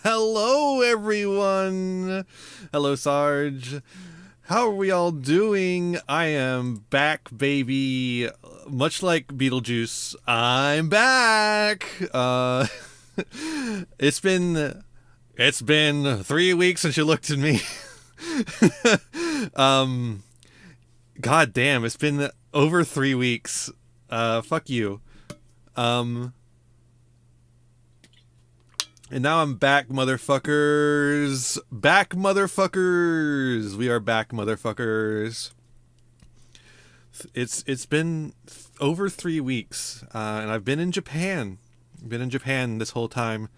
Hello, everyone. Hello, Sarge. How are we all doing? I am back, baby. Much like Beetlejuice, I'm back. It's been it's been 3 weeks since you looked at me. um, God damn, it's been over 3 weeks. Fuck you. Um, And now I'm back, motherfuckers. Back, motherfuckers. We are back, motherfuckers. It's been over 3 weeks, and I've been in Japan. Been in Japan this whole time,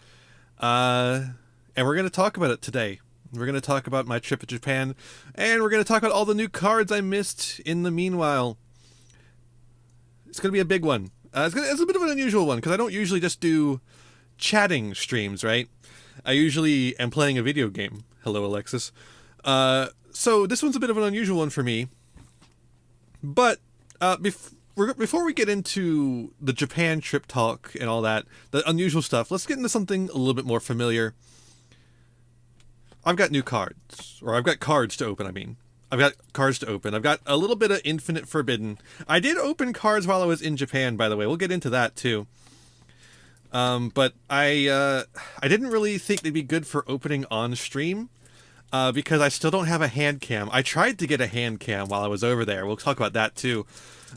and we're gonna talk about it today. We're gonna talk about my trip to Japan, and we're gonna talk about all the new cards I missed in the meanwhile. It's gonna be a big one. It's a bit of an unusual one because I don't usually just do chatting streams, right? I usually am playing a video game. Hello, Alexis. So this one's a bit of an unusual one for me. But before we get into the Japan trip talk and all that, the unusual stuff, let's get into something a little bit more familiar. I've got new cards, or I've got cards to open, I mean. I've got cards to open. I've got a little bit of Infinite Forbidden. I did open cards while I was in Japan, by the way. We'll get into that, too. But I didn't really think they'd be good for opening on stream, because I still don't have a hand cam. I tried to get a hand cam while I was over there. We'll talk about that too,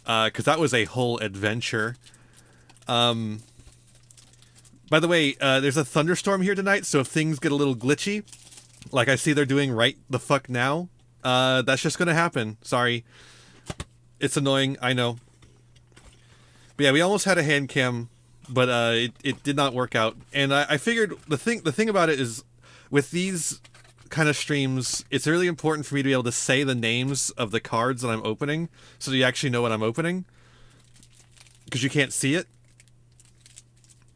because that was a whole adventure. By the way, there's a thunderstorm here tonight, so if things get a little glitchy, like I see they're doing right the fuck now, that's just gonna happen. Sorry. It's annoying, I know. But yeah, we almost had a hand cam, but it did not work out. And I figured the thing about it is, with these kind of streams, it's really important for me to be able to say the names of the cards that I'm opening, so that you actually know what I'm opening, because you can't see it.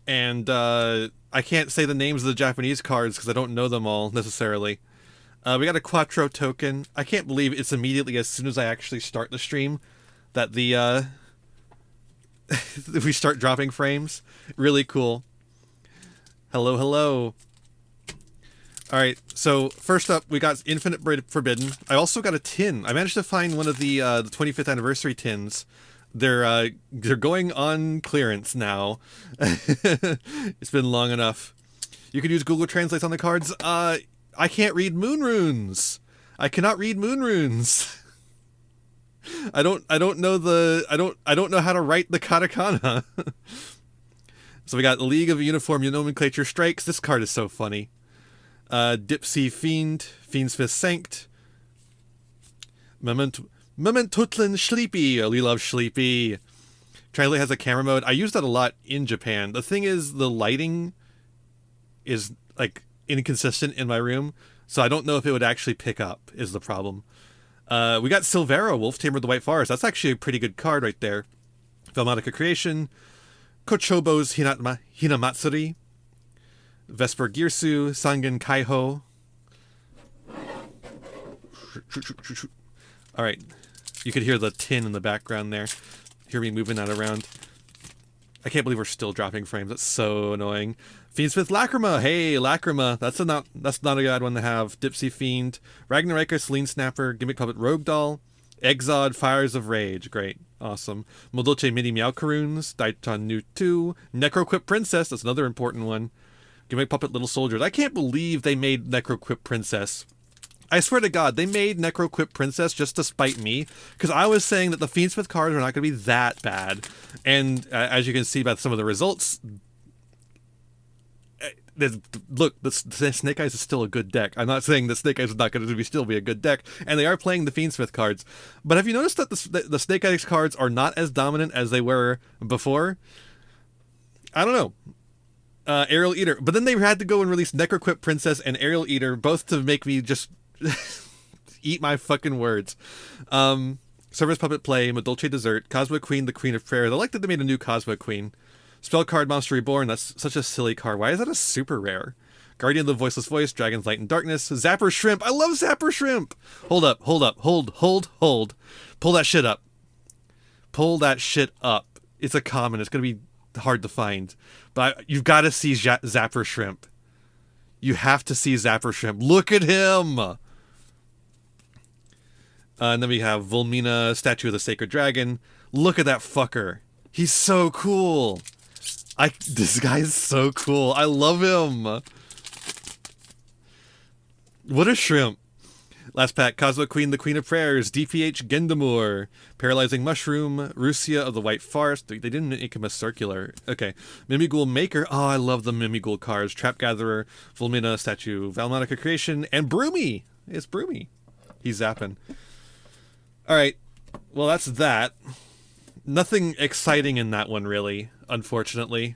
And I can't say the names of the Japanese cards because I don't know them all necessarily. We got a Quattro token. I can't believe it's immediately as soon as I actually start the stream that the we start dropping frames. Really cool. Hello, hello. Alright, so first up, we got Infinite Forbidden. I also got a tin. I managed to find one of the 25th anniversary tins. They're going on clearance now. It's been long enough. You can use Google Translate on the cards. I can't read moon runes. I cannot read moon runes. I don't know how to write the katakana. So we got League of Uniform Nomenclature Strikes. This card is so funny. Dipsy Fiend, Fiendsmith Sanct, Momentutlin Sleepy. We love Sleepy. Translate has a camera mode. I use that a lot in Japan. The thing is, the lighting is like inconsistent in my room, so I don't know if it would actually pick up, is the problem. We got Silvera, Wolf Tamer of the White Forest. That's actually a pretty good card right there. Velmatica Creation, Kochobo's Hinamatsuri, Vesper Girsu, Sangen Kaiho. Alright, you could hear the tin in the background there. Hear me moving that around. I can't believe we're still dropping frames. That's so annoying. Fiendsmith Lacrima. Hey, Lacrima. That's not a bad one to have. Dipsy Fiend, Ragnaraka, Lean Snapper, Gimmick Puppet Rogue Doll, Exod, Fires of Rage. Great. Awesome. Moldoche Mini Meowcaroons, Daiton Nu 2, Necroquip Princess. That's another important one. Gimmick Puppet Little Soldiers. I can't believe they made Necroquip Princess. I swear to God, they made Necroquip Princess just to spite me, because I was saying that the Fiendsmith cards are not going to be that bad. And as you can see by some of the results, look, the Snake Eyes is still a good deck. I'm not saying the Snake Eyes is not going to still be a good deck, and they are playing the Fiendsmith cards. But have you noticed that the Snake Eyes cards are not as dominant as they were before? I don't know. Aerial Eater. But then they had to go and release Necroquip Princess and Aerial Eater, both to make me just eat my fucking words. Service Puppet Play, Madolce Dessert, Cosmo Queen, the Queen of Prayers. I like that they made a new Cosmo Queen. Spell card Monster Reborn. That's such a silly card. Why is that a super rare? Guardian of the Voiceless Voice, Dragon's Light and Darkness, Zapper Shrimp. I love Zapper Shrimp. Hold up. Pull that shit up. Pull that shit up. It's a common. It's going to be hard to find. But you've got to see Zapper Shrimp. You have to see Zapper Shrimp. Look at him! And then we have Volmina, Statue of the Sacred Dragon. Look at that fucker. He's so cool. This guy's so cool. I love him. What a shrimp. Last pack, Cosmo Queen, the Queen of Prayers, DPH Gendamur, Paralyzing Mushroom, Rusia of the White Forest. They didn't make him a circular. Okay. Mimighoul Maker. Oh, I love the Mimighoul cards. Trap Gatherer, Volmina, Statue, Valmonica Creation, and Broomy. It's Broomy. He's zapping. Alright. Well, that's that. Nothing exciting in that one, really, unfortunately.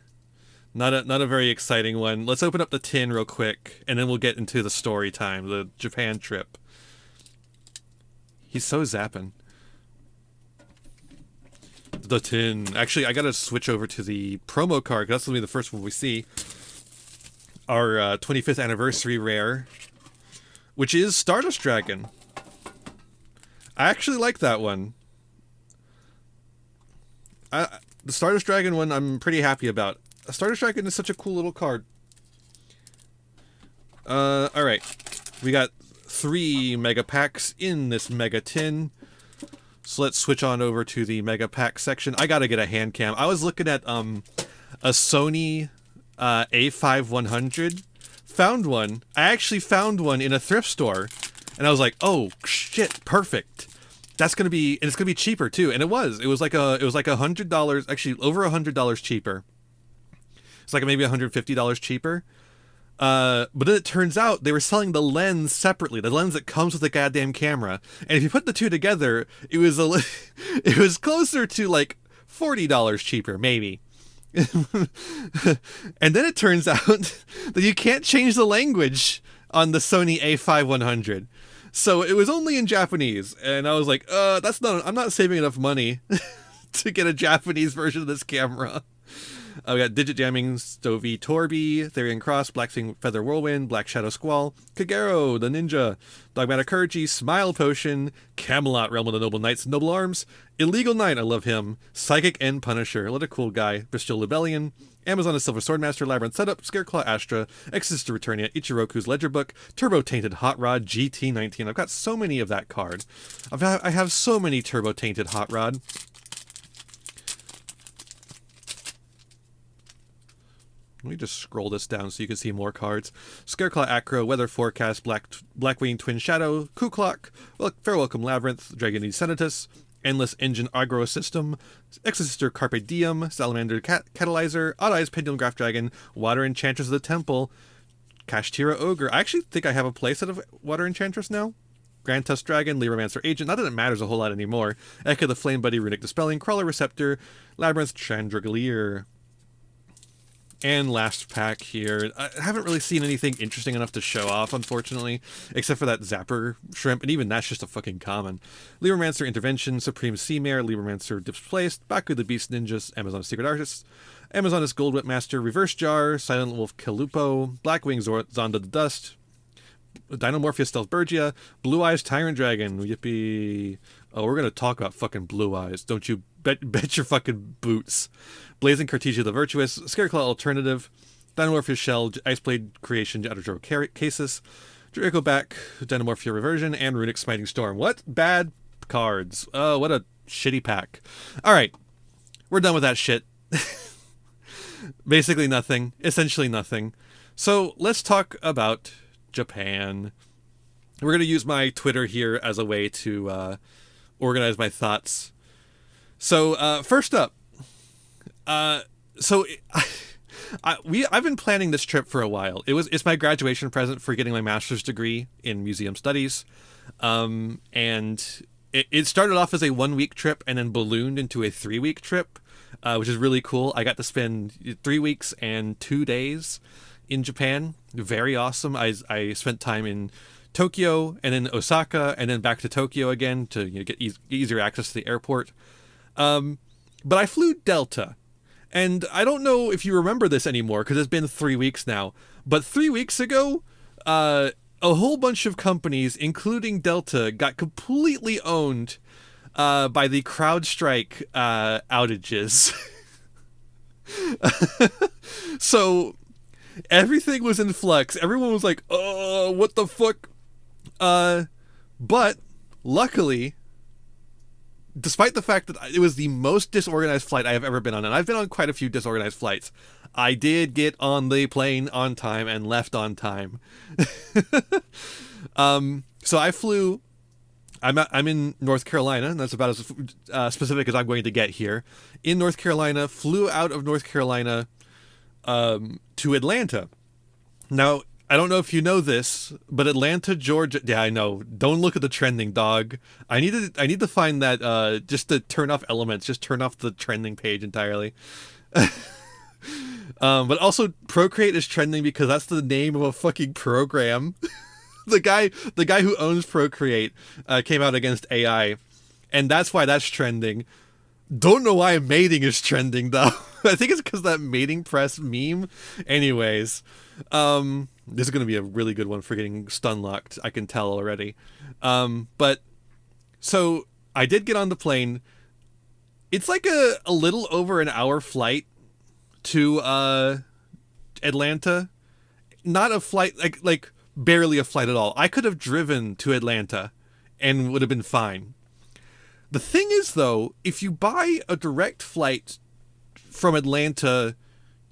Not a very exciting one. Let's open up the tin real quick, and then we'll get into the story time, the Japan trip. He's so zapping. The tin. Actually, I gotta switch over to the promo card, 'cause that's gonna be the first one we see. Our 25th anniversary rare, which is Stardust Dragon. I actually like that one. The Stardust Dragon one I'm pretty happy about. Stardust Dragon is such a cool little card. Alright. We got 3 mega packs in this mega tin. So let's switch on over to the mega pack section. I gotta get a hand cam. I was looking at a Sony A5100. Found one. I actually found one in a thrift store. And I was like, oh shit, perfect. That's gonna be, and it's gonna be cheaper too. And it was like $100, actually over $100 cheaper. It's like maybe $150 cheaper. But then it turns out they were selling the lens separately, the lens that comes with the goddamn camera. And if you put the two together, it was it was closer to like $40 cheaper, maybe. And then it turns out that you can't change the language on the Sony A5100. So it was only in Japanese, and I was like, I'm not saving enough money to get a Japanese version of this camera. We got Digit Jamming, Stovey Torby, Therian Cross, Blackfang Feather Whirlwind, Black Shadow Squall, Kagero, the Ninja, Dogmatic Kurgi, Smile Potion, Camelot, Realm of the Noble Knights, Noble Arms, Illegal Knight, I love him, Psychic and Punisher, what a cool guy, Bristol Rebellion, Amazon Silver Swordmaster, Labyrinth Setup, Scareclaw Astra, Exorcist Returnia, Ichiroku's Ledger Book, Turbo Tainted Hot Rod, GT19. I've got so many of that card. I have so many Turbo Tainted Hot Rod. Let me just scroll this down so you can see more cards. Scareclaw Acro, Weather Forecast, Blackwing Twin Shadow, Kuklok, Fair Welcome Labyrinth, Dragonese Senatus, Endless Engine Agro System, Exosister Carpe Diem, Salamander Catalyzer, Odd Eyes Pendulum Graph Dragon, Water Enchantress of the Temple, Kashtira Ogre. I actually think I have a playset of Water Enchantress now. Grand Tusk Dragon, Lyromancer Agent, not that it matters a whole lot anymore. Echo the Flame Buddy, Runic Dispelling, Crawler Receptor, Labyrinth Chandragalier. And last pack here. I haven't really seen anything interesting enough to show off, unfortunately, except for that Zapper Shrimp, and even that's just a fucking common. Lyromancer Intervention, Supreme Seamare, Lyromancer Displaced, Baku the Beast Ninjas, Amazon Secret Artist, Amazoness Gold Whip Master, Reverse Jar, Silent Wolf Kalupo, Blackwing Zonda the Dust, Dinomorphia Stealth Bergia, Blue Eyes Tyrant Dragon, yippee. Oh, we're gonna talk about fucking Blue Eyes. Don't you bet your fucking boots. Blazing Cartesia the Virtuous, Scareclaw Alternative, Dinomorphia Shell, Iceblade Creation, Adadro Casus, Draco Back, Dinomorphia Reversion, and Runic Smiting Storm. What bad cards. Oh, what a shitty pack. Alright, we're done with that shit. Basically nothing. Essentially nothing. So, let's talk about Japan. We're going to use my Twitter here as a way to organize my thoughts. So, first up, I've been planning this trip for a while. It's my graduation present for getting my master's degree in museum studies, and it started off as a 1-week trip and then ballooned into a 3-week trip, which is really cool. I got to spend 3 weeks and 2 days in Japan. Very awesome. I spent time in Tokyo and then Osaka and then back to Tokyo again to get easier access to the airport. But I flew Delta. And I don't know if you remember this anymore because it's been 3 weeks now. But 3 weeks ago, a whole bunch of companies, including Delta, got completely owned by the CrowdStrike outages. So Everything was in flux. Everyone was like, "Oh, what the fuck?" But luckily, despite the fact that it was the most disorganized flight I have ever been on, and I've been on quite a few disorganized flights, I did get on the plane on time and left on time. So I flew. I'm in North Carolina, and that's about as specific as I'm going to get here. In North Carolina, flew out of North Carolina to Atlanta. Now, I don't know if you know this, but Atlanta, Georgia. Yeah, I know. Don't look at the trending, dog. I need to find that just to turn off elements. Just turn off the trending page entirely. But also, Procreate is trending because that's the name of a fucking program. the guy who owns Procreate came out against AI, and that's why that's trending. Don't know why mating is trending though. I think it's because that mating press meme. Anyways, this is gonna be a really good one for getting stun locked. I can tell already. But so I did get on the plane. It's like a little over an hour flight to Atlanta. Not a flight like barely a flight at all. I could have driven to Atlanta and would have been fine. The thing is, though, if you buy a direct flight from Atlanta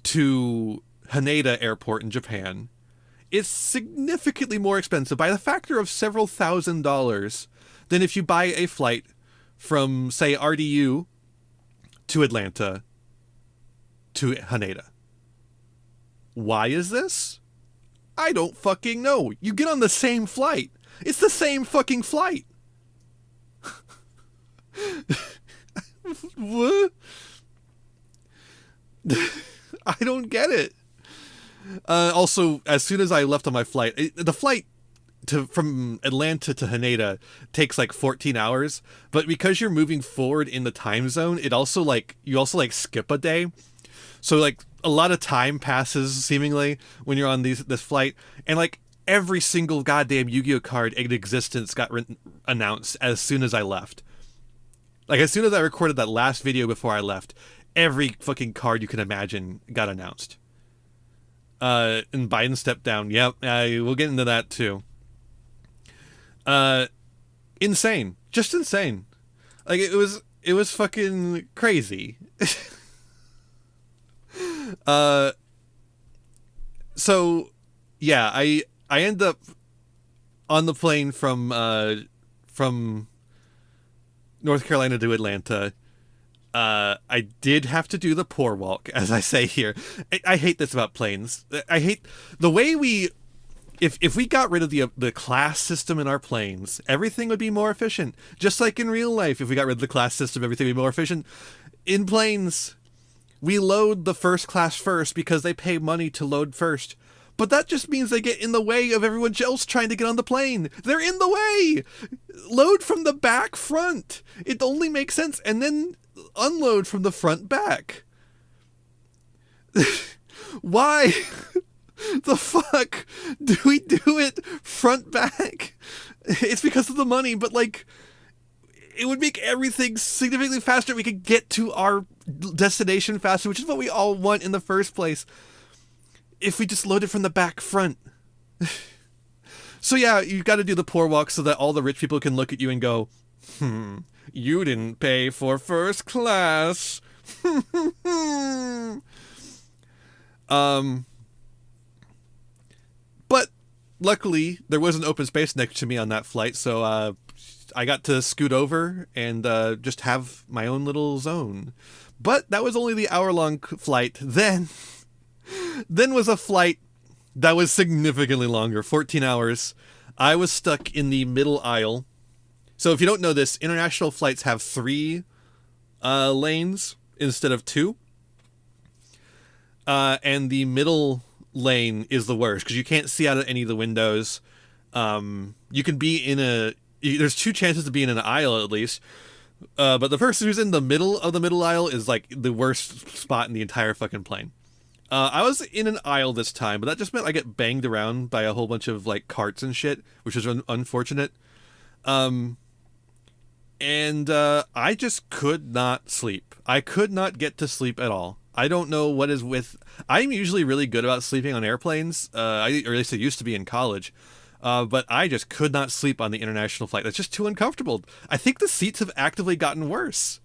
to Haneda Airport in Japan, it's significantly more expensive by the factor of several $1,000s than if you buy a flight from, say, RDU to Atlanta to Haneda. Why is this? I don't fucking know. You get on the same flight. It's the same fucking flight. What? I don't get it. Also, as soon as I left on my flight, the flight from Atlanta to Haneda takes like 14 hours, but because you're moving forward in the time zone, you also skip a day. So like a lot of time passes seemingly when you're on this flight, and like every single goddamn Yu-Gi-Oh card in existence got announced as soon as I left. Like as soon as I recorded that last video before I left, every fucking card you can imagine got announced. And Biden stepped down. Yep, we'll get into that too. Insane, just insane. Like it was fucking crazy. So yeah, I end up on the plane from North Carolina to Atlanta. I did have to do the poor walk, as I say here. I hate this about planes. I hate the way if we got rid of the class system in our planes, everything would be more efficient. Just like in real life, if we got rid of the class system, everything would be more efficient. In planes, we load the first class first because they pay money to load first. But that just means they get in the way of everyone else trying to get on the plane. They're in the way! Load from the back front. It only makes sense. And then unload from the front back. Why the fuck do we do it front back? It's because of the money, but like it would make everything significantly faster. We could get to our destination faster, which is what we all want in the first place, if we just load it from the back front. So yeah, you got to do the poor walk so that all the rich people can look at you and go, you didn't pay for first class. But luckily there was an open space next to me on that flight, so I got to scoot over and just have my own little zone. But that was only the hour-long flight. Then was a flight that was significantly longer, 14 hours. I was stuck in the middle aisle. So if you don't know this, international flights have 3 lanes instead of 2. And the middle lane is the worst because you can't see out of any of the windows. You can be in there's 2 chances to be in an aisle at least. But the person who's in the middle of the middle aisle is like the worst spot in the entire fucking plane. I was in an aisle this time, but that just meant I get banged around by a whole bunch of like carts and shit, which was unfortunate. And I just could not sleep. I could not get to sleep at all. I don't know what is with. I'm usually really good about sleeping on airplanes. Or at least I used to be in college. But I just could not sleep on the international flight. That's just too uncomfortable. I think the seats have actively gotten worse.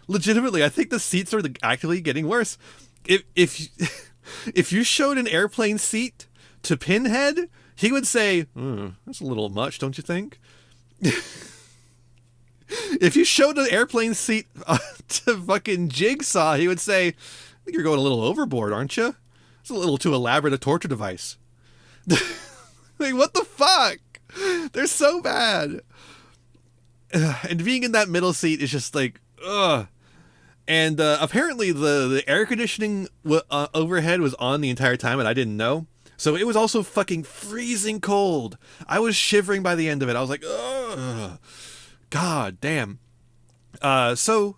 Legitimately, I think the seats are actively getting worse. If if you showed an airplane seat to Pinhead, he would say, "That's a little much, don't you think?" If you showed an airplane seat to fucking Jigsaw, he would say, "I think you're going a little overboard, aren't you? It's a little too elaborate a torture device." Like, what the fuck? They're so bad. And being in that middle seat is just like, ugh. And apparently the air conditioning overhead was on the entire time, and I didn't know. So it was also fucking freezing cold. I was shivering by the end of it. I was like, ugh. God damn. So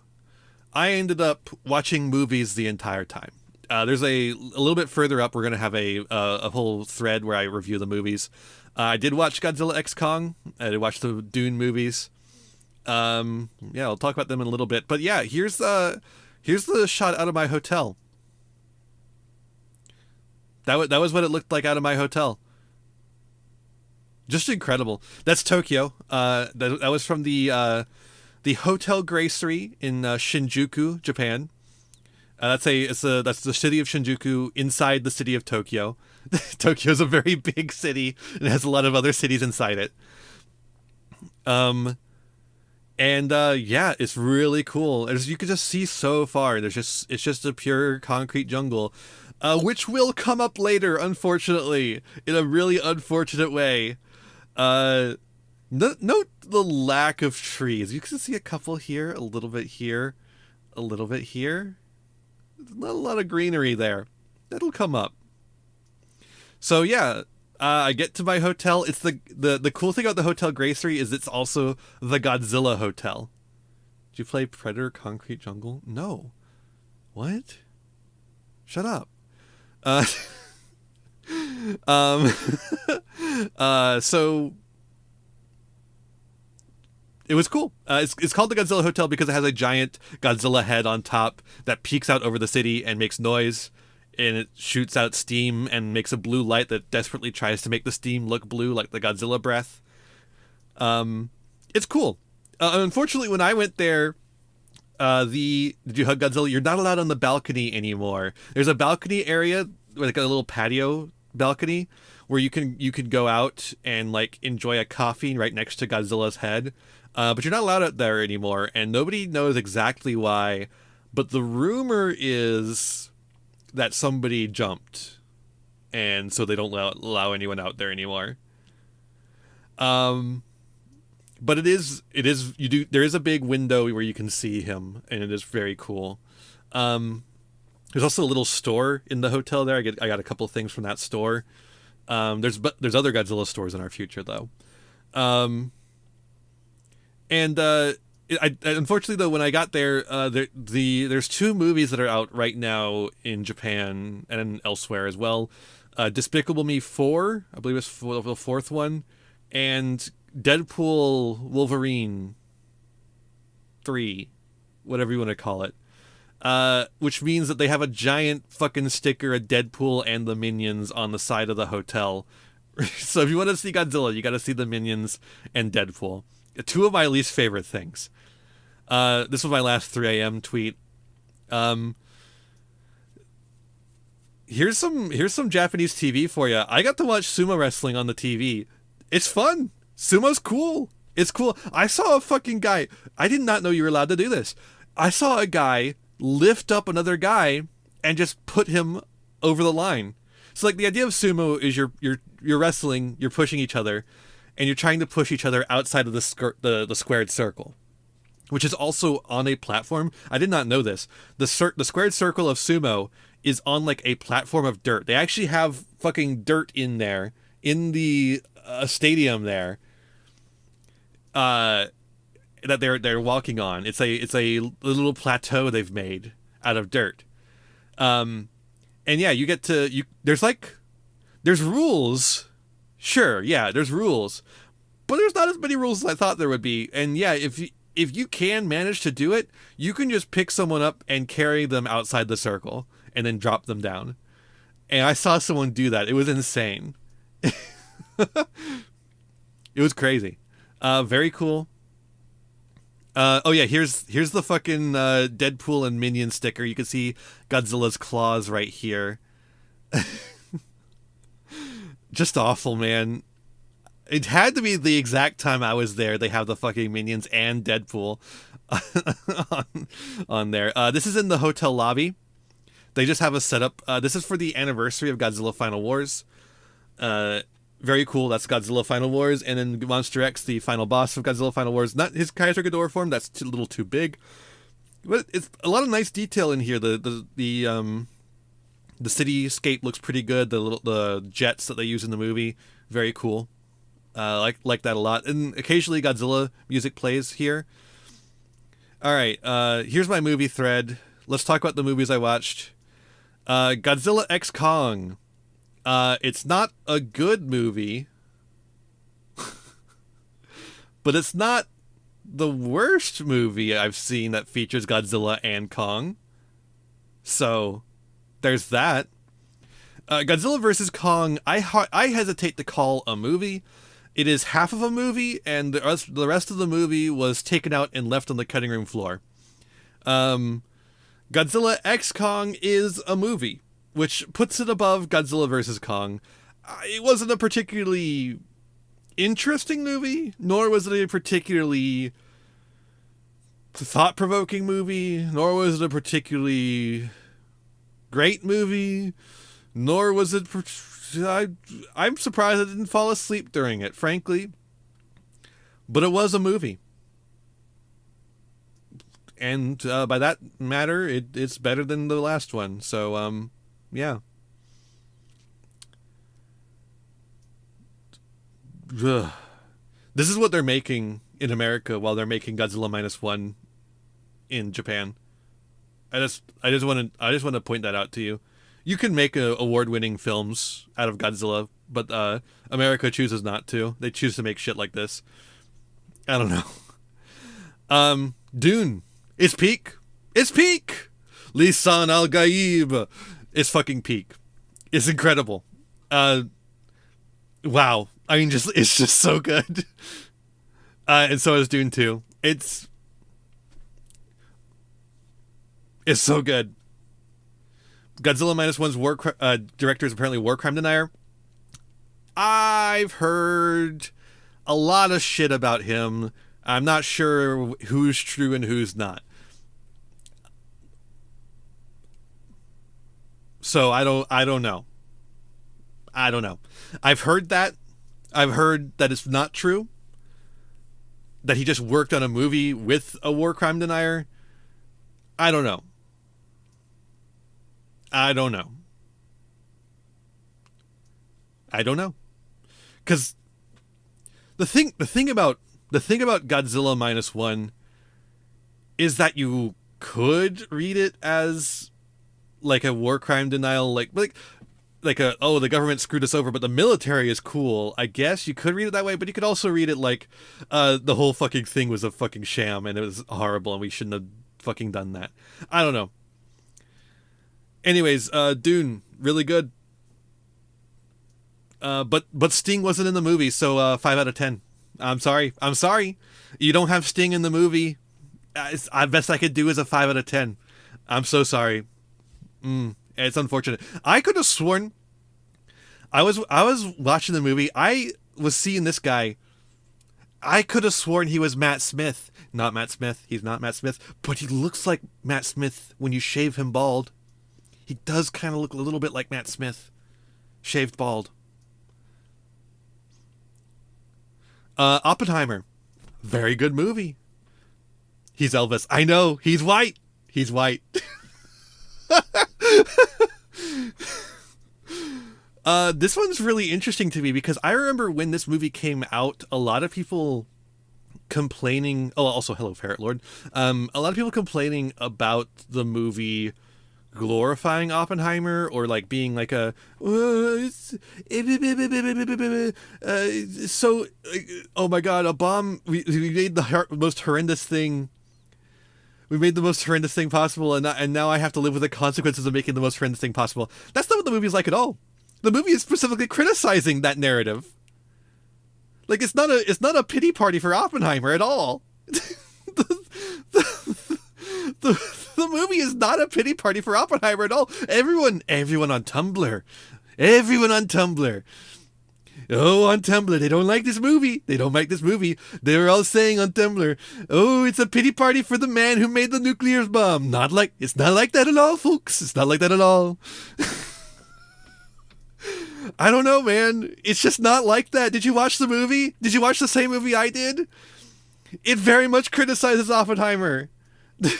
I ended up watching movies the entire time. There's a little bit further up. We're going to have a whole thread where I review the movies. I did watch Godzilla X Kong. I did watch the Dune movies. Yeah, I'll talk about them in a little bit. But yeah, here's the shot out of my hotel. That was what it looked like out of my hotel. Just incredible. That's Tokyo. That was from the Hotel Gracery in Shinjuku, Japan. That's the city of Shinjuku inside the city of Tokyo. Tokyo is a very big city and has a lot of other cities inside it. Yeah, it's really cool. As you can just see so far, it's just a pure concrete jungle, which will come up later, unfortunately, in a really unfortunate way. Note the lack of trees. You can see a couple here, a little bit here, a little bit here. Not a lot of greenery there. That'll come up. So yeah, I get to my hotel. It's the cool thing about the Hotel Gracery is it's also the Godzilla Hotel. Did you play Predator Concrete Jungle? No. What? Shut up. So it was cool. It's called the Godzilla Hotel because it has a giant Godzilla head on top that peeks out over the city and makes noise, and it shoots out steam and makes a blue light that desperately tries to make the steam look blue like the Godzilla breath. It's cool. Unfortunately, when I went there, Did You Hug Godzilla? You're not allowed on the balcony anymore. There's a balcony area, like a little patio balcony, where you can go out and like enjoy a coffee right next to Godzilla's head. But you're not allowed out there anymore, and nobody knows exactly why. But the rumor is that somebody jumped, and so they don't allow anyone out there anymore. But there is a big window where you can see him, and it is very cool. There's also a little store in the hotel there. I got a couple of things from that store. There's other Godzilla stores in our future though. Unfortunately though, when I got there, there's two movies that are out right now in Japan and elsewhere as well. Despicable Me 4, I believe it's the fourth one, and Deadpool Wolverine 3, whatever you want to call it. Which means that they have a giant fucking sticker of Deadpool and the Minions on the side of the hotel. So if you want to see Godzilla, you got to see the Minions and Deadpool. Two of my least favorite things. This was my last 3 a.m. tweet. Here's some Japanese TV for you. I got to watch sumo wrestling on the TV. It's fun. Sumo's cool. It's cool. I saw a fucking guy. I did not know you were allowed to do this. I saw a guy lift up another guy and just put him over the line. So like the idea of sumo is you're wrestling, you're pushing each other, and you're trying to push each other outside of the squared circle, which is also on a platform. I did not know this. The squared circle of sumo is on like a platform of dirt. They actually have fucking dirt in there in the stadium there. That they're walking on. It's a little plateau they've made out of dirt. And yeah, you get to there's rules. Sure, yeah, there's rules, but there's not as many rules as I thought there would be. And yeah, if you can manage to do it, you can just pick someone up and carry them outside the circle. and then drop them down. And I saw someone do that. It was insane. It was crazy. Very cool. Oh yeah, here's the fucking Deadpool and Minion sticker. You can see Godzilla's claws right here. Just awful, man. It had to be the exact time I was there. They have the fucking Minions and Deadpool on there. This is in the hotel lobby. They just have a setup. This is for the anniversary of Godzilla Final Wars. Very cool. That's Godzilla Final Wars, and then Monster X, the final boss of Godzilla Final Wars. Not his Kaiser Ghidorah form. That's a little too big. But it's a lot of nice detail in here. The cityscape looks pretty good. The jets that they use in the movie, very cool. Like that a lot. And occasionally Godzilla music plays here. All right. Here's my movie thread. Let's talk about the movies I watched. Godzilla X Kong. It's not a good movie, but it's not the worst movie I've seen that features Godzilla and Kong. So, there's that. Godzilla vs. Kong, I hesitate to call a movie. It is half of a movie, and the rest of the movie was taken out and left on the cutting room floor. Godzilla X Kong is a movie, which puts it above Godzilla vs. Kong. It wasn't a particularly interesting movie, nor was it a particularly thought-provoking movie, nor was it a particularly great movie, nor was it... I'm surprised I didn't fall asleep during it, frankly. But it was a movie. And by that matter, it's better than the last one. So, yeah. Ugh. This is what they're making in America while they're making Godzilla -1 in Japan. I just want to point that out to you. You can make award-winning films out of Godzilla, but America chooses not to. They choose to make shit like this. I don't know. Dune. It's peak. It's peak. Lisan Al Gaib. It's fucking peak. It's incredible. Wow. I mean, it's just so good. And so is Dune 2. It's so good. Godzilla -1's director is apparently war crime denier. I've heard a lot of shit about him. I'm not sure who's true and who's not. So I don't know. I don't know. I've heard that it's not true. That he just worked on a movie with a war crime denier. I don't know. I don't know. Because the thing about Godzilla -1 is that you could read it as like a war crime denial, like the government screwed us over, but the military is cool. I guess you could read it that way, but you could also read it like the whole fucking thing was a fucking sham and it was horrible and we shouldn't have fucking done that. I don't know. Anyways, Dune, really good. But Sting wasn't in the movie, so 5 out of 10. I'm sorry. You don't have Sting in the movie. Best I could do is a 5 out of 10. I'm so sorry. It's unfortunate. I could have sworn I was watching the movie. I was seeing this guy. I could have sworn he was Matt Smith. Not Matt Smith. He's not Matt Smith, but he looks like Matt Smith when you shave him bald. He does kind of look a little bit like Matt Smith, shaved bald. Oppenheimer, very good movie. He's Elvis. I know. He's white. He's white. This one's really interesting to me because I remember when this movie came out, a lot of people complaining. Oh, also hello, Ferret Lord. A lot of people complaining about the movie glorifying Oppenheimer or like being like a oh my god, a bomb. We made the most horrendous thing. We made the most horrendous thing possible, and now I have to live with the consequences of making the most horrendous thing possible. That's not what the movie's like at all. The movie is specifically criticizing that narrative. Like, it's not a pity party for Oppenheimer at all. The movie is not a pity party for Oppenheimer at all. Everyone on Tumblr. Oh, on Tumblr, they don't like this movie. They were all saying on Tumblr, oh, it's a pity party for the man who made the nuclear bomb. It's not like that at all, folks. It's not like that at all. I don't know, man. It's just not like that. Did you watch the movie? Did you watch the same movie I did? It very much criticizes Oppenheimer. The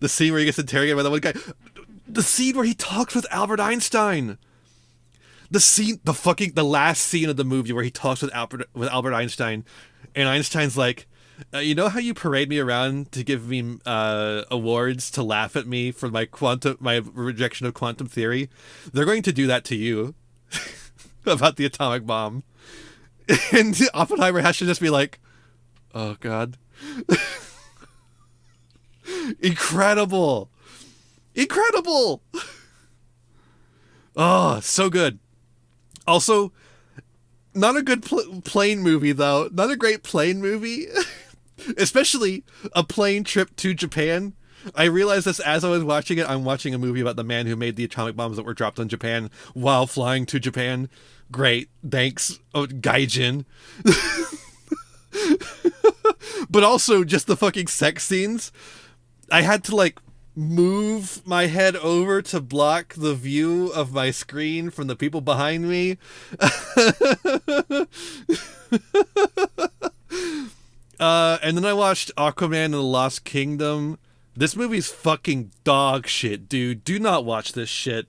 scene where he gets interrogated by the one guy. The scene where he talks with Albert Einstein. The last scene of the movie where he talks with Albert Einstein, and Einstein's like, you know how you parade me around to give me awards to laugh at me for my rejection of quantum theory? They're going to do that to you about the atomic bomb. And Oppenheimer has to just be like, oh God. Incredible. Oh, so good. Also, not a good plane movie, though. Not a great plane movie. Especially a plane trip to Japan. I realized this as I was watching it. I'm watching a movie about the man who made the atomic bombs that were dropped on Japan while flying to Japan. Great. Thanks, Gaijin. But also just the fucking sex scenes. I had to, like, move my head over to block the view of my screen from the people behind me. And then I watched Aquaman and the Lost Kingdom. This movie's fucking dog shit, dude. Do not watch this shit.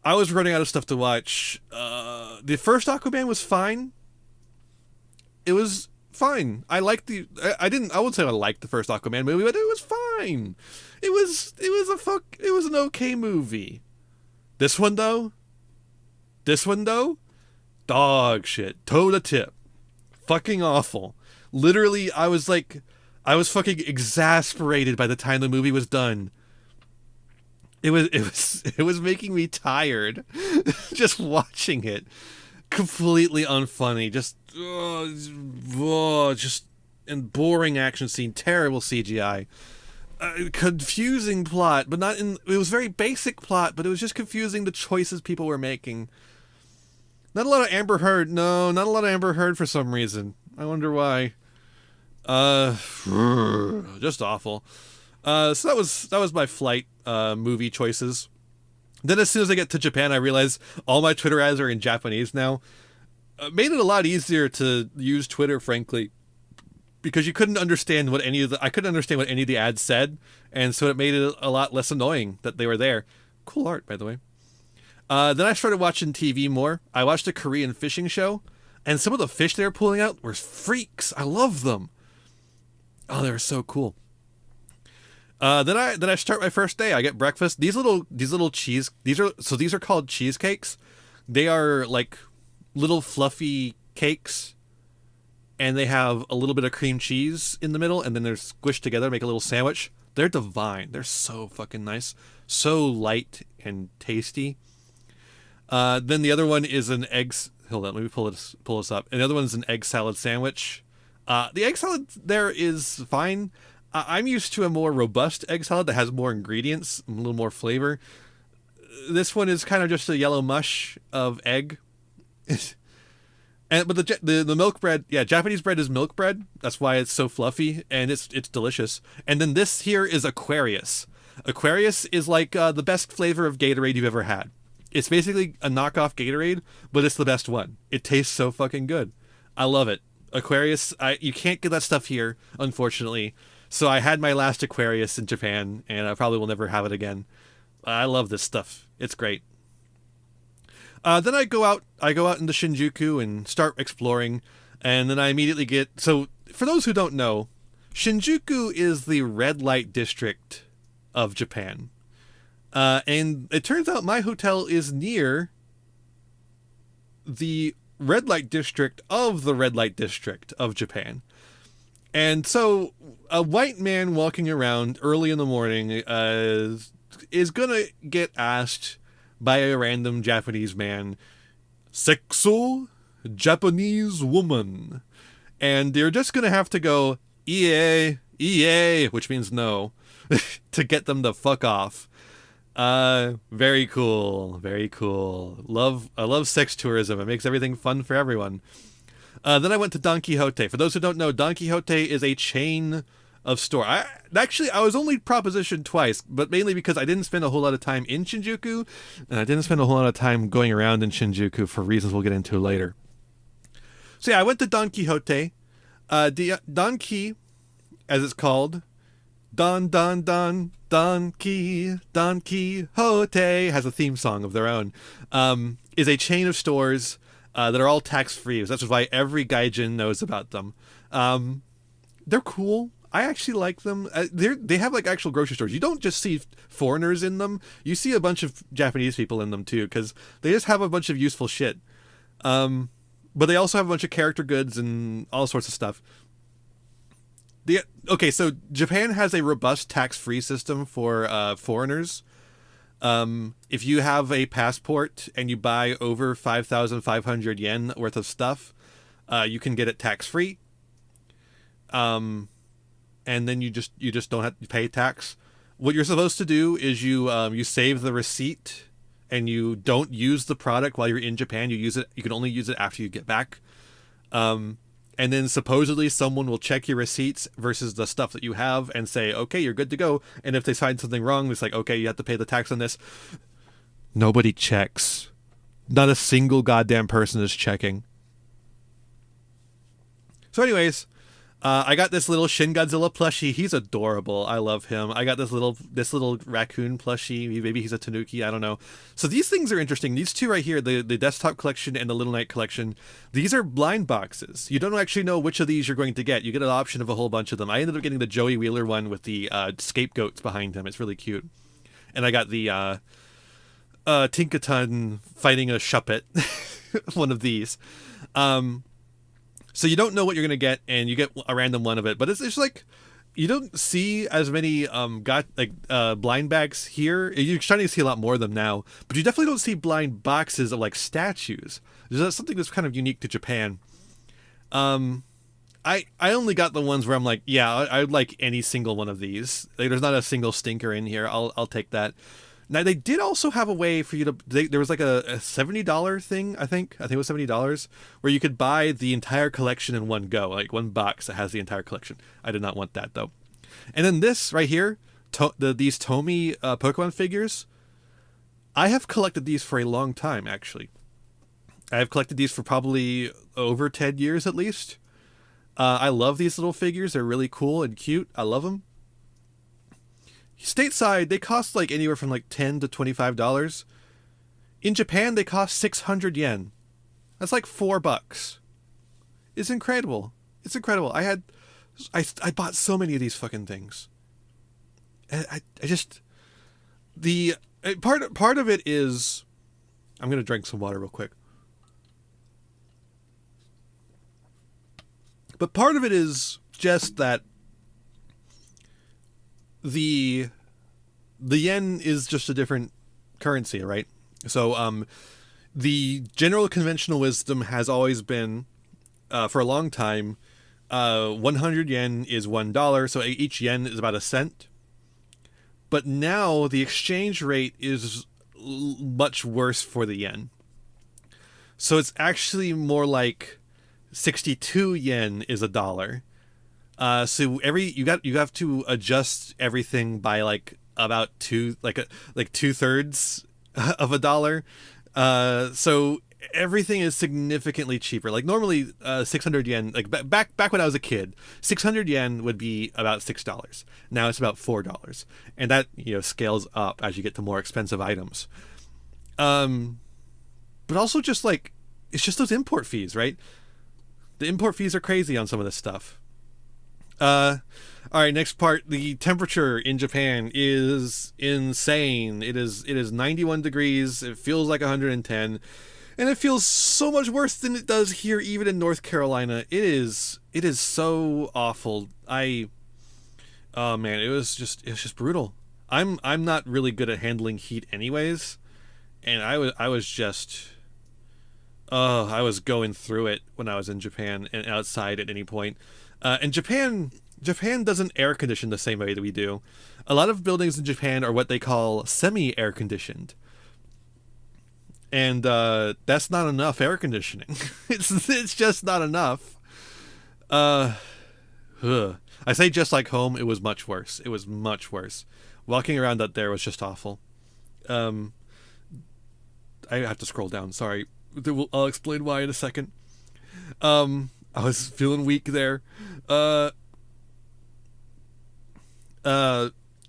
I was running out of stuff to watch. The first Aquaman was fine. It was fine. I liked I would say I liked the first Aquaman movie, but it was fine. It was an okay movie. This one though, dog shit. Toe to tip. Fucking awful. Literally, I was fucking exasperated by the time the movie was done. It was making me tired just watching it. Completely unfunny. Just and boring action scene, terrible CGI. Confusing plot, but it was very basic plot, but it was just confusing the choices people were making. Not a lot of Amber Heard. No, not a lot of Amber Heard for some reason. I wonder why. Just awful. So that was my flight movie choices. Then as soon as I get to Japan, I realize all my Twitter ads are in Japanese now. Made it a lot easier to use Twitter, frankly, because you couldn't understand I couldn't understand what any of the ads said, and so it made it a lot less annoying that they were there. Cool art, by the way. Then I started watching TV more. I watched a Korean fishing show, and some of the fish they were pulling out were freaks. I love them. Oh, they were so cool. Then I start my first day. I get breakfast. These are called cheesecakes. They are like little fluffy cakes, and they have a little bit of cream cheese in the middle, and then they're squished together to make a little sandwich. They're divine. They're so fucking nice. So light and tasty. Then the other one is an eggs. Hold on, let me pull this up. And the other one is an egg salad sandwich. The egg salad there is fine. I'm used to a more robust egg salad that has more ingredients, a little more flavor. This one is kind of just a yellow mush of egg. But the milk bread, yeah, Japanese bread is milk bread. That's why it's so fluffy, and it's delicious. And then this here is Aquarius. Aquarius is like the best flavor of Gatorade you've ever had. It's basically a knockoff Gatorade, but it's the best one. It tastes so fucking good. I love it. Aquarius, you can't get that stuff here, unfortunately. So I had my last Aquarius in Japan, and I probably will never have it again. I love this stuff. It's great. Then I go out into Shinjuku and start exploring, and then I immediately get... So, for those who don't know, Shinjuku is the red light district of Japan. And it turns out my hotel is near the red light district of the red light district of Japan. And so a white man walking around early in the morning is gonna get asked by a random Japanese man, "Sexo Japanese woman," and they're just gonna have to go "Iie, iie," which means no, to get them to fuck off. Very cool, very cool. I love sex tourism. It makes everything fun for everyone. Then I went to Don Quixote. For those who don't know, Don Quixote is a chain of store. I was only propositioned twice, but mainly because I didn't spend a whole lot of time in Shinjuku, and I didn't spend a whole lot of time going around in Shinjuku for reasons we'll get into later. So yeah, I went to Don Quixote. Don Quixote, as it's called, Don Quixote has a theme song of their own. Is a chain of stores that are all tax-free. So that's why every gaijin knows about them. They're cool. I actually like them. They have like actual grocery stores. You don't just see foreigners in them. You see a bunch of Japanese people in them too, because they just have a bunch of useful shit. But they also have a bunch of character goods and all sorts of stuff. So Japan has a robust tax-free system for foreigners. If you have a passport and you buy over 5,500 yen worth of stuff, you can get it tax-free. And then you just don't have to pay tax. What you're supposed to do is you save the receipt and you don't use the product while you're in Japan. You can only use it after you get back. And then supposedly someone will check your receipts versus the stuff that you have and say, okay, you're good to go. And if they find something wrong, it's like, okay, you have to pay the tax on this. Nobody checks. Not a single goddamn person is checking. So anyways, I got this little Shin Godzilla plushie. He's adorable. I love him. I got this little raccoon plushie. Maybe he's a tanuki. I don't know. So these things are interesting. These two right here, the desktop collection and the Little Knight collection, these are blind boxes. You don't actually know which of these you're going to get. You get an option of a whole bunch of them. I ended up getting the Joey Wheeler one with the scapegoats behind him. It's really cute. And I got the Tinkaton fighting a Shuppet, one of these. So you don't know what you're going to get, and you get a random one of it. But it's just like, you don't see as many blind bags here. You're starting to see a lot more of them now. But you definitely don't see blind boxes of like statues. There's something that's kind of unique to Japan. I only got the ones where I'm like, yeah, I would like any single one of these. Like, there's not a single stinker in here. I'll take that. Now, they did also have a way for you to... there was like a $70 thing, I think. I think it was $70, where you could buy the entire collection in one go. Like one box that has the entire collection. I did not want that, though. And then this right here, these Tomy Pokemon figures, I have collected these for a long time, actually. I have collected these for probably over 10 years at least. I love these little figures. They're really cool and cute. I love them. Stateside, they cost like anywhere from like $10 to $25. In Japan, they cost 600 yen. That's like $4. It's incredible. It's incredible. I bought so many of these fucking things. I just, the part of it is, I'm gonna drink some water real quick. But part of it is just that the yen is just a different currency, right? So the general conventional wisdom has always been, for a long time, 100 yen is $1, so each yen is about a cent. But now the exchange rate is much worse for the yen. So it's actually more like 62 yen is $1. So you have to adjust everything by like about two thirds of $1. So everything is significantly cheaper. Like normally 600 yen, like back when I was a kid, 600 yen would be about $6. Now it's about $4. And that, scales up as you get to more expensive items. But also just like, it's just those import fees, right? The import fees are crazy on some of this stuff. All right, next part. The temperature in Japan is insane. It is 91 degrees. It feels like 110. And it feels so much worse than it does here, even in North Carolina. It is so awful. Oh man, it was just brutal. I'm not really good at handling heat anyways, and I was just oh, I was going through it when I was in Japan and outside at any point. And Japan doesn't air condition the same way that we do. A lot of buildings in Japan are what they call semi-air conditioned. And that's not enough air conditioning. It's just not enough. Uh, I say just like home. It was much worse. It was much worse. Walking around out there was just awful. Um, I have to scroll down. Sorry. I'll explain why in a second. I was feeling weak there. Uh,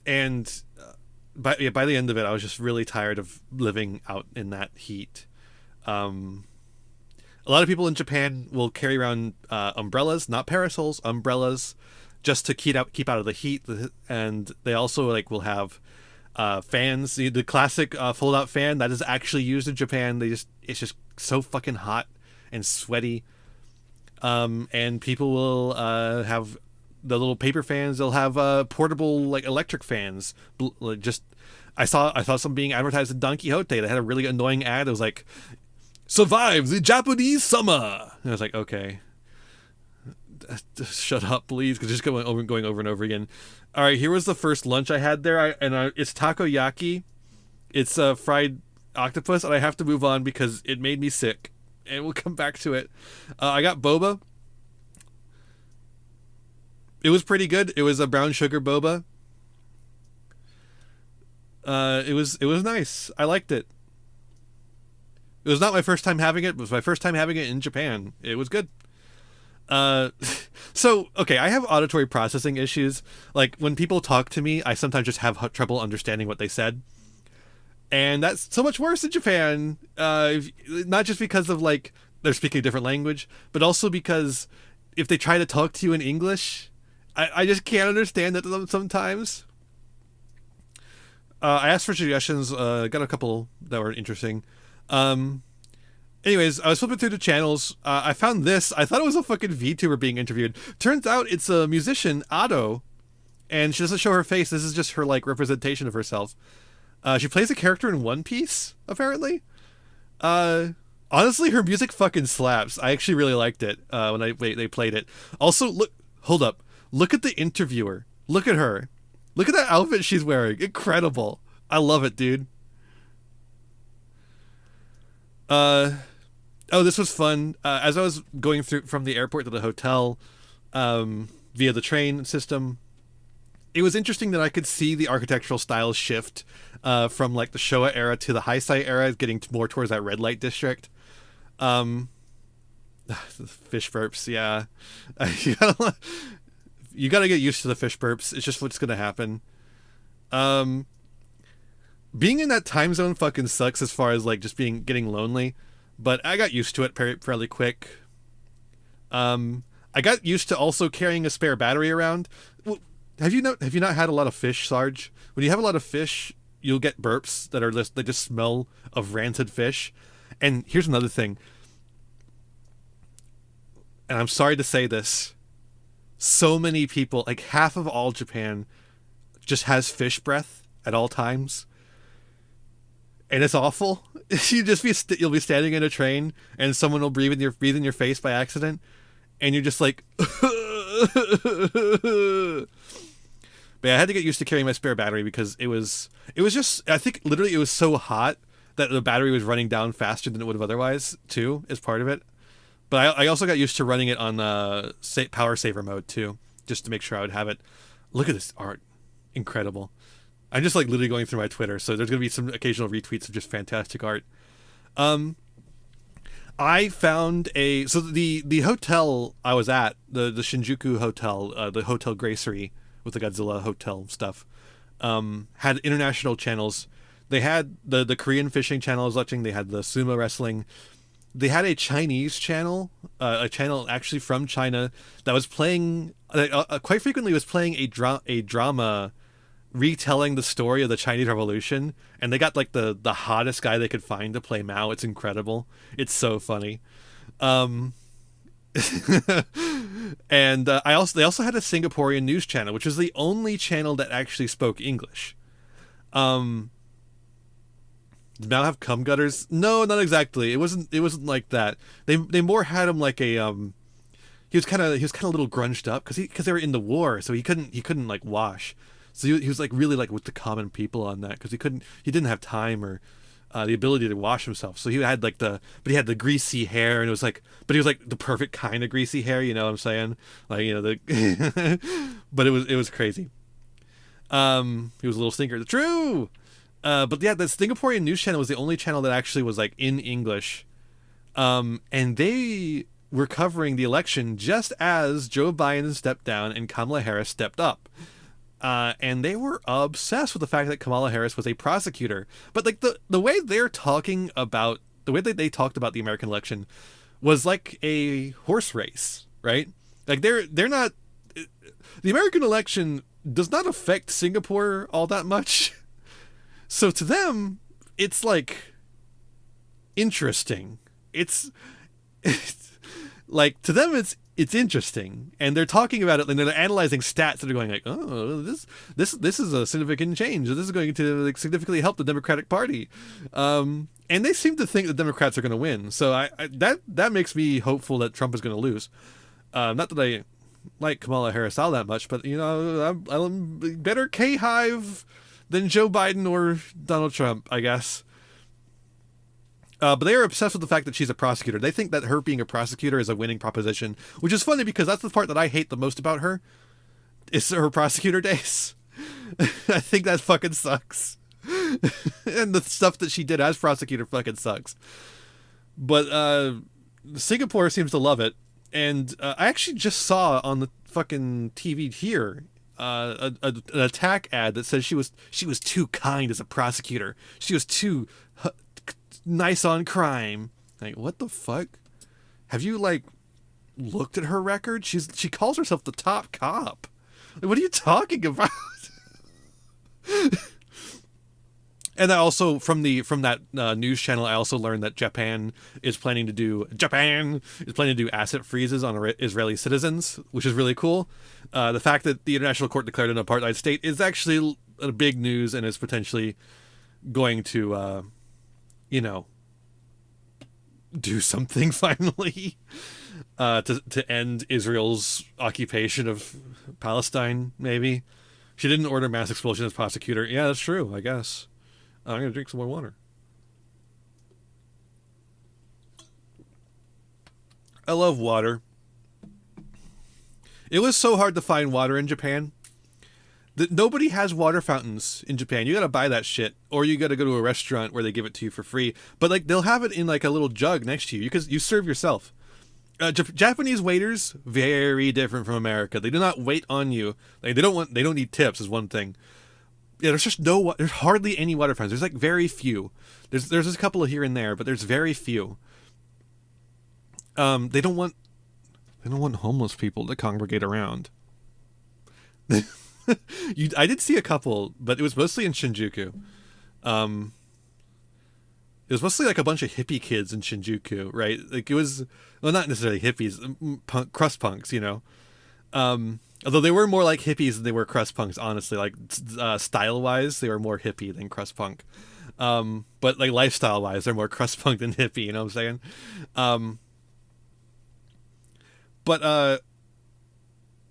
and by the end of it, I was just really tired of living out in that heat. Um, a lot of people in Japan will carry around umbrellas, not parasols, umbrellas, just to keep out of the heat. And they also like will have fans. The classic fold out fan that is actually used in Japan. It's just so fucking hot and sweaty. And people will have the little paper fans. They'll have portable like electric fans. Just I saw some being advertised in Don Quixote that had a really annoying ad. It was like, "Survive the Japanese summer." And I was like, okay, just shut up, please, because just going over and over again. All right, here was the first lunch I had there, it's takoyaki. It's a fried octopus, and I have to move on because it made me sick. And we'll come back to it. I got boba. It was pretty good. It was a brown sugar boba. It was nice. I liked it. It was not my first time having it. It was my first time having it in Japan. It was good. Uh, so, okay, I have auditory processing issues. Like, when people talk to me, I sometimes just have trouble understanding what they said. And that's so much worse in Japan. Not just because of, like, they're speaking a different language, but also because if they try to talk to you in English, I just can't understand it sometimes. I asked for suggestions, got a couple that were interesting. Anyways, I was flipping through the channels. I found this. I thought it was a fucking VTuber being interviewed. Turns out it's a musician, Ado, and she doesn't show her face. This is just her like representation of herself. She plays a character in One Piece, apparently. Honestly, her music fucking slaps. I actually really liked it when they played it. Also, hold up. Look at the interviewer. Look at her. Look at that outfit she's wearing. Incredible. I love it, dude. This was fun. As I was going through from the airport to the hotel via the train system, it was interesting that I could see the architectural styles shift from like the Showa era to the Heisei era, getting more towards that red light district. Fish burps, yeah. You gotta get used to the fish burps. It's just what's gonna happen. Being in that time zone fucking sucks as far as like just getting lonely, but I got used to it fairly quick. I got used to also carrying a spare battery around. Well, have you not had a lot of fish, Sarge? When you have a lot of fish, you'll get burps they just smell of rancid fish. And here's another thing. And I'm sorry to say this. So many people, like half of all Japan, just has fish breath at all times. And it's awful. You'll be standing in a train and someone will breathe in your face by accident, and you're just like But yeah, I had to get used to carrying my spare battery because it was just, I think literally it was so hot that the battery was running down faster than it would have otherwise too, as part of it. But I also got used to running it on power saver mode too, just to make sure I would have it. Look at this art. Incredible. I'm just like literally going through my Twitter, so there's going to be some occasional retweets of just fantastic art. I found the hotel I was at, the Shinjuku Hotel, the Hotel Gracery with the Godzilla hotel stuff, had international channels. They had the Korean fishing channel I was watching. They had the sumo wrestling. They had a Chinese channel, a channel actually from China that was playing, quite frequently was playing a drama retelling the story of the Chinese Revolution, and they got like the hottest guy they could find to play Mao. It's incredible. It's so funny. Um, and they also had a Singaporean news channel, which was the only channel that actually spoke English. Um, did Mao have cum gutters? No, not exactly. It wasn't like that. They more had him like a he was kind of a little grunged up because they were in the war, so he couldn't like wash. So he was like really like with the common people on that because he didn't have time or the ability to wash himself. So he had like he had the greasy hair, and it was like, but he was like the perfect kind of greasy hair. You know what I'm saying? Like, you know, but it was crazy. He was a little stinker. True. But yeah, the Singaporean news channel was the only channel that actually was like in English. And they were covering the election just as Joe Biden stepped down and Kamala Harris stepped up. And they were obsessed with the fact that Kamala Harris was a prosecutor. But like the way they're talking about the way that they talked about the American election was like a horse race, right? Like they're not the American election does not affect Singapore all that much. So to them, it's like interesting. It's like to them it's interesting, and they're talking about it, and they're analyzing stats that are going like, oh, this is a significant change. This is going to like significantly help the Democratic Party, and they seem to think the Democrats are going to win. So I that makes me hopeful that Trump is going to lose. Not that I like Kamala Harris all that much, but you know, I'm better K-Hive than Joe Biden or Donald Trump, I guess. But they are obsessed with the fact that she's a prosecutor. They think that her being a prosecutor is a winning proposition, which is funny because that's the part that I hate the most about her, is her prosecutor days. I think that fucking sucks. And the stuff that she did as prosecutor fucking sucks. But Singapore seems to love it. And I actually just saw on the fucking TV here an attack ad that says she was too kind as a prosecutor. She was too nice on crime. Like, what the fuck? Have you like looked at her record? She calls herself the top cop. Like, what are you talking about? And I also from that news channel, I also learned that Japan is planning to do asset freezes on Israeli citizens, which is really cool. The fact that the international court declared an apartheid state is actually a big news and is potentially going to do something finally to end Israel's occupation of Palestine. Maybe she didn't order mass expulsion as prosecutor. Yeah, that's true, I guess. I'm gonna drink some more water. I love water. It was so hard to find water in Japan. Nobody has water fountains in Japan. You gotta buy that shit, or you gotta go to a restaurant where they give it to you for free. But like they'll have it in like a little jug next to you because you serve yourself. Japanese waiters very different from America. They do not wait on you. Like they don't need tips is one thing. Yeah, there's hardly any water fountains. There's like very few. There's just a couple here and there, but there's very few. They don't want homeless people to congregate around. I did see a couple, but it was mostly in Shinjuku. It was mostly like a bunch of hippie kids in Shinjuku, right? Like it was, well, not necessarily hippies, crust punks, you know. Although they were more like hippies than they were crust punks, honestly. Like style wise, they were more hippie than crust punk. But like lifestyle wise, they're more crust punk than hippie. You know what I'm saying?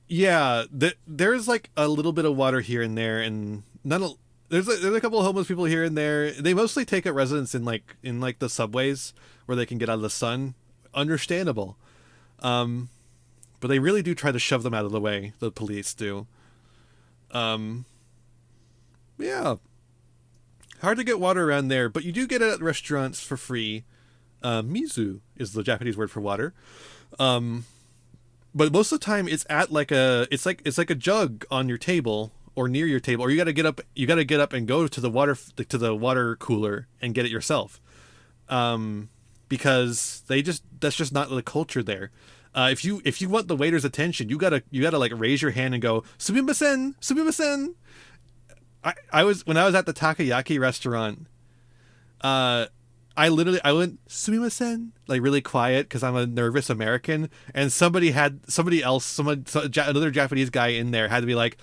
Yeah, there's like a little bit of water here and there, and there's a couple of homeless people here and there. They mostly take up residence in the subways where they can get out of the sun. Understandable. But they really do try to shove them out of the way. The police do. Yeah. Hard to get water around there, but you do get it at restaurants for free. Mizu is the Japanese word for water. But most of the time it's at like it's like a jug on your table or near your table, or you got to get up and go to the water cooler and get it yourself. Because that's just not the culture there. If you want the waiter's attention, you gotta like raise your hand and go sumimasen, sumimasen. I was when I was at the takoyaki restaurant. Uh, I went sumimasen like really quiet because I'm a nervous American, and somebody else, another Japanese guy in there had to be like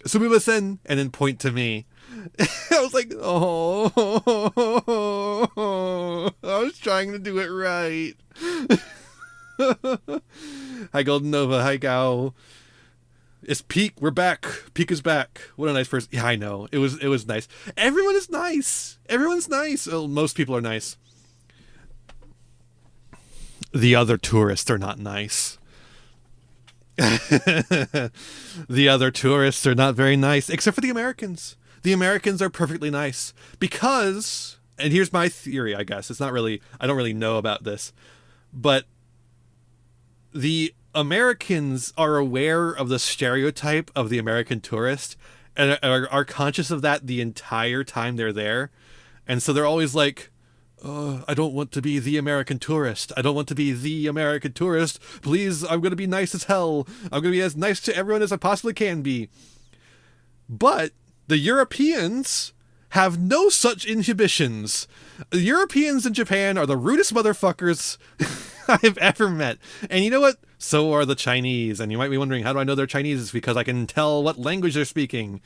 sumimasen and then point to me. I was like, oh, I was trying to do it right. Hi Golden Nova, hi Gao. It's Peak. We're back. Peak is back. What a nice person. Yeah, I know. It was nice. Everyone is nice. Everyone's nice. Well, most people are nice. The other tourists are not nice. The other tourists are not very nice, except for the Americans. The Americans are perfectly nice because, and here's my theory, I guess. It's not really, I don't really know about this, but the Americans are aware of the stereotype of the American tourist and are conscious of that the entire time they're there. And so they're always like, I don't want to be the American tourist. I don't want to be the American tourist. Please, I'm going to be nice as hell. I'm going to be as nice to everyone as I possibly can be. But the Europeans have no such inhibitions. The Europeans in Japan are the rudest motherfuckers I've ever met. And you know what? So are the Chinese. And you might be wondering, how do I know they're Chinese? It's because I can tell what language they're speaking.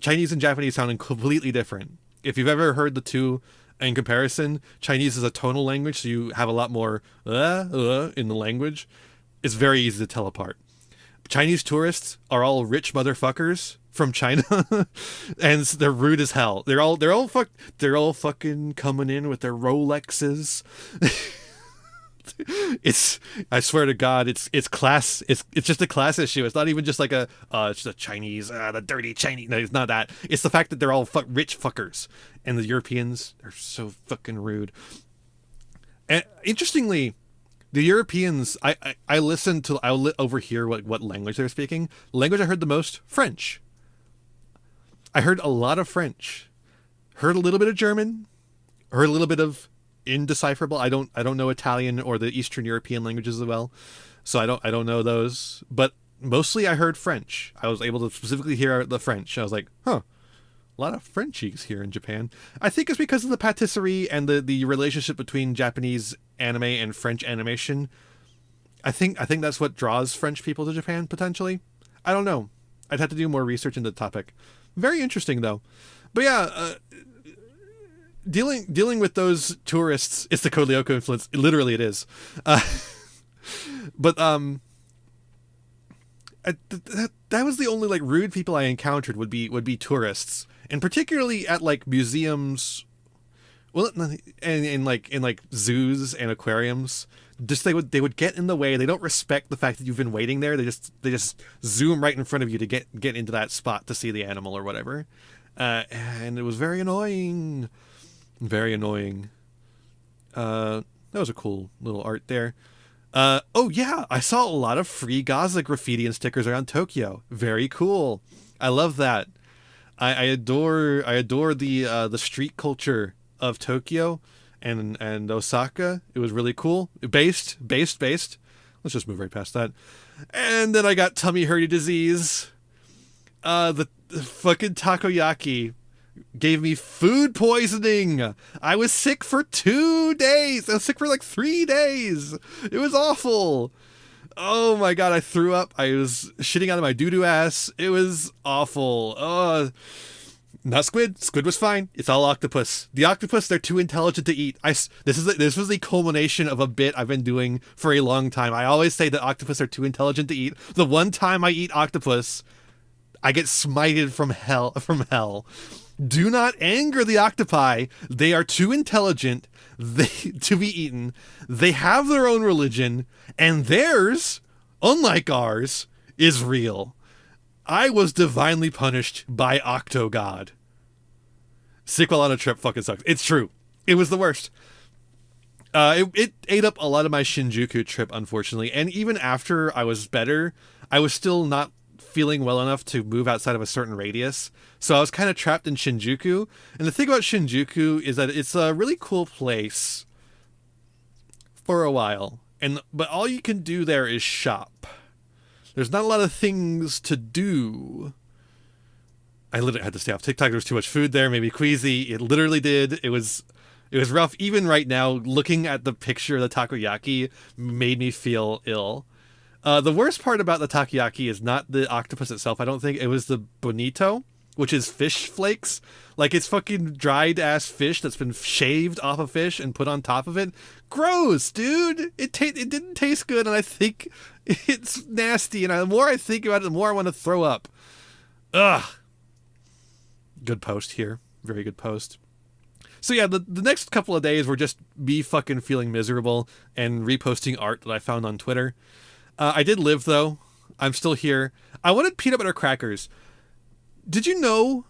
Chinese and Japanese sound completely different. If you've ever heard the two in comparison, Chinese is a tonal language, so you have a lot more in the language. It's very easy to tell apart. Chinese tourists are all rich motherfuckers from China, and they're rude as hell. They're all fucking coming in with their Rolexes. I swear to God, it's class. It's just a class issue. It's not even just like it's the Chinese, the dirty Chinese. No, it's not that. It's the fact that they're all rich fuckers, and the Europeans are so fucking rude. And interestingly, the Europeans, I listen to, I'll overhear what language they're speaking. The language I heard the most, French. I heard a lot of French. Heard a little bit of German. Heard a little bit of indecipherable. I don't know Italian or the Eastern European languages as well, so I don't know those. But mostly I heard French. I was able to specifically hear the French. I was like, huh, a lot of Frenchies here in Japan. I think it's because of the patisserie and the relationship between Japanese anime and French animation. I think that's what draws French people to Japan, potentially. I don't know. I'd have to do more research into the topic. Very interesting though. But yeah, dealing with those tourists, it's the Code Lyoko influence. Literally, it is. But that was the only like rude people I encountered would be tourists, and particularly at like museums, well, and in like zoos and aquariums. Just they would get in the way. They don't respect the fact that you've been waiting there. They just zoom right in front of you to get into that spot to see the animal or whatever, and it was very annoying. Very annoying. That was a cool little art there. Oh yeah, I saw a lot of free Gaza graffiti and stickers around Tokyo. Very cool. I love that. I adore the street culture of Tokyo and Osaka. It was really cool. Based. Let's just move right past that. And then I got tummy hurty disease. The fucking takoyaki gave me food poisoning. I was sick for 2 days. I was sick for like 3 days. It was awful. Oh my God, I threw up. I was shitting out of my doo-doo ass. It was awful. Not squid. Squid was fine. It's all octopus. The octopus, they're too intelligent to eat. This was the culmination of a bit I've been doing for a long time. I always say that octopus are too intelligent to eat. The one time I eat octopus, I get smited from hell. Do not anger the octopi. They are too intelligent to be eaten. They have their own religion, and theirs, unlike ours, is real. I was divinely punished by Octogod. Sick while on a trip fucking sucks. It's true. It was the worst. It ate up a lot of my Shinjuku trip, unfortunately. And even after I was better, I was still not feeling well enough to move outside of a certain radius. So I was kind of trapped in Shinjuku. And the thing about Shinjuku is that it's a really cool place for a while. But all you can do there is shop. There's not a lot of things to do. I literally had to stay off TikTok. There was too much food there, made me queasy. It literally did. It was rough. Even right now, looking at the picture of the takoyaki made me feel ill. The worst part about the takoyaki is not the octopus itself. I don't think it was the bonito, which is fish flakes. Like, it's fucking dried ass fish that's been shaved off a fish and put on top of it. Gross, dude. It didn't taste good, and I think it's nasty. And the more I think about it, the more I want to throw up. Ugh. Good post here. Very good post. So yeah, the next couple of days were just me fucking feeling miserable and reposting art that I found on Twitter. I did live, though. I'm still here. I wanted peanut butter crackers. Did you know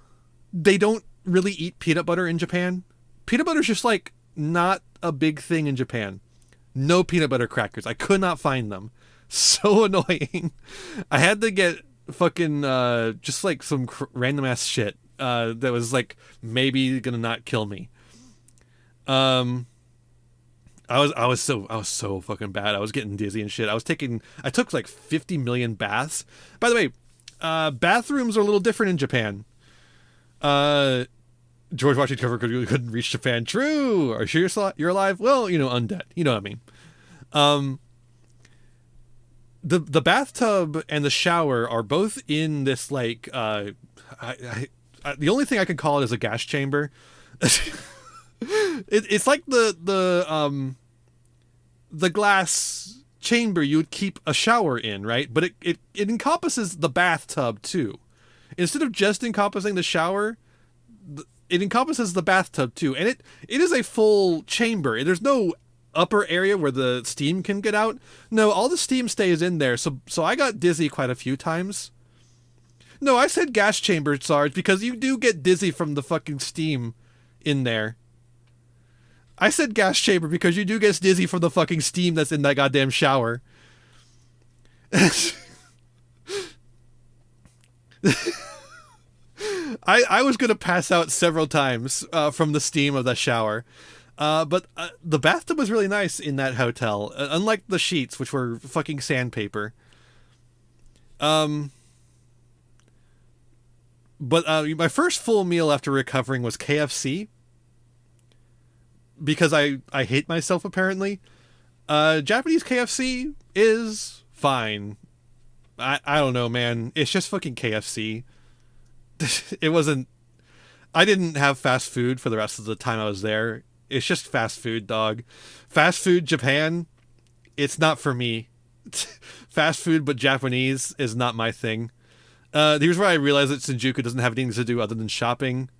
they don't really eat peanut butter in Japan? Peanut butter's just, like, not a big thing in Japan. No peanut butter crackers. I could not find them. So annoying. I had to get fucking, just, like, some random-ass shit that was, like, maybe gonna not kill me. I was so fucking bad. I was getting dizzy and shit. I took like 50 million baths. By the way, bathrooms are a little different in Japan. George Washington Carver couldn't reach Japan. True. Are you sure you're alive? Well, undead. You know what I mean. The bathtub and the shower are both in this, like, the only thing I can call it is a gas chamber. It's like the glass chamber you would keep a shower in, right? But it encompasses the bathtub too. Instead of just encompassing the shower, it encompasses the bathtub too, and it is a full chamber. There's no upper area where the steam can get out. No, all the steam stays in there. So I got dizzy quite a few times. No, I said gas chamber, Sarge, because you do get dizzy from the fucking steam in there. I said gas chamber because you do get dizzy from the fucking steam that's in that goddamn shower. I was going to pass out several times from the steam of that shower. But the bathtub was really nice in that hotel, unlike the sheets, which were fucking sandpaper. But my first full meal after recovering was KFC. Because I hate myself, apparently. Japanese KFC is fine. I don't know, man. It's just fucking KFC. It wasn't... I didn't have fast food for the rest of the time I was there. It's just fast food, dog. Fast food Japan, it's not for me. Fast food but Japanese is not my thing. Here's where I realized that Shinjuku doesn't have anything to do other than shopping.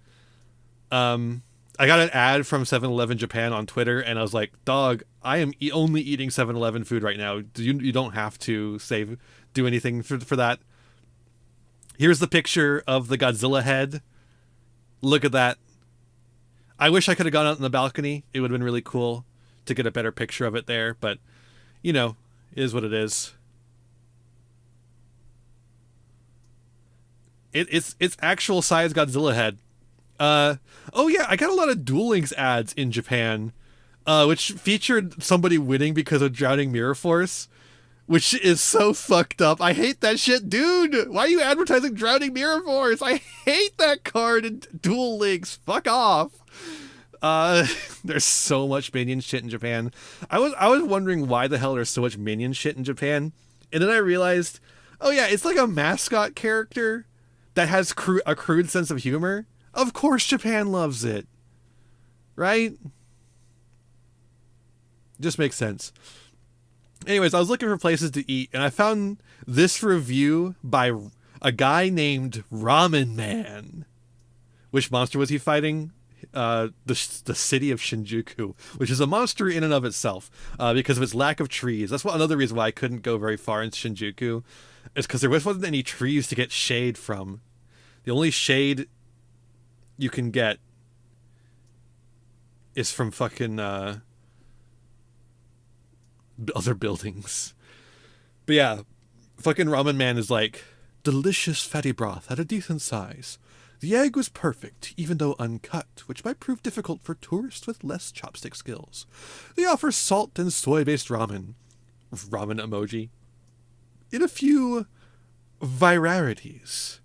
I got an ad from 7-Eleven Japan on Twitter, and I was like, dog, I am only eating 7-Eleven food right now. You don't have to do anything for that. Here's the picture of the Godzilla head. Look at that. I wish I could have gone out in the balcony. It would have been really cool to get a better picture of it there, but, it is what it is. It's actual size Godzilla head. Oh yeah, I got a lot of Duel Links ads in Japan, which featured somebody winning because of Drowning Mirror Force, which is so fucked up. I hate that shit, dude. Why are you advertising Drowning Mirror Force? I hate that card in Duel Links. Fuck off. There's so much minion shit in Japan. I was wondering why the hell there's so much minion shit in Japan, and then I realized, oh yeah, it's like a mascot character that has a crude sense of humor. Of course Japan loves it. Right? Just makes sense. Anyways, I was looking for places to eat, and I found this review by a guy named Ramen Man. Which monster was he fighting? The city of Shinjuku, which is a monster in and of itself, because of its lack of trees. That's another reason why I couldn't go very far in Shinjuku, is because there wasn't any trees to get shade from. The only shade you can get is from fucking other buildings. But yeah, fucking Ramen Man is like, delicious fatty broth at a decent size. The egg was perfect, even though uncut, which might prove difficult for tourists with less chopstick skills. They offer salt and soy-based ramen emoji, in a few virarities.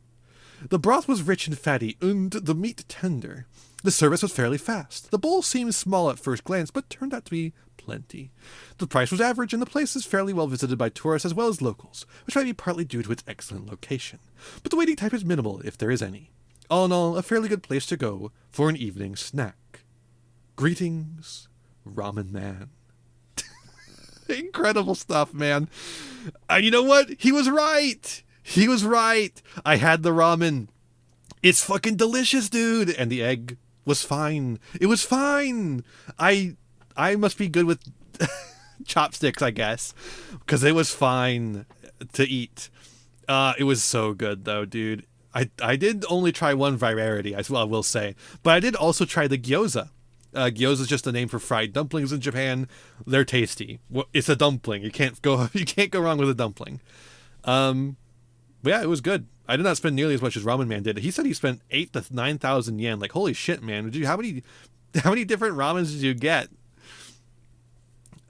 The broth was rich and fatty, and the meat tender. The service was fairly fast. The bowl seemed small at first glance, but turned out to be plenty. The price was average, and the place is fairly well visited by tourists as well as locals, which might be partly due to its excellent location. But the waiting time is minimal, if there is any. All in all, a fairly good place to go for an evening snack. Greetings, Ramen Man. Incredible stuff, man. You know what? He was right. He was right. I had the ramen. It's fucking delicious, dude. And the egg was fine. It was fine. I must be good with chopsticks, I guess, because it was fine to eat. It was so good, though, dude. I did only try one variety, I will say, but I did also try the gyoza. Gyoza is just a name for fried dumplings in Japan. They're tasty. It's a dumpling. You can't go wrong with a dumpling. But yeah, it was good. I did not spend nearly as much as Ramen Man did. He said he spent 8,000 to 9,000 yen. Like, holy shit, man! How many different ramens did you get?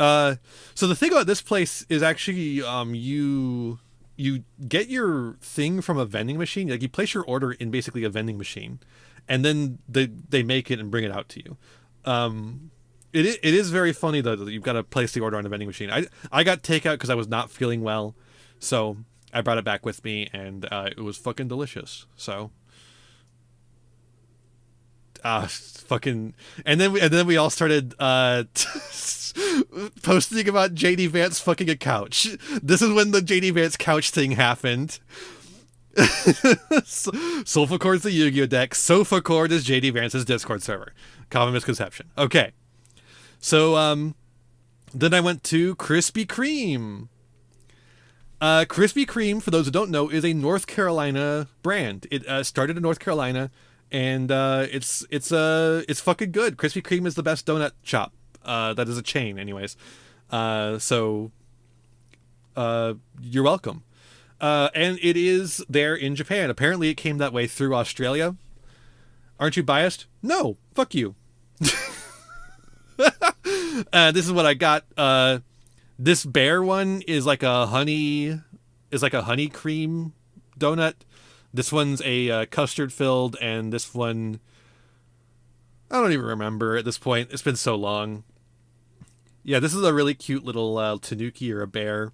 So the thing about this place is actually you get your thing from a vending machine. Like, you place your order in basically a vending machine, and then they make it and bring it out to you. It is very funny though that you've got to place the order on a vending machine. I got takeout because I was not feeling well, so I brought it back with me, and it was fucking delicious. So fucking and then we all started posting about JD Vance fucking a couch. This is when the JD Vance couch thing happened. Sofa Chord's the Yu-Gi-Oh deck. Sofa Chord is JD Vance's Discord server. Common misconception. Okay. So then I went to Krispy Kreme. Krispy Kreme, for those who don't know, is a North Carolina brand. It started in North Carolina, and it's fucking good. Krispy Kreme is the best donut shop. That is a chain, anyways. So you're welcome. And it is there in Japan. Apparently it came that way through Australia. Aren't you biased? No. Fuck you. This is what I got. This bear one is like a honey cream donut. This one's a custard filled, and this one, I don't even remember at this point. It's been so long. Yeah, this is a really cute little tanuki or a bear.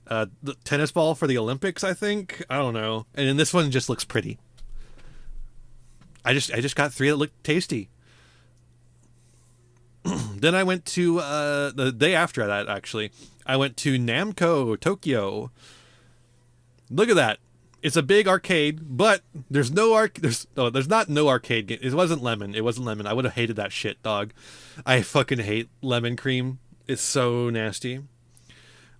The tennis ball for the Olympics, I think. I don't know. And then this one just looks pretty. I just got 3 that looked tasty. Then I went to the day after that, actually. I went to Namco Tokyo. Look at that. It's a big arcade, but there's no there's not no arcade game. It wasn't lemon. I would have hated that shit, dog. I fucking hate lemon cream. It's so nasty.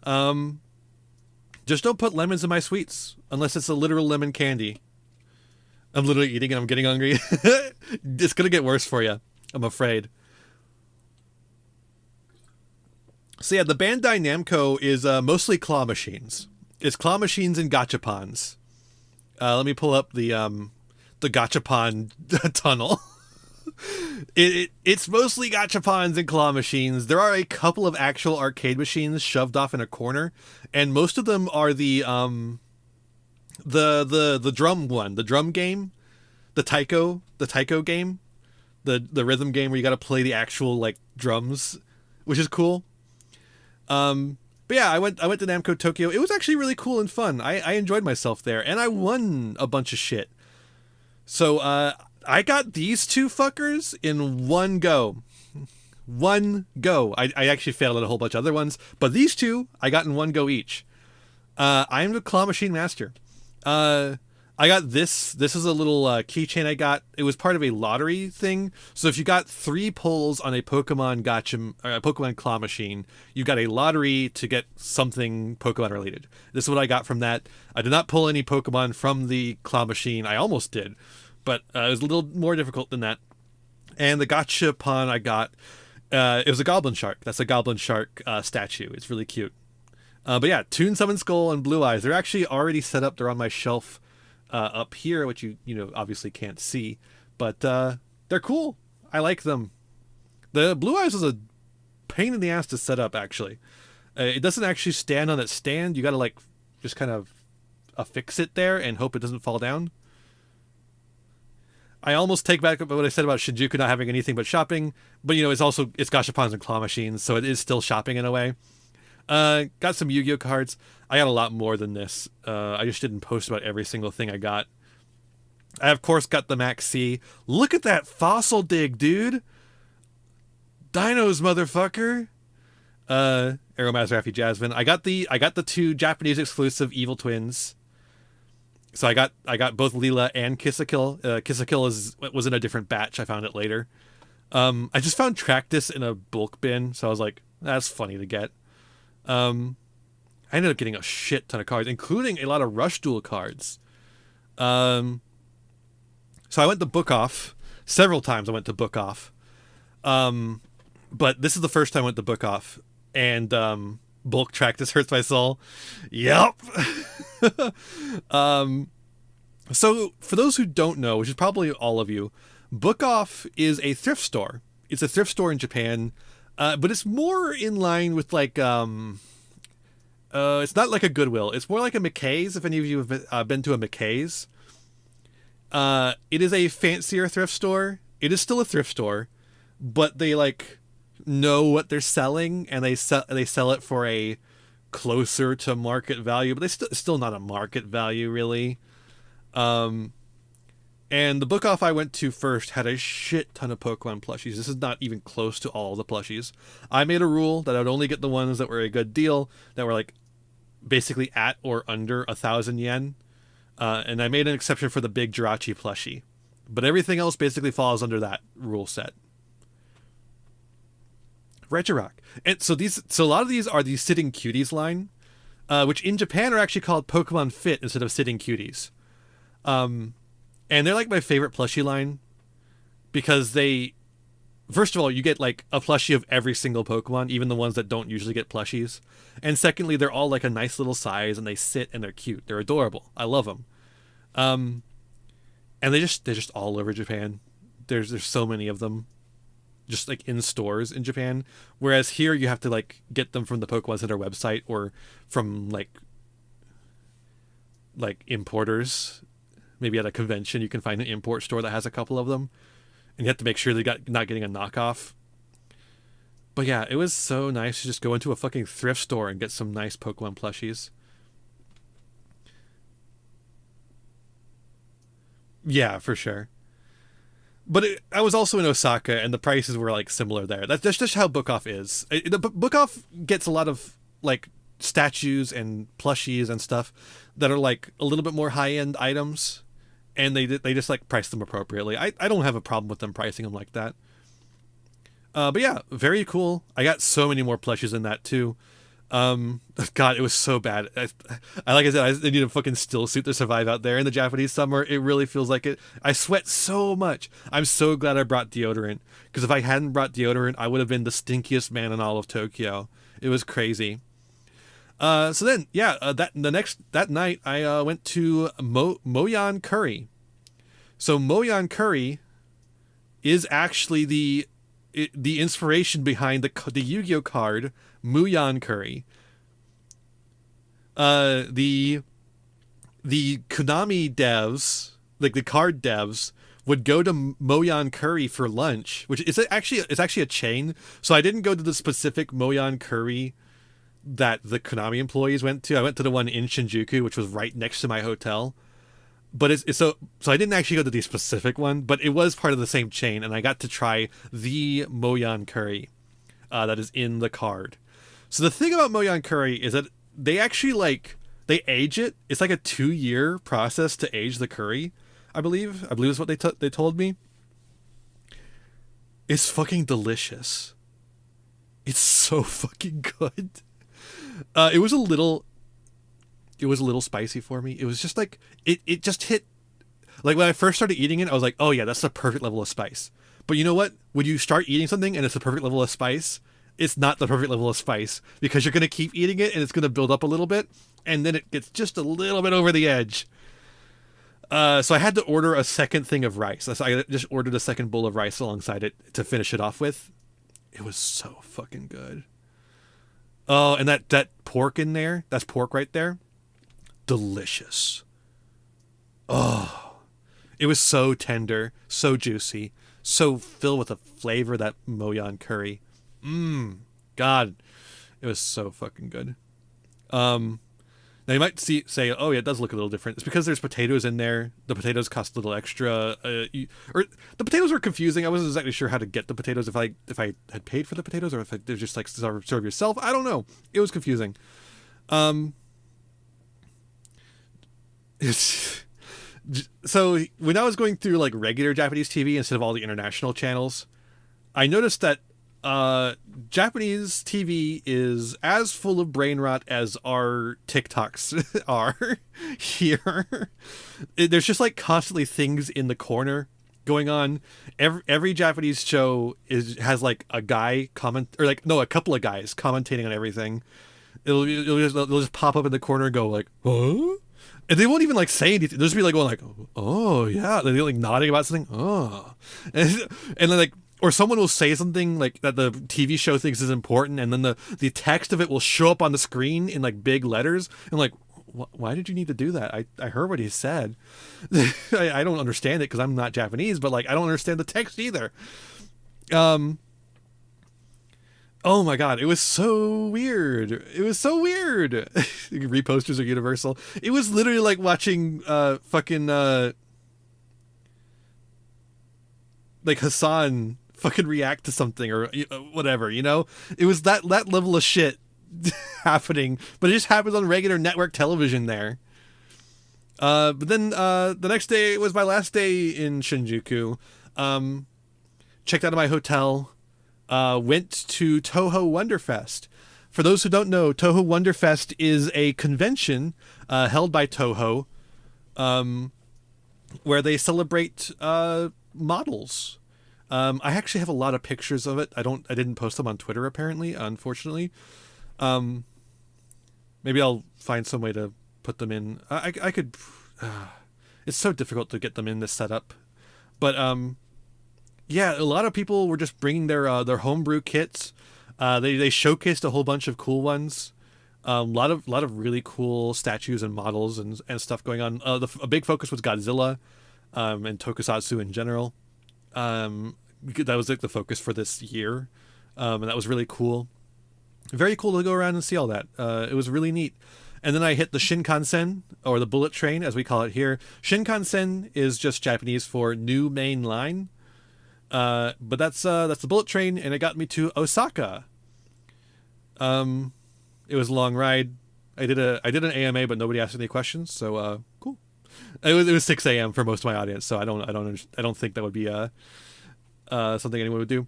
Just don't put lemons in my sweets unless it's a literal lemon candy. I'm literally eating and I'm getting hungry. It's gonna get worse for you, I'm afraid. So yeah, the Bandai Namco is mostly claw machines. It's claw machines and gachapons. Let me pull up the gachapon tunnel. It's mostly gachapons and claw machines. There are a couple of actual arcade machines shoved off in a corner, and most of them are the drum one, the drum game, the taiko game, the rhythm game where you got to play the actual like drums, which is cool. But yeah, I went to Namco Tokyo. It was actually really cool and fun. I enjoyed myself there, and I won a bunch of shit. So I got these 2 fuckers in one go. One go. I actually failed at a whole bunch of other ones, but these 2 I got in one go each. I am the claw machine master. I got this. This is a little keychain I got. It was part of a lottery thing. So if you got 3 pulls on a Pokemon Pokemon claw machine, you got a lottery to get something Pokemon related. This is what I got from that. I did not pull any Pokemon from the claw machine. I almost did, but it was a little more difficult than that. And the gachapon I got, it was a Goblin Shark. That's a Goblin Shark statue. It's really cute. But yeah, Toon Summon Skull and Blue Eyes. They're actually already set up. They're on my shelf up here, which you obviously can't see, but they're cool. I like them. The Blue Eyes is a pain in the ass to set up, actually. It doesn't actually stand on its stand. You gotta like just kind of affix it there and hope it doesn't fall down. I almost take back what I said about Shinjuku not having anything but shopping, but it's gashapons and claw machines, so it is still shopping in a way. Got some Yu-Gi-Oh cards. I got a lot more than this. I just didn't post about every single thing I got. I of course got the Max C. Look at that fossil dig, dude. Dinos, motherfucker. Aeromaster Raffy Jasmine. I got the 2 Japanese exclusive Evil Twins. So I got both Leela and Kiss a Kill. Kiss a Kill was in a different batch. I found it later. I just found Tractus in a bulk bin, so I was like, that's funny to get. I ended up getting a shit ton of cards, including a lot of Rush Duel cards. So I went to Book Off. Several times I went to Book Off. But this is the first time I went to Book Off. And bulk Tractus hurts my soul. Yep. So for those who don't know, which is probably all of you, Book Off is a thrift store. It's a thrift store in Japan, but it's more in line with like it's not like a Goodwill. It's more like a McKay's. If any of you have been to a McKay's, it is a fancier thrift store. It is still a thrift store, but they like know what they're selling, and they sell it for a closer to market value, but they still not a market value really. And the Book Off I went to first had a shit ton of Pokemon plushies. This is not even close to all the plushies. I made a rule that I would only get the ones that were a good deal, that were like basically at or under 1,000 yen. And I made an exception for the big Jirachi plushie, but everything else basically falls under that rule set. Regirock. And so a lot of these are the Sitting Cuties line, which in Japan are actually called Pokemon Fit instead of Sitting Cuties. And they're like my favorite plushie line because first of all, you get like a plushie of every single Pokemon, even the ones that don't usually get plushies. And secondly, they're all like a nice little size, and they sit and they're cute. They're adorable. I love them. And they're just all over Japan. There's so many of them, just like in stores in Japan. Whereas here you have to like get them from the Pokemon Center website or from like importers. Maybe at a convention you can find an import store that has a couple of them, and you have to make sure they not getting a knockoff. But yeah, it was so nice to just go into a fucking thrift store and get some nice Pokemon plushies. Yeah, for sure. But I was also in Osaka, and the prices were like similar there. That's just how Book Off is. The Book Off gets a lot of like statues and plushies and stuff that are like a little bit more high end items, and they just like price them appropriately. I don't have a problem with them pricing them like that. But yeah, very cool. I got so many more plushies in that too. God, it was so bad. Like I said, I need a fucking still suit to survive out there in the Japanese summer. It really feels like it. I sweat so much. I'm so glad I brought deodorant, because if I hadn't brought deodorant, I would have been the stinkiest man in all of Tokyo. It was crazy. So then, yeah, that night I went to Moyan Curry. So Moyan Curry is actually the inspiration behind the Yu-Gi-Oh card Muyan Curry. The Konami devs, like the card devs, would go to Moyan Curry for lunch, which is actually a chain. So I didn't go to the specific Moyan Curry that the Konami employees went to. I went to the one in Shinjuku, which was right next to my hotel. But it's so I didn't actually go to the specific one, but it was part of the same chain, and I got to try the Moyan Curry that is in the card. So the thing about Moyan Curry is that they actually they age it. It's like a 2-year process to age the curry, I believe is what they told me. It's fucking delicious. It's so fucking good. It was a little spicy for me. It was just like it just hit, like when I first started eating it, I was like, oh yeah, that's the perfect level of spice. But you know what? When you start eating something and it's the perfect level of spice, it's not the perfect level of spice, because you're gonna keep eating it and it's gonna build up a little bit, and then it gets just a little bit over the edge. So I had to order a second thing of rice. So I just ordered a second bowl of rice alongside it to finish it off with. It was so fucking good. Oh, and that pork in there, that's pork right there. Delicious. Oh, It was so tender, so juicy, so filled with the flavor of that Moyan curry. God, it was so fucking good. Um, Now you might say, "Oh yeah, it does look a little different." It's because there's potatoes in there. The potatoes cost a little extra, or the potatoes were confusing. I wasn't exactly sure how to get the potatoes, if I had paid for the potatoes, or if they're just like serve yourself. I don't know. It was confusing. Um, it's, so when I was going through like regular Japanese TV instead of all the international channels, I noticed that Japanese TV is as full of brain rot as our TikToks are here. There's just like constantly things in the corner going on. Every Japanese show has like a guy comment, or like no, a couple of guys commentating on everything. They'll just pop up in the corner and go like, huh? And they won't even like say anything. They'll just be like going like, oh yeah, they're like nodding about something. Oh, and then like, or someone will say something like that the TV show thinks is important, and then the text of it will show up on the screen in like big letters. And like, why did you need to do that? I heard what he said. I don't understand it because I'm not Japanese, but like I don't understand the text either. Oh my god, it was so weird. It was so weird. Reposters are universal. It was literally like watching fucking like Hassan fucking react to something or whatever, you know? It was that level of shit happening, but it just happens on regular network television there. But then the next day was my last day in Shinjuku. Checked out of my hotel. Went to Toho Wonderfest. For those who don't know, Toho Wonderfest is a convention held by Toho, where they celebrate models. I actually have a lot of pictures of it. I didn't post them on Twitter apparently, unfortunately. Maybe I'll find some way to put them in. I could. It's so difficult to get them in this setup, but yeah, a lot of people were just bringing their homebrew kits. They showcased a whole bunch of cool ones. A lot of really cool statues and models and stuff going on. A big focus was Godzilla, and Tokusatsu in general. That was like the focus for this year, and that was really cool. Very cool to go around and see all that. It was really neat. And then I hit the Shinkansen, or the bullet train as we call it here. Shinkansen is just Japanese for new main line. But that's the bullet train, and it got me to Osaka. It was a long ride. I did an AMA, but nobody asked any questions, so cool. It was 6 a.m. for most of my audience, so I don't think that would be something anyone would do.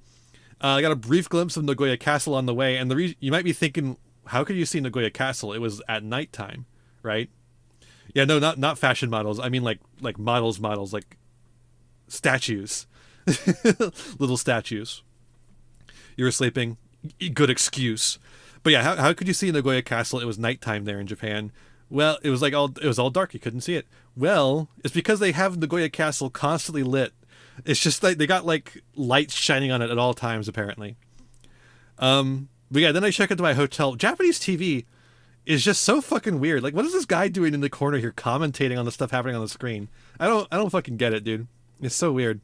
I got a brief glimpse of Nagoya Castle on the way, and you might be thinking, how could you see Nagoya Castle? It was at nighttime, right? Yeah, no, not fashion models. I mean like models, like statues. Little statues. You were sleeping. Good excuse. But yeah, how could you see Nagoya Castle? It was nighttime there in Japan. Well, it was all dark. You couldn't see it. Well, it's because they have Nagoya Castle constantly lit. It's just like they got like lights shining on it at all times, apparently. But yeah, then I check into my hotel. Japanese TV is just so fucking weird. Like, what is this guy doing in the corner here commentating on the stuff happening on the screen? I don't fucking get it, dude. It's so weird.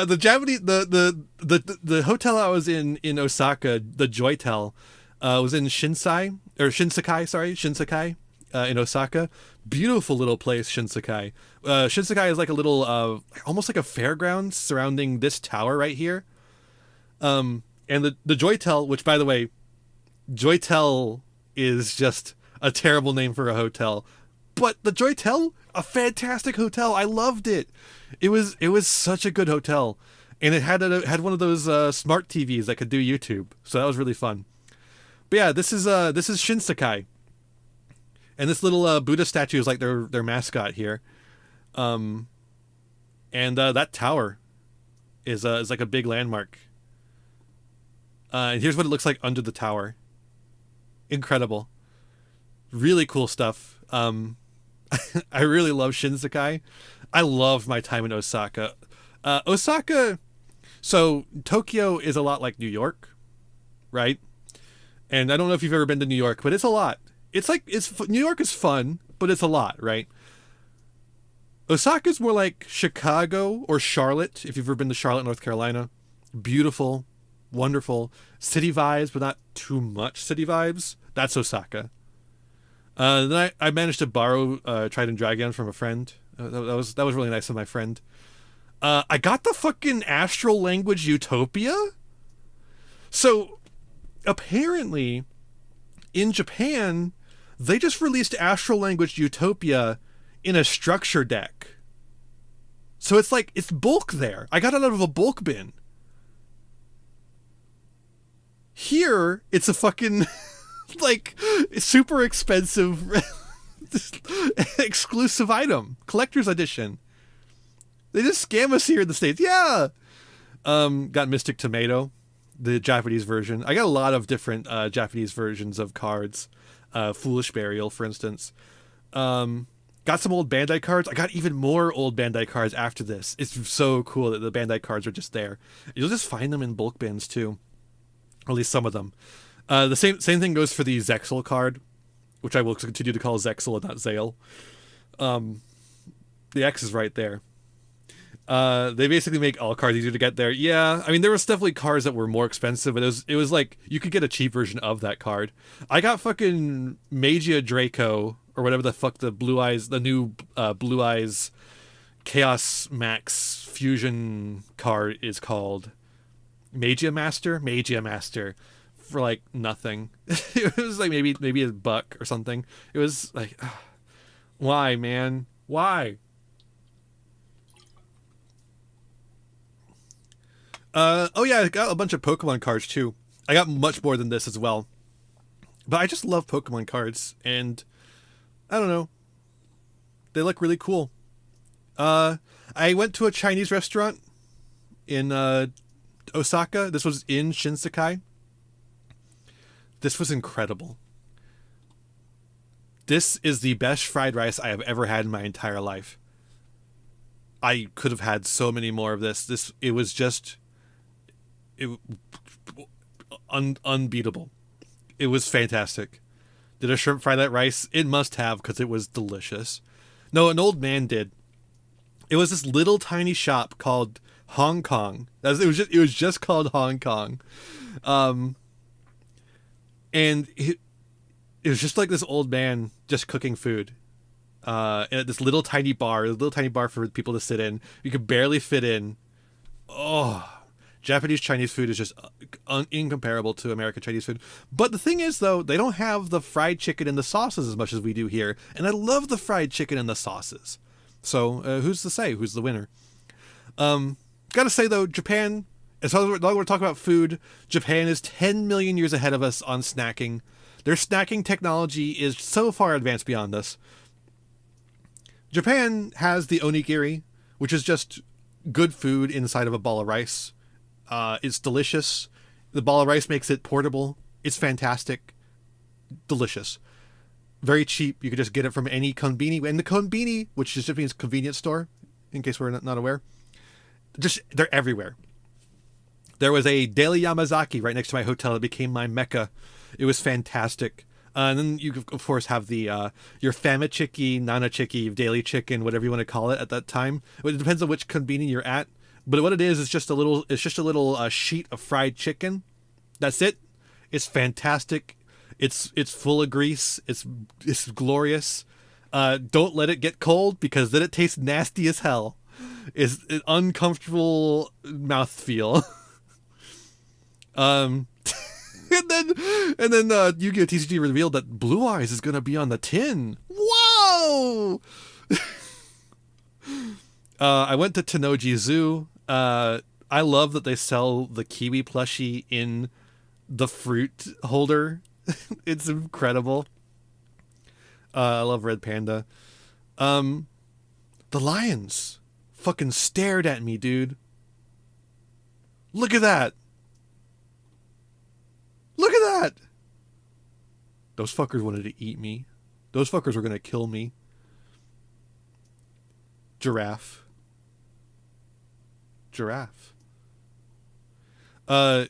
The Japanese the hotel I was in Osaka, the Joytel, was in Shinsekai in Osaka. Beautiful little place, Shinsekai. Shinsekai is like a little almost like a fairground surrounding this tower right here. And the Joytel, which by the way, Joytel is just a terrible name for a hotel, but the Joytel, a fantastic hotel. I loved it. It was such a good hotel, and it had one of those smart TVs that could do YouTube, so that was really fun. But yeah, this is Shinsekai, and this little Buddha statue is like their mascot here, and that tower is like a big landmark. And here's what it looks like under the tower. Incredible. Really cool stuff. I really love Shinsekai. I loved my time in Osaka. Osaka, So Tokyo is a lot like New York, right? And I don't know if you've ever been to New York, but it's a lot. It's like New York is fun, but it's a lot, right? Osaka's more like Chicago or Charlotte, if you've ever been to Charlotte, North Carolina. Beautiful, wonderful. City vibes, but not too much city vibes. That's Osaka. Then I managed to borrow Trident Dragon from a friend. That was really nice of my friend. I got the fucking Astral Language Utopia. So apparently, in Japan, they just released Astral Language Utopia in a structure deck. So it's like, it's bulk there. I got it out of a bulk bin. Here, it's a fucking, like, super expensive exclusive item. Collector's edition. They just scam us here in the States. Yeah! Got Mystic Tomato, the Japanese version. I got a lot of different Japanese versions of cards. Foolish Burial, for instance. Got some old Bandai cards. I got even more old Bandai cards after this. It's so cool that the Bandai cards are just there. You'll just find them in bulk bins too, or at least some of them. The same thing goes for the Zexal card, which I will continue to call Zexal and not Zale. The X is right there. They basically make all cards easier to get there. Yeah, I mean there was definitely cards that were more expensive, but it was like you could get a cheap version of that card. I got fucking Magia Draco or whatever the fuck the new Blue Eyes Chaos Max Fusion card is called. Magia Master for like nothing. It was like maybe $1 or something. It was like, why, man? Why? Oh yeah, I got a bunch of Pokemon cards too. I got much more than this as well. But I just love Pokemon cards, and I don't know. They look really cool. I went to a Chinese restaurant in Osaka. This was in Shinsekai. This was incredible. This is the best fried rice I have ever had in my entire life. I could have had so many more of this. It was just unbeatable. It was fantastic. Did a shrimp fry that rice? It must have, because it was delicious. No, an old man did. It was this little tiny shop called Hong Kong. It was just called Hong Kong. And it was just like this old man just cooking food. At this little tiny bar for people to sit in. You could barely fit in. Oh, Japanese Chinese food is just incomparable to American Chinese food. But the thing is, though, they don't have the fried chicken and the sauces as much as we do here. And I love the fried chicken and the sauces. So who's to say who's the winner? Gotta say, though, Japan, as long as we're talking about food, Japan is 10 million years ahead of us on snacking. Their snacking technology is so far advanced beyond us. Japan has the onigiri, which is just good food inside of a ball of rice. It's delicious. The ball of rice makes it portable. It's fantastic. Delicious. Very cheap. You could just get it from any konbini. And the konbini, which just means convenience store, in case we're not aware, they're everywhere. There was a Daily Yamazaki right next to my hotel. It became my mecca. It was fantastic. And then you, of course, have the your Famichiki, Nanachiki, Daily Chicken, whatever you want to call it at that time. It depends on which konbini you're at. But what it is just a little sheet of fried chicken. That's it. It's fantastic. It's full of grease. It's glorious. Don't let it get cold, because then it tastes nasty as hell. It's an uncomfortable mouthfeel. And then Yu-Gi-Oh! TCG revealed that Blue Eyes is going to be on the tin. Whoa! I went to Tennoji Zoo. I love that they sell the kiwi plushie in the fruit holder. It's incredible. I love Red Panda. The lions fucking stared at me, dude. Look at that. Look at that. Those fuckers wanted to eat me. Those fuckers were going to kill me. Giraffe. Uh,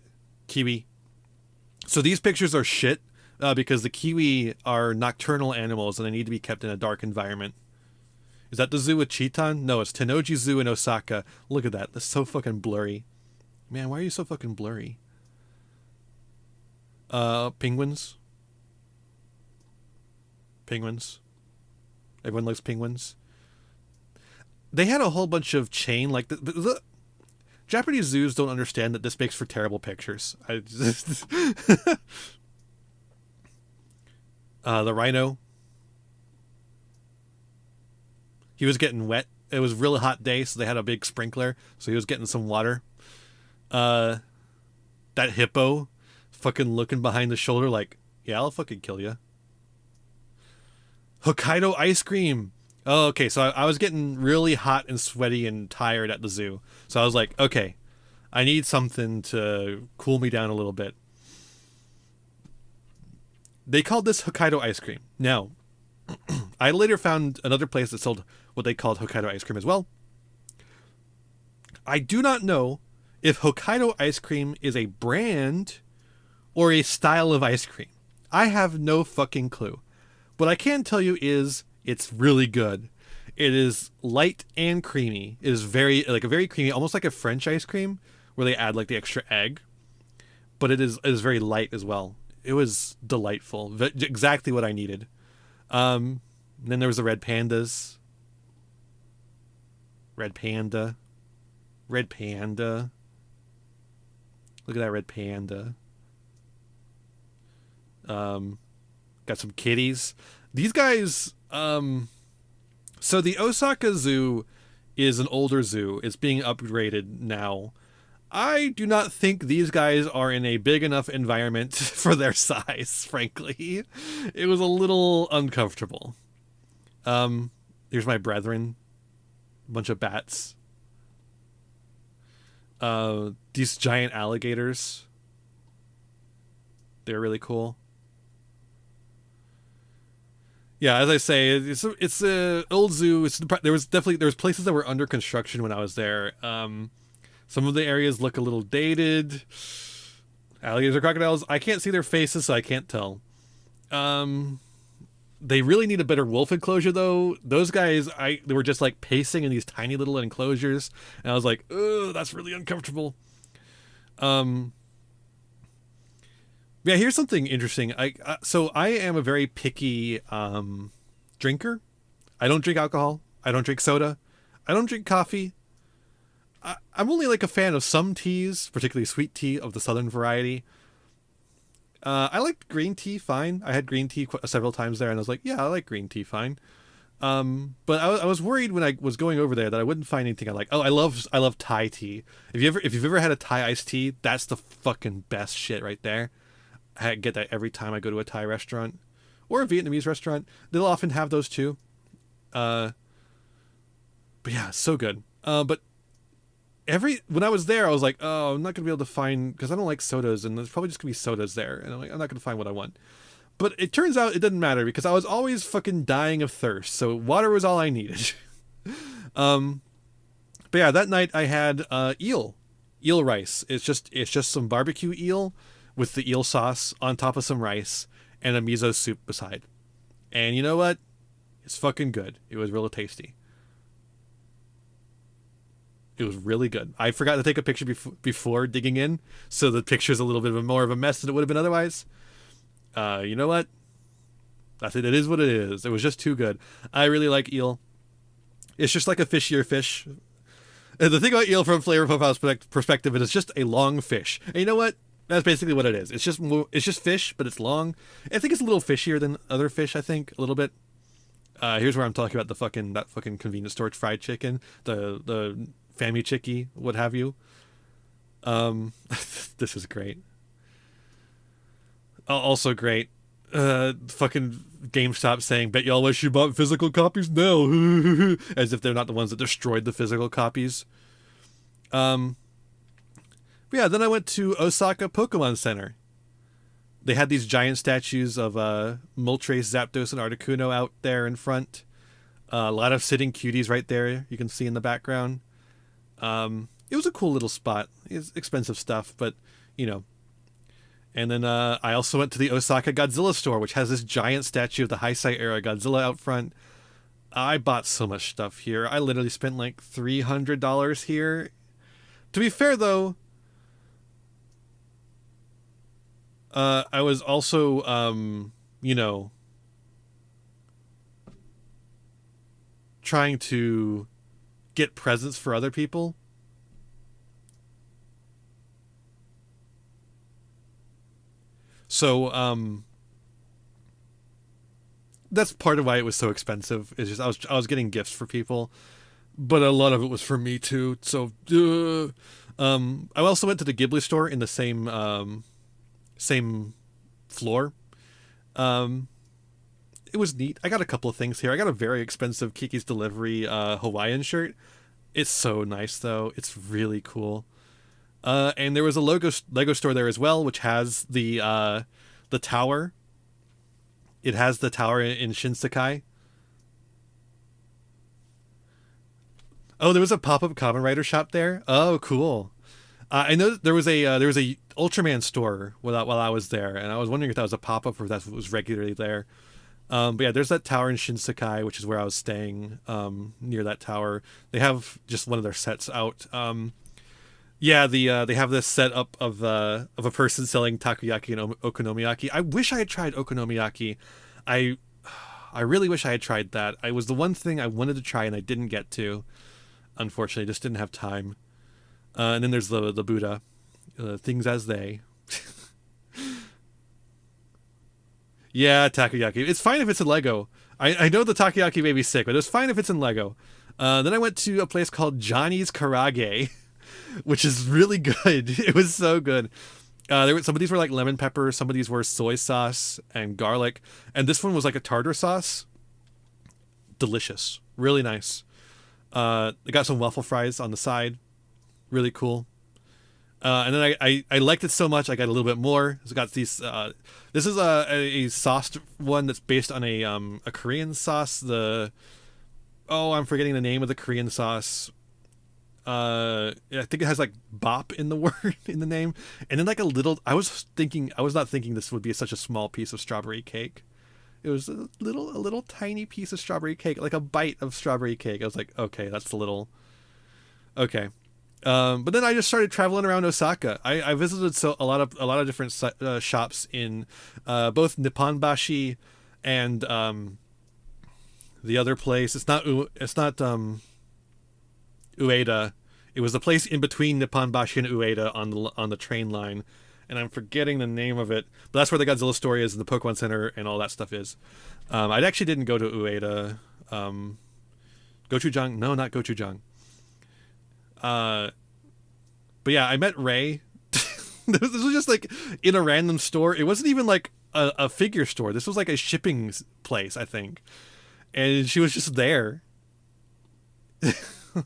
kiwi. So these pictures are shit because the kiwi are nocturnal animals and they need to be kept in a dark environment. Is that the zoo at Chiton? No, it's Tennoji Zoo in Osaka. Look at that. That's so fucking blurry. Man, why are you so fucking blurry? Penguins. Penguins. Everyone likes penguins. They had a whole bunch of chain, like the Japanese zoos don't understand that this makes for terrible pictures. The rhino. He was getting wet. It was a really hot day, so they had a big sprinkler, so he was getting some water. That hippo, fucking looking behind the shoulder like, yeah, I'll fucking kill you. Hokkaido ice cream. Oh, okay, so I was getting really hot and sweaty and tired at the zoo. So I was like, okay, I need something to cool me down a little bit. They called this Hokkaido ice cream. Now, I later found another place that sold what they called Hokkaido ice cream as well. I do not know if Hokkaido ice cream is a brand or a style of ice cream. I have no fucking clue. What I can tell you is it's really good. It is light and creamy. It is very creamy, almost like a French ice cream where they add like the extra egg. But it is very light as well. It was delightful. Exactly what I needed. Then there was the red pandas. Red panda. Red panda. Look at that red panda. Got some kitties. These guys, so the Osaka Zoo is an older zoo. It's being upgraded now. I do not think these guys are in a big enough environment for their size, frankly. It was a little uncomfortable. Here's my brethren. A bunch of bats. These giant alligators. They're really cool. Yeah, as I say, it's a old zoo. There was places that were under construction when I was there. Some of the areas look a little dated. Alligators or crocodiles. I can't see their faces, so I can't tell. They really need a better wolf enclosure, though. Those guys, they were just like pacing in these tiny little enclosures, and I was like, ugh, that's really uncomfortable. Yeah, here's something interesting. So I am a very picky drinker. I don't drink alcohol. I don't drink soda. I don't drink coffee. I'm only like a fan of some teas, particularly sweet tea of the southern variety. I liked green tea fine. I had green tea several times there, and I was like, yeah, I like green tea fine. But I was worried when I was going over there that I wouldn't find anything I like. Oh, I love Thai tea. If you've ever had a Thai iced tea, that's the fucking best shit right there. I get that every time I go to a Thai restaurant or a Vietnamese restaurant. They'll often have those too. But yeah, so good. But when I was there, I was like, oh, I'm not gonna be able to find, because I don't like sodas, and there's probably just gonna be sodas there, and I'm like, I'm not gonna find what I want. But it turns out it didn't matter because I was always fucking dying of thirst, so water was all I needed. But yeah, that night I had eel rice. It's just some barbecue eel with the eel sauce on top of some rice and a miso soup beside. And you know what? It's fucking good. It was really tasty. It was really good. I forgot to take a picture before digging in, so the picture's a little bit more of a mess than it would have been otherwise. You know what? That's it. It is what it is. It was just too good. I really like eel. It's just like a fishier fish. And the thing about eel from Flavor Profile's perspective, it is just a long fish. And you know what? That's basically what it is. It's just fish, but it's long. I think it's a little fishier than other fish. I think a little bit. Here's where I'm talking about that fucking convenience store fried chicken, the Family Chicky, what have you. This is great. Also great. Fucking GameStop saying, bet y'all wish you bought physical copies now. As if they're not the ones that destroyed the physical copies. Yeah, then I went to Osaka Pokemon Center. They had these giant statues of Moltres, Zapdos, and Articuno out there in front. A lot of sitting cuties right there you can see in the background. it was a cool little spot. It's expensive stuff, but you know. And then I also went to the Osaka Godzilla store, which has this giant statue of the Heisei era Godzilla out front. I bought so much stuff here. I literally spent like $300 here. To be fair, though, I was also, you know, trying to get presents for other people. So, that's part of why it was so expensive. Is just I was getting gifts for people, but a lot of it was for me too. So, I also went to the Ghibli store in the same floor. Um, it was neat. I got a couple of things here. I got a very expensive Kiki's Delivery Hawaiian shirt. It's so nice though. It's really cool. And there was a Lego store there as well, which has the tower. It has the tower in Shinsekai. Oh, there was a pop-up Kamen Rider shop there. Oh, cool. I know there was a Ultraman store while I was there, and I was wondering if that was a pop-up or if that was regularly there. But yeah, there's that tower in Shinsekai, which is where I was staying, near that tower. They have just one of their sets out. Yeah, they have this set up of a person selling takoyaki and okonomiyaki. I wish I had tried okonomiyaki. I really wish I had tried that. I was the one thing I wanted to try and I didn't get to. Unfortunately, just didn't have time. And then there's the Buddha, things as they. Yeah, takoyaki. It's fine if it's in Lego. I know the takoyaki may be sick, but it's fine if it's in Lego. Then I went to a place called Johnny's Karage, which is really good. It was so good. Some of these were like lemon pepper, some of these were soy sauce and garlic, and this one was like a tartar sauce. Delicious, really nice. They got some waffle fries on the side, really cool. And then I liked it so much I got a little bit more. It's got these. This is a sauced one that's based on a Korean sauce. I'm forgetting the name of the Korean sauce. I think it has like bop in the word in the name, and then like a little. I was not thinking this would be such a small piece of strawberry cake. It was a little tiny piece of strawberry cake, like a bite of strawberry cake. I was like, okay, that's a little. Okay, but then I just started traveling around Osaka. I visited a lot of different shops in both Nipponbashi and the other place. It's not Ueda. It was the place in between Nipponbashi and Ueda on the train line, and I'm forgetting the name of it. But that's where the Godzilla store is, and the Pokemon Center, and all that stuff is. I actually didn't go to Ueda. Gochujang? No, not Gochujang. But yeah, I met Ray. This was just like in a random store. It wasn't even like a figure store. This was like a shipping place, I think. And she was just there. I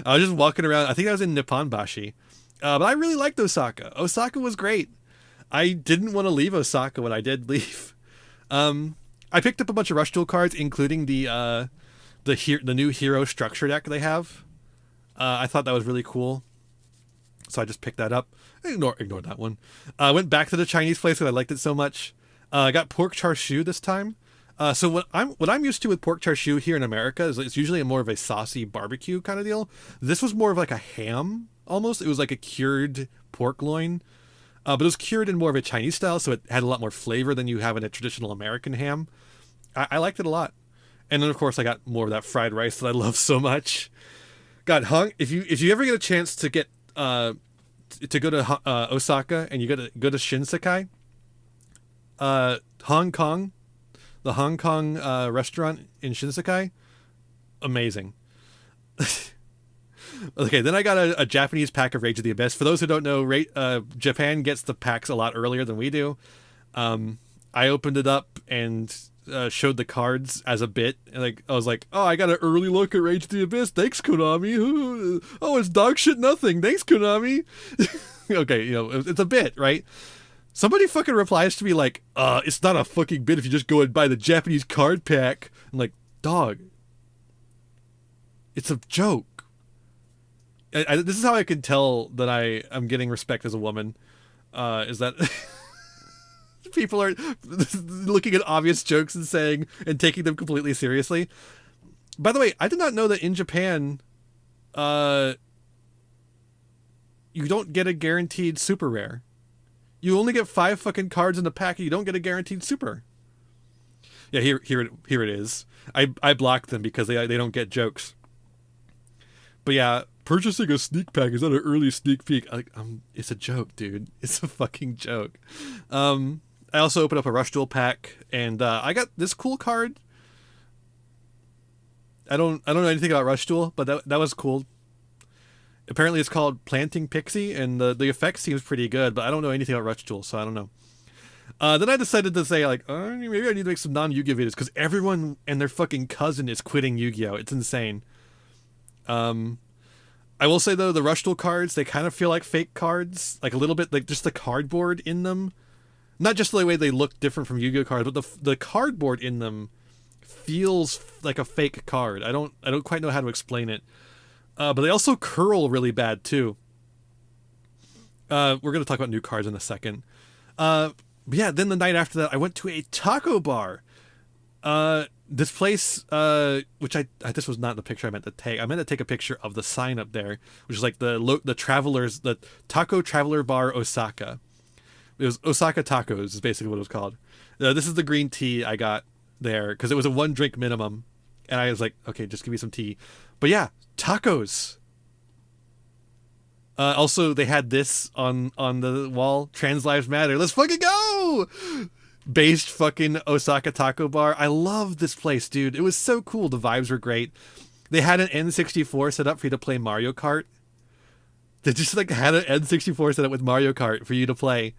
was just walking around. I think I was in Nipponbashi. But I really liked Osaka. Osaka was great. I didn't want to leave Osaka when I did leave. I picked up a bunch of Rush Duel cards, including the new hero structure deck they have. I thought that was really cool, so I just picked that up. Ignore that one. I went back to the Chinese place because I liked it so much. I got pork char siu this time. So what I'm used to with pork char siu here in America is it's usually more of a saucy barbecue kind of deal. This was more of like a ham almost. It was like a cured pork loin, but it was cured in more of a Chinese style, so it had a lot more flavor than you have in a traditional American ham. I liked it a lot, and then of course I got more of that fried rice that I love so much. God, if you ever get a chance to get to go to Osaka and you go to Shinsekai, Hong Kong. The Hong Kong restaurant in Shinsekai, amazing. Okay, then I got a Japanese pack of Rage of the Abyss. For those who don't know, Japan gets the packs a lot earlier than we do. I opened it up and showed the cards as a bit. And I was like, oh, I got an early look at Rage of the Abyss. Thanks, Konami. Oh, it's dog shit nothing. Thanks, Konami. Okay, it's a bit, right? Somebody fucking replies to me like, it's not a fucking bit if you just go and buy the Japanese card pack. I'm like, dog, it's a joke. this is how I can tell that I'm getting respect as a woman. Is that people are looking at obvious jokes and saying and taking them completely seriously. By the way, I did not know that in Japan, you don't get a guaranteed super rare. You only get 5 fucking cards in the pack, and you don't get a guaranteed super. Yeah, here it is. I blocked them because they don't get jokes. But yeah, purchasing a sneak pack is not an early sneak peek. It's a joke, dude. It's a fucking joke. I also opened up a Rush Duel pack, and I got this cool card. I don't know anything about Rush Duel, but that was cool. Apparently, it's called Planting Pixie, and the effect seems pretty good, but I don't know anything about Rush Duel, so I don't know. Then I decided to say, like, maybe I need to make some non-Yu-Gi-Oh videos, because everyone and their fucking cousin is quitting Yu-Gi-Oh! It's insane. I will say, though, the Rush Duel cards, they kind of feel like fake cards. Like, a little bit, like, just the cardboard in them. Not just the way they look different from Yu-Gi-Oh! Cards, but the cardboard in them feels like a fake card. I don't quite know how to explain it. But they also curl really bad, too. We're going to talk about new cards in a second. But yeah, then the night after that, I went to a taco bar. This place, which this was not the picture I meant to take. I meant to take a picture of the sign up there, which is like the Taco Traveler Bar Osaka. It was Osaka Tacos is basically what it was called. This is the green tea I got there because it was a 1 drink minimum, and I was like, okay, just give me some tea. But yeah, tacos. Also, they had this on the wall. Trans Lives Matter. Let's fucking go! Based fucking Osaka Taco Bar. I love this place, dude. It was so cool. The vibes were great. They had an N64 set up for you to play Mario Kart. They just like had an N64 set up with Mario Kart for you to play.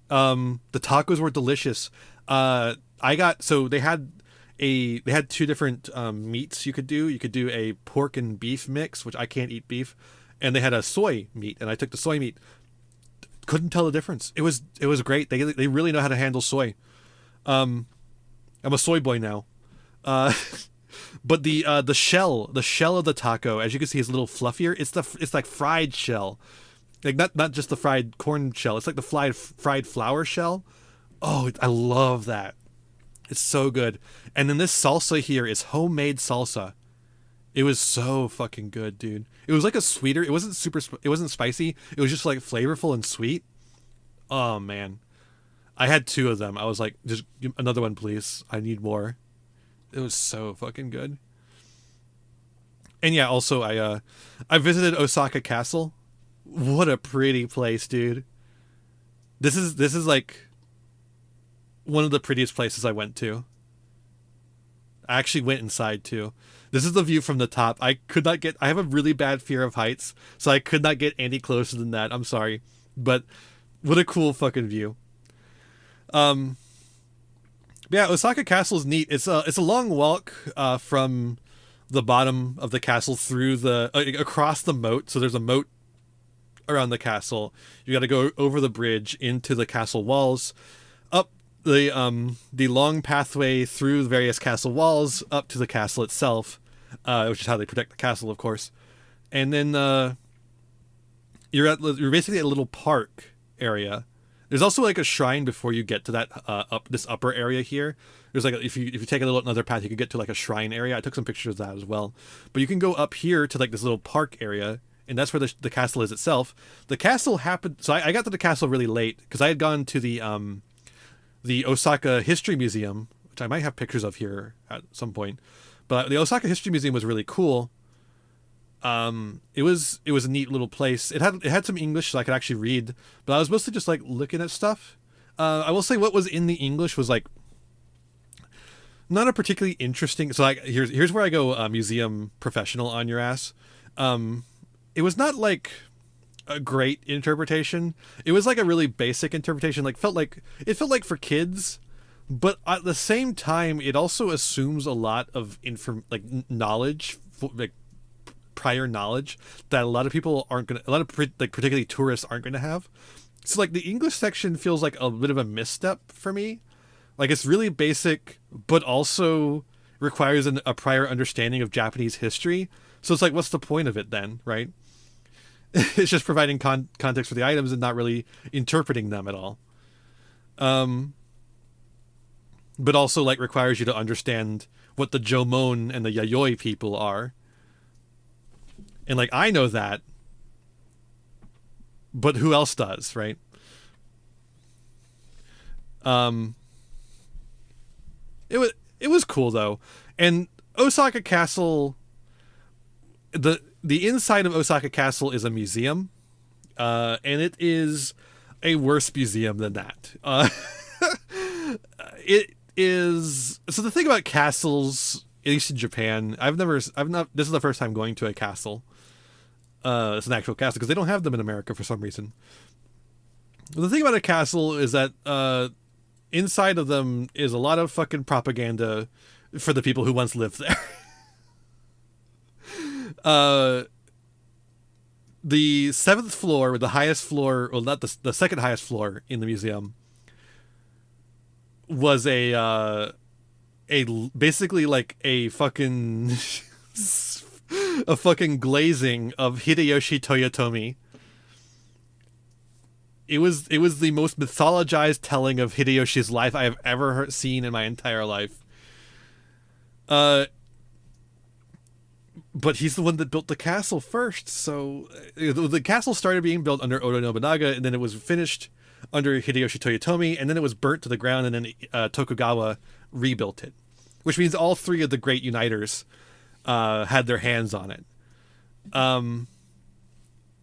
The tacos were delicious. They had 2 different meats you could do. You could do a pork and beef mix, which I can't eat beef, and they had a soy meat, and I took the soy meat. Couldn't tell the difference. It was great. They really know how to handle soy. I'm a soy boy now. But the shell of the taco, as you can see, is a little fluffier. It's like fried shell. Like not just the fried corn shell. It's like the fried flour shell. Oh, I love that. It's so good. And then this salsa here is homemade salsa. It was so fucking good, dude. It was like a sweeter. It wasn't spicy. It was just like flavorful and sweet. Oh man, I had 2 of them. I was like, just another one, please. I need more. It was so fucking good. And yeah, also I visited Osaka Castle. What a pretty place, dude. This is like one of the prettiest places I went to. I actually went inside too. This is the view from the top. I have a really bad fear of heights, so I could not get any closer than that. I'm sorry. But what a cool fucking view. Yeah, Osaka Castle is neat. It's a long walk from the bottom of the castle through across the moat. So there's a moat around the castle. You got to go over the bridge into the castle walls, up the long pathway through the various castle walls up to the castle itself, which is how they protect the castle, of course. And then you're basically at a little park area. There's also like a shrine before you get to that this upper area here. There's like if you take another path, you could get to like a shrine area. I took some pictures of that as well. But you can go up here to like this little park area, and that's where the castle is itself. The castle happened. So I got to the castle really late because I had gone to the Osaka History Museum, which I might have pictures of here at some point. But the Osaka History Museum was really cool. It was a neat little place. It had some English, so I could actually read, but I was mostly just like looking at stuff. I will say what was in the English was like not a particularly interesting. So like here's where I go museum professional on your ass. It was not like a great interpretation. It was like a really basic interpretation. Like it felt like for kids, but at the same time, it also assumes a lot of knowledge, like prior knowledge that a lot of people particularly tourists aren't going to have. So like the English section feels like a bit of a misstep for me. Like it's really basic, but also requires a prior understanding of Japanese history. So it's like, what's the point of it then, right? It's just providing context for the items and not really interpreting them at all. But also like requires you to understand what the Jomon and the Yayoi people are. And like, I know that, but who else does, right? It was cool though. And Osaka Castle, the inside of Osaka Castle is a museum, and it is a worse museum than that. It is. So the thing about castles, at least in Japan, I've not. This is the first time going to a castle. It's an actual castle because they don't have them in America for some reason. The thing about a castle is that inside of them is a lot of fucking propaganda for the people who once lived there. The seventh floor, the highest floor, well, not the second highest floor in the museum, was a basically like a fucking a fucking glazing of Hideyoshi Toyotomi. It was the most mythologized telling of Hideyoshi's life I have ever seen in my entire life. But he's the one that built the castle first. So the castle started being built under Oda Nobunaga, and then it was finished under Hideyoshi Toyotomi, and then it was burnt to the ground, and then Tokugawa rebuilt it. Which means all three of the great uniters had their hands on it.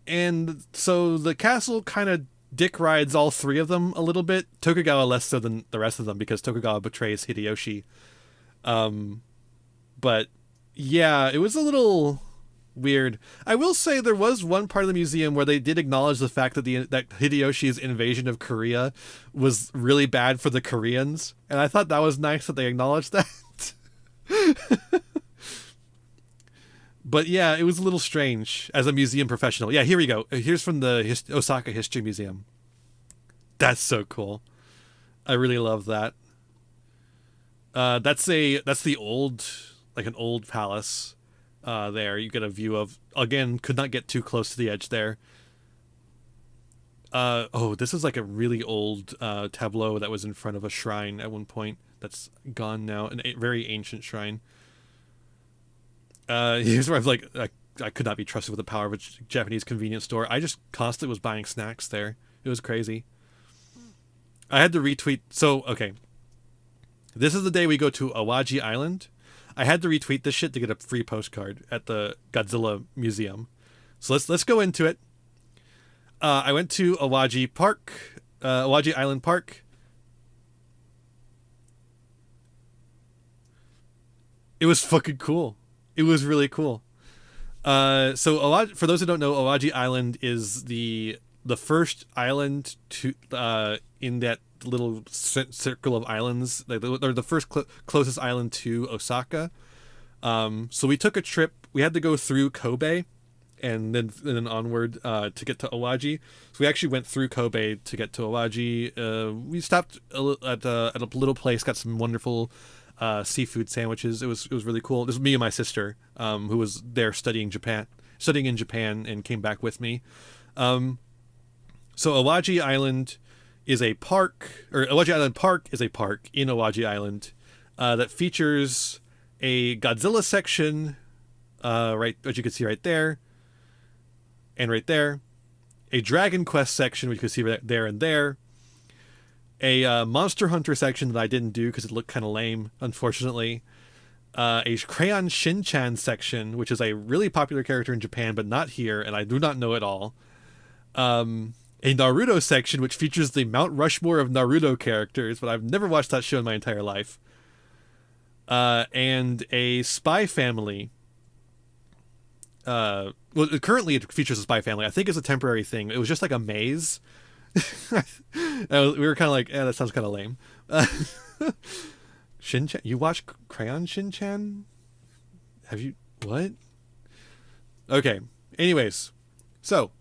And so the castle kind of dick rides all three of them a little bit. Tokugawa less so than the rest of them, because Tokugawa betrays Hideyoshi. But yeah, it was a little weird. I will say there was one part of the museum where they did acknowledge the fact that that Hideyoshi's invasion of Korea was really bad for the Koreans, and I thought that was nice that they acknowledged that. But yeah, it was a little strange as a museum professional. Yeah, here we go. Here's from the Osaka History Museum. That's so cool. I really love that. That's the old, like an old palace. There you get a view of, again, could not get too close to the edge there. This is like a really old tableau that was in front of a shrine at one point that's gone now, a very ancient shrine. Here's where I'm like, I could not be trusted with the power of a Japanese convenience store. I just constantly was buying snacks there. It was crazy. I had to retweet. So, okay. This is the day we go to Awaji Island. I had to retweet this shit to get a free postcard at the Godzilla Museum. So let's go into it. I went to Awaji Park, Awaji Island Park. It was fucking cool. It was really cool. So for those who don't know, Awaji Island is the first island to in that little circle of islands. They're the first closest island to Osaka. So we took a trip. We had to go through Kobe, and then onward to get to Awaji. So we actually went through Kobe to get to Awaji. We stopped at a little place, got some wonderful seafood sandwiches. It was really cool. This was me and my sister, who was there studying in Japan, and came back with me. So Awaji Island is a park, or Awaji Island Park is a park in Awaji Island that features a Godzilla section, right, as you can see right there, and right there, a Dragon Quest section, which you can see right there and there, a Monster Hunter section that I didn't do because it looked kind of lame, unfortunately. A Crayon Shin-chan section, which is a really popular character in Japan, but not here, and I do not know at all. A Naruto section, which features the Mount Rushmore of Naruto characters, but I've never watched that show in my entire life. And a Spy Family. Well, currently it features a Spy Family. I think it's a temporary thing. It was just like a maze. We were kind of like, that sounds kind of lame. Shin-chan? You watch Crayon Shin-chan? Have you... What? Okay. Anyways. So.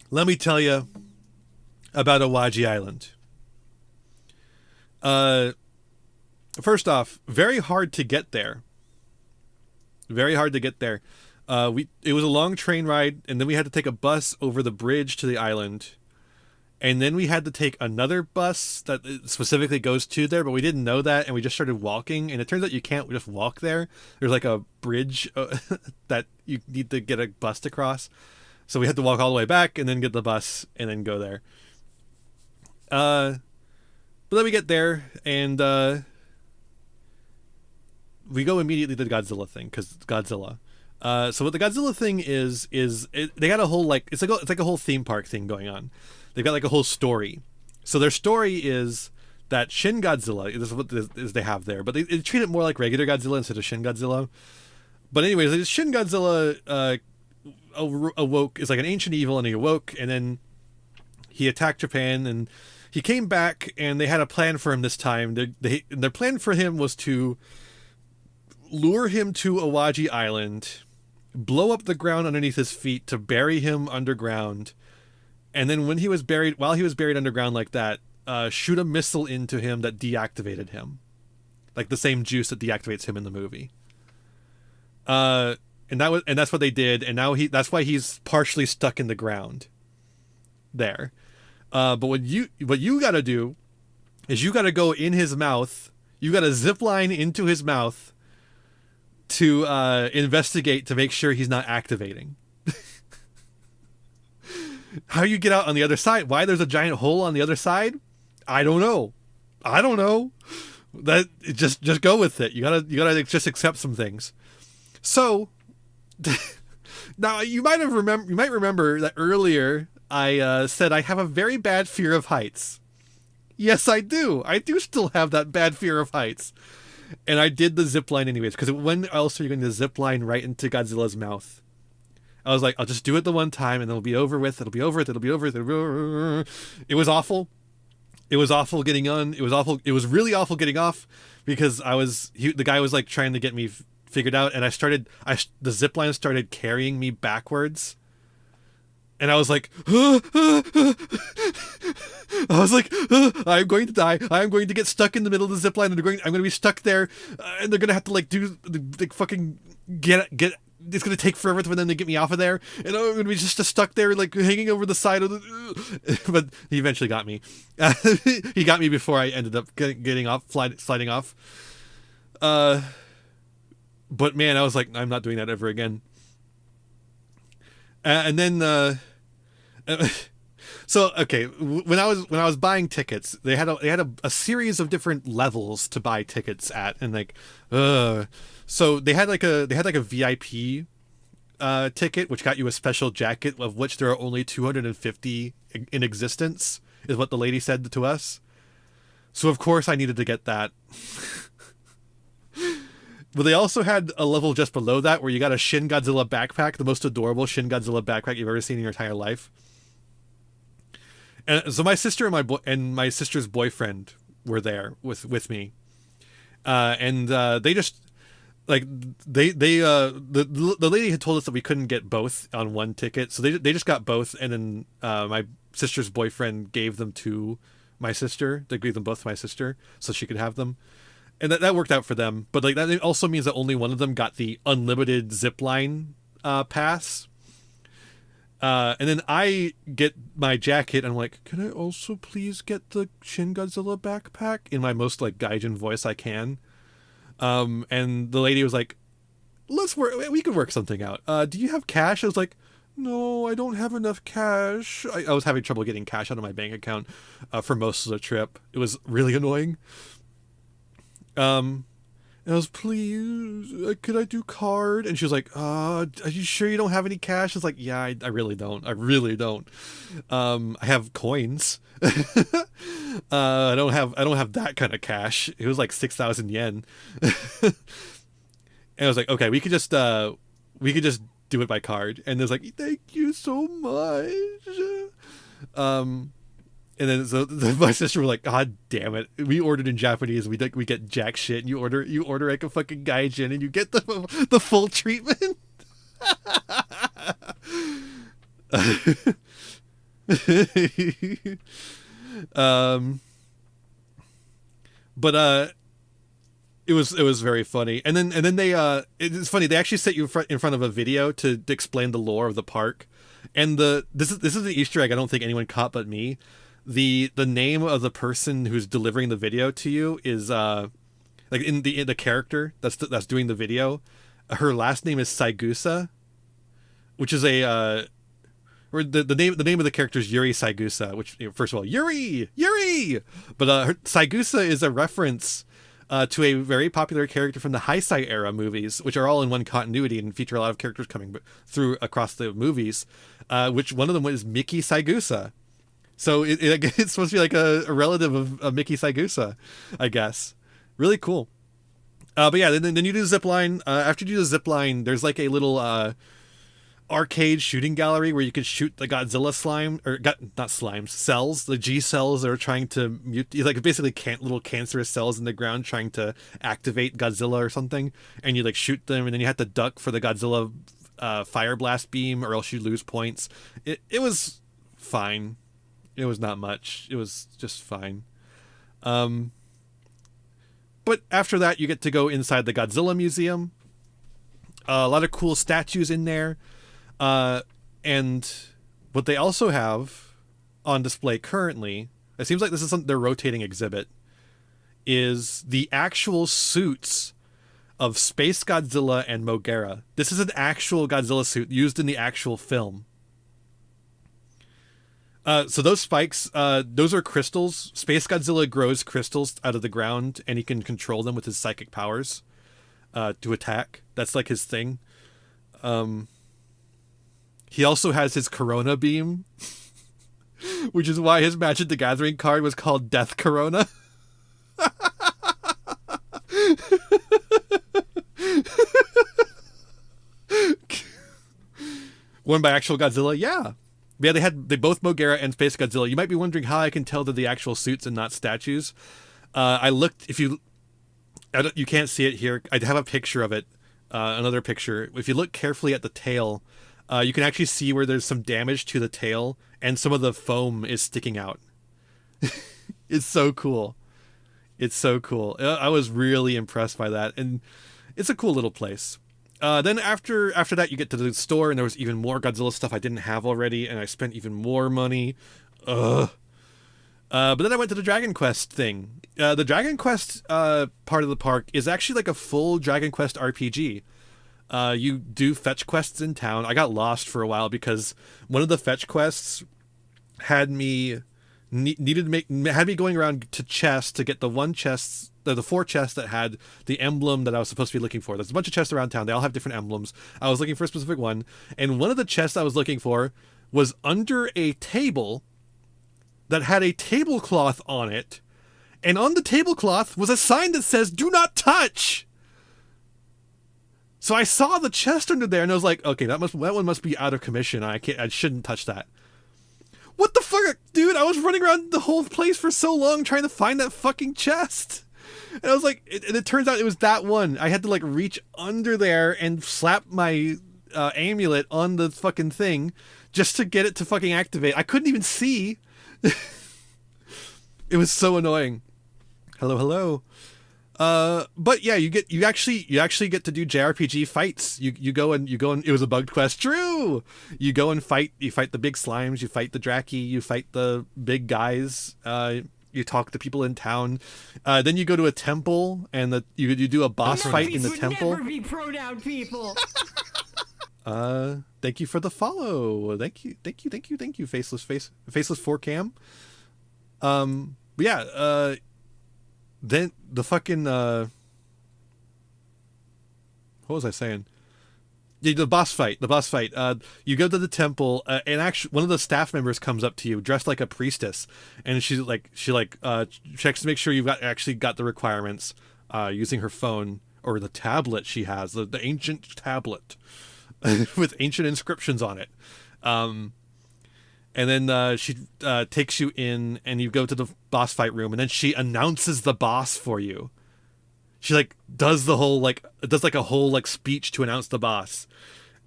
Let me tell you about Awaji Island. First off, very hard to get there. Very hard to get there. It was a long train ride, and then we had to take a bus over the bridge to the island, and then we had to take another bus that specifically goes to there, but we didn't know that, and we just started walking, and it turns out you can't just walk there. There's like a bridge that you need to get a bus to cross, so we had to walk all the way back and then get the bus and then go there. But then we get there, and we go immediately to the Godzilla thing, because Godzilla. So what the Godzilla thing is they got a whole, like, it's like a whole theme park thing going on. They've got like a whole story. So their story is that Shin Godzilla, this is what they have there, but they treat it more like regular Godzilla instead of Shin Godzilla. But anyways, Shin Godzilla awoke, is like an ancient evil, and he awoke, and then he attacked Japan, and he came back, and they had a plan for him this time. Their plan for him was to lure him to Awaji Island, blow up the ground underneath his feet to bury him underground, and then while he was buried underground like that, shoot a missile into him that deactivated him, like the same juice that deactivates him in the movie. And that's what they did, and now that's why he's partially stuck in the ground there. But what you got to do is you got to go in his mouth. You got to zip line into his mouth to investigate to make sure he's not activating. How you get out on the other side? Why there's a giant hole on the other side? I don't know. That just go with it. You gotta just accept some things. So now you might remember that earlier I said I have a very bad fear of heights. Yes, I do. I do still have that bad fear of heights. And I did the zip line anyways, because when else are you going to zip line right into Godzilla's mouth? I was like, I'll just do it the one time, and it'll be over with. It'll be over. It was awful. It was awful getting on. It was awful. It was really awful getting off, because the guy was like trying to get me figured out, and the zip line started carrying me backwards. And I was like, I'm going to die. I'm going to get stuck in the middle of the zip line, and I'm going to be stuck there, and they're going to have to like do the fucking get. It's going to take forever for them to get me off of there, and I'm going to be just stuck there, like hanging over the side of the. But he eventually got me. He got me before I ended up getting off, sliding off. But man, I was like, I'm not doing that ever again. And then. So okay, when I was buying tickets, they had a series of different levels to buy tickets at, and like, so they had like a VIP ticket, which got you a special jacket, of which there are only 250 in existence, is what the lady said to us. So of course I needed to get that. But they also had a level just below that where you got a Shin Godzilla backpack, the most adorable Shin Godzilla backpack you've ever seen in your entire life. And so my sister and my sister's boyfriend were there with me, and they just like the lady had told us that we couldn't get both on one ticket, so they just got both, and then my sister's boyfriend gave them to my sister. They gave them both to my sister so she could have them, and that worked out for them. But like that also means that only one of them got the unlimited zipline pass. And then I get my jacket, and I'm like, can I also please get the Shin Godzilla backpack, in my most like gaijin voice I can? And the lady was like, we could work something out. Do you have cash? I was like, no, I don't have enough cash. I was having trouble getting cash out of my bank account for most of the trip. It was really annoying. And I was, please, could I do card? And she was like, are you sure you don't have any cash? I was like, yeah, I really don't. I really don't. I have coins. I don't have that kind of cash. It was like 6,000 yen. And I was like, okay, we could just do it by card. And there's like, thank you so much. And then my sister was like, God damn it. We ordered in Japanese. We get jack shit. And you order like a fucking gaijin, and you get the full treatment. it was very funny. And then they it's funny, they actually set you in front of a video to explain the lore of the park. And this is an Easter egg I don't think anyone caught but me. The name of the person who's delivering the video to you is like in the character that's doing the video, her last name is Saigusa, which is a or the name of the character is Yuri Saigusa, which, first of all, Yuri, but Saigusa is a reference to a very popular character from the Heisei era movies, which are all in one continuity and feature a lot of characters coming through across the movies. Which one of them was Miki Saigusa. So it's supposed to be like a relative of Miki Saigusa, I guess. Really cool. But yeah, then you do zip line. After you do the zip line, there's like a little arcade shooting gallery where you can shoot the Godzilla cells, the G cells that are trying to like basically little cancerous cells in the ground trying to activate Godzilla or something, and you like shoot them, and then you have to duck for the Godzilla fire blast beam, or else you lose points. It was fine. It was not much. It was just fine. But after that, you get to go inside the Godzilla Museum. A lot of cool statues in there. And what they also have on display currently, it seems like this is their rotating exhibit, is the actual suits of Space Godzilla and Mogera. This is an actual Godzilla suit used in the actual film. So those spikes, those are crystals. Space Godzilla grows crystals out of the ground, and he can control them with his psychic powers to attack. That's like his thing. He also has his Corona beam, which is why his Magic the Gathering card was called Death Corona. Won by actual Godzilla? Yeah. Yeah, they both Mogera and Space Godzilla. You might be wondering how I can tell they're the actual suits and not statues. I looked, you can't see it here. I have a picture of it, another picture. If you look carefully at the tail, you can actually see where there's some damage to the tail, and some of the foam is sticking out. It's so cool. It's so cool. I was really impressed by that, and it's a cool little place. Then after that, you get to the store, and there was even more Godzilla stuff I didn't have already, and I spent even more money. But then I went to the Dragon Quest thing. The Dragon Quest part of the park is actually like a full Dragon Quest RPG. You do fetch quests in town. I got lost for a while because one of the fetch quests had me had me going around to chests to get the the 4 chests that had the emblem that I was supposed to be looking for. There's a bunch of chests around town. They all have different emblems. I was looking for a specific one, and one of the chests I was looking for was under a table that had a tablecloth on it, and on the tablecloth was a sign that says "Do not touch." So I saw the chest under there, and I was like, okay, that one must be out of commission. I shouldn't touch that. What the fuck, dude? I was running around the whole place for so long trying to find that fucking chest. And I was like, it turns out it was that one. I had to like reach under there and slap my amulet on the fucking thing just to get it to fucking activate. I couldn't even see. It was so annoying. Hello. But yeah, you actually get to do JRPG fights. You go and it was a bugged quest. True. You go and fight the big slimes, you fight the Draki, you fight the big guys, you talk to people in town. Then you go to a temple and you do a boss fight in the temple. Never be pronoun people. Thank you for the follow. Thank you, Faceless 4cam. But yeah, then the fucking what was I saying? Yeah, the boss fight. You go to the temple, and actually one of the staff members comes up to you dressed like a priestess, and she checks to make sure you've actually got the requirements, using her phone or the tablet she has, the ancient tablet with ancient inscriptions on it. And then she takes you in, and you go to the boss fight room, and then she announces the boss for you. She does a whole speech to announce the boss.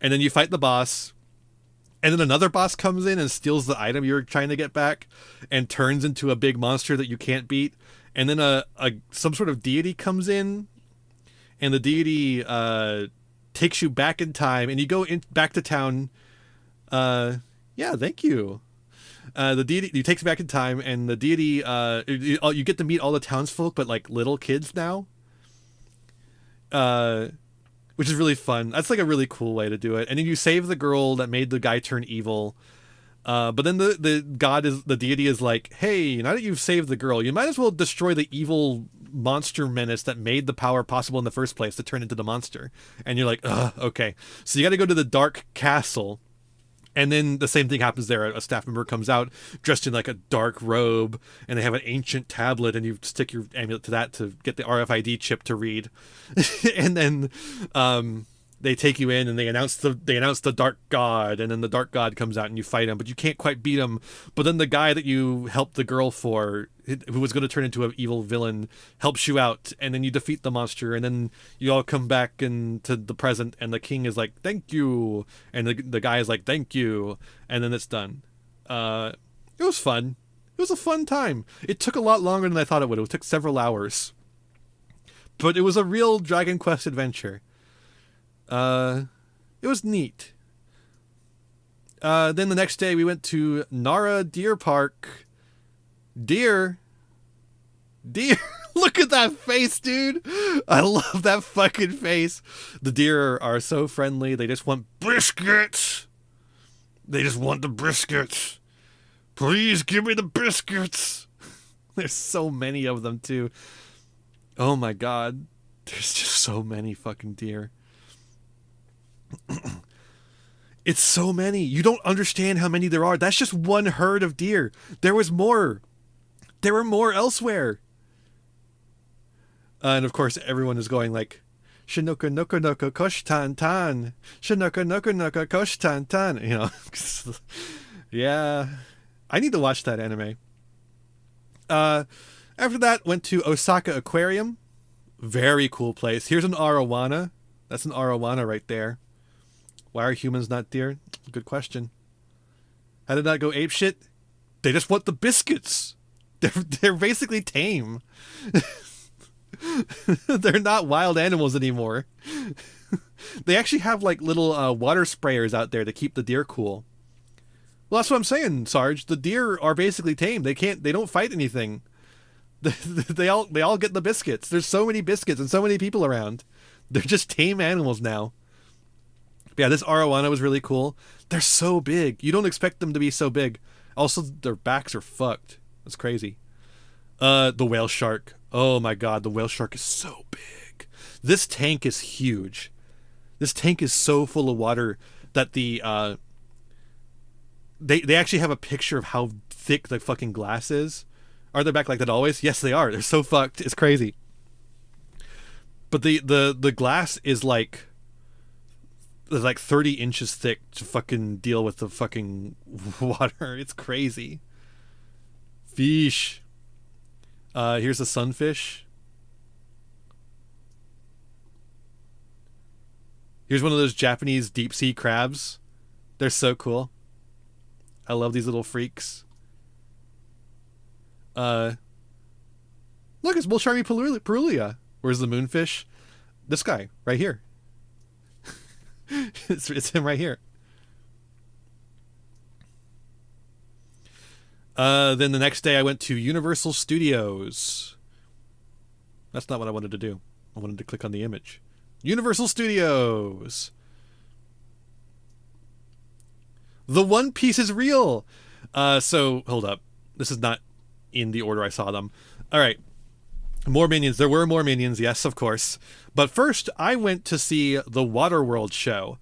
And then you fight the boss, and then another boss comes in and steals the item you were trying to get back and turns into a big monster that you can't beat. And then some sort of deity comes in and the deity takes you back in time, and you go back to town. Yeah, thank you. The deity, you takes you back in time, and the deity, you get to meet all the townsfolk, but like little kids now. Which is really fun. That's like a really cool way to do it. And then you save the girl that made the guy turn evil. But then the deity is like, hey, now that you've saved the girl, you might as well destroy the evil monster menace that made the power possible in the first place to turn into the monster. And you're like, ugh, okay. So you got to go to the dark castle. And then the same thing happens there. A staff member comes out dressed in like a dark robe, and they have an ancient tablet, and you stick your amulet to that to get the RFID chip to read. And then they take you in, and they announce the dark god, and then the dark god comes out, and you fight him, but you can't quite beat him. But then the guy that you helped the girl for, who was going to turn into an evil villain, helps you out, and then you defeat the monster, and then you all come back into the present, and the king is like, thank you, and the guy is like, thank you, and then it's done. It was fun. It was a fun time. It took a lot longer than I thought it would. It took several hours, but it was a real Dragon Quest adventure. It was neat. Then the next day we went to Nara Deer Park. Deer. Look at that face, dude. I love that fucking face. The deer are so friendly. They just want biscuits. They just want the biscuits. Please give me the biscuits. There's so many of them too. Oh my god. There's just so many fucking deer. It's so many. You don't understand how many there are. That's just one herd of deer. There was more. There were more elsewhere. And of course, everyone is going like, Shinoka Noka Noka Kosh Tan Tan. Shinoka Noka Noka Kosh Tan Tan. You know, yeah. I need to watch that anime. After that, went to Osaka Aquarium. Very cool place. Here's an arowana. That's an arowana right there. Why are humans not deer? Good question. How did that go apeshit? They just want the biscuits. They're basically tame. They're not wild animals anymore. They actually have like little water sprayers out there to keep the deer cool. Well, that's what I'm saying, Sarge. The deer are basically tame. They don't fight anything. They all get the biscuits. There's so many biscuits and so many people around. They're just tame animals now. But yeah, this arowana was really cool. They're so big. You don't expect them to be so big. Also, their backs are fucked. That's crazy. The whale shark. Oh my god, the whale shark is so big. This tank is huge. This tank is so full of water that they actually have a picture of how thick the fucking glass is. Are they back like that always? Yes, they are. They're so fucked. It's crazy. But the glass is like 30 inches thick to fucking deal with the fucking water. It's crazy. Fish. Here's a sunfish. Here's one of those Japanese deep sea crabs. They're so cool. I love these little freaks. Look, it's Bolshari Perulia. Where's the moonfish? This guy, right here. It's him right here. Then the next day I went to Universal Studios. That's not what I wanted to do. I wanted to click on the image. Universal Studios. The One Piece is real. So hold up. This is not in the order I saw them. All right. More Minions. There were more Minions, yes, of course. But first, I went to see the Waterworld show.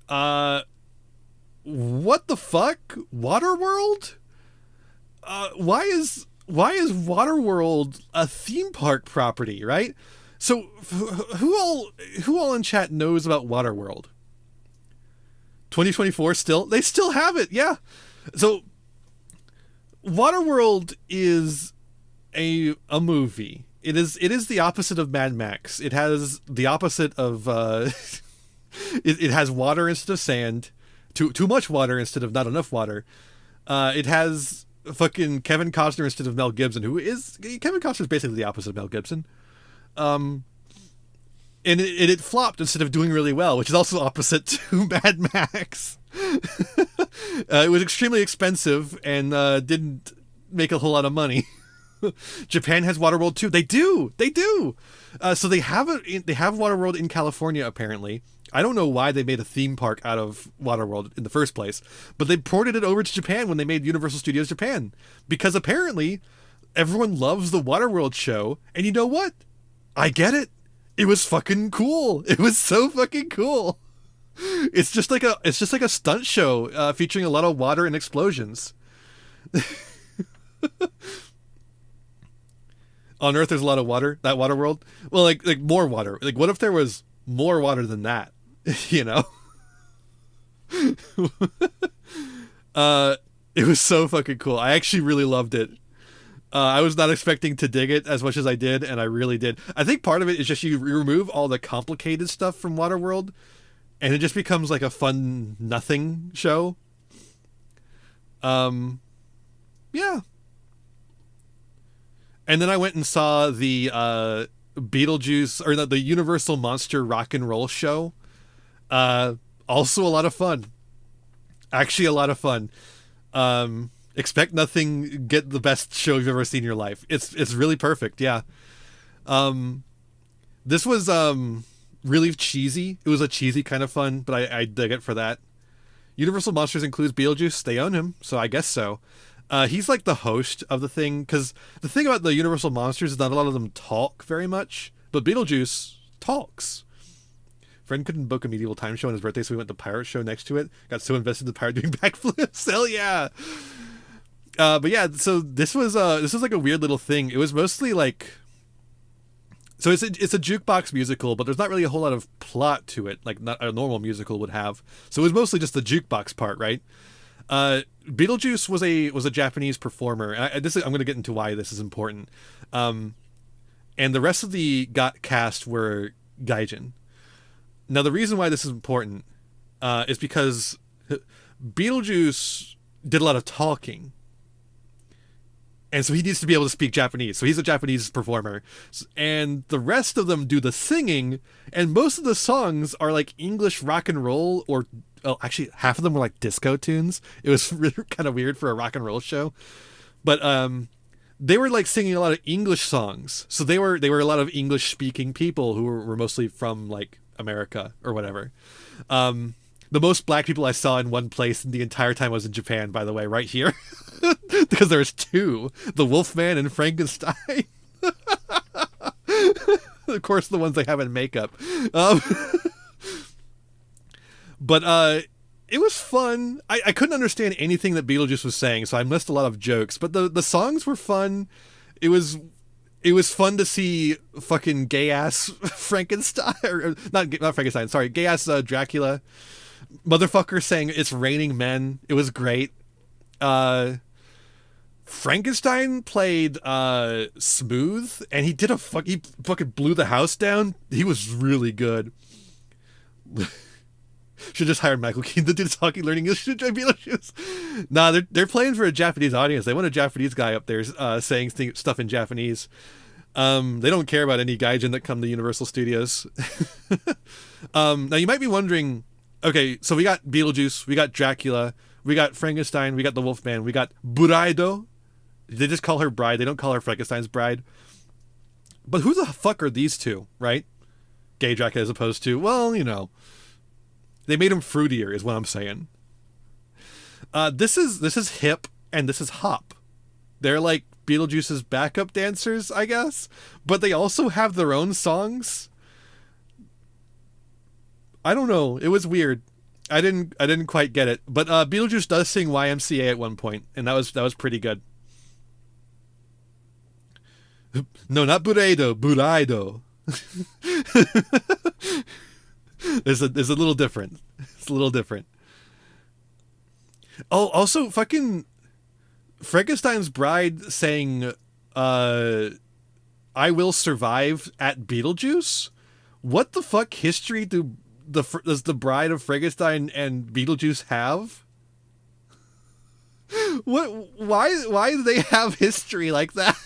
What the fuck? Waterworld? Why is Waterworld a theme park property, right? So who all in chat knows about Waterworld? 2024 still? They still have it, yeah. So Waterworld is a movie. It is the opposite of Mad Max. It has the opposite of it has water instead of sand. Too much water instead of not enough water. It has fucking Kevin Costner instead of Mel Gibson, Kevin Costner is basically the opposite of Mel Gibson. and it flopped instead of doing really well, which is also opposite to Mad Max. It was extremely expensive and didn't make a whole lot of money. Japan has Waterworld too. They do. So they have Waterworld in California apparently. I don't know why they made a theme park out of Waterworld in the first place, but they ported it over to Japan when they made Universal Studios Japan, because apparently everyone loves the Waterworld show. And you know what? I get it. It was fucking cool. It was so fucking cool. It's just like a stunt show featuring a lot of water and explosions. On Earth, there's a lot of water. That Waterworld. Well, like more water. Like, what if there was more water than that? You know. It was so fucking cool. I actually really loved it. I was not expecting to dig it as much as I did, and I really did. I think part of it is just you remove all the complicated stuff from Waterworld, and it just becomes like a fun nothing show. Yeah. And then I went and saw the Beetlejuice, or the Universal Monster Rock and Roll Show. Also a lot of fun. Actually a lot of fun. Expect nothing, get the best show you've ever seen in your life. It's really perfect, yeah. This was really cheesy. It was a cheesy kind of fun, but I dig it for that. Universal Monsters includes Beetlejuice. They own him, so I guess so. He's like the host of the thing, because the thing about the Universal Monsters is not a lot of them talk very much, but Beetlejuice talks. Friend couldn't book a medieval time show on his birthday, so we went to Pirate Show next to it. Got so invested in the pirate doing backflips. Hell yeah! But yeah, so this was like a weird little thing. It was mostly like, so it's a jukebox musical, but there's not really a whole lot of plot to it, like not a normal musical would have. So it was mostly just the jukebox part, right? Beetlejuice was a Japanese performer. I'm going to get into why this is important. And the rest of the cast were gaijin. Now, the reason why this is important is because Beetlejuice did a lot of talking. And so he needs to be able to speak Japanese. So he's a Japanese performer. And the rest of them do the singing. And most of the songs are like English rock and roll, or actually half of them were like disco tunes. It was really kind of weird for a rock and roll show. But they were like singing a lot of English songs. So they were a lot of English speaking people who were mostly from like America or whatever. The most black people I saw in one place in the entire time I was in Japan, by the way, right here. Because there's two, the Wolfman and Frankenstein. Of course, the ones they have in makeup. But it was fun. I couldn't understand anything that Beetlejuice was saying, so I missed a lot of jokes. But the songs were fun. It was fun to see fucking gay ass Frankenstein, or not Frankenstein. Sorry, gay ass Dracula. Motherfucker saying "It's raining men." It was great. Frankenstein played smooth, and he fucking blew the house down. He was really good. Should just hired Michael Keaton to do the talking, learning English to try Beetlejuice. Nah, they're playing for a Japanese audience. They want a Japanese guy up there saying stuff in Japanese. They don't care about any gaijin that come to Universal Studios. Now you might be wondering, okay, so we got Beetlejuice, we got Dracula, we got Frankenstein, we got the Wolfman, we got Buraido. They just call her bride. They don't call her Frankenstein's bride. But who the fuck are these two, right? Gay Dracula as opposed to, well, you know, they made him fruitier is what I'm saying. This is hip and this is hop. They're like Beetlejuice's backup dancers, I guess, but they also have their own songs. I don't know. It was weird. I didn't quite get it. But Beetlejuice does sing YMCA at one point, and that was pretty good. No, not Buraido, Buraido. There's a little different. It's a little different. Oh, also fucking Frankenstein's bride saying I will survive at Beetlejuice? What the fuck history does the bride of Frankenstein and Beetlejuice have? Why do they have history like that?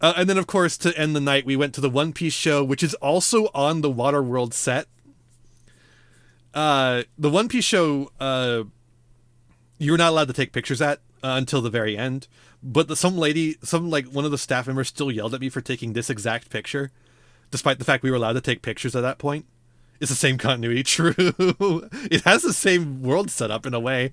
And then, of course, to end the night, we went to the One Piece show, which is also on the Waterworld set. The One Piece show, you were not allowed to take pictures at until the very end. But some one of the staff members still yelled at me for taking this exact picture, despite the fact we were allowed to take pictures at that point. It's the same continuity. True. It has the same world setup in a way.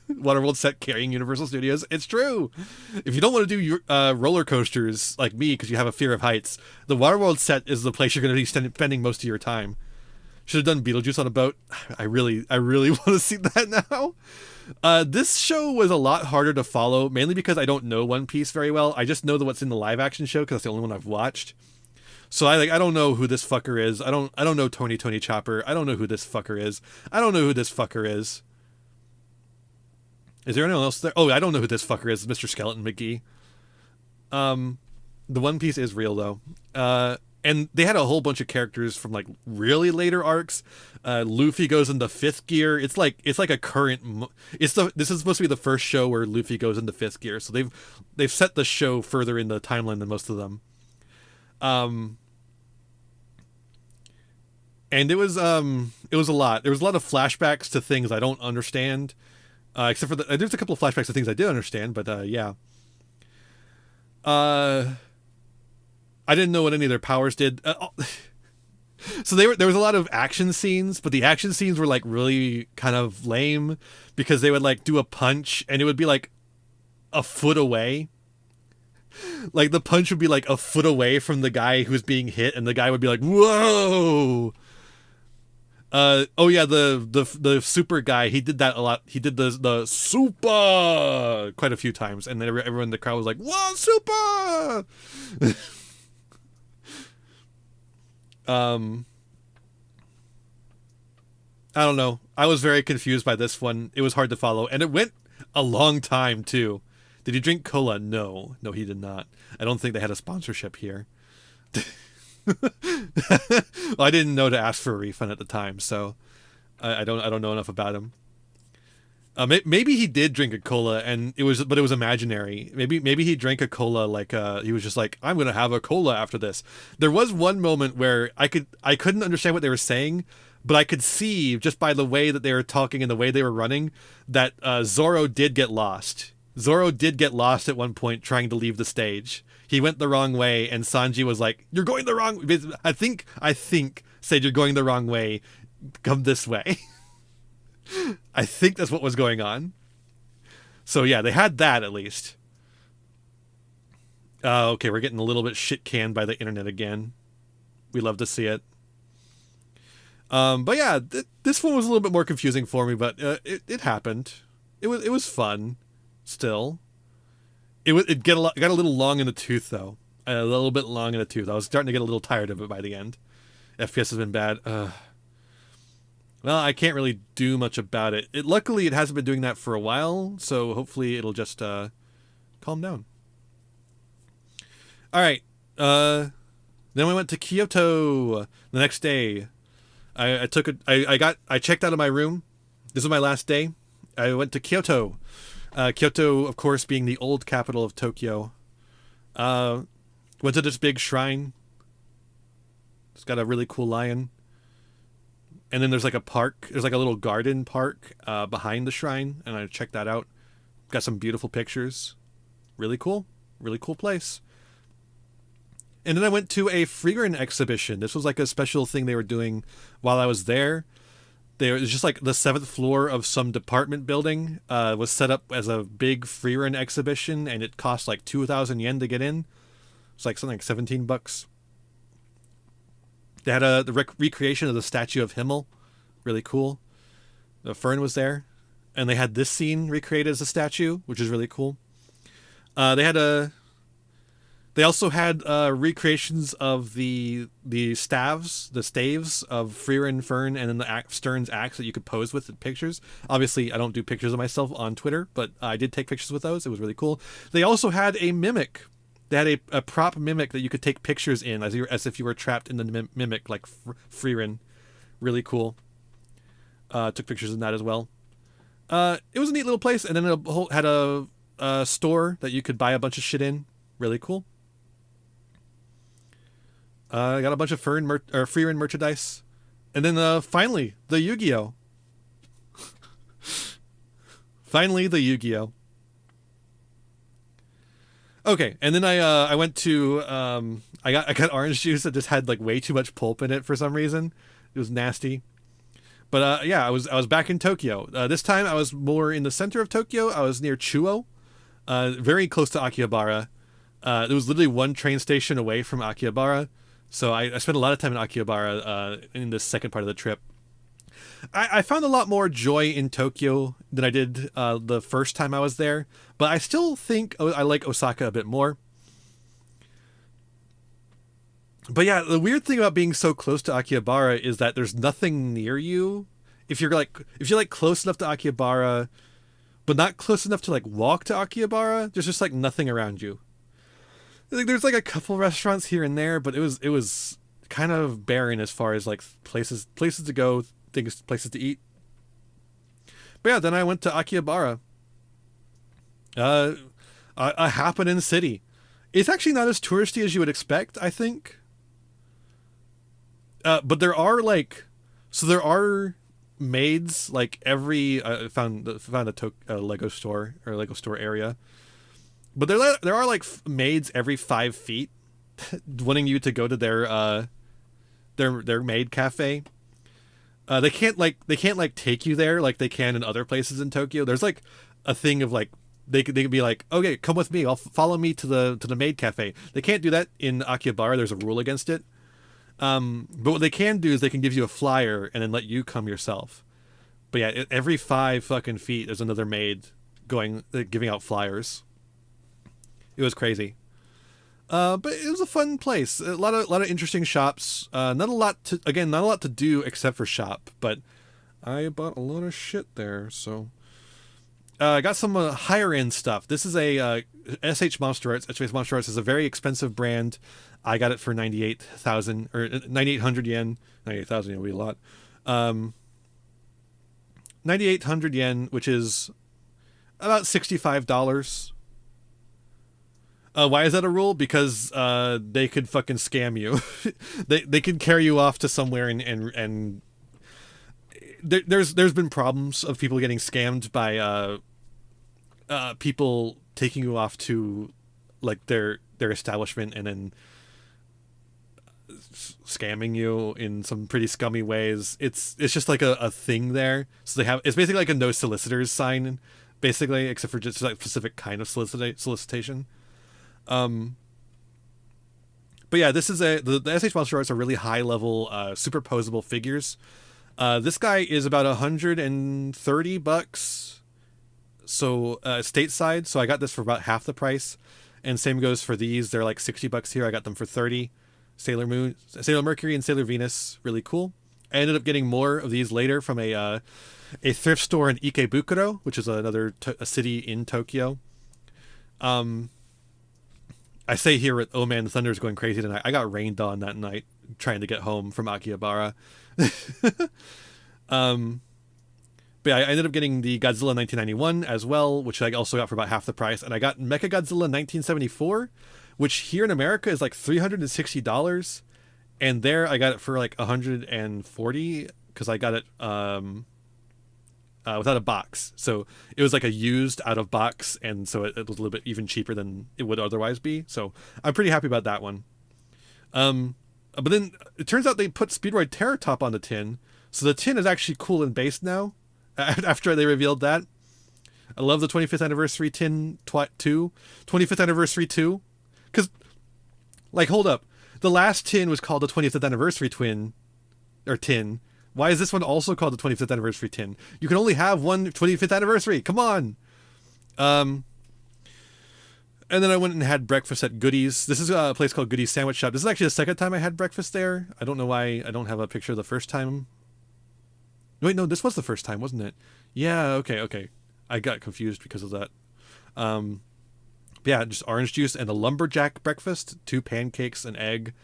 Waterworld set carrying Universal Studios. It's true. If you don't want to do roller coasters like me because you have a fear of heights, the Waterworld set is the place you're going to be spending most of your time. Should have done Beetlejuice on a boat. I really want to see that now. This show was a lot harder to follow, mainly because I don't know One Piece very well. I just know what's in the live action show because that's the only one I've watched. So I don't know who this fucker is. I don't know Tony Chopper. I don't know who this fucker is. I don't know who this fucker is. Is there anyone else there? Oh, I don't know who this fucker is. Mr. Skeleton McGee. The One Piece is real though. And they had a whole bunch of characters from like really later arcs. Luffy goes into fifth gear. It's like a current. This is supposed to be the first show where Luffy goes into fifth gear. So they've set the show further in the timeline than most of them. And it was a lot. There was a lot of flashbacks to things I don't understand. Except for there's a couple of flashbacks to things I did understand, but yeah. I didn't know what any of their powers did. So there was a lot of action scenes, but the action scenes were like really kind of lame because they would like do a punch and it would be like a foot away. Like the punch would be like a foot away from the guy who's being hit, and the guy would be like, "Whoa!" Oh yeah, the super guy. He did that a lot. He did the super quite a few times, and then everyone in the crowd was like, "Whoa, super!" I don't know. I was very confused by this one. It was hard to follow, and it went a long time too. Did he drink cola? No, he did not. I don't think they had a sponsorship here. Well, I didn't know to ask for a refund at the time, so I don't know enough about him. Maybe he did drink a cola, but it was imaginary. Maybe he drank a cola like he was just like, I'm gonna have a cola after this. There was one moment where I couldn't understand what they were saying, but I could see just by the way that they were talking and the way they were running that Zoro did get lost. Zoro did get lost at one point trying to leave the stage. He went the wrong way, and Sanji was like, "You're going the wrong way." I think said, "You're going the wrong way. Come this way." I think that's what was going on. So yeah, they had that at least. Okay, we're getting a little bit shit canned by the internet again. We love to see it. But yeah, this one was a little bit more confusing for me, but it happened. It was fun. Still, it got a little long in the tooth though. A little bit long in the tooth. I was starting to get a little tired of it by the end. FPS has been bad. Well, I can't really do much about it. Luckily, it hasn't been doing that for a while, so hopefully it'll just calm down. All right. Then we went to Kyoto the next day. I checked out of my room. This was my last day. I went to Kyoto. Kyoto, of course, being the old capital of Tokyo. Went to this big shrine. It's got a really cool lion. And then there's like a park. There's like a little garden park behind the shrine, and I checked that out. Got some beautiful pictures. Really cool. Really cool place. And then I went to a Frieren exhibition. This was like a special thing they were doing while I was there. It was just like the 7th floor of some department building was set up as a big Frieren exhibition, and it cost like 2,000 yen to get in. It's like something like $17. They had the recreation of the statue of Himmel. Really cool. The Fern was there. And they had this scene recreated as a statue, which is really cool. They also had recreations of the staves of Frieren Fern, and then the Stern's axe that you could pose with in pictures. Obviously, I don't do pictures of myself on Twitter, but I did take pictures with those. It was really cool. They also had a mimic. They had a prop mimic that you could take pictures in as if you were trapped in the mimic, like Frieren. Really cool. Took pictures in that as well. It was a neat little place, and then had a store that you could buy a bunch of shit in. Really cool. I got a bunch of free run merchandise, and then finally the Yu-Gi-Oh. Finally the Yu-Gi-Oh. Okay, and then I went to I got orange juice that just had like way too much pulp in it for some reason. It was nasty. But yeah, I was back in Tokyo. This time I was more in the center of Tokyo. I was near Chuo, very close to Akihabara. There was literally one train station away from Akihabara, so I spent a lot of time in Akihabara in the second part of the trip. I found a lot more joy in Tokyo than I did the first time I was there, but I still think I like Osaka a bit more. But yeah, the weird thing about being so close to Akihabara is that there's nothing near you. If you're like close enough to Akihabara, but not close enough to like walk to Akihabara, there's just like nothing around you. Like, there's like a couple restaurants here and there, but it was kind of barren as far as like places to go, places to eat. But yeah, then I went to Akihabara, a happening city. It's actually not as touristy as you would expect, I think. But there are maids like every found a Lego store or Lego store area, but there are like maids every 5 feet, wanting you to go to their maid cafe. They can't take you there like they can in other places in Tokyo. There's like a thing of like they could be like, okay, come with me, follow me to the maid cafe. They can't do that in Akihabara. There's a rule against it. But what they can do is they can give you a flyer and then let you come yourself. But yeah, every 5 fucking feet there's another maid giving out flyers. It was crazy. But it was a fun place. A lot of interesting shops. Not a lot to do except for shop. But I bought a lot of shit there. So I got some higher end stuff. This is a SH Monster Arts. SH Monster Arts is a very expensive brand. I got it for 98,000 or 9,800 yen. 98,000 yen would be a lot. 9,800 yen, which is about $65. Why is that a rule? Because they could fucking scam you. they could carry you off to somewhere and there's been problems of people getting scammed by people taking you off to like their establishment and then scamming you in some pretty scummy ways. It's just like a thing there. So it's basically like a no solicitors sign, basically, except for just like specific kind of solicitation. But yeah, this is the SH Monster Arts are really high level superposable figures. This guy is about $130, so stateside. So I got this for about half the price, and same goes for these. They're like $60 here. I got them for 30. Sailor Mercury, and Sailor Venus, really cool. I ended up getting more of these later from a thrift store in Ikebukuro, which is a city in Tokyo. I say here, oh man, the thunder is going crazy tonight. I got rained on that night trying to get home from Akihabara. But yeah, I ended up getting the Godzilla 1991 as well, which I also got for about half the price. And I got Mechagodzilla 1974, which here in America is like $360. And there I got it for like $140 because I got it without a box. So it was like a used out of box. And so it was a little bit even cheaper than it would otherwise be. So I'm pretty happy about that one. But then it turns out they put Speedroid Terratop on the tin. So the tin is actually cool and based now after they revealed that. I love the 25th anniversary tin 2. 25th anniversary 2. Because, like, hold up. The last tin was called the 25th anniversary tin. Why is this one also called the 25th anniversary tin? You can only have one 25th anniversary. Come on. And then I went and had breakfast at Goodies. This is a place called Goodies Sandwich Shop. This is actually the second time I had breakfast there. I don't know why I don't have a picture of the first time. Wait, no, this was the first time, wasn't it? Yeah, okay. I got confused because of that. But yeah, just orange juice and a lumberjack breakfast. 2 pancakes, an egg,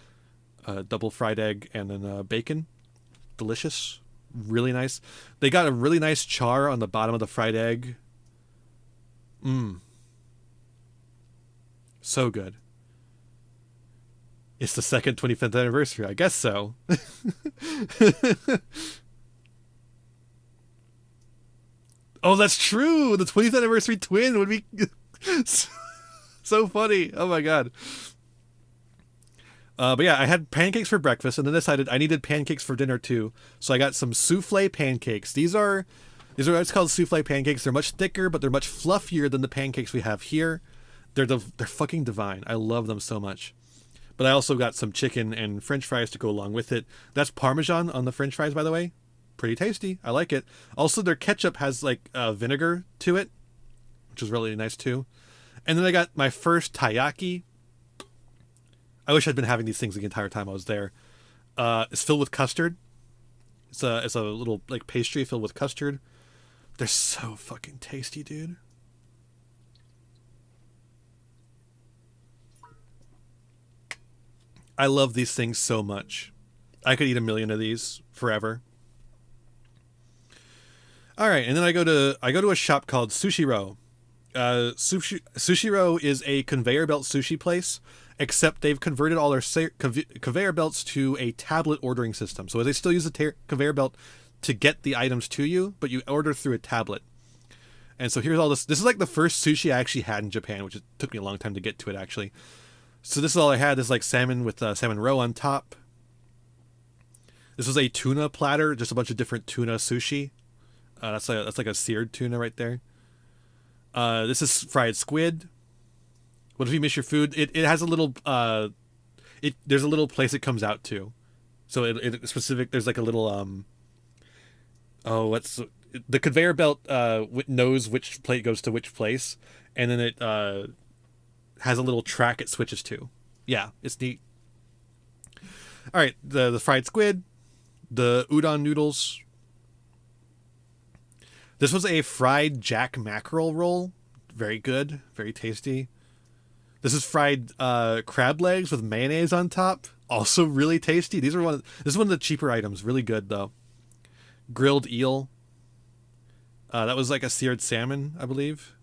double fried egg, and then bacon. Delicious. really nice. They got a really nice char on the bottom of the fried egg. So good. It's the second 25th anniversary. I guess so. Oh, that's true. The 20th anniversary twin would be so funny. Oh my god. But yeah, I had pancakes for breakfast, and then decided I needed pancakes for dinner too. So I got some souffle pancakes. These are what's called souffle pancakes. They're much thicker, but they're much fluffier than the pancakes we have here. They're fucking divine. I love them so much. But I also got some chicken and French fries to go along with it. That's Parmesan on the French fries, by the way. Pretty tasty. I like it. Also, their ketchup has like vinegar to it, which is really nice too. And then I got my first taiyaki. I wish I'd been having these things the entire time I was there. It's filled with custard. It's a little like pastry filled with custard. They're so fucking tasty, dude. I love these things so much. I could eat 1,000,000 of these forever. All right, and then I go to a shop called Sushiro. Sushiro is a conveyor belt sushi place, except they've converted all their conveyor belts to a tablet ordering system. So they still use the conveyor belt to get the items to you, but you order through a tablet. And so here's all this. This is like the first sushi I actually had in Japan, which took me a long time to get to it actually. So this is all I had. This is like salmon with salmon roe on top. This was a tuna platter, just a bunch of different tuna sushi. That's like a seared tuna right there. This is fried squid. What if you miss your food? It has a little there's a little place it comes out to. So it specific. There's like a little what's the conveyor belt knows which plate goes to which place, and then it has a little track it switches to. Yeah, it's neat. All right, the fried squid, the udon noodles. This was a fried jack mackerel roll. Very good, very tasty. This is fried crab legs with mayonnaise on top. Also really tasty. This is one of the cheaper items. Really good though. Grilled eel. That was like a seared salmon, I believe.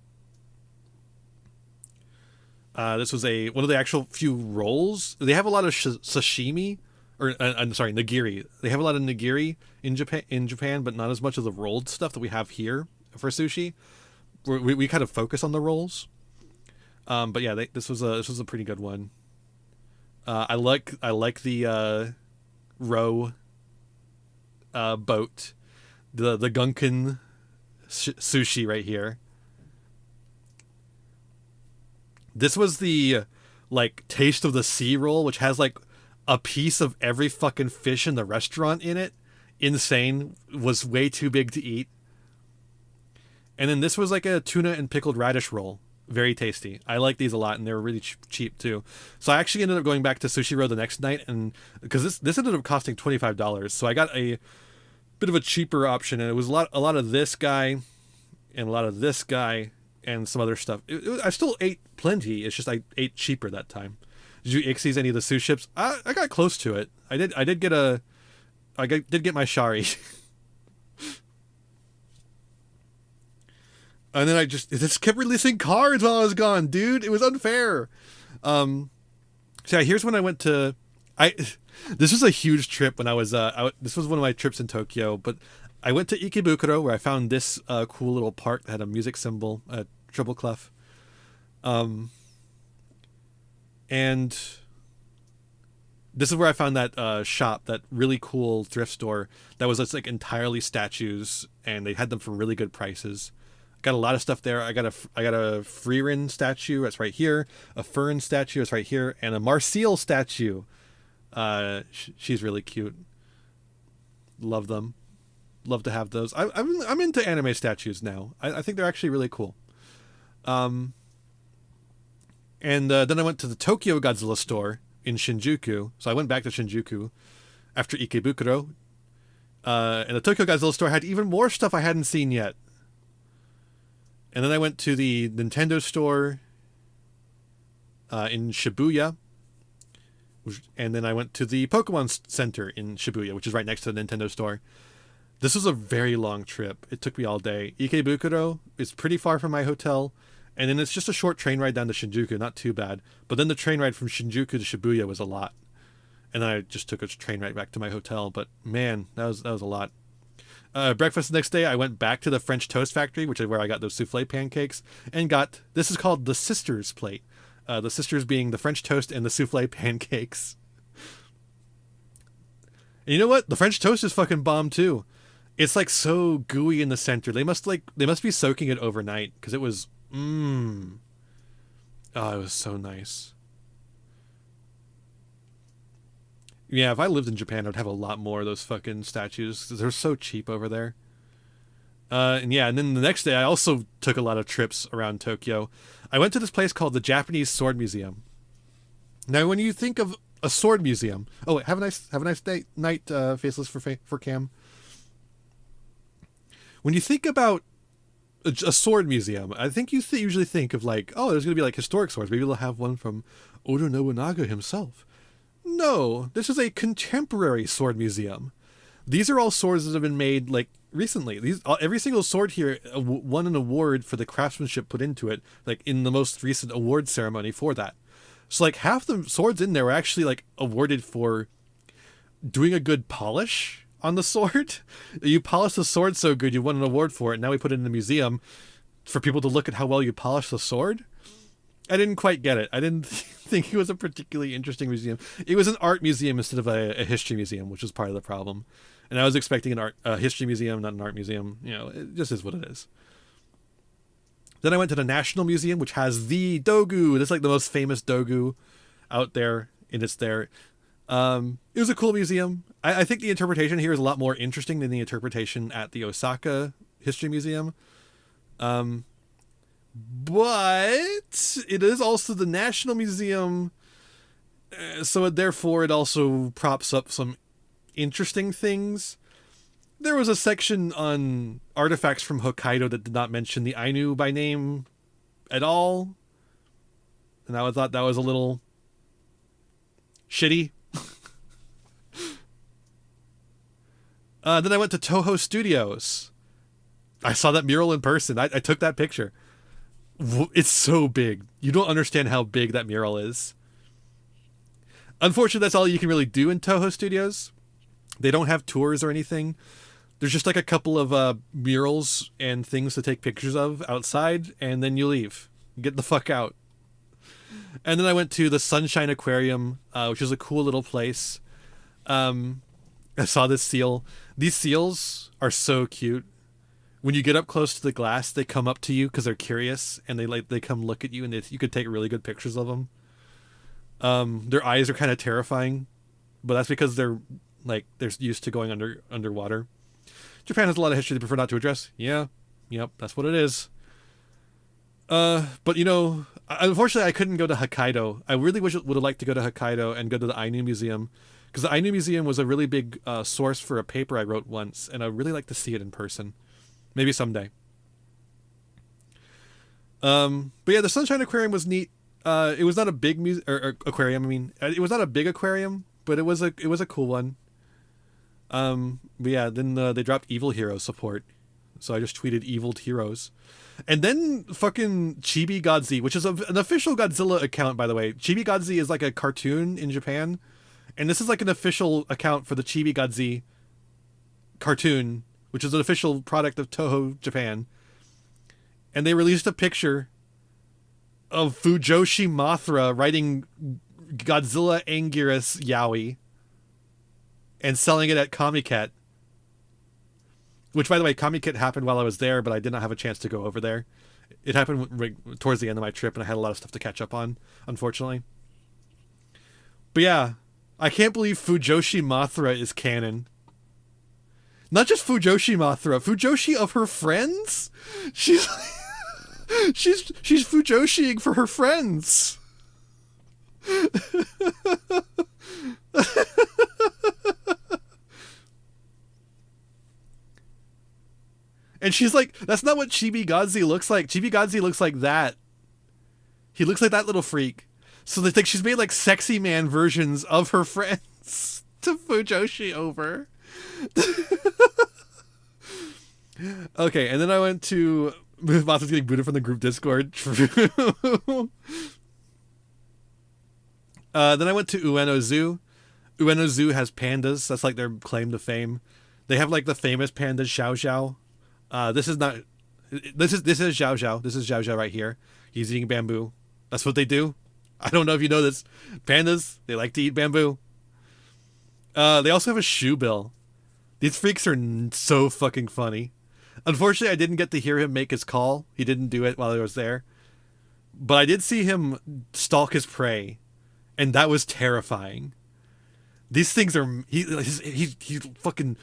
This was one of the actual few rolls. They have a lot of sashimi, or I'm sorry, nigiri. They have a lot of nigiri in Japan, but not as much of the rolled stuff that we have here for sushi. We kind of focus on the rolls. But yeah, this was a pretty good one. I like the row boat, the Gunkan sushi right here. This was the like taste of the sea roll, which has like a piece of every fucking fish in the restaurant in it. Insane. Was way too big to eat. And then this was like a tuna and pickled radish roll. Very tasty. I like these a lot, and they were really cheap too. So I actually ended up going back to Sushiro the next night, and because this ended up costing $25, so I got a bit of a cheaper option, and it was a lot of this guy, and a lot of this guy, and some other stuff. I still ate plenty. It's just I ate cheaper that time. Did you Ixies any of the suships? I got close to it. I did get my shari. And then I just kept releasing cards while I was gone, dude. It was unfair. So yeah, here's when I went to. This was a huge trip when I was. This was one of my trips in Tokyo, but I went to Ikebukuro where I found this cool little park that had a music symbol, a treble clef. And this is where I found that shop, that really cool thrift store that was just like entirely statues, and they had them for really good prices. Got a lot of stuff there. I got a Frieren statue that's right here, a Fern statue that's right here, and a Marseille statue. She's really cute. Love them. Love to have those. I'm into anime statues now. I think they're actually really cool. And then I went to the Tokyo Godzilla store in Shinjuku. So I went back to Shinjuku after Ikebukuro. And the Tokyo Godzilla store had even more stuff I hadn't seen yet. And then I went to the Nintendo store in Shibuya. And then I went to the Pokemon Center in Shibuya, which is right next to the Nintendo store. This was a very long trip. It took me all day. Ikebukuro is pretty far from my hotel, and then it's just a short train ride down to Shinjuku, not too bad. But then the train ride from Shinjuku to Shibuya was a lot. And then I just took a train ride back to my hotel, but man, that was a lot. Breakfast the next day, I went back to the French Toast Factory, which is where I got those souffle pancakes, and got, this is called the Sisters plate. The Sisters being the French toast and the souffle pancakes. And you know what? The French toast is fucking bomb too. It's like so gooey in the center. They must be soaking it overnight, because it was, oh, it was so nice. Yeah, if I lived in Japan, I'd have a lot more of those fucking statues. They're so cheap over there. And then the next day, I also took a lot of trips around Tokyo. I went to this place called the Japanese Sword Museum. Now, when you think of a sword museum, oh, wait, have a nice night, faceless for Cam. When you think about a sword museum, I think you usually think of like, oh, there's gonna be like historic swords. Maybe they'll have one from Oda Nobunaga himself. No, this is a contemporary sword museum. These are all swords that have been made like recently. Every single sword here won an award for the craftsmanship put into it, like in the most recent award ceremony for that. So like half the swords in there were actually like awarded for doing a good polish on the sword. You polished the sword so good you won an award for it. Now we put it in the museum for people to look at how well you polished the sword. I didn't quite get it. I didn't think it was a particularly interesting museum. It was an art museum instead of a history museum, which was part of the problem. And I was expecting a history museum, not an art museum. You know, it just is what it is. Then I went to the National Museum, which has the Dogu. That's like the most famous Dogu out there, and it's there. It was a cool museum. I think the interpretation here is a lot more interesting than the interpretation at the Osaka History Museum. But it is also the National Museum, so therefore it also props up some interesting things. There was a section on artifacts from Hokkaido that did not mention the Ainu by name at all, and I thought that was a little shitty. Then I went to Toho Studios. I saw that mural in person. I took that picture. It's so big. You don't understand how big that mural is. Unfortunately, that's all you can really do in Toho Studios. They don't have tours or anything. There's just like a couple of murals and things to take pictures of outside, and then you leave. Get the fuck out. And then I went to the Sunshine Aquarium, which is a cool little place. I saw this seal. These seals are so cute. When you get up close to the glass, they come up to you because they're curious, and they come look at you, and you could take really good pictures of them. Their eyes are kind of terrifying, but that's because they're used to going underwater. Japan has a lot of history they prefer not to address. Yeah, yep, that's what it is. But you know, unfortunately, I couldn't go to Hokkaido. I really would have liked to go to Hokkaido and go to the Ainu Museum, because the Ainu Museum was a really big source for a paper I wrote once, and I'd really like to see it in person. Maybe someday. But yeah, the Sunshine Aquarium was neat. It was not a big aquarium. I mean, it was not a big aquarium, but it was a cool one. But yeah, then they dropped Evil Hero support, so I just tweeted Evil Heroes, and then fucking Chibi Godzi, which is an official Godzilla account, by the way. Chibi Godzi is like a cartoon in Japan, and this is like an official account for the Chibi Godzi cartoon, which is an official product of Toho Japan. And they released a picture of Fujoshi Mothra riding Godzilla Anguirus Yaoi and selling it at Comiket. Which, by the way, Comiket happened while I was there, but I did not have a chance to go over there. It happened towards the end of my trip, and I had a lot of stuff to catch up on, unfortunately. But yeah, I can't believe Fujoshi Mothra is canon. Not just Fujoshi Mothra, Fujoshi of her friends? She's Fujoshiing for her friends. And she's like, that's not what Chibi Godzi looks like. Chibi Godzi looks like that. He looks like that little freak. So they think she's made like sexy man versions of her friends to Fujoshi over. Okay, and then I went to Matsu's getting booted from the group Discord. Then I went to Ueno Zoo. Ueno Zoo has pandas. That's like their claim to fame. They have like the famous panda Xiao Xiao. This is not. This is Xiao Xiao. This is Xiao Xiao right here. He's eating bamboo. That's what they do. I don't know if you know this. Pandas, they like to eat bamboo. They also have a shoe bill. These freaks are so fucking funny. Unfortunately, I didn't get to hear him make his call. He didn't do it while I was there. But I did see him stalk his prey, and that was terrifying. These things are he fucking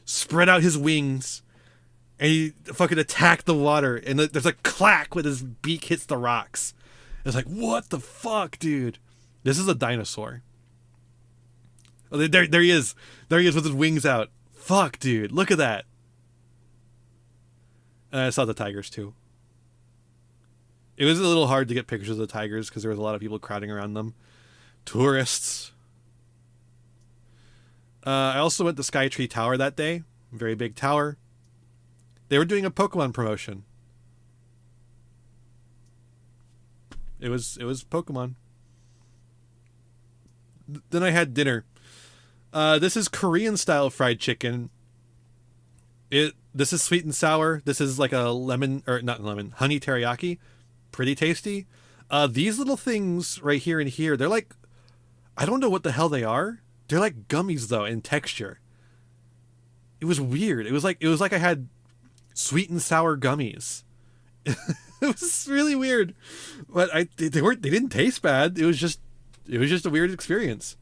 spread out his wings, and he fucking attacked the water, and there's a clack when his beak hits the rocks. It's like, what the fuck, dude? This is a dinosaur. Oh, there he is. There he is with his wings out. Fuck, dude. Look at that. And I saw the tigers, too. It was a little hard to get pictures of the tigers because there was a lot of people crowding around them. Tourists. I also went to Skytree Tower that day. Very big tower. They were doing a Pokemon promotion. It was Pokemon. Then I had dinner. This is Korean style fried chicken. This is sweet and sour. This is like a lemon, or not lemon, honey teriyaki. Pretty tasty. These little things right here and here, they're like, I don't know what the hell they are. They're like gummies though in texture. It was weird. It was like I had sweet and sour gummies. It was really weird, but they didn't taste bad. It was just a weird experience.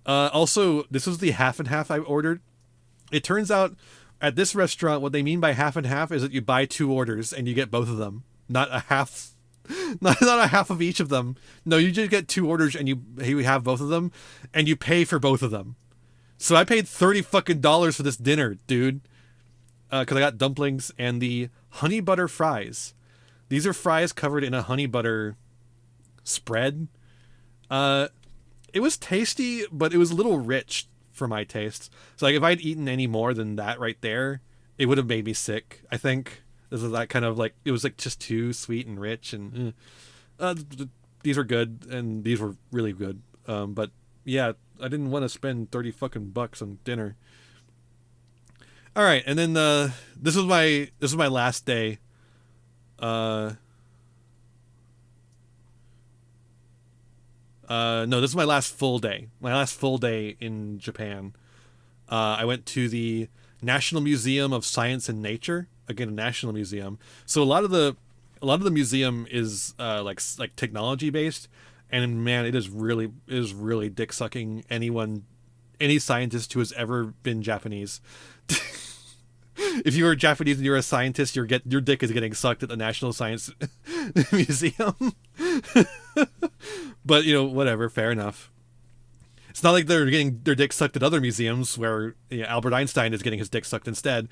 Also, this was the half and half I ordered. It turns out at this restaurant, what they mean by half and half is that you buy 2 orders and you get both of them, not a half, not a half of each of them. No, you just get 2 orders and you have both of them, and you pay for both of them. So I paid $30 fucking for this dinner, dude, because I got dumplings and the honey butter fries. These are fries covered in a honey butter spread. It was tasty, but it was a little rich for my tastes. So like if I'd eaten any more than that right there, it would have made me sick. I think this is that kind of like, it was like just too sweet and rich, and these were good and these were really good. But yeah, I didn't want to spend 30 fucking bucks on dinner. All right, and then this was my last day. No, this is my last full day. My last full day in Japan. I went to the National Museum of Science and Nature. Again, a national museum. So a lot of the museum is like technology based, and man, it is really dick sucking any scientist who has ever been Japanese. If you are Japanese and you're a scientist, your dick is getting sucked at the National Science Museum. But whatever, fair enough. It's not like they're getting their dick sucked at other museums where Albert Einstein is getting his dick sucked instead.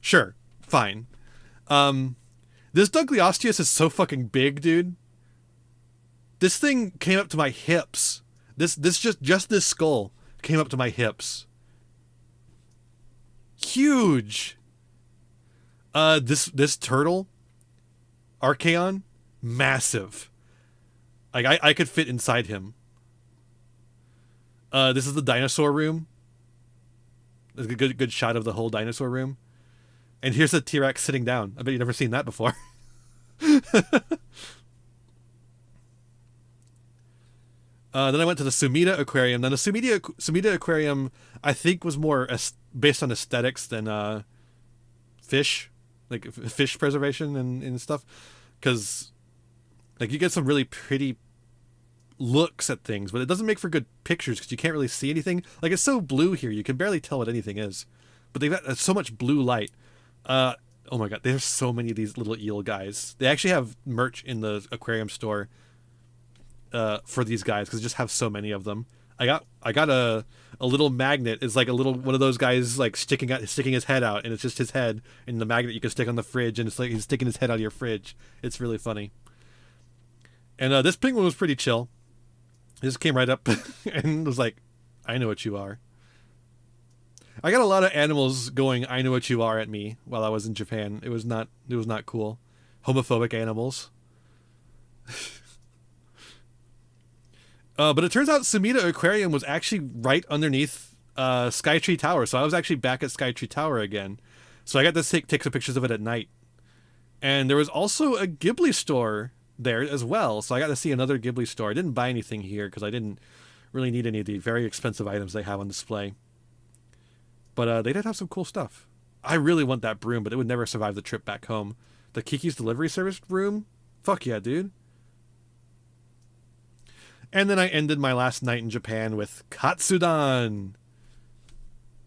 Sure, fine. This Douglaeosteus is so fucking big, dude. This thing came up to my hips. This just this skull came up to my hips. Huge. This turtle, Archaon, massive. Like I could fit inside him. This is the dinosaur room. There's a good shot of the whole dinosaur room. And here's the T-Rex sitting down. I bet you've never seen that before. Then I went to the Sumida Aquarium. Now the Sumida Aquarium, I think, was more based on aesthetics than fish, like fish preservation and stuff. Because like you get some really pretty looks at things, but it doesn't make for good pictures because you can't really see anything. Like it's so blue here, you can barely tell what anything is. But they've got so much blue light. Oh my god, there's so many of these little eel guys. They actually have merch in the aquarium store for these guys because they just have so many of them. I got a little magnet. It's like a little one of those guys like sticking his head out, and it's just his head, and the magnet you can stick on the fridge, and it's like he's sticking his head out of your fridge. It's really funny. And this penguin was pretty chill. He just came right up and was like, "I know what you are." I got a lot of animals going "I know what you are" at me while I was in Japan. It was not cool. Homophobic animals. But it turns out Sumida Aquarium was actually right underneath Skytree Tower, so I was actually back at Skytree Tower again. So I got to take some pictures of it at night. And there was also a Ghibli store there as well, so I got to see another Ghibli store. I didn't buy anything here because I didn't really need any of the very expensive items they have on display. But they did have some cool stuff. I really want that broom, but it would never survive the trip back home. The Kiki's Delivery Service broom? Fuck yeah, dude. And then I ended my last night in Japan with Katsudan.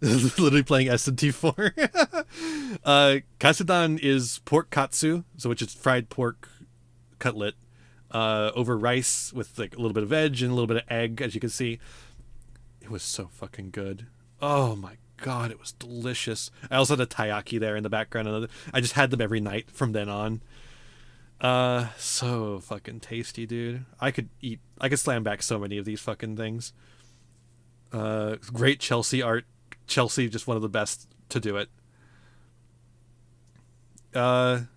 Literally playing SMT4. Katsudan is pork katsu, so which is fried pork cutlet over rice with like a little bit of veg and a little bit of egg, as you can see. It was so fucking good. Oh my god, it was delicious. I also had a taiyaki there in the background, and I just had them every night from then on. So fucking tasty, dude. I could slam back so many of these fucking things. Great Chelsea art. Chelsea, just one of the best to do it. And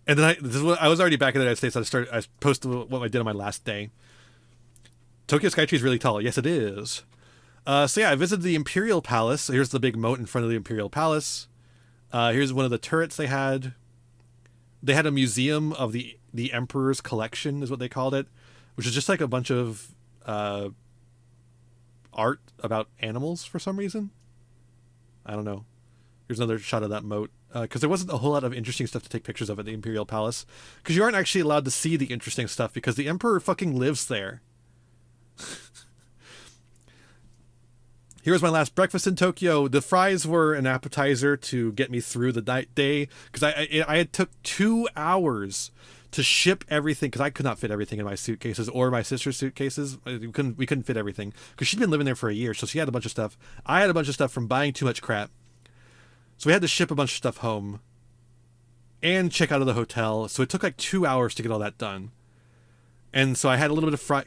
then I was already back in the United States. I posted what I did on my last day. Tokyo Skytree is really tall. Yes, it is. So yeah, I visited the Imperial Palace. Here's the big moat in front of the Imperial Palace. Here's one of the turrets they had. They had a museum of the Emperor's collection, is what they called it, which is just like a bunch of art about animals for some reason. I don't know. Here's another shot of that moat. Because there wasn't a whole lot of interesting stuff to take pictures of at the Imperial Palace. Because you aren't actually allowed to see the interesting stuff because the Emperor fucking lives there. Here was my last breakfast in Tokyo. The fries were an appetizer to get me through the day. Because I had took 2 hours to ship everything. Because I could not fit everything in my suitcases or my sister's suitcases. We couldn't fit everything. Because she'd been living there for a year. So she had a bunch of stuff. I had a bunch of stuff from buying too much crap. So we had to ship a bunch of stuff home and check out of the hotel. So it took like 2 hours to get all that done. And so I had a little bit of fry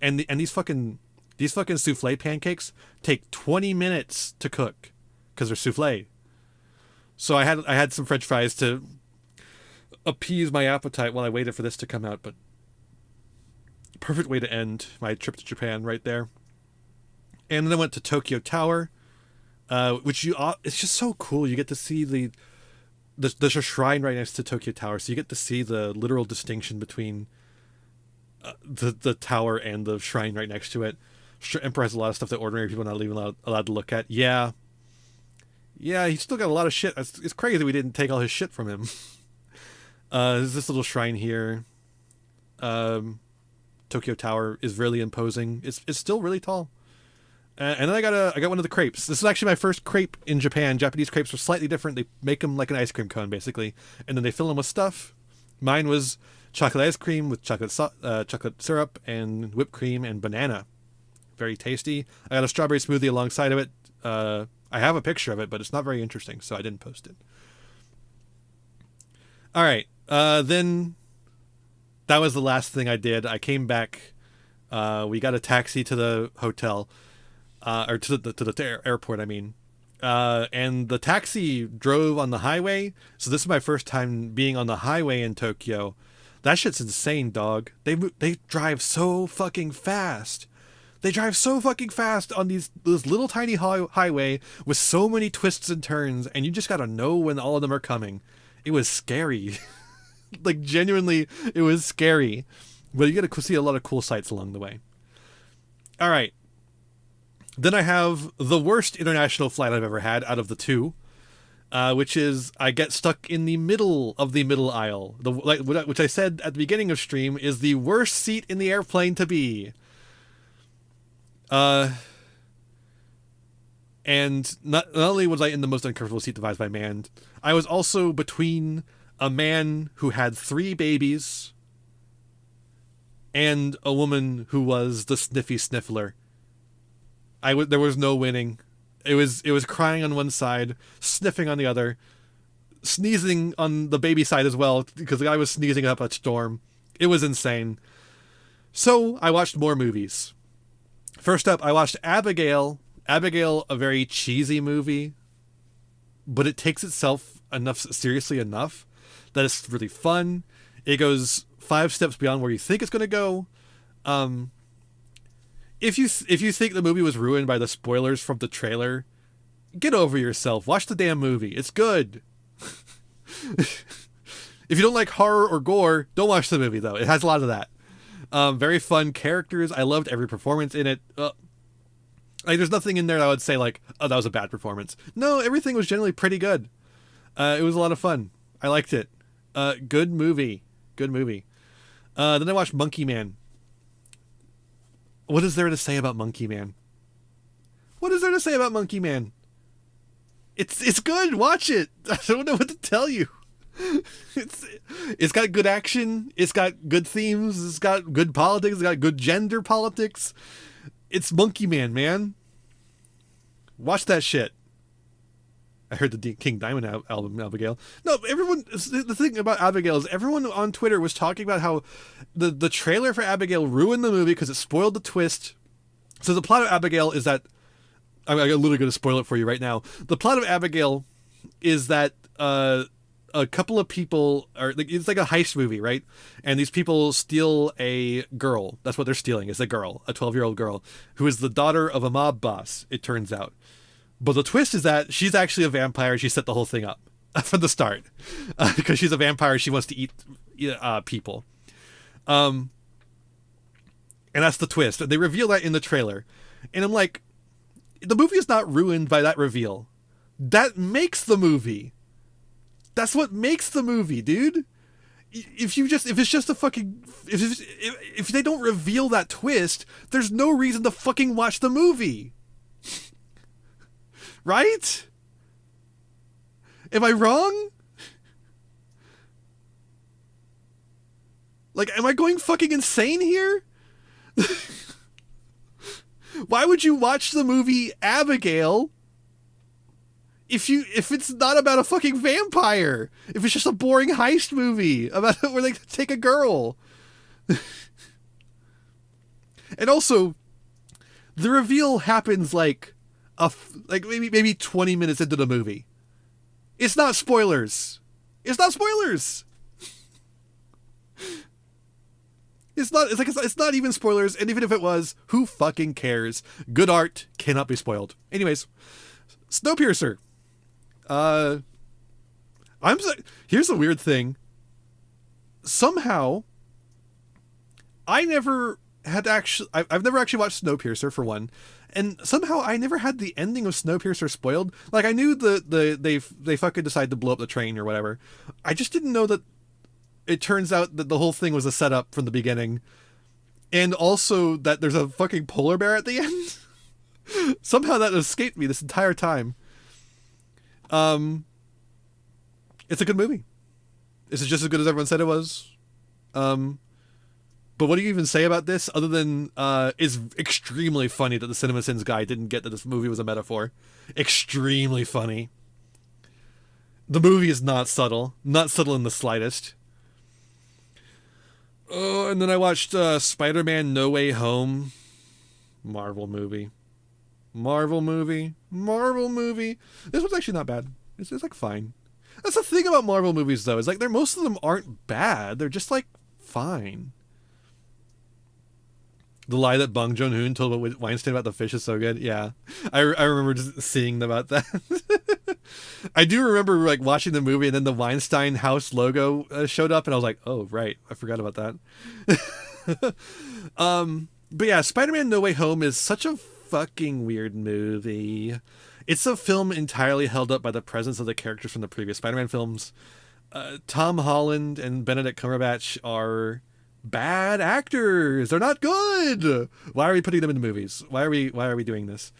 and these fucking souffle pancakes take 20 minutes to cook because they're souffle. So I had some French fries to appease my appetite while I waited for this to come out. But perfect way to end my trip to Japan right there. And then I went to Tokyo Tower. It's just so cool. You get to see there's a shrine right next to Tokyo Tower, so you get to see the literal distinction between the tower and the shrine right next to it. Emperor has a lot of stuff that ordinary people are not even allowed to look at. Yeah, he's still got a lot of shit. It's crazy we didn't take all his shit from him. There's this little shrine here. Tokyo Tower is really imposing. It's still really tall. And then I got one of the crepes. This is actually my first crepe in Japan. Japanese crepes are slightly different. They make them like an ice cream cone, basically, and then they fill them with stuff. Mine was chocolate ice cream with chocolate syrup and whipped cream and banana. Very tasty. I got a strawberry smoothie alongside of it. I have a picture of it, but it's not very interesting, so I didn't post it. All right. Then that was the last thing I did. I came back. We got a taxi to the hotel. Or to the airport, I mean. And the taxi drove on the highway. So this is my first time being on the highway in Tokyo. That shit's insane, dog. They drive so fucking fast. They drive so fucking fast on this little tiny highway with so many twists and turns, and you just gotta know when all of them are coming. It was scary. Like, genuinely, it was scary. But you get to see a lot of cool sights along the way. All right. Then I have the worst international flight I've ever had out of the two, which is I get stuck in the middle of the middle aisle, which I said at the beginning of stream is the worst seat in the airplane to be. And not only was I in the most uncomfortable seat devised by man, I was also between a man who had 3 babies and a woman who was the sniffy sniffler. There was no winning. It was crying on one side, sniffing on the other, sneezing on the baby side as well, because the guy was sneezing up a storm. It was insane. So I watched more movies. First up, I watched Abigail Abigail, a very cheesy movie, but it takes itself seriously enough that it's really fun. It goes 5 steps beyond where you think it's going to go. If you think the movie was ruined by the spoilers from the trailer, get over yourself. Watch the damn movie. It's good. If you don't like horror or gore, don't watch the movie, though. It has a lot of that. Very fun characters. I loved every performance in it. Like, there's nothing in there that I would say, like, oh, that was a bad performance. No, everything was generally pretty good. It was a lot of fun. I liked it. Good movie. Good movie. Then I watched Monkey Man. What is there to say about Monkey Man? What is there to say about Monkey Man? It's good. Watch it. I don't know what to tell you. It's got good action. It's got good themes. It's got good politics. It's got good gender politics. It's Monkey Man, man. Watch that shit. I heard the King Diamond album, Abigail. No, everyone. The thing about Abigail is everyone on Twitter was talking about how the trailer for Abigail ruined the movie because it spoiled the twist. So the plot of Abigail is that I'm literally going to spoil it for you right now. The plot of Abigail is that a couple of people are like, it's like a heist movie, right? And these people steal a girl. That's what they're stealing, is a girl, a 12-year-old girl who is the daughter of a mob boss, it turns out. But the twist is that she's actually a vampire. She set the whole thing up from the start because she's a vampire. She wants to eat people. And that's the twist. They reveal that in the trailer. And I'm like, the movie is not ruined by that reveal. That makes the movie. That's what makes the movie, dude. If it's just a fucking, if they don't reveal that twist, there's no reason to fucking watch the movie. Right? Am I wrong? Like, am I going fucking insane here? Why would you watch the movie Abigail if it's not about a fucking vampire? If it's just a boring heist movie about where they take a girl? And also, the reveal happens like maybe 20 minutes into the movie. It's not spoilers. It's not spoilers. It's not even spoilers, and even if it was, who fucking cares? Good art cannot be spoiled. Anyways, Snowpiercer. Here's the weird thing. Somehow, I've never actually watched Snowpiercer, for one, and somehow I never had the ending of Snowpiercer spoiled. Like, I knew they fucking decided to blow up the train or whatever. I just didn't know that it turns out that the whole thing was a setup from the beginning, and also that there's a fucking polar bear at the end. Somehow that escaped me this entire time. It's a good movie. Is it just as good as everyone said it was? But what do you even say about this other than it's extremely funny that the CinemaSins guy didn't get that this movie was a metaphor. Extremely funny. The movie is not subtle in the slightest. Oh, and then I watched Spider-Man No Way Home. Marvel movie. This one's actually not bad. It's like fine. That's the thing about Marvel movies, though, is like most of them aren't bad. They're just like fine. The lie that Bong Joon-ho told Weinstein about the fish is so good. Yeah, I remember just seeing about that. I do remember like watching the movie and then the Weinstein House logo showed up and I was like, oh right, I forgot about that. But yeah, Spider-Man No Way Home is such a fucking weird movie. It's a film entirely held up by the presence of the characters from the previous Spider-Man films. Tom Holland and Benedict Cumberbatch are bad actors. They're not good. Why are we putting them in the movies? Why are we doing this?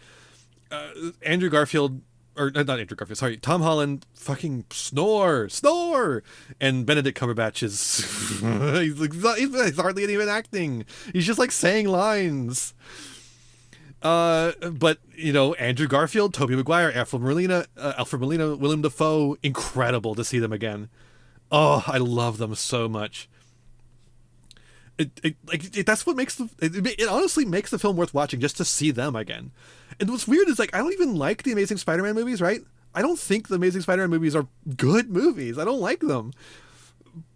Andrew Garfield, or not Andrew Garfield, sorry, Tom Holland fucking snore, and Benedict Cumberbatch is he's hardly even acting. He's just like saying lines. But you know, Andrew Garfield, Tobey Maguire, Alfred Molina, Willem Dafoe, incredible to see them again. Oh, I love them so much. That's what makes it honestly makes the film worth watching, just to see them again. And what's weird is like I don't even like the Amazing Spider-Man movies, right? I don't think the Amazing Spider-Man movies are good movies. I don't like them.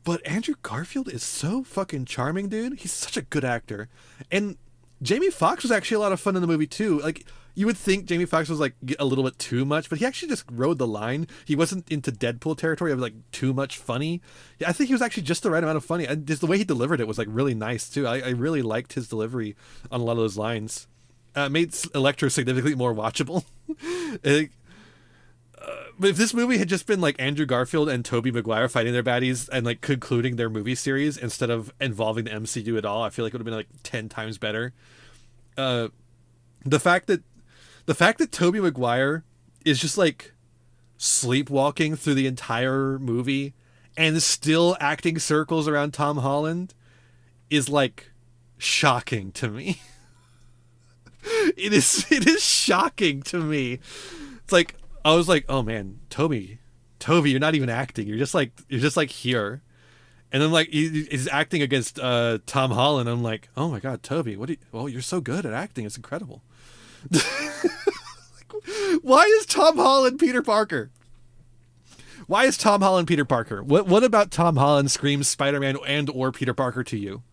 But Andrew Garfield is so fucking charming, dude. He's such a good actor. And Jamie Foxx was actually a lot of fun in the movie too. Like you would think Jamie Foxx was like a little bit too much, but he actually just rode the line. He wasn't into Deadpool territory of like too much funny. Yeah, I think he was actually just the right amount of funny. And just the way he delivered it was like really nice too. I really liked his delivery on a lot of those lines. Made Electro significantly more watchable. But if this movie had just been like Andrew Garfield and Tobey Maguire fighting their baddies and like concluding their movie series instead of involving the MCU at all, I feel like it would have been like 10 times better. The fact that Tobey Maguire is just like sleepwalking through the entire movie and still acting circles around Tom Holland is like shocking to me. It is shocking to me. It's like I was like, oh man, Toby, you're not even acting. You're just like here. And then like he's acting against Tom Holland. I'm like, oh my god, Toby, you're so good at acting. It's incredible. Why is Tom Holland Peter Parker? Why is Tom Holland Peter Parker? What about Tom Holland screams Spider-Man and or Peter Parker to you?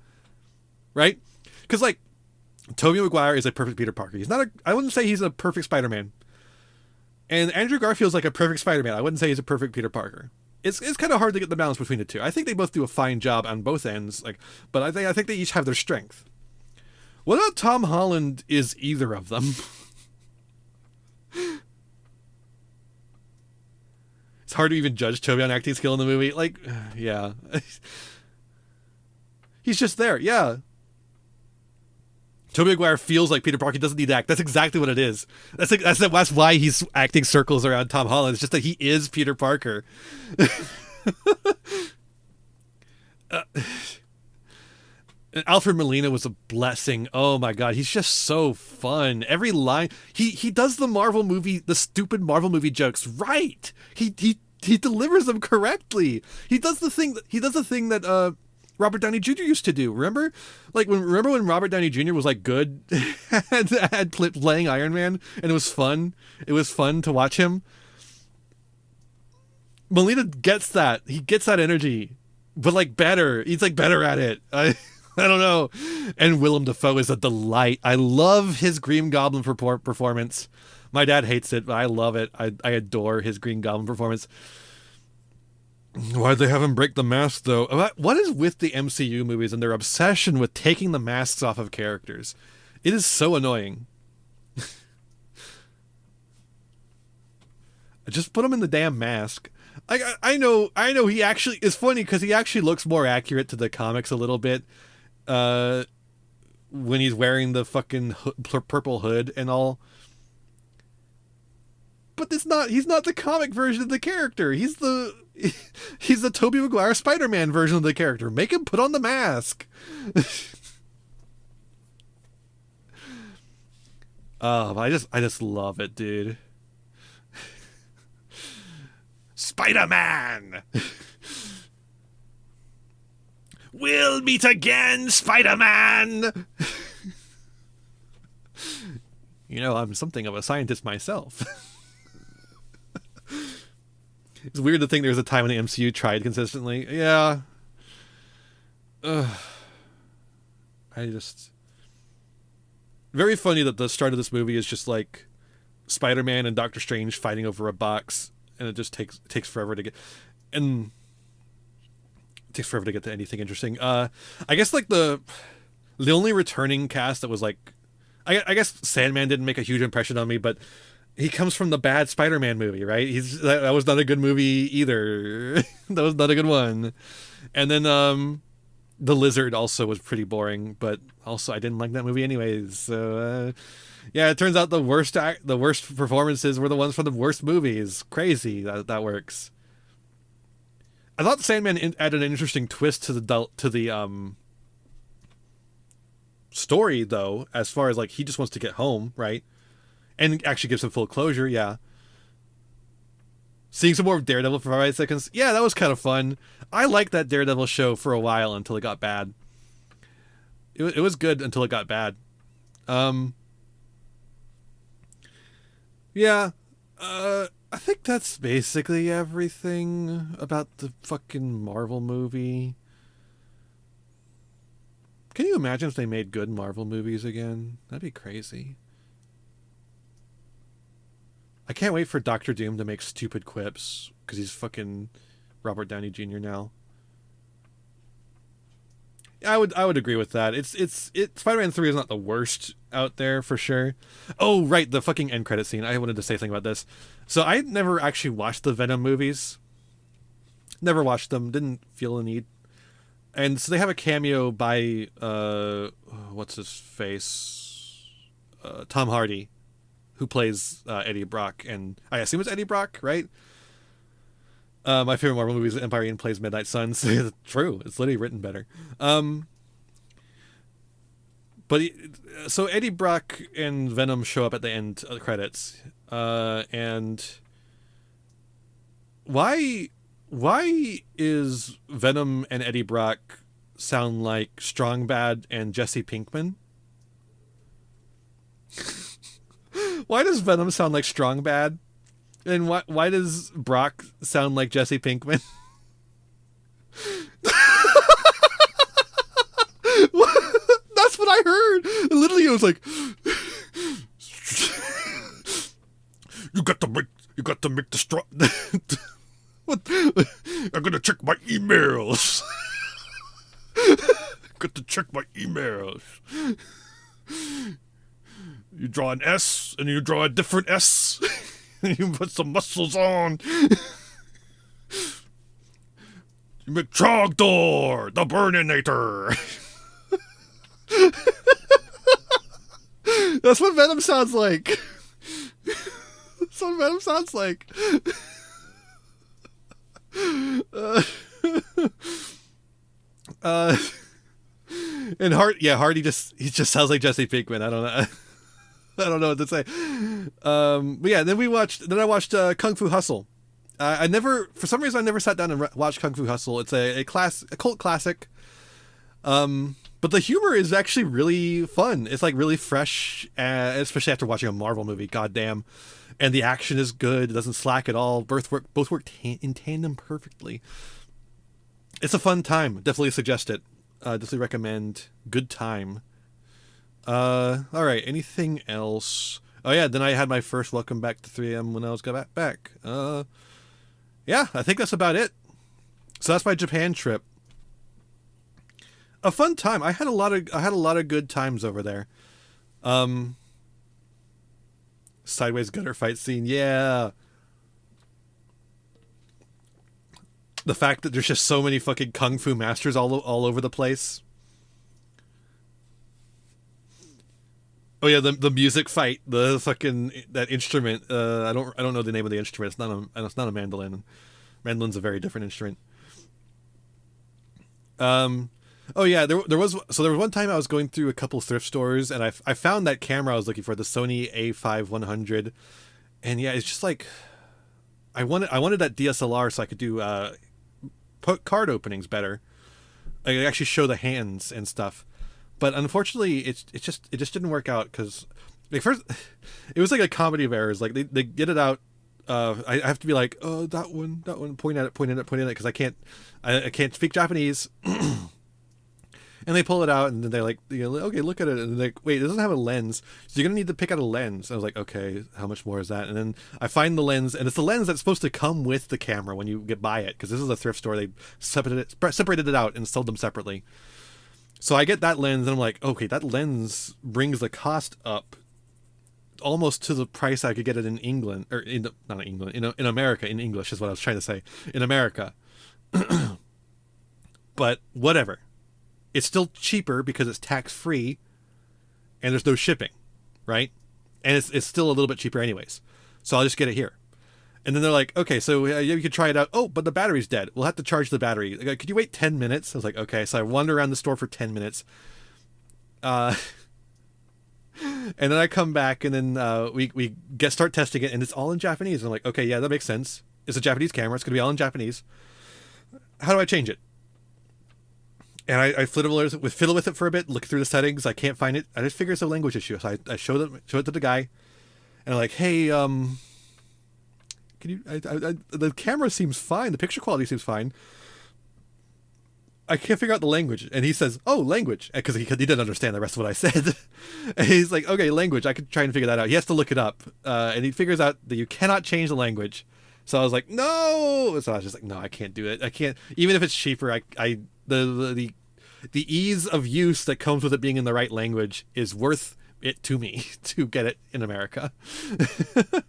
Right? Because like Tobey Maguire is a perfect Peter Parker. I wouldn't say he's a perfect Spider-Man. And Andrew Garfield's like a perfect Spider-Man. I wouldn't say he's a perfect Peter Parker. It's kind of hard to get the balance between the two. I think they both do a fine job on both ends, but I think they each have their strength. What about Tom Holland is either of them? It's hard to even judge Toby on acting skill in the movie. Like, yeah. He's just there, yeah. Tobey Maguire feels like Peter Parker. He doesn't need to act. That's exactly what it is. That's why he's acting circles around Tom Holland. It's just that he is Peter Parker. Alfred Molina was a blessing. Oh my god, he's just so fun. Every line he does the stupid Marvel movie jokes right. He delivers them correctly. He does the thing that Robert Downey Jr. used to do. Remember when Robert Downey Jr. was like good at playing Iron Man and it was fun. It was fun to watch him. Molina gets that. He gets that energy, but like better. He's like better at it. I don't know. And Willem Dafoe is a delight. I love his Green Goblin performance. My dad hates it, but I love it. I adore his Green Goblin performance. Why'd they have him break the mask, though? What is with the MCU movies and their obsession with taking the masks off of characters? It is so annoying. Just put him in the damn mask. I know he actually is funny because he actually looks more accurate to the comics a little bit when he's wearing the fucking purple hood and all. But he's not the comic version of the character. He's the Tobey Maguire Spider-Man version of the character. Make him put on the mask. Oh, I just love it, dude. Spider-Man. We'll meet again, Spider-Man. You know, I'm something of a scientist myself. It's weird to think there was a time when the MCU tried consistently. Yeah. Very funny that the start of this movie is just like Spider-Man and Doctor Strange fighting over a box, and it just takes forever to get, and it takes forever to get to anything interesting. I guess like the only returning cast that was like, I guess Sandman didn't make a huge impression on me, but he comes from the bad Spider-Man movie, right? That was not a good movie either. That was not a good one. And then the Lizard also was pretty boring, but also I didn't like that movie anyways. So yeah, it turns out the worst performances were the ones from the worst movies. Crazy that works. I thought Sandman added an interesting twist to the story though, as far as like he just wants to get home, right? And actually gives him full closure, yeah. Seeing some more of Daredevil for 5 seconds, yeah, that was kind of fun. I liked that Daredevil show for a while until it got bad. It was good until it got bad. Yeah. I think that's basically everything about the fucking Marvel movie. Can you imagine if they made good Marvel movies again? That'd be crazy. I can't wait for Doctor Doom to make stupid quips because he's fucking Robert Downey Jr. now. I would agree with that. Spider-Man 3 is not the worst out there for sure. Oh, right, the fucking end credit scene. I wanted to say something about this. So I never actually watched the Venom movies. Never watched them. Didn't feel a need. And so they have a cameo by what's his face? Tom Hardy, who plays Eddie Brock, and I assume it's Eddie Brock, right? My favorite Marvel movie is Empire Ian plays Midnight Suns. True, it's literally written better. But so Eddie Brock and Venom show up at the end of the credits, and why is Venom and Eddie Brock sound like Strong Bad and Jesse Pinkman? Why does Venom sound like Strong Bad? And why does Brock sound like Jesse Pinkman? That's what I heard. Literally, it was like, you got to make the strong. What? I'm gonna check my emails. Got to check my emails. You draw an S and you draw a different S. You put some muscles on. You make Trogdor, the Burninator. That's what Venom sounds like. That's what Venom sounds like. And Hardy just sounds like Jesse Pinkman. I don't know. I don't know what to say. But yeah, then I watched Kung Fu Hustle. For some reason, I never sat down and watched Kung Fu Hustle. It's a cult classic. But the humor is actually really fun. It's like really fresh, especially after watching a Marvel movie. Goddamn. And the action is good. It doesn't slack at all. Both work in tandem perfectly. It's a fun time. Definitely suggest it. Definitely recommend. Good time. All right. Anything else? Oh yeah. Then I had my first welcome back to 3M when I was back. Yeah. I think that's about it. So that's my Japan trip. A fun time. I had a lot of good times over there. Sideways gutter fight scene. Yeah. The fact that there's just so many fucking kung fu masters all over the place. Oh yeah, the music fight, the fucking that instrument. I don't know the name of the instrument. It's not a mandolin. Mandolin's a very different instrument. Oh yeah, there was one time I was going through a couple thrift stores and I found that camera I was looking for, the Sony A5-100, and yeah, it's just like I wanted that DSLR so I could do card openings better. I could actually show the hands and stuff, but unfortunately it just didn't work out because first it was like a comedy of errors. Like they get it out. I have to be like, oh, that one, point at it, because I can't speak Japanese. And they pull it out, and then they're like, okay, look at it. And they're like, wait, it doesn't have a lens. So you're going to need to pick out a lens. And I was like, okay, how much more is that? And then I find the lens, and it's the lens that's supposed to come with the camera when you buy it, because this is a thrift store. They separated it out and sold them separately. So I get that lens, and I'm like, okay, that lens brings the cost up almost to the price I could get it in England, or not in England, in America, in English is what I was trying to say, in America. But whatever. It's still cheaper because it's tax-free and there's no shipping, right? And it's still a little bit cheaper anyways. So I'll just get it here. And then they're like, okay, so you could try it out. Oh, but the battery's dead. We'll have to charge the battery. Like, could you wait 10 minutes? I was like, okay. So I wander around the store for 10 minutes. And then I come back and then we start testing it and it's all in Japanese. And I'm like, okay, yeah, that makes sense. It's a Japanese camera. It's going to be all in Japanese. How do I change it? And I fiddle with it for a bit, look through the settings. I can't find it. I just figure it's a language issue. So I show it to the guy. and like, hey, can you? The camera seems fine. The picture quality seems fine. I can't figure out the language. And he says, oh, language. Because he didn't understand the rest of what I said. And he's like, okay, language. I could try and figure that out. He has to look it up. And he figures out that you cannot change the language. So I was like, no. So I was just like, no, I can't do it. I can't. Even if it's cheaper, the ease of use that comes with it being in the right language is worth it to me to get it in America. But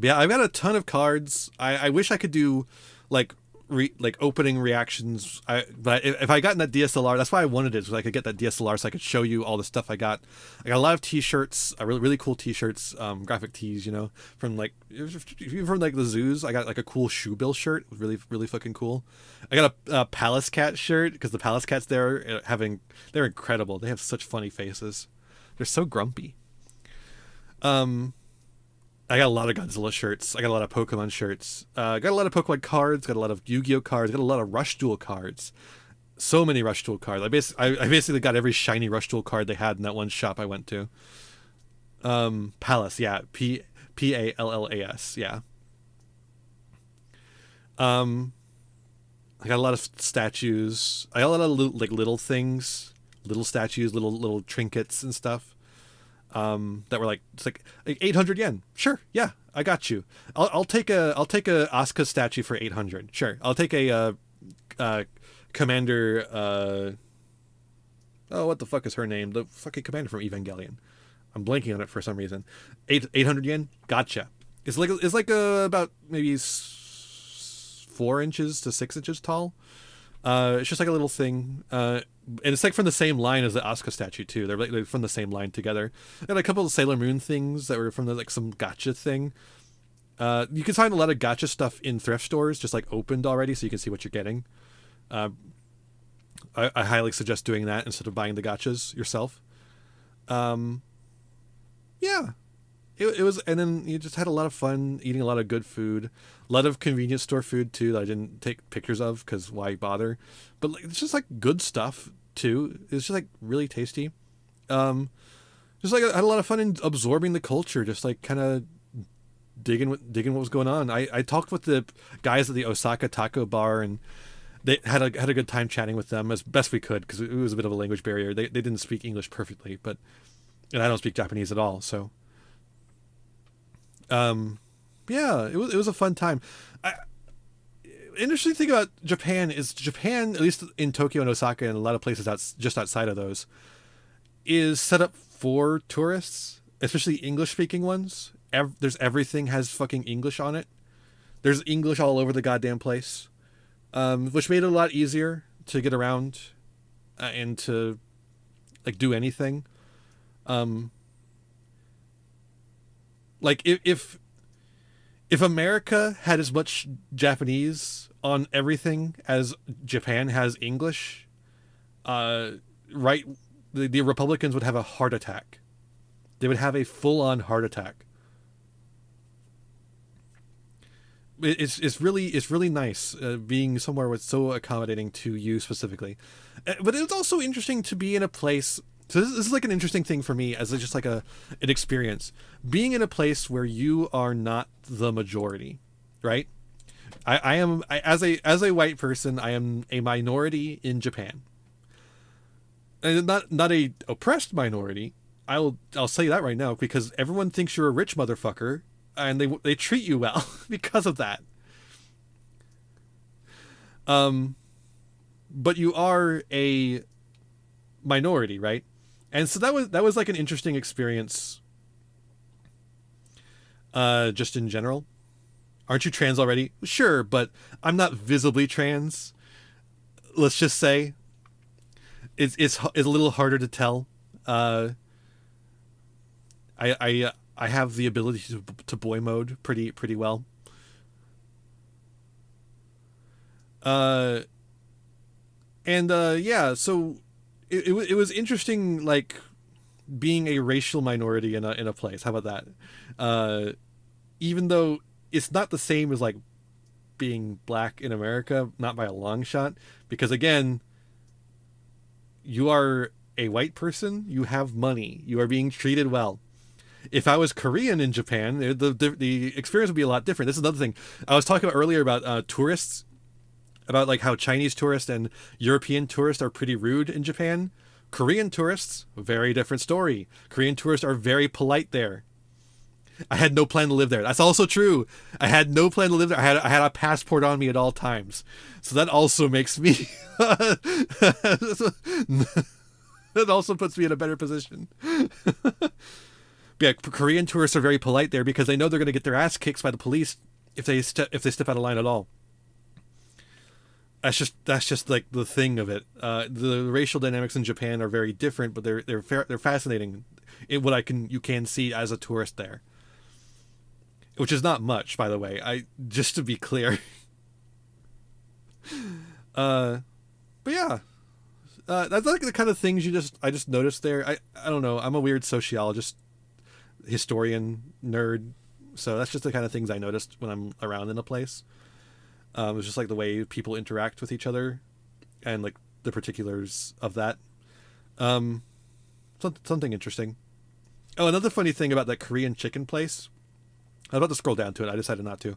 yeah, I've got a ton of cards. I wish I could do like opening reactions. But if I got in that DSLR, that's why I wanted it, so I could get that DSLR so I could show you all the stuff I got. I got a lot of T-shirts, really cool T-shirts, graphic tees, you know, from like the zoos. I got like a cool Shoebill shirt, really fucking cool. I got a Palace Cat shirt because the Palace Cats there they're incredible. They have such funny faces. They're so grumpy. I got a lot of Godzilla shirts. I got a lot of Pokemon shirts. Got a lot of Pokemon cards. Got a lot of Yu-Gi-Oh cards. Got a lot of Rush Duel cards. So many Rush Duel cards. I basically got every shiny Rush Duel card they had in that one shop I went to. Palace, yeah. Pallas, yeah. I got a lot of statues. I got a lot of little things, little statues, little trinkets and stuff. That were like, it's like 800 yen. Sure, yeah, I got you. I'll take a Asuka statue for 800. Sure, I'll take a Commander. Oh, what the fuck is her name? The fucking Commander from Evangelion. I'm blanking on it for some reason. 800 yen. Gotcha. It's like about maybe 4 inches to 6 inches tall. It's just like a little thing. And it's like from the same line as the Asuka statue too. They're like from the same line together. And a couple of Sailor Moon things that were from some gacha thing. You can find a lot of gacha stuff in thrift stores, just like opened already, so you can see what you're getting. I highly suggest doing that instead of buying the gachas yourself. Yeah. It was, and then you just had a lot of fun eating a lot of good food, a lot of convenience store food too that I didn't take pictures of because why bother? But like, it's just like good stuff too. It's just like really tasty. Just like I had a lot of fun in absorbing the culture, just like kind of digging what was going on. I talked with the guys at the Osaka Taco Bar, and they had a good time chatting with them as best we could because it was a bit of a language barrier. They didn't speak English perfectly, and I don't speak Japanese at all, so. Yeah, it was a fun time. Interesting thing about Japan is Japan, at least in Tokyo and Osaka and a lot of places just outside of those, is set up for tourists, especially English speaking ones. There's everything has fucking English on it. There's English all over the goddamn place, which made it a lot easier to get around and to like do anything. Like if America had as much Japanese on everything as Japan has English, right, the Republicans would have a heart attack. They would have a full-on heart attack. It's really nice being somewhere with so accommodating to you specifically, but it's also interesting to be in a place. So this is like an interesting thing for me as just like an experience, being in a place where you are not the majority, right? I am as a white person, I am a minority in Japan, and not a oppressed minority. I'll say that right now because everyone thinks you're a rich motherfucker, and they treat you well because of that. But you are a minority, right? And so that was like an interesting experience. Just in general. Aren't you trans already? Sure, but I'm not visibly trans. Let's just say it's a little harder to tell. I have the ability to boy mode pretty well. Yeah, so it was interesting, like being a racial minority in a place. How about that? Even though it's not the same as like being black in America, not by a long shot, because again, you are a white person, you have money, you are being treated well. if I was Korean in Japan, the experience would be a lot different. This is another thing I was talking about earlier about tourists, about like how Chinese tourists and European tourists are pretty rude in Japan. Korean tourists, very different story. Korean tourists are very polite there. I had no plan to live there. That's also true. I had no plan to live there. I had a passport on me at all times, so that also makes me. That also puts me in a better position. Yeah, Korean tourists are very polite there because they know they're going to get their ass kicked by the police if they step out of line at all. That's just like the thing of it. The racial dynamics in Japan are very different, but they're fascinating. In what you can see as a tourist there, which is not much, by the way. Just to be clear. But yeah, that's like the kind of things I just noticed there. I don't know. I'm a weird sociologist, historian, nerd, so that's just the kind of things I noticed when I'm around in a place. It's just like the way people interact with each other, and like the particulars of that. Something interesting. Oh, another funny thing about that Korean chicken place. I was about to scroll down to it. I decided not to.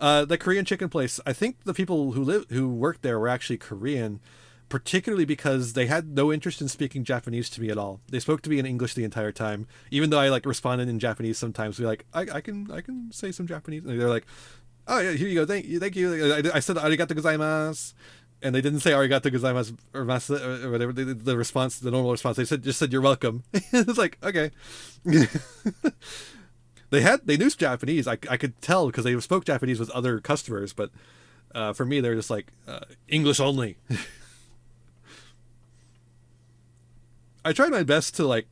The Korean chicken place. I think the people who worked there were actually Korean, particularly because they had no interest in speaking Japanese to me at all. They spoke to me in English the entire time, even though I like responded in Japanese sometimes. We're like, I can say some Japanese. And they're like, oh yeah, here you go. Thank you. I said arigato gozaimasu, and they didn't say arigato gozaimasu or whatever. The response, the normal response, they just said you're welcome. It's like, okay. They knew Japanese. I could tell because they spoke Japanese with other customers, but for me they're just like English only. I tried my best to like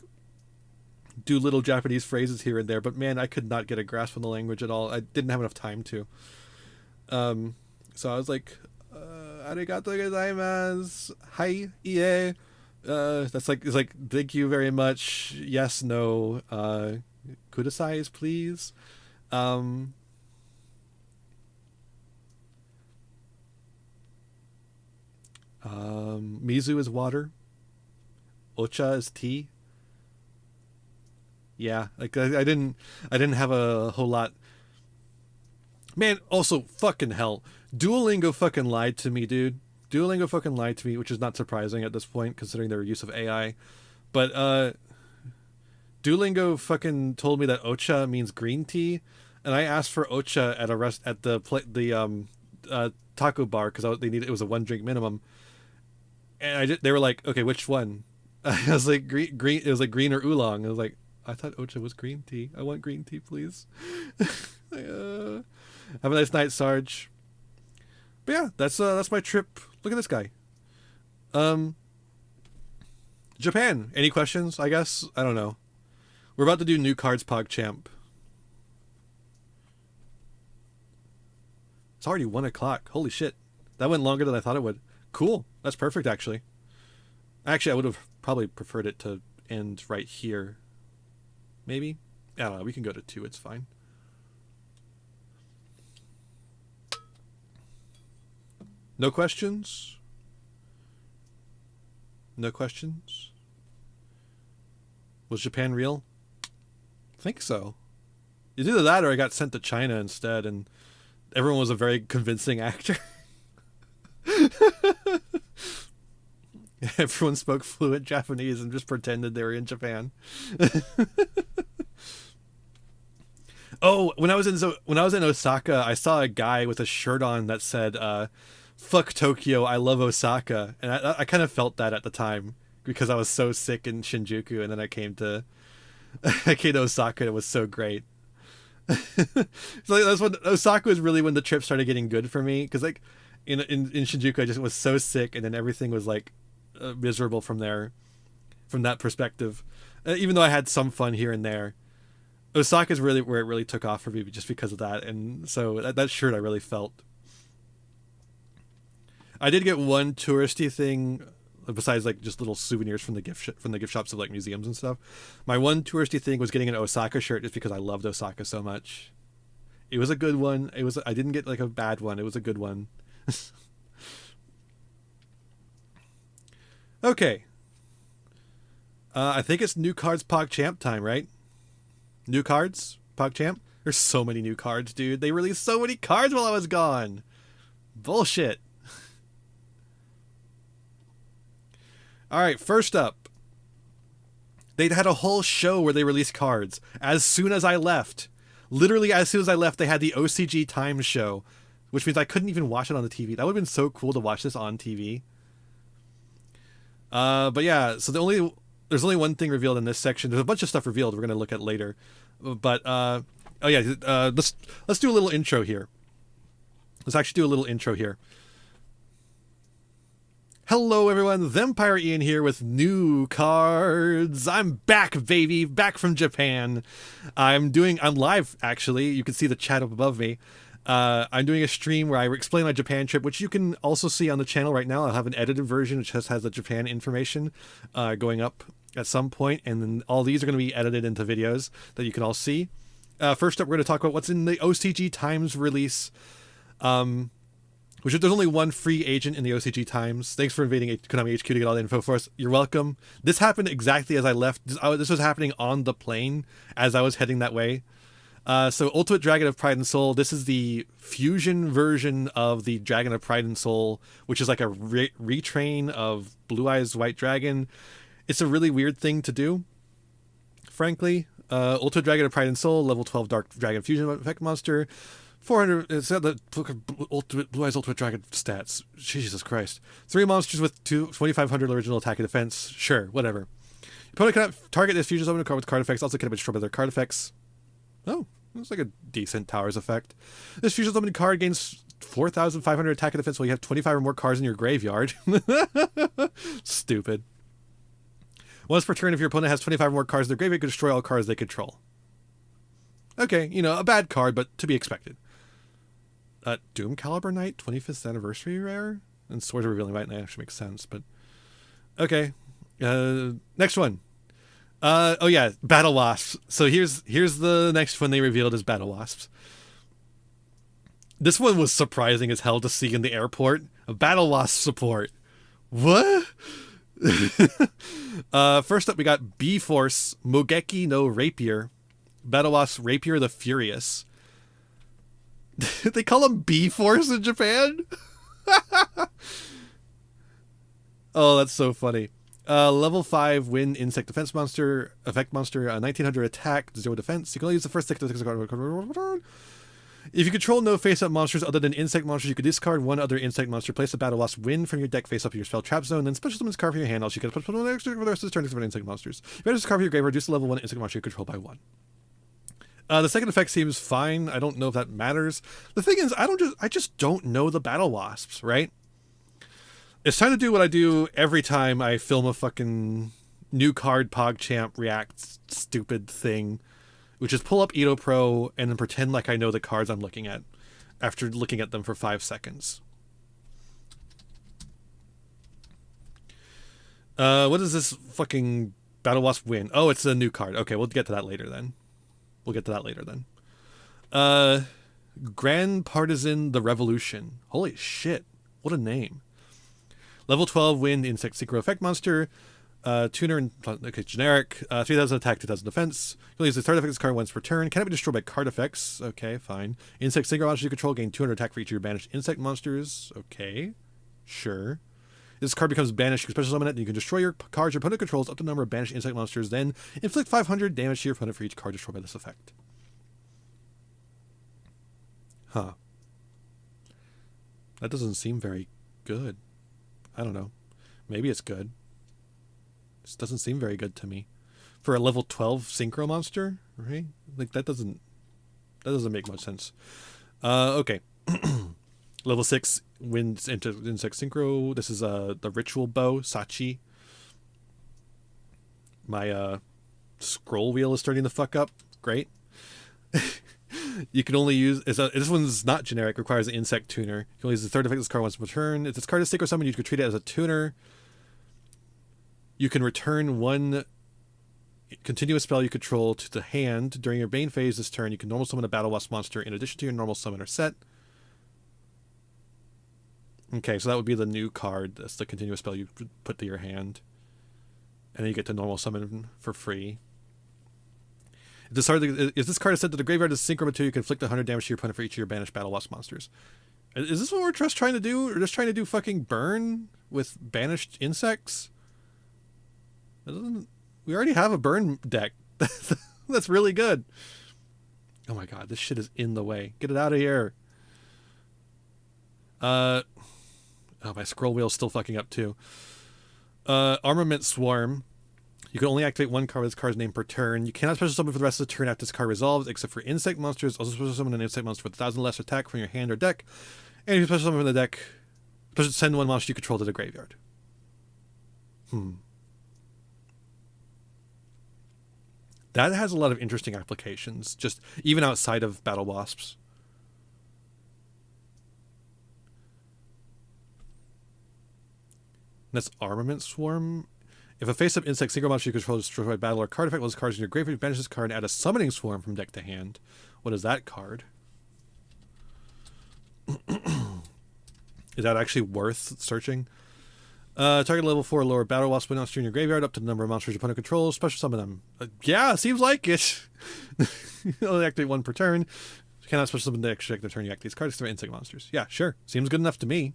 do little Japanese phrases here and there, but man, I could not get a grasp on the language at all. I didn't have enough time to. So I was like, arigato gozaimasu, hi, ie. It's like thank you very much. Yes, no. Kudasai, please. Mizu is water. Ocha is tea. Yeah, like I didn't have a whole lot. Man, also fucking hell, Duolingo fucking lied to me, dude. Duolingo fucking lied to me, which is not surprising at this point considering their use of AI. But Duolingo fucking told me that Ocha means green tea, and I asked for Ocha at the taco bar because it was a 1 drink minimum, and they were like, okay, which one? I was like green. It was like green or oolong. I was like, I thought Ocha was green tea. I want green tea, please. Have a nice night, Sarge. But yeah, that's my trip. Look at this guy. Japan. Any questions? I guess I don't know. We're about to do new cards, PogChamp. It's already 1:00. Holy shit, that went longer than I thought it would. Cool. That's perfect, actually. Actually, I would have probably preferred it to end right here. Maybe? I don't know. We can go to 2. It's fine. No questions? No questions? Was Japan real? I think so. It's either that or I got sent to China instead, and everyone was a very convincing actor. Everyone spoke fluent Japanese and just pretended they were in Japan. Oh, when I was in Osaka, I saw a guy with a shirt on that said, "Fuck Tokyo, I love Osaka," and I kind of felt that at the time because I was so sick in Shinjuku, and then I came to Osaka, and it was so great. So that's when Osaka was really when the trip started getting good for me, because like in Shinjuku I just was so sick, and then everything was like miserable from that perspective. Even though I had some fun here and there, Osaka's really where it really took off for me just because of that, and so that shirt I really felt. I did get one touristy thing besides like just little souvenirs from the gift shops of like museums and stuff. My one touristy thing was getting an Osaka shirt just because I loved Osaka so much. It was a good one. I didn't get like a bad one. It was a good one. Okay. I think it's new cards PogChamp time, right? New cards, PogChamp. There's so many new cards, dude. They released so many cards while I was gone. Bullshit. All right, first up. They had a whole show where they released cards as soon as I left. Literally, as soon as I left, they had the OCG Times show, which means I couldn't even watch it on the TV. That would have been so cool to watch this on TV. But yeah, so there's only one thing revealed in this section. There's a bunch of stuff revealed we're going to look at later. But, oh yeah, let's do a little intro here. Let's actually do a little intro here. Hello everyone, Vampire Ian here with new cards. I'm back, baby, back from Japan. I'm live, actually. You can see the chat up above me. I'm doing a stream where I explain my Japan trip, which you can also see on the channel right now. I'll have an edited version which just has the Japan information going up at some point, and then all these are going to be edited into videos that you can all see. First up, we're going to talk about what's in the OCG Times release. Which there's only one free agent in the OCG Times. Thanks for invading Konami HQ to get all the info for us. You're welcome. This happened exactly as I left. This was happening on the plane as I was heading that way. So Ultimate Dragon of Pride and Soul. This is the fusion version of the Dragon of Pride and Soul, which is like a retrain of Blue Eyes White Dragon. It's a really weird thing to do, frankly. Ultimate Dragon of Pride and Soul, level 12 Dark Dragon Fusion Effect Monster. 400, it's got the Blue Eyes Ultimate Dragon stats. Jesus Christ. 3 monsters with 2,500 original attack and defense. Sure, whatever. Opponent cannot target this fusion summon card with card effects. Also cannot be destroyed by their card effects. Oh, that's like a decent Towers effect. This fusion summoned card gains 4,500 attack and defense while you have 25 or more cards in your graveyard. Stupid. Once per turn, if your opponent has 25 or more cards in their graveyard, you can destroy all cards they control. Okay, a bad card, but to be expected. Doom Caliber Knight, 25th anniversary rare? And Swords of Revealing Light, that actually makes sense, but... Okay. Next one. Oh yeah, Battle Wasps. So here's the next one they revealed as Battle Wasps. This one was surprising as hell to see in the airport. A Battle Wasp support. What? First up, we got B-Force Mogeki no Rapier. Battle Wasp Rapier the Furious. They call him B-Force in Japan? Oh, that's so funny. Level 5 Wind Insect Defense Monster, Effect Monster, 1900 attack, 0 defense. You can only use the first stick to if you control no face-up monsters other than insect monsters, you can discard one other insect monster, place a Battle Wasp Wind from your deck face up in your spell trap zone, then special summon this card from your hand. Also, you can put one extra for the rest of the turn for insect monsters. If you have this card from your graveyard, reduce the level 1 insect monster you control by 1. The second effect seems fine. I don't know if that matters. The thing is, I just don't know the Battle Wasps, right? It's time to do what I do every time I film a fucking new card PogChamp React stupid thing, which is pull up Edo Pro and then pretend like I know the cards I'm looking at after looking at them for 5 seconds. What is this fucking Battle Wasp win? Oh, it's a new card. Okay, we'll get to that later then. Grand Partisan the Revolution. Holy shit. What a name. Level 12 Wind Insect Synchro Effect Monster. Tuner and okay, generic. 3,000 attack, 2,000 defense. You'll use the third effect card once per turn. Cannot be destroyed by card effects. Okay, fine. Insect Synchro monsters you control gain 200 attack for each of your banished insect monsters. Okay, sure. This card becomes banished. You can special summon it, and you can destroy your cards your opponent controls up to the number of banished insect monsters. Then inflict 500 damage to your opponent for each card destroyed by this effect. Huh. That doesn't seem very good. I don't know. Maybe it's good. This doesn't seem very good to me. For a level 12 synchro monster, right? Like that doesn't make much sense. Okay. Level 6 Wind Insect Synchro. This is the Ritual Bow, Sachi. My scroll wheel is starting to fuck up. Great. You can only use... this one's not generic. Requires an insect tuner. You can only use the third effect of this card once per turn. If this card is synchro summon, you can treat it as a tuner. You can return one continuous spell you control to the hand. During your main phase this turn, you can normal summon a Battle Wasp monster in addition to your normal summoner set. Okay, so that would be the new card. That's the continuous spell you put to your hand. And then you get to normal summon for free. If this card is sent to the graveyard as synchro material, you can inflict 100 damage to your opponent for each of your banished Battle Wasp monsters. Is this what we're just trying to do? We're just trying to do fucking burn with banished insects? We already have a burn deck. That's really good. Oh my god, this shit is in the way. Get it out of here. Oh, my scroll wheel's still fucking up too. Armament Swarm. You can only activate one card with this card's name per turn. You cannot special summon for the rest of the turn after this card resolves, except for insect monsters. Also special summon an insect monster with 1,000 less attack from your hand or deck. And if you special summon from the deck, special send one monster you control to the graveyard. That has a lot of interesting applications, just even outside of Battle Wasps. That's Armament Swarm. If a face-up insect synchro monster you control is destroyed by battle or card effect, while this card is in your graveyard, banish this card and add a Summoning Swarm from deck to hand. What is that card? Is that actually worth searching? Target level 4 lower Battle Wasp monster in your graveyard up to the number of monsters your opponent controls. Special summon them. Yeah, seems like it. You only activate one per turn. You cannot special summon the extra deck the turn you activate these cards. They're insect monsters. Yeah, sure. Seems good enough to me.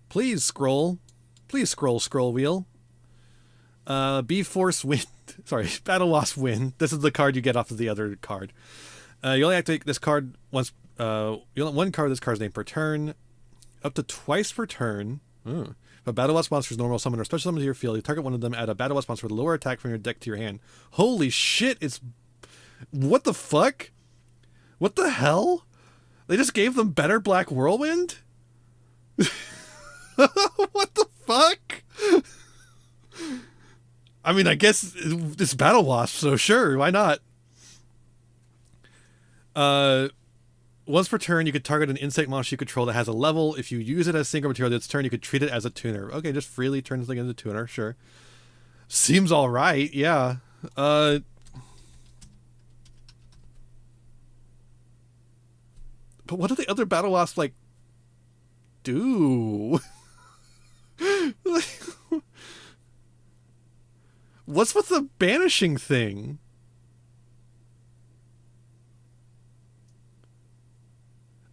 Please scroll. Please scroll wheel. B-Force Wind. Sorry, Battle Wasp Wind. This is the card you get off of the other card. You only activate this card once. You only one card with this card's name per turn. Up to twice per turn. If a Battle Wasp monster's normal summon or special summon to your field, you target one of them, add a Battle Wasp monster with a lower attack from your deck to your hand. Holy shit, it's... What the fuck? What the hell? They just gave them better Black Whirlwind? What the fuck? I mean, I guess it's Battle Wasp, so sure, why not? Once per turn, you could target an insect monster you control that has a level. If you use it as synchro material this turn, you could treat it as a tuner. Okay, just freely turn this thing into a tuner, sure. Seems alright, yeah. But what do the other Battle Wasps, like, do? What's with the banishing thing?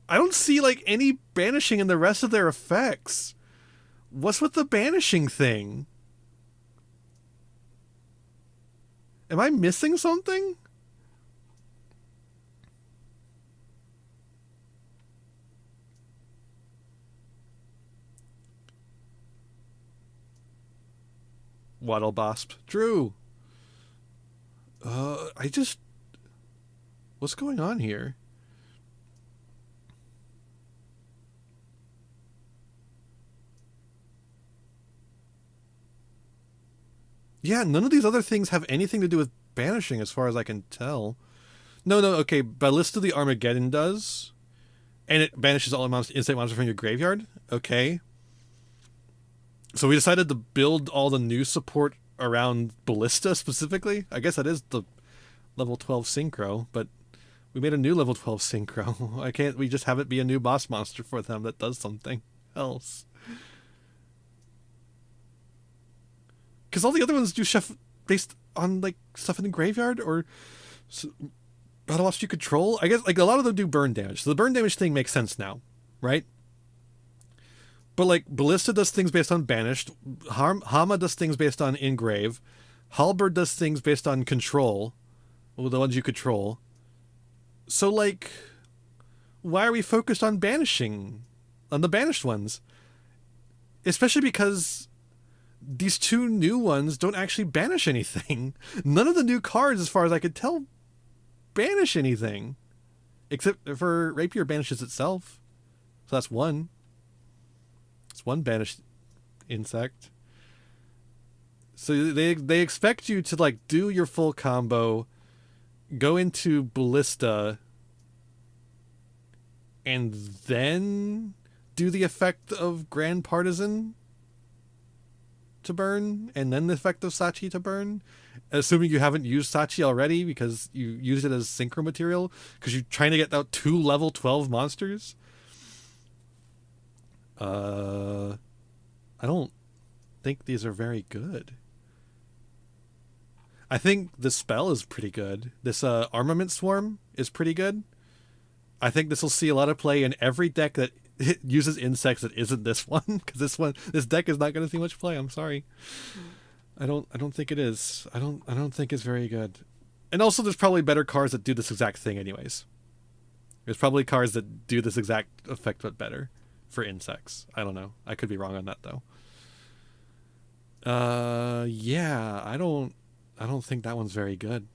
I don't see, like, any banishing in the rest of their effects. What's with the banishing thing? Am I missing something? Wattlebosp. Drew. What's going on here? Yeah, none of these other things have anything to do with banishing as far as I can tell. No, okay, Ballista the Armageddon does. And it banishes all insect monsters from your graveyard. Okay. So we decided to build all the new support around Ballista specifically. I guess that is the level 12 synchro, but we made a new level 12 synchro. We just have it be a new boss monster for them that does something else. Because all the other ones do stuff based on, like, stuff in the graveyard or Battle Wasps you control. I guess, like, a lot of them do burn damage. So the burn damage thing makes sense now, right? But, like, Ballista does things based on banished. Hama does things based on engrave. Halberd does things based on control. Well, the ones you control. So, like, why are we focused on banishing? On the banished ones? Especially because these two new ones don't actually banish anything. None of the new cards, as far as I could tell, banish anything. Except for Rapier banishes itself. So that's one. It's one banished insect. So they expect you to, like, do your full combo, go into Ballista, and then do the effect of Grand Partisan to burn, and then the effect of Sachi to burn, assuming you haven't used Sachi already because you used it as synchro material because you're trying to get out 2 level 12 monsters. I don't think these are very good. I think the spell is pretty good. This Armament Swarm is pretty good. I think this will see a lot of play in every deck that uses insects that isn't this one, because this deck is not going to see much play. I'm sorry. I don't think it is. I don't think it's very good. And also, there's probably better cards that do this exact thing, anyways. There's probably cards that do this exact effect but better for insects. I don't know. I could be wrong on that though. Yeah, I don't think that one's very good.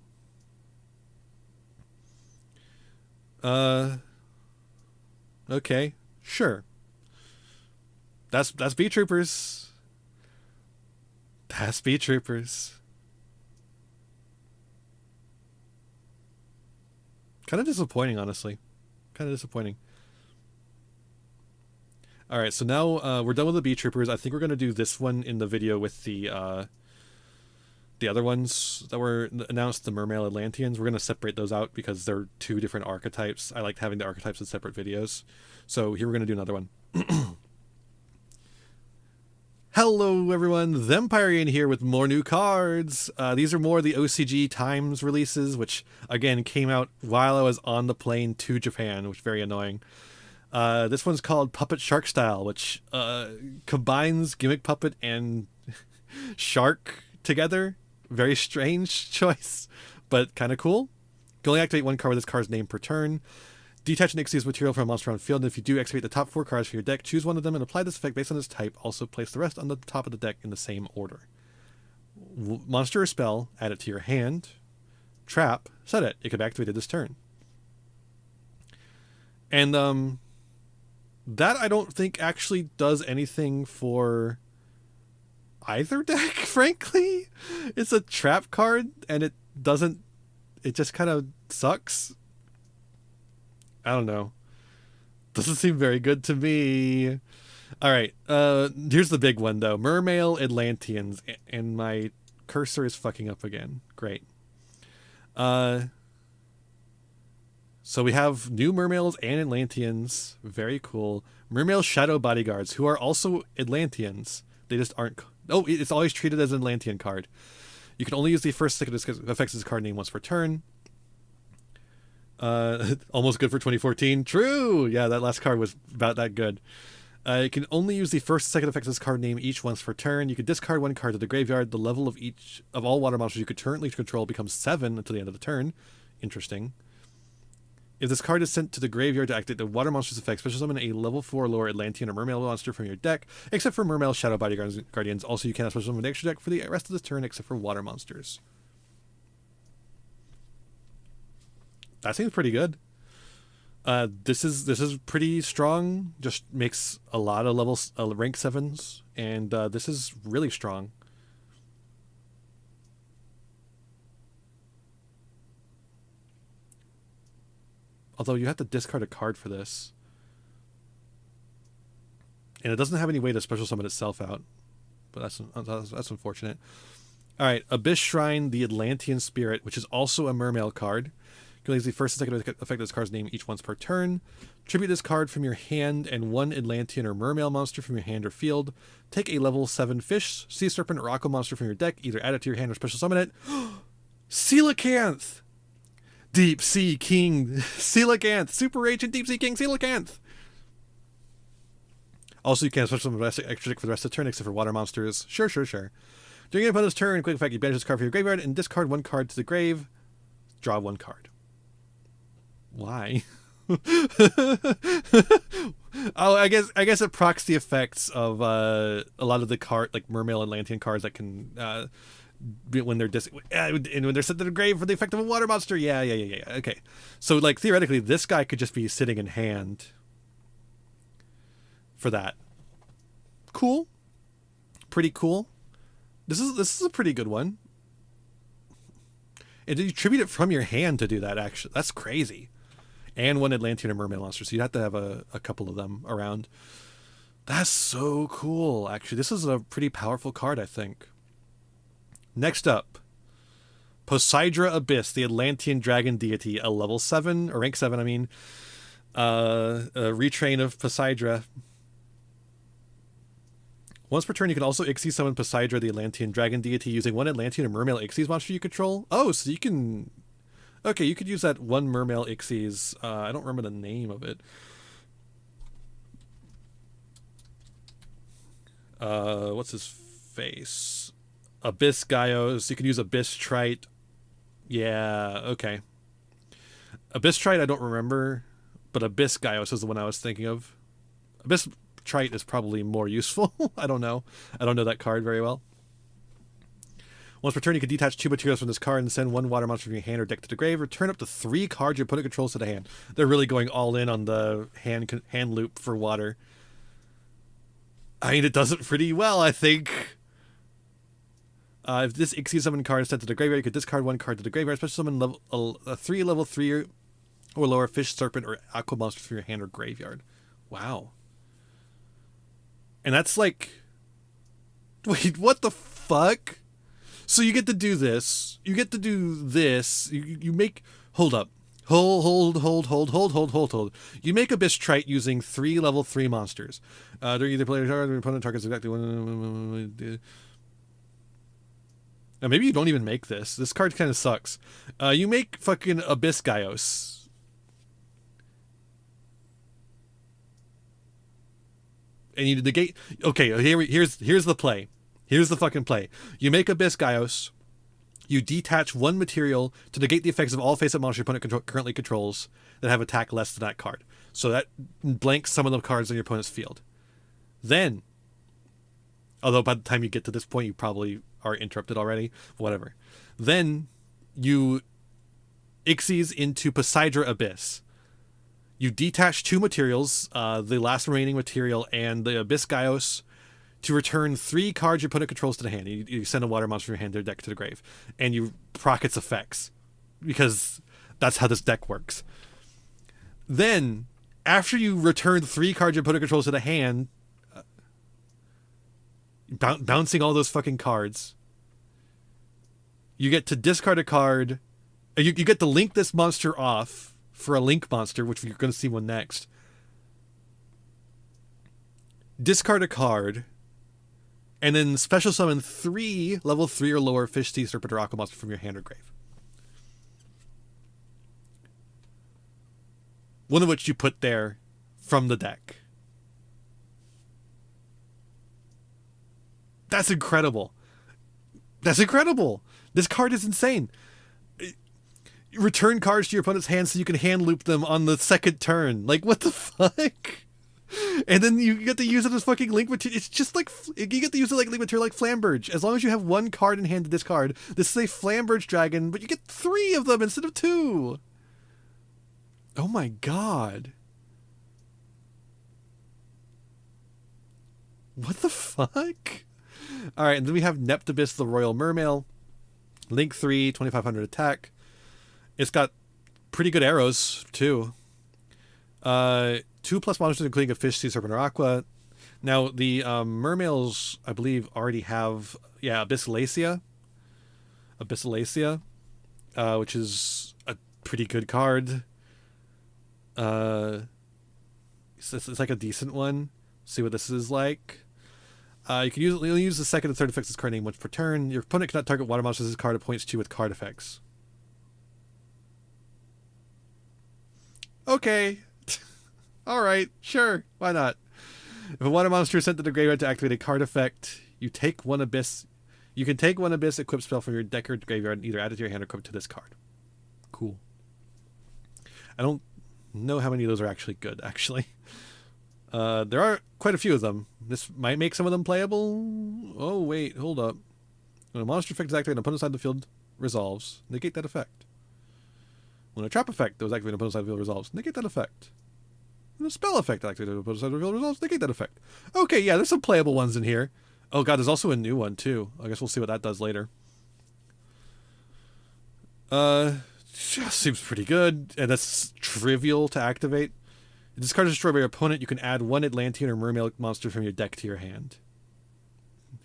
Okay, sure. That's Beat Troopers. That's Beat Troopers. Kind of disappointing, honestly. Kind of disappointing. All right, so now we're done with the Beat Troopers. I think we're gonna do this one in the video with the other ones that were announced, the Mermail Atlanteans. We're gonna separate those out because they're two different archetypes. I like having the archetypes in separate videos. So here we're gonna do another one. Hello everyone, Thempyrian here with more new cards. These are more the OCG Times releases, which again came out while I was on the plane to Japan, which is very annoying. This one's called Puppet Shark Style, which combines Gimmick Puppet and Shark together. Very strange choice, but kind of cool. You can only activate one card with this card's name per turn. Detach and execute material from a monster on field, and if you do, activate the top 4 cards for your deck, choose one of them, and apply this effect based on its type. Also place the rest on the top of the deck in the same order. Monster or spell, add it to your hand. Trap, set it. It can be activated this turn. And that I don't think actually does anything for either deck, frankly. It's a trap card, and it just kind of sucks. I don't know. Doesn't seem very good to me. All right. Here's the big one, though. Mermail Atlanteans. And my cursor is fucking up again. Great. So we have new Mermails and Atlanteans. Very cool. Mermail Shadow Bodyguards, who are also Atlanteans. They just aren't... Oh, it's always treated as an Atlantean card. You can only use the first second effects of this card name once per turn. Almost good for 2014. True. Yeah, that last card was about that good. You can only use the first and second effects of this card name each once per turn. You can discard one card to the graveyard. The level of each of all water monsters you could currently control becomes 7 until the end of the turn. Interesting. If this card is sent to the graveyard to activate the water monster's effect, special summon a level 4 lower Atlantean or Mermail monster from your deck, except for Mermail Shadow Bodyguards. Also, you cannot special summon an extra deck for the rest of this turn except for water monsters. That seems pretty good. This is pretty strong. Just makes a lot of levels, rank 7s, and this is really strong. Although you have to discard a card for this, and it doesn't have any way to special summon itself out. But that's unfortunate. All right, Abyss Shrine, the Atlantean Spirit, which is also a Mermail card. You can use the first and second effect of this card's name each once per turn. Tribute this card from your hand and one Atlantean or Mermail monster from your hand or field. Take a level 7 fish, sea serpent, or aqua monster from your deck. Either add it to your hand or special summon it. Coelacanth! Deep Sea King Coelacanth! Super Agent Deep Sea King Coelacanth! Also, you can special summon extra deck for the rest of the turn except for water monsters. Sure. During your opponent's turn, quick effect, you banish this card from your graveyard and discard one card to the grave. Draw one card. Why? Oh, I guess it procs the effects of a lot of the card, like Mermail and Atlantean cards that can when they're and when they're sent to the grave for the effect of a water monster. Yeah. Okay, so like theoretically, this guy could just be sitting in hand for that. Cool, pretty cool. This is a pretty good one. And you tribute it from your hand to do that. Actually, that's crazy. And one Atlantean or Mermail monster, so you'd have to have a couple of them around. That's so cool, actually. This is a pretty powerful card, I think. Next up, Poseidra Abyss, the Atlantean dragon deity, a level 7, or rank 7, I mean. A retrain of Poseidra. Once per turn, you can also Ixie summon Poseidra, the Atlantean dragon deity, using one Atlantean or Mermail Ixies monster you control. Oh, so you can... Okay, you could use that one Mermail Ixies. I don't remember the name of it. What's his face? Abyss Gaios. You can use Abyss Trite. Yeah, okay. Abyss Trite I don't remember, but Abyss Gaios is the one I was thinking of. Abyss Trite is probably more useful. I don't know. I don't know that card very well. Once per turn, you can detach 2 materials from this card and send 1 water monster from your hand or deck to the grave. Return up to 3 cards your opponent controls to the hand. They're really going all in on the hand loop for water. I mean, it does it pretty well, I think. If this Ixie summon card is sent to the graveyard, you could discard 1 card to the graveyard. Special summon a 3 level 3 or lower fish, serpent, or aqua monster from your hand or graveyard. Wow. And that's like... Wait, what the fuck? So you get to do this. You get to do this. You make... Hold up. Hold. You make Abyss Trite using 3 level 3 monsters. During either player turn, your opponent targets exactly one... Now, maybe you don't even make this. This card kind of sucks. You make fucking Abyss Gaios. And you negate... Okay, here's the play. Here's the fucking play. You make Abyss Gaios. You detach 1 material to negate the effects of all face-up monsters your opponent currently controls that have attack less than that card. So that blanks some of the cards on your opponent's field. Then, although by the time you get to this point, you probably are interrupted already. Whatever. Then, you Ixies into Poseidra Abyss. You detach 2 materials, the last remaining material and the Abyss Gaios, to return 3 cards your opponent controls to the hand. You send a water monster from your hand to your deck to the grave. And you proc its effects. Because that's how this deck works. Then, after you return 3 cards your opponent controls to the hand, bouncing all those fucking cards, you get to discard a card. You get to link this monster off for a link monster, which you're going to see one next. Discard a card. And then special summon 3 level 3 or lower fish, sea, serpent, or aqua monster from your hand or grave. One of which you put there from the deck. That's incredible. That's incredible. This card is insane. Return cards to your opponent's hand so you can hand loop them on the second turn. Like, what the fuck? And then you get to use it as fucking link material. It's just like, you get to use it like link material like Flamberge. As long as you have 1 card in hand to discard. This is a Flamberge dragon, but you get 3 of them instead of 2. Oh my god. What the fuck? Alright, and then we have Neptibus, the Royal Mermail. Link 3, 2500 attack. It's got pretty good arrows, too. 2 plus monsters, including a fish, sea, serpent, or aqua. Now, the mermails, I believe, already have... Yeah, Abyssalacia. Which is a pretty good card. It's like a decent one. See what this is like. You can use the second and third effects as card name once per turn. Your opponent cannot target water monsters as card it points to with card effects. Okay. Alright, sure. Why not? If a water monster is sent to the graveyard to activate a card effect, you take 1 Abyss. You can take 1 Abyss equipped spell from your deck or graveyard and either add it to your hand or equip it to this card. Cool. I don't know how many of those are actually good, actually. There are quite a few of them. This might make some of them playable. Oh, wait, hold up. When a monster effect is activated on opponent's side of the field resolves, negate that effect. When a trap effect that was activated on opponent's side of the field resolves, negate that effect. When a spell effect activated on opponent's side of the field resolves, negate that effect. Okay, yeah, there's some playable ones in here. Oh god, there's also a new one too. I guess we'll see what that does later. Seems pretty good, and that's trivial to activate. If this card is destroyed by your opponent, you can add 1 Atlantean or Mermail monster from your deck to your hand.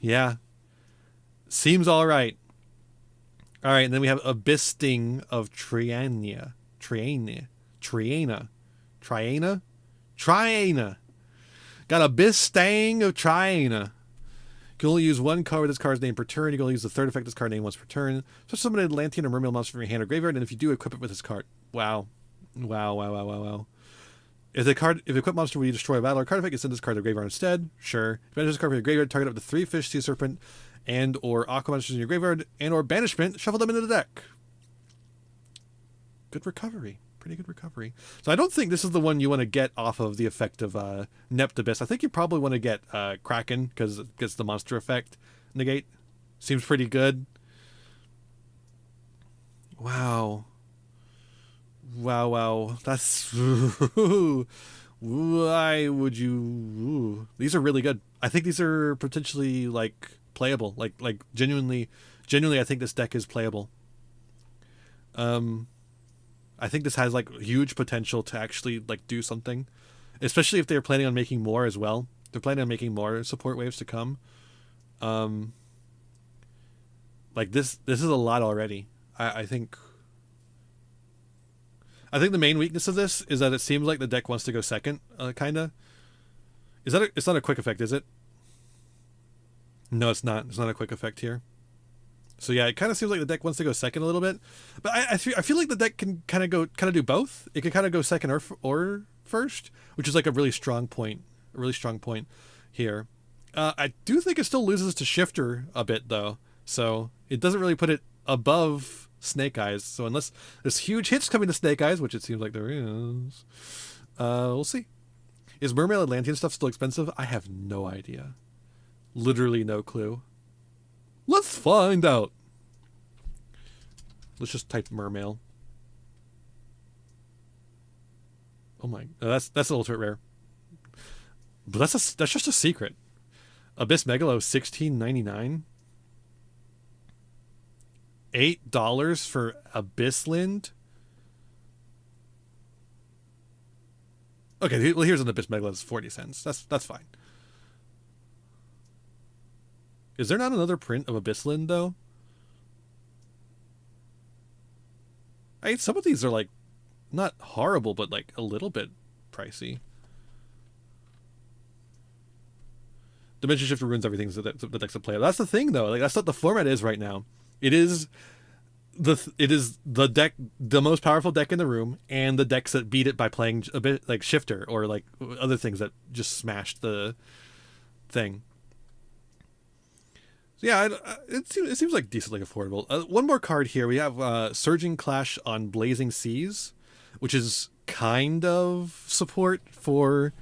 Yeah. Seems alright. Alright, and then we have Abyss Sting of Triana. Got Abyss Sting of Triana. can only use one card with this card's name per turn. You can only use the third effect of this card name once per turn. So summon an Atlantean or Mermail monster from your hand or graveyard, and if you do, equip it with this card. Wow. Wow, wow, wow, wow, wow. If equipped monster will you destroy a battle or card effect, you send this card to the graveyard instead. Sure. If you banish this card from your graveyard, target up to 3 fish, sea serpent, and or aqua monsters in your graveyard, and or banishment, shuffle them into the deck. Good recovery. Pretty good recovery. So I don't think this is the one you want to get off of the effect of Neptibus. I think you probably want to get Kraken, because it gets the monster effect negate. Seems pretty good. Wow. Wow, wow. That's... Why would you... These are really good. I think these are potentially, like, playable. Like genuinely, I think this deck is playable. I think this has, like, huge potential to actually, like, do something. Especially if they're planning on making more as well. They're planning on making more support waves to come. Like, this is a lot already. I think the main weakness of this is that it seems like the deck wants to go second, kinda. It's not a quick effect, is it? No, it's not. It's not a quick effect here. So yeah, it kind of seems like the deck wants to go second a little bit, but I feel like the deck can kind of do both. It can kind of go second or first, which is like a really strong point here. I do think it still loses to Shifter a bit though, so it doesn't really put it above Snake Eyes. So unless there's huge hits coming to Snake Eyes, which it seems like there is, we'll see. Is Mermail Atlantean stuff still expensive? I have no idea. Literally no clue. Let's find out. Let's just type Mermail. Oh my, that's an ultimate rare. But that's just a secret. Abyss Megalo, $16.99. $8 for Abyssland. Okay, well here's an Abyss Megalo. It's 40 cents. That's fine. Is there not another print of Abyssland though? I mean, some of these are like not horrible, but like a little bit pricey. Dimension Shifter ruins everything, so the deck's a play. That's the thing though. Like that's what the format is right now. It is the deck, the most powerful deck in the room, and the decks that beat it by playing a bit like Shifter or like other things that just smashed the thing. So yeah, it seems like decently affordable. One more card here. We have Surging Clash on Blazing Seas, which is kind of support for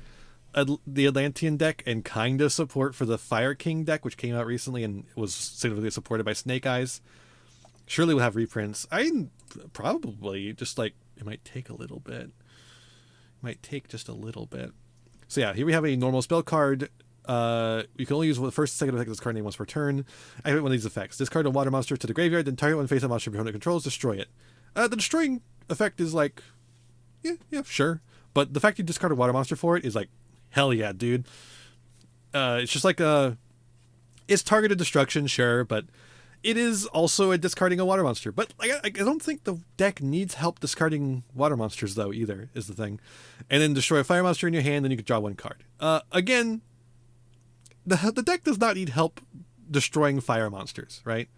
the Atlantean deck and kind of support for the Fire King deck, which came out recently and was significantly supported by Snake Eyes. Surely we'll have reprints. I probably just like, it might take a little bit. It might take just a little bit. So yeah, here we have a normal spell card. You can only use the first and second effect of this card name once per turn. I have one of these effects. Discard a water monster to the graveyard, then target one face-up monster your opponent controls, destroy it. The destroying effect is like, yeah, sure. But the fact you discard a water monster for it is like, hell yeah, dude. It's just like it's targeted destruction, sure, but it is also a discarding a water monster. But I don't think the deck needs help discarding water monsters though either, is the thing. And then destroy a fire monster in your hand, then you can draw one card. Again, the deck does not need help destroying fire monsters, right?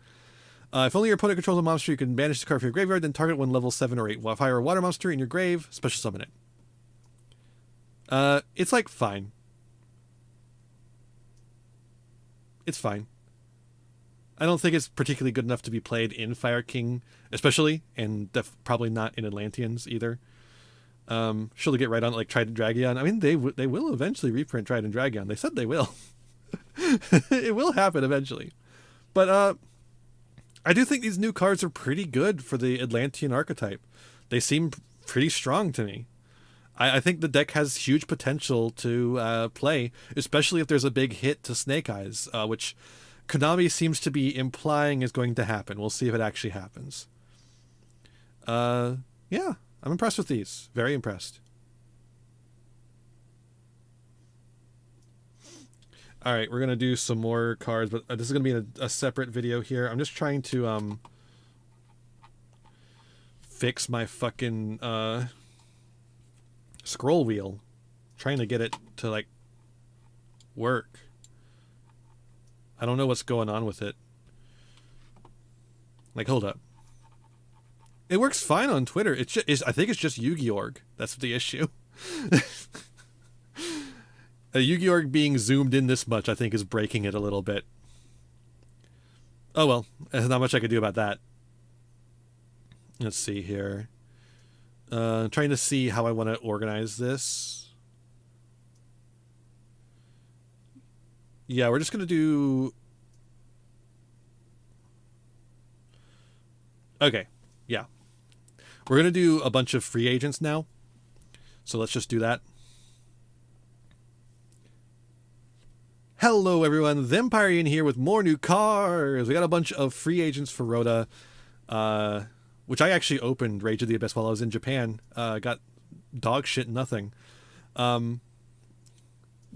If only your opponent controls a monster, you can banish the card from your graveyard, then target one level 7 or 8 fire or water monster in your grave, special summon it. It's like fine. It's fine. I don't think it's particularly good enough to be played in Fire King, especially, and probably not in Atlanteans either. Sure, they get right on it, like Trident Dragon. I mean, they will eventually reprint Trident Dragon. They said they will. It will happen eventually. But I do think these new cards are pretty good for the Atlantean archetype. They seem pretty strong to me. I think the deck has huge potential to play, especially if there's a big hit to Snake Eyes, which Konami seems to be implying is going to happen. We'll see if it actually happens. Yeah, I'm impressed with these. Very impressed. All right, we're going to do some more cards, but this is going to be a separate video here. I'm just trying to fix my fucking scroll wheel. Trying to get it to like work. I don't know what's going on with it. Like, hold up. It works fine on Twitter. I think it's just Yu-Gi-Oh! That's the issue. Yu-Gi-Oh! Being zoomed in this much, I think, is breaking it a little bit. Oh well, there's not much I could do about that. Let's see here. Trying to see how I want to organize this. Yeah, we're just going to do... Okay, yeah. We're going to do a bunch of free agents now. So let's just do that. Hello everyone, Thempirian here with more new cars. We got a bunch of free agents for Rota, which I actually opened Rage of the Abyss while I was in Japan. Got dog shit nothing.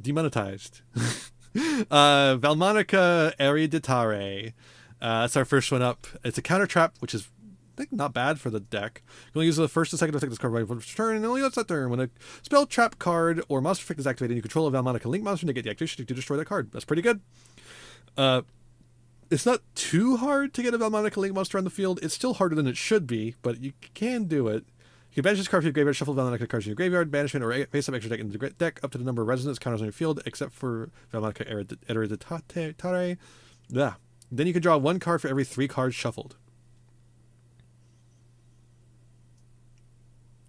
Demonetized. Valmonica Ereditare. That's our first one up. It's a counter trap, which is I think not bad for the deck. You only use the first and second effect of this card right before turn, and only on that turn. When a spell, trap card, or monster effect is activated, and you control a Valmonica Link monster to get the activation to destroy that card. That's pretty good. It's not too hard to get a Valmonica Link monster on the field. It's still harder than it should be, but you can do it. You can banish this card from your graveyard, shuffle Valmonica cards in your graveyard, banishment, or face up extra deck in the deck up to the number of resonance counters on your field, except for Valmonica Ereditare. Yeah. Then you can draw one card for every 3 cards shuffled.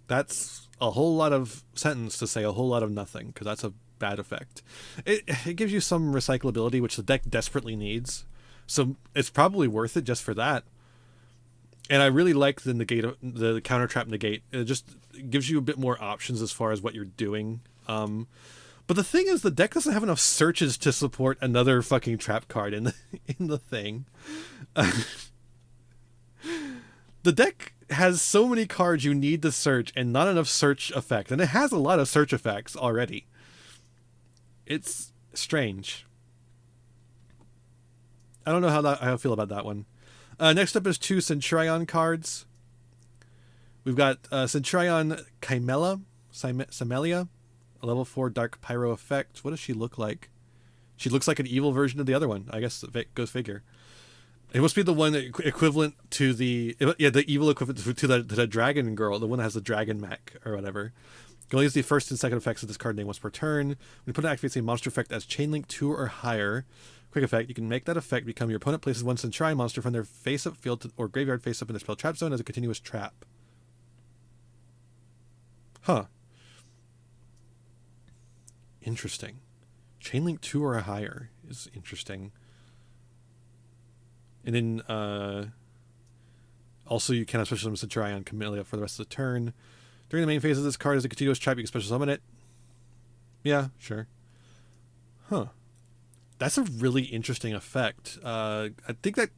That's a whole lot of sentence to say a whole lot of nothing, because that's a bad effect. It gives you some recyclability, which the deck desperately needs. So it's probably worth it just for that. And I really like the negate, the counter trap negate. It just gives you a bit more options as far as what you're doing. But the thing is, the deck doesn't have enough searches to support another fucking trap card in the thing. The deck has so many cards you need to search and not enough search effect. And it has a lot of search effects already. It's strange. I don't know how I feel about that one. Next up is 2 Centurion cards. We've got Centurion Chimella, a level 4 Dark Pyro effect. What does she look like? She looks like an evil version of the other one. I guess goes figure. It must be the one equivalent to the evil equivalent to the dragon girl, the one that has the dragon mech or whatever. You can only use the first and second effects of this card name once per turn. When you put an activates a monster effect as Chainlink 2 or higher, quick effect, you can make that effect become your opponent places one Centurion monster from their face-up field or graveyard face-up in their spell trap zone as a continuous trap. Huh. Interesting. Chainlink 2 or higher is interesting. And then, also you can special summon Centurion Camellia for the rest of the turn. During the main phase of this card as a continuous trap, you can special summon it. Yeah, sure. Huh. That's a really interesting effect. I think that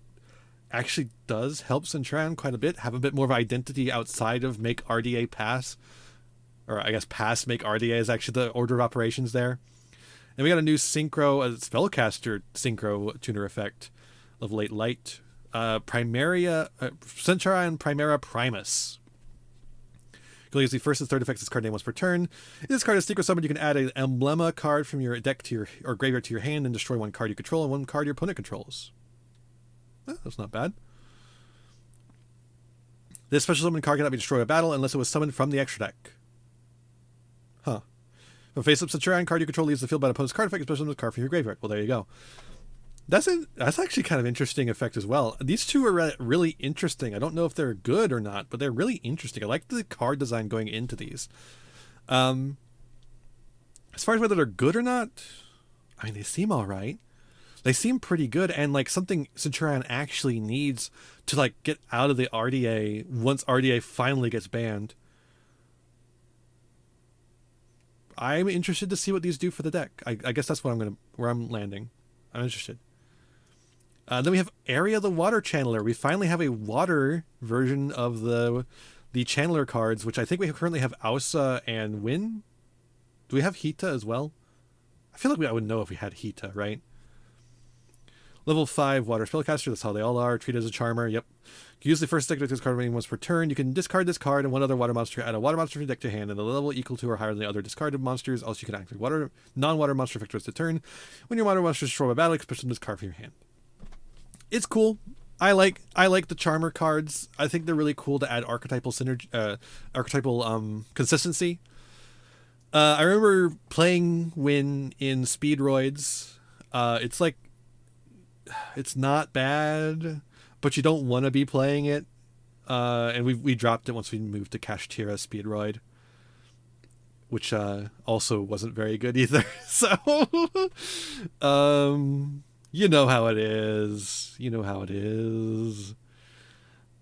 actually does help Centurion quite a bit, have a bit more of identity outside of make RDA pass. Or I guess pass make RDA is actually the order of operations there. And we got a new Synchro, Spellcaster Synchro tuner effect. Level 8 Light. Centurion Primera Primus. You can use the first and third effects of this card name once per turn. If this card is Synchro Summoned, you can add an Emblema card from your deck to your or graveyard to your hand and destroy one card you control and one card your opponent controls. That's not bad. This special summon card cannot be destroyed in battle unless it was summoned from the extra deck. Huh. If a face-up Centurion card you control leaves the field by an opponent's card effect, special summon a card from your graveyard. Well, there you go. That's actually kind of interesting effect as well. These two are really interesting. I don't know if they're good or not, but they're really interesting. I like the card design going into these. As far as whether they're good or not, I mean, they seem all right. They seem pretty good, and like something Centurion actually needs to like get out of the RDA once RDA finally gets banned. I'm interested to see what these do for the deck. I guess that's what where I'm landing. I'm interested. Then we have Area the Water Channeler. We finally have a water version of the Channeler cards, which I think we currently have Ausa and Win. Do we have Hita as well? I feel like I would know if we had Hita, right? Level 5 water spellcaster, that's how they all are. Treated as a charmer, yep. Use the first deck to discard remaining once per turn. You can discard this card and one other water monster, add a water monster from your deck to hand, and the level equal to or higher than the other discarded monsters. Also, you can activate non-water monster effect to turn. When your water monster is destroyed by battle, you can special this card from your hand. It's cool. I like the charmer cards. I think they're really cool to add archetypal synergy, consistency. I remember playing Win in Speedroids. It's like, it's not bad, but you don't want to be playing it. And we dropped it once we moved to Kashtira Speedroid, which also wasn't very good either. So, you know how it is.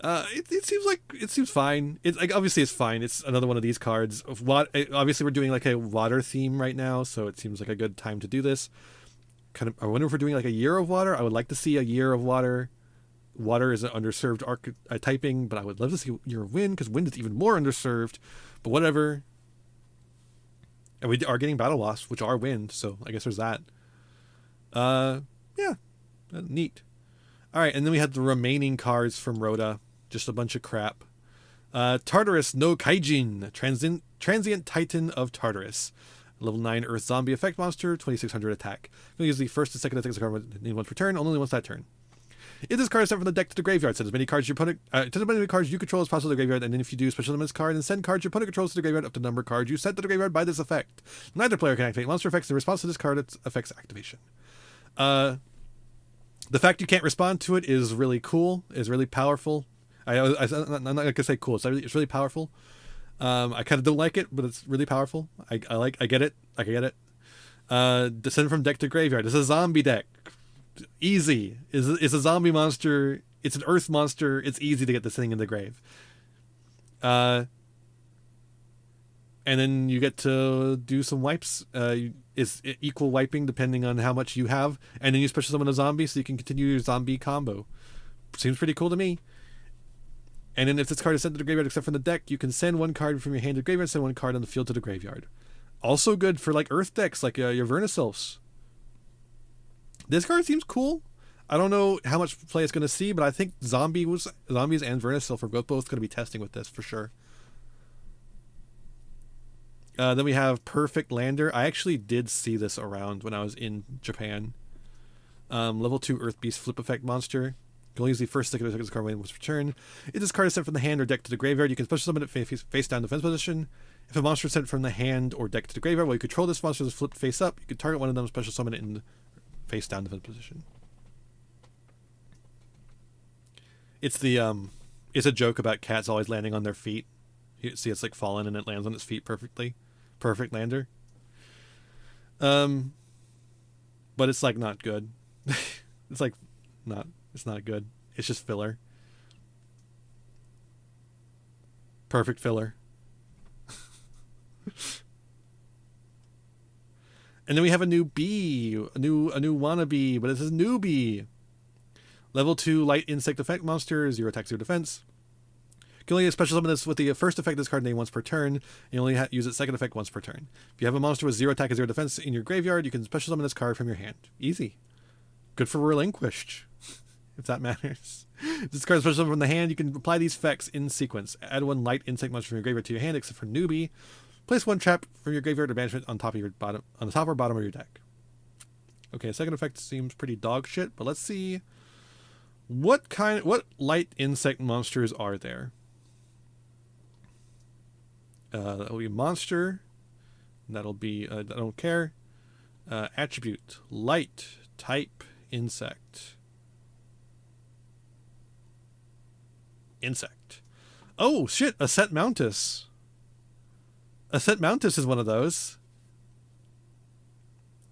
It seems fine. It's like, obviously it's fine. It's another one of these cards. Obviously we're doing like a water theme right now, so it seems like a good time to do this. I wonder if we're doing like a year of water. I would like to see a year of water. Water is an underserved archetyping, but I would love to see a year of wind, because wind is even more underserved. But whatever. And we are getting battle wasps, which are wind, so I guess there's that. Yeah, neat. All right, and then we had the remaining cards from Rhoda. Just a bunch of crap. Tartarus no Kaijin, Transient Titan of Tartarus. Level 9 Earth Zombie effect monster, 2600 attack. You'll use the first and second attack card once per turn, only once that turn. If this card is sent from the deck to the graveyard, send as many cards you control as possible to the graveyard, and then if you do, special summon this card and send cards your opponent controls to the graveyard up to the number of cards you sent to the graveyard by this effect. Neither player can activate monster effects in response to this card effect's activation. The fact you can't respond to it is really cool, is really powerful. I'm not going to say cool, it's really powerful. I kind of don't like it, but it's really powerful. I get it. Descend from deck to graveyard. It's a zombie deck. Easy. It's a zombie monster. It's an earth monster. It's easy to get this thing in the grave. And then you get to do some wipes. It's equal wiping depending on how much you have. And then you special summon a zombie so you can continue your zombie combo. Seems pretty cool to me. And then if this card is sent to the graveyard except from the deck, you can send one card from your hand to the graveyard and send one card on the field to the graveyard. Also good for like earth decks, like your Vernisylphs. This card seems cool. I don't know how much play it's going to see, but I think zombies and Vernisylph are both going to be testing with this for sure. Then we have Perfect Lander. I actually did see this around when I was in Japan. Level 2 Earth Beast Flip Effect monster. You can only use the first stick of this card when it's returned. If this card is sent from the hand or deck to the graveyard, you can special summon it face down defense position. If a monster is sent from the hand or deck to the graveyard, while you control this monster is flipped face up, you can target one of them, special summon it in face down defense position. It's it's a joke about cats always landing on their feet. You see, it's like fallen and it lands on its feet perfectly. Perfect Lander. But it's like not good. It's not good. It's just filler. Perfect filler. And then we have a new bee, a new wannabe, but it says newbie. Level 2 light insect effect monster, 0 attack, 0 defense. You can only use special summon this with the first effect of this card name once per turn, and you only use its second effect once per turn. If you have a monster with 0 attack and 0 defense in your graveyard, you can special summon this card from your hand. Easy. Good for Relinquished, if that matters. If this card is special summon from the hand, you can apply these effects in sequence. Add one light insect monster from your graveyard to your hand, except for newbie. Place one trap from your graveyard or banishment on the top or bottom of your deck. Okay, second effect seems pretty dog shit, but let's see what light insect monsters are there. That'll be monster. That'll be I don't care. Attribute light type insect. Oh shit! A Set Mountus. A Set Mountus is one of those.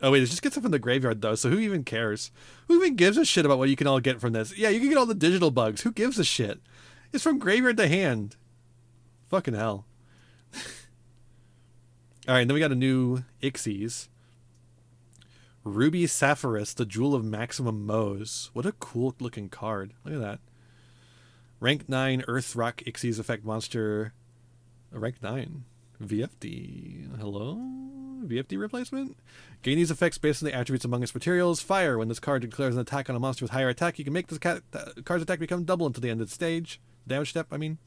Oh wait, it just gets up from the graveyard though, so who even cares? Who even gives a shit about what you can all get from this? Yeah, you can get all the digital bugs. Who gives a shit? It's from graveyard to hand. Fucking hell. Alright, and then we got a new Ixies. Ruby Sapphirus, the Jewel of Maximum Moes. What a cool looking card. Look at that. Rank 9 Earth Rock Ixies effect monster. Rank 9. VFD. Hello? VFD replacement. Gain these effects based on the attributes among its materials. Fire. When this card declares an attack on a monster with higher attack, you can make this card's attack become double until the end of the stage. Damage step, I mean.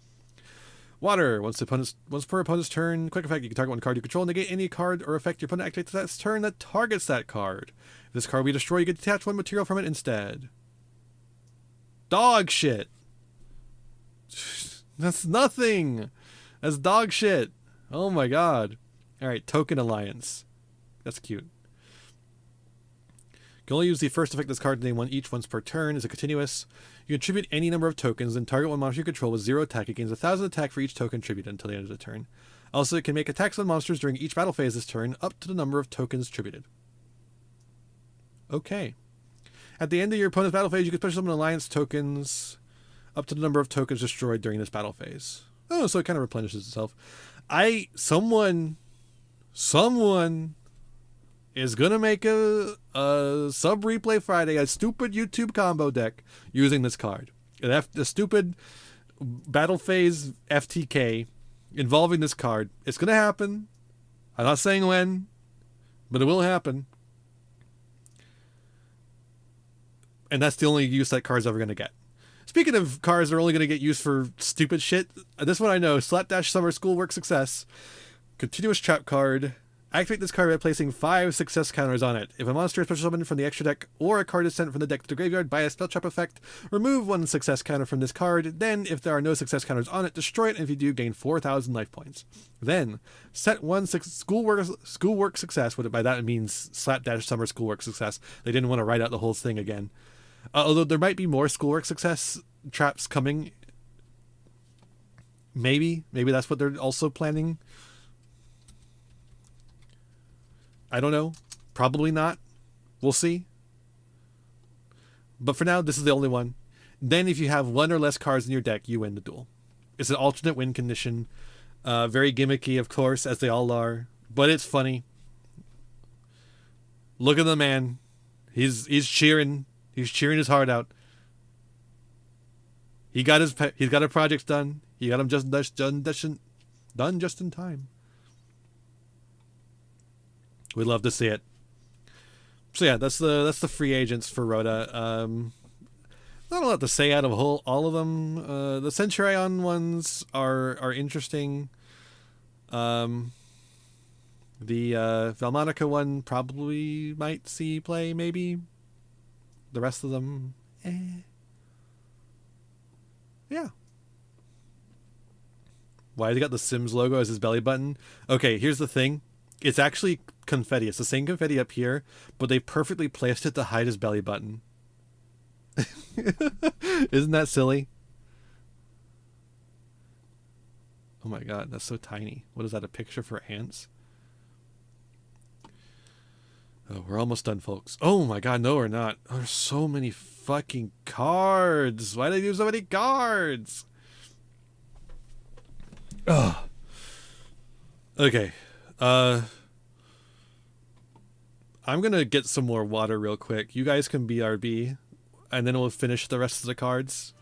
Water. Once per opponent's turn, quick effect, you can target one card you control, negate any card or effect your opponent activates that turn that targets that card. If this card we destroy, you can detach one material from it instead. Dog shit. That's nothing. That's dog shit. Oh my god. Alright, Token Alliance. That's cute. You can only use the first effect of this card to name one each once per turn. Is a continuous. You can tribute any number of tokens, then target one monster you control with 0 attack. It gains 1,000 attack for each token tributed until the end of the turn. Also, it can make attacks on monsters during each battle phase this turn, up to the number of tokens tributed. Okay. At the end of your opponent's battle phase, you can special summon alliance tokens up to the number of tokens destroyed during this battle phase. Oh, so it kind of replenishes itself. Someone is gonna make a Sub Replay Friday, a stupid YouTube combo deck using this card. A stupid battle phase FTK involving this card. It's gonna happen. I'm not saying when, but it will happen. And that's the only use that card's ever gonna get. Speaking of cards that are only gonna get used for stupid shit, this one I know, Slapdash Summer Schoolwork Success. Continuous trap card. Activate this card by placing 5 success counters on it. If a monster is special summoned from the extra deck, or a card is sent from the deck to the graveyard by a spell trap effect, remove 1 success counter from this card. Then, if there are no success counters on it, destroy it, and if you do, gain 4,000 life points. Then, set 1 schoolwork success. What by that it means Slapdash Summer Schoolwork Success. They didn't want to write out the whole thing again. Although there might be more schoolwork success traps coming. Maybe that's what they're also planning. I don't know. Probably not. We'll see. But for now, this is the only one. Then if you have 1 or less cards in your deck, you win the duel. It's an alternate win condition. Very gimmicky, of course, as they all are. But it's funny. Look at the man. He's cheering. He's cheering his heart out. He got a project done. He got them done just in time. We'd love to see it. So yeah, that's the free agents for Rhoda. Not a lot to say out of all of them. The Centurion ones are interesting. The Valmonica one probably might see play, maybe. The rest of them, yeah. Why has he got the Sims logo as his belly button? Okay, here's the thing. It's actually confetti. It's the same confetti up here, but they perfectly placed it to hide his belly button. Isn't that silly? Oh my god, that's so tiny. What is that, a picture for ants? Oh, we're almost done, folks. Oh my god, no we're not. Oh, there's so many fucking cards. Why do they do so many cards? Ugh. Okay. I'm gonna get some more water real quick. You guys can BRB, and then we'll finish the rest of the cards.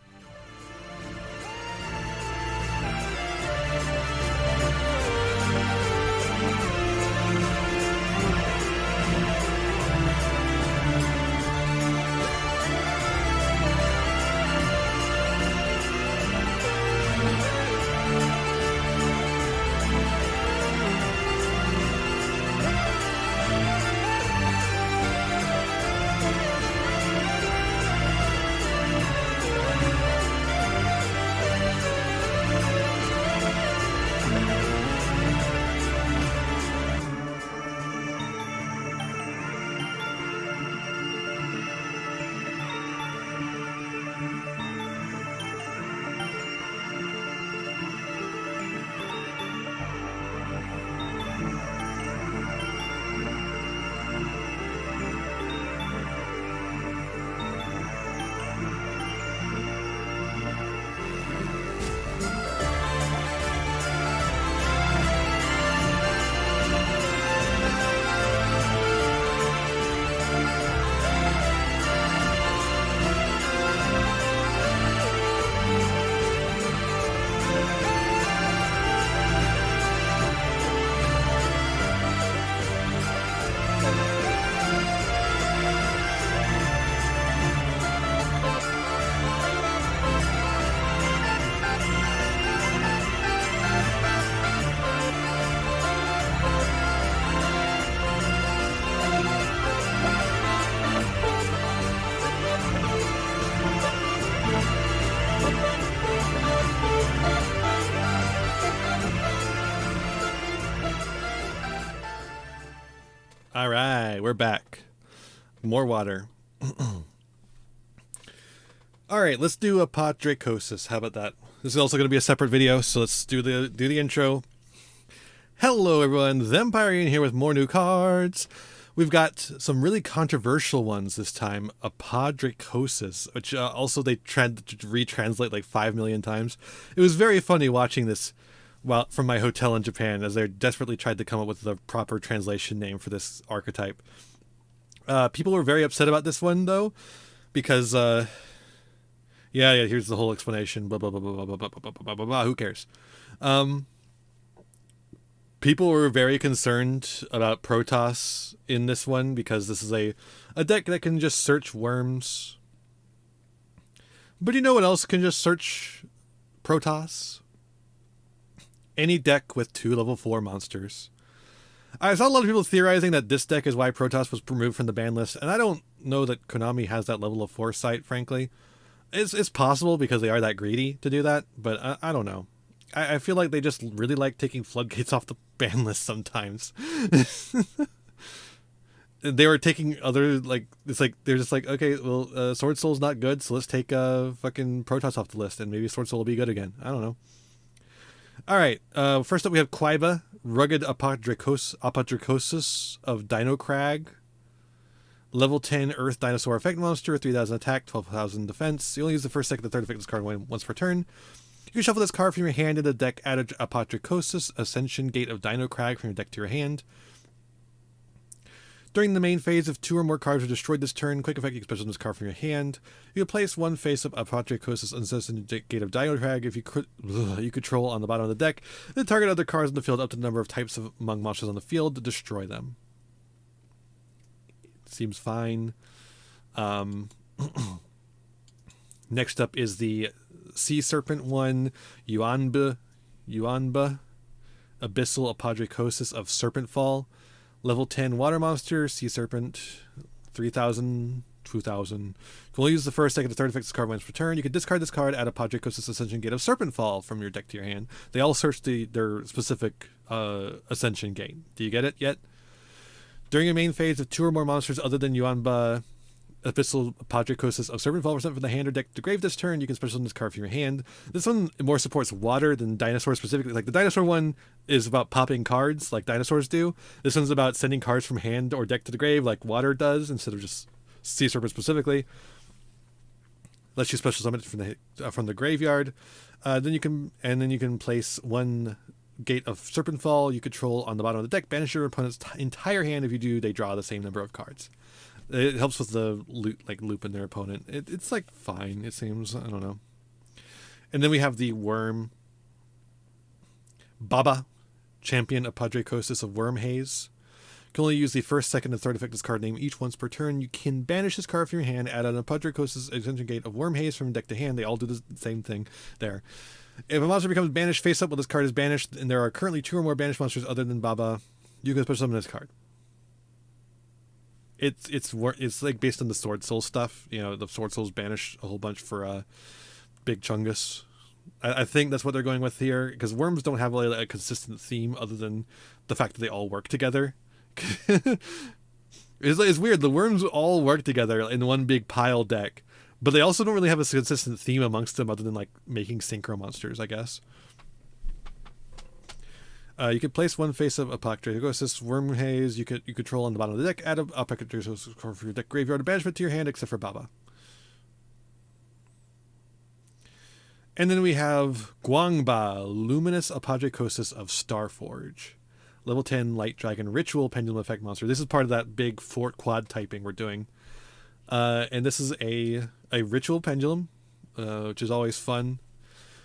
All right, we're back. More water. All right, let's do a Apodracosis. How about that? This is also going to be a separate video, so let's do the intro. Hello, everyone. Thempire here with more new cards. We've got some really controversial ones this time. Apodracosis, which also they tried to retranslate like 5 million times. It was very funny watching this from my hotel in Japan as they desperately tried to come up with the proper translation name for this archetype. People were very upset about this one, though, because, here's the whole explanation, blah, blah, blah, blah, blah, blah, blah, blah, blah, blah, blah, who cares? People were very concerned about Protoss in this one because this is a deck that can just search worms. But you know what else can just search Protoss? Any deck with 2 level 4 monsters. I saw a lot of people theorizing that this deck is why Protoss was removed from the ban list, and I don't know that Konami has that level of foresight, frankly. It's possible because they are that greedy to do that, but I don't know. I feel like they just really like taking floodgates off the ban list sometimes. They were taking other, they're just like, okay, well, Sword Soul's not good, so let's take fucking Protoss off the list, and maybe Sword Soul will be good again. I don't know. All right, first up we have Quaiba, Rugged Apodracosis of Dino Crag. Level 10 Earth Dinosaur Effect Monster, 3,000 attack, 12,000 defense. You only use the first, second, and third effect of this card once per turn. You can shuffle this card from your hand into the deck, add Apodracosis, Ascension Gate of Dino Crag from your deck to your hand. During the main phase, if 2 or more cards are destroyed this turn, quick effect, you can special this card from your hand. You can place 1 face-up Apodracosis Ascension Gate of Dino Crag if you control on the bottom of the deck. Then target other cards in the field up to the number of types among monsters on the field to destroy them. Seems fine. Next up is the Sea Serpent one, Yuanba, Abyssal Apodracosis of Serpent Fall. Level 10 Water Monster, Sea Serpent, 3,000, 2,000. You can only use the first, second, and third effects of this card once per turn. You can discard this card, add Apodracosis Ascension Gate of Serpent Fall from your deck to your hand. They all search their specific Ascension Gate. Do you get it yet? During your main phase, if 2 or more monsters other than Yuanba, Abyssal Apodracosis of Serpent Fall were sent from the hand or deck to grave this turn, you can special this card from your hand. This one more supports water than dinosaur specifically. Like the dinosaur one is about popping cards like dinosaurs do. This one's about sending cards from hand or deck to the grave like water does instead of just Sea Serpent specifically. Lets you special summon it from the graveyard. Then you can place 1 Gate of Serpent Fall you control on the bottom of the deck. Banish your opponent's entire hand. If you do, they draw the same number of cards. It helps with the loop in their opponent. It's like fine, it seems. I don't know. And then we have the worm. Baba, Champion Apodracosis of Worm Haze. You can only use the first, second, and third effect of this card name each once per turn. You can banish this card from your hand, add an Apodracosis Ascension Gate of Worm Haze from deck to hand. They all do the same thing there. If a monster becomes banished face up while this card is banished, and there are currently 2 or more banished monsters other than Baba, you can special summon this card. It's like based on the Sword Soul stuff. You know, the Sword Souls banish a whole bunch for Big Chungus. I think that's what they're going with here, because worms don't have really a consistent theme other than the fact that they all work together. It's weird. The worms all work together in one big pile deck, but they also don't really have a consistent theme amongst them other than like making synchro monsters, I guess. You can place 1 face of Apodracosis Worm Haze you control on the bottom of the deck. Add Apodracosis card for your deck graveyard of banishment to your hand, except for Baba. And then we have Guangba, Luminous Apodracosis of Starforge. Level 10 Light Dragon Ritual Pendulum Effect Monster. This is part of that big fort quad typing we're doing. And this is a Ritual Pendulum, which is always fun.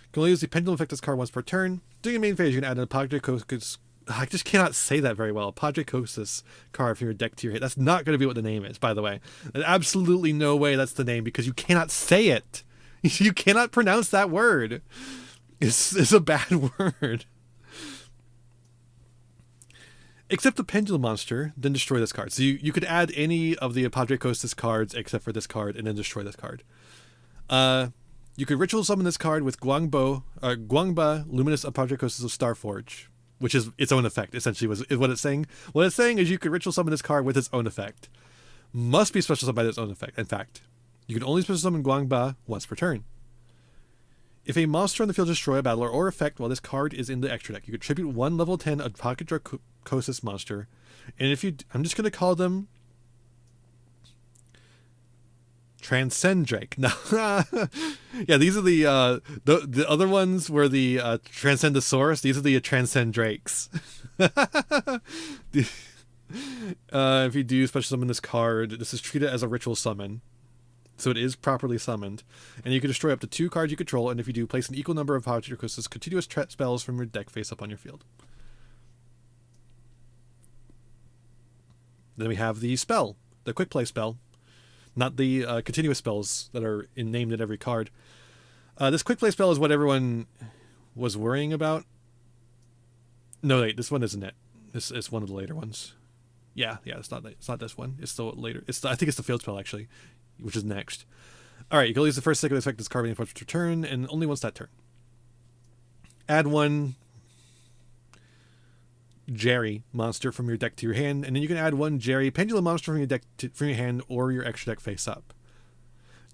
You can only use the Pendulum Effect this card once per turn. During your main phase, you can add an Apodracosis. I just cannot say that very well. Apodracosis card from your deck to your hand. That's not going to be what the name is, by the way. There's absolutely no way that's the name because you cannot say it. You cannot pronounce that word. It's a bad word. Except the Pendulum Monster, then destroy this card. So you could add any of the Apodracosis cards except for this card and then destroy this card. You could ritual summon this card with Guangba, Luminous Apodracosis of Starforge. which is its own effect, essentially, is what it's saying. What it's saying is you could ritual summon this card with its own effect. Must be special summoned by its own effect. In fact, you can only special summon Guangba once per turn. If a monster on the field is destroy a battler or effect while this card is in the extra deck, you could tribute one level 10 Pocket Dracosis monster. And if you... I'm just going to call them... Transcend Drake. No. Yeah, these are the other ones were the Transcendosaurus. These are the Transcend Drakes. If you do special summon this card, this is treated as a ritual summon. So it is properly summoned. And you can destroy up to 2 cards you control, and if you do, place an equal number of Pocket Dracosis continuous spells from your deck face up on your field. Then we have the spell, the quick play spell. Not the continuous spells that are named in every card. This quick play spell is what everyone was worrying about. No, wait, this one isn't it. It's one of the later ones. Yeah, it's not this one. It's the later. I think it's the field spell actually, which is next. All right, you can use the first second effect this card being approached to turn, and only once that turn. Add 1 Jerry monster from your deck to your hand, and then you can add 1 Jerry Pendulum monster from your deck from your hand or your extra deck face up.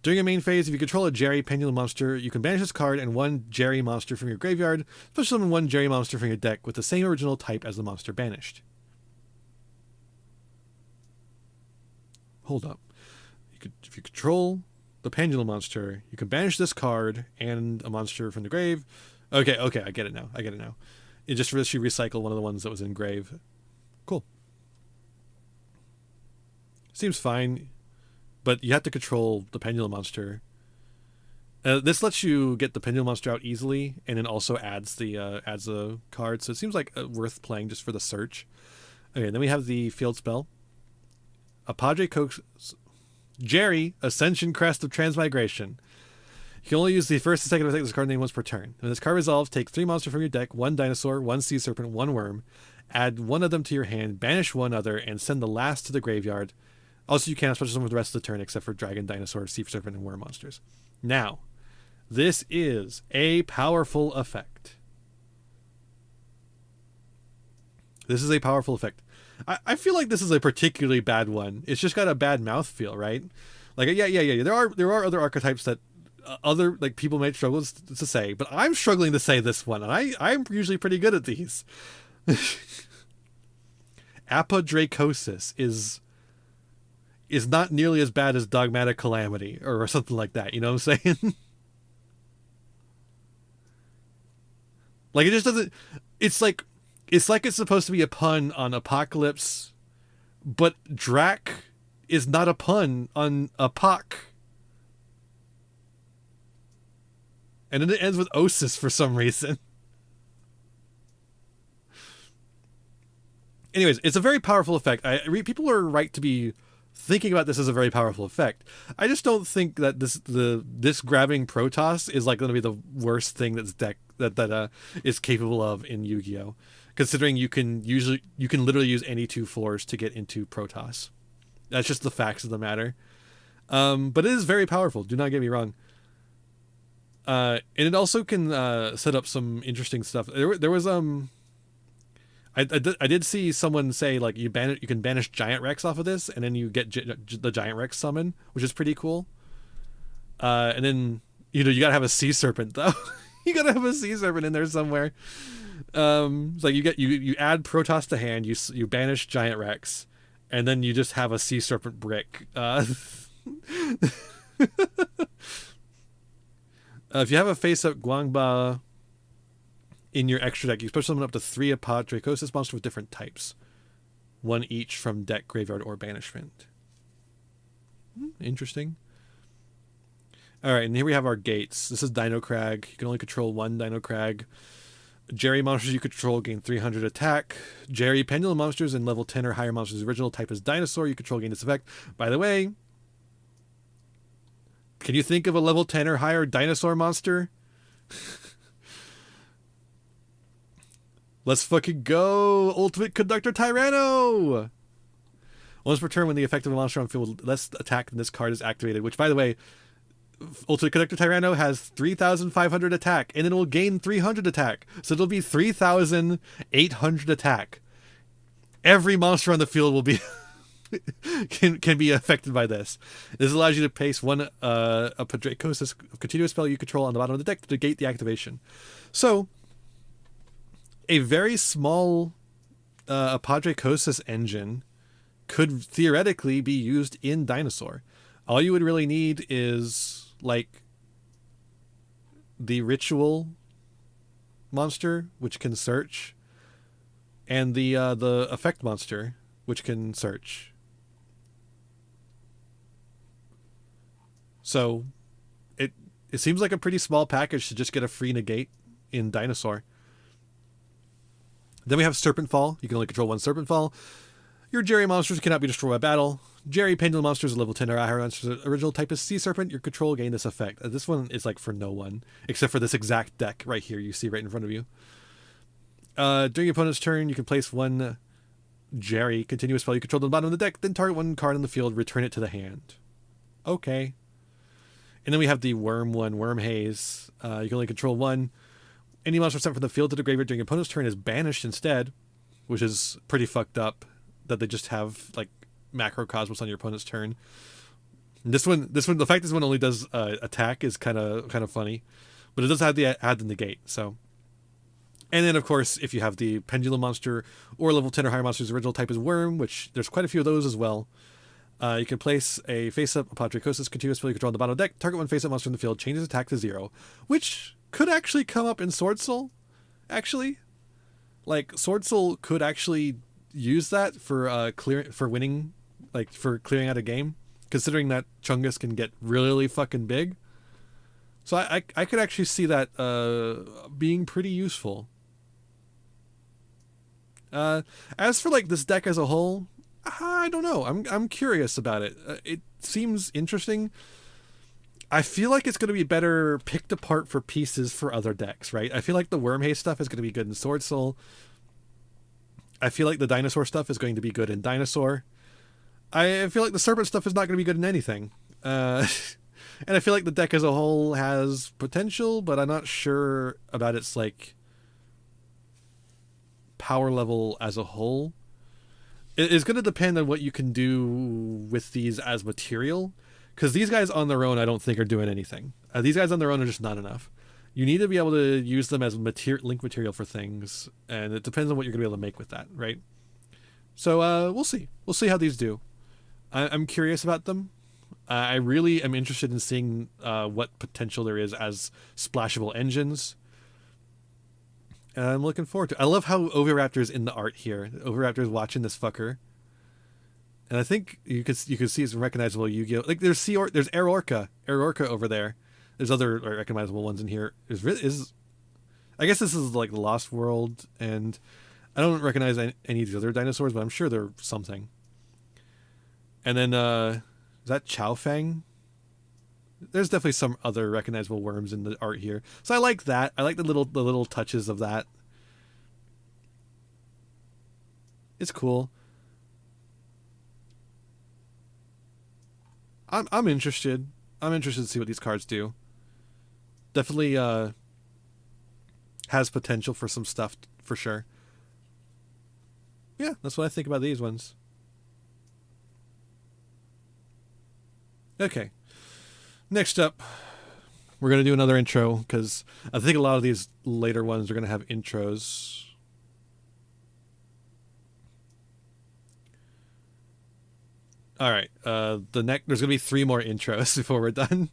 During your main phase, if you control a Jerry Pendulum monster, you can banish this card and 1 Jerry monster from your graveyard, special summon 1 Jerry monster from your deck with the same original type as the monster banished. Hold up. If you control the Pendulum monster, you can banish this card and a monster from the grave. Okay, I get it now. It just lets you recycle one of the ones that was in grave. Cool. Seems fine, but you have to control the Pendulum monster. This lets you get the Pendulum monster out easily, and then also adds the card. So it seems like worth playing just for the search. Okay, then we have the field spell. A Padre Coax Jerry Ascension Crest of Transmigration. You can only use the first and second effect of this card name once per turn. When this card resolves, take 3 monsters from your deck, 1 dinosaur, 1 sea serpent, 1 worm. Add 1 of them to your hand, banish 1 other, and send the last to the graveyard. Also, you can't special summon for the rest of the turn except for dragon, dinosaur, sea serpent, and worm monsters. Now, this is a powerful effect. This is a powerful effect. I feel like this is a particularly bad one. It's just got a bad mouthfeel, right? Like, yeah. There are other archetypes that other like people might struggle to say, but I'm struggling to say this one, and I'm usually pretty good at these. Apodracosis is not nearly as bad as Dogmatic Calamity or something like that. You know what I'm saying? Like, it just doesn't. It's like it's supposed to be a pun on Apocalypse, but Drac is not a pun on Apoc. And then it ends with Osis for some reason. Anyways, it's a very powerful effect. People are right to be thinking about this as a very powerful effect. I just don't think that this grabbing Protoss is like going to be the worst thing that is capable of in Yu-Gi-Oh! Considering you can literally use any 2 floors to get into Protoss. That's just the facts of the matter. But it is very powerful. Do not get me wrong. And it also can set up some interesting stuff. There was I did see someone say like you can banish Giant Rex off of this, and then you get the Giant Rex summon, which is pretty cool. And then you gotta have a Sea Serpent though. You gotta have a Sea Serpent in there somewhere. It's like you add Protoss to hand, you banish Giant Rex, and then you just have a Sea Serpent brick. If you have a face-up Guangba in your extra deck, you can summon up to 3 Apodracosis monsters with different types. 1 each from deck, graveyard, or banishment. Interesting. Alright, and here we have our gates. This is Dino Crag. You can only control 1 Dino Crag. Jerry monsters you control gain 300 attack. Jerry Pendulum monsters and level 10 or higher monsters original type is dinosaur you control gain this effect. By the way, can you think of a level 10 or higher dinosaur monster? Let's fucking go! Ultimate Conductor Tyranno! Once per turn, when the effect of a monster on field with less attack than this card is activated, which, by the way, Ultimate Conductor Tyranno has 3,500 attack, and it will gain 300 attack. So it'll be 3,800 attack. Every monster on the field will be can be affected by this. This allows you to place one a Padracosis continuous spell you control on the bottom of the deck to negate the activation. So a very small Padracosis engine could theoretically be used in Dinosaur. All you would really need is like the ritual monster, which can search, and the effect monster, which can search. So it seems like a pretty small package to just get a free negate in Dinosaur. Then we have Serpent Fall. You can only control one Serpent Fall. Your Jerry monsters cannot be destroyed by battle. Jerry Pendulum monsters are level 10 or higher monsters. Original type is Sea Serpent. Your control gain this effect. This one is like for no one, except for this exact deck right here you see right in front of you. During your opponent's turn, you can place one Jerry continuous spell you control on the bottom of the deck, then target one card on the field, return it to the hand. Okay. And then we have the Worm one, Worm Haze. You can only control one. Any monster sent from the field to the graveyard during your opponent's turn is banished instead, which is pretty fucked up that they just have like Macrocosmos on your opponent's turn. And this one, the fact this one only does attack is kind of funny, but it does have the add the negate. So, and then of course, if you have the Pendulum monster or level 10 or higher monster's original type is Worm, which there's quite a few of those as well. You can place a face-up Padracosis continuous spell you control on the bottom of the deck. Target one face-up monster in the field, changes attack to 0, which could actually come up in Sword Soul. Actually, like Sword Soul could actually use that for winning, like for clearing out a game, considering that Chungus can get really fucking big. So I could actually see that being pretty useful. As for like this deck as a whole, I don't know. I'm curious about it. It seems interesting. I feel like it's going to be better picked apart for pieces for other decks, right? I feel like the Worm Haze stuff is going to be good in Sword Soul. I feel like the Dinosaur stuff is going to be good in Dinosaur. I feel like the Serpent stuff is not going to be good in anything. And I feel like the deck as a whole has potential, but I'm not sure about its like power level as a whole. It's going to depend on what you can do with these as material, because these guys on their own I don't think are doing anything. These guys on their own are just not enough. You need to be able to use them as link material for things, and it depends on what you're going to be able to make with that, right? So we'll see. We'll see how these do. I'm curious about them. I really am interested in seeing what potential there is as splashable engines. And I'm looking forward to it. I love how Oviraptor's in the art here. Oviraptor's watching this fucker. And I think you could see it's recognizable Yu-Gi-Oh! Like there's there's Air Orca over there. There's other recognizable ones in here. I guess this is like the Lost World, and I don't recognize any of the other dinosaurs, but I'm sure they're something. And then is that Chow Fang? There's definitely some other recognizable worms in the art here. So I like that. I like the little touches of that. It's cool. I'm interested. I'm interested to see what these cards do. Definitely has potential for some stuff for sure. Yeah, that's what I think about these ones. Okay. Next up, we're going to do another intro, because I think a lot of these later ones are going to have intros. All right. There's going to be 3 more intros before we're done.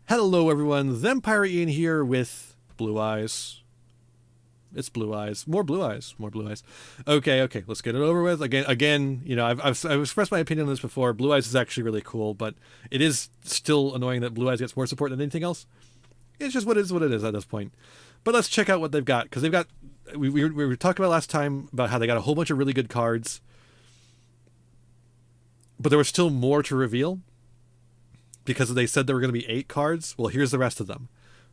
Hello, everyone. Thempire Ian here with Blue Eyes. It's Blue Eyes. More Blue Eyes. More Blue Eyes. Okay. Let's get it over with. Again. You know, I've expressed my opinion on this before. Blue Eyes is actually really cool, but it is still annoying that Blue Eyes gets more support than anything else. It's just what it is at this point. But let's check out what they've got, because they've got. We were talking about last time about how they got a whole bunch of really good cards, but there was still more to reveal, because they said there were going to be 8 cards. Well, here's the rest of them.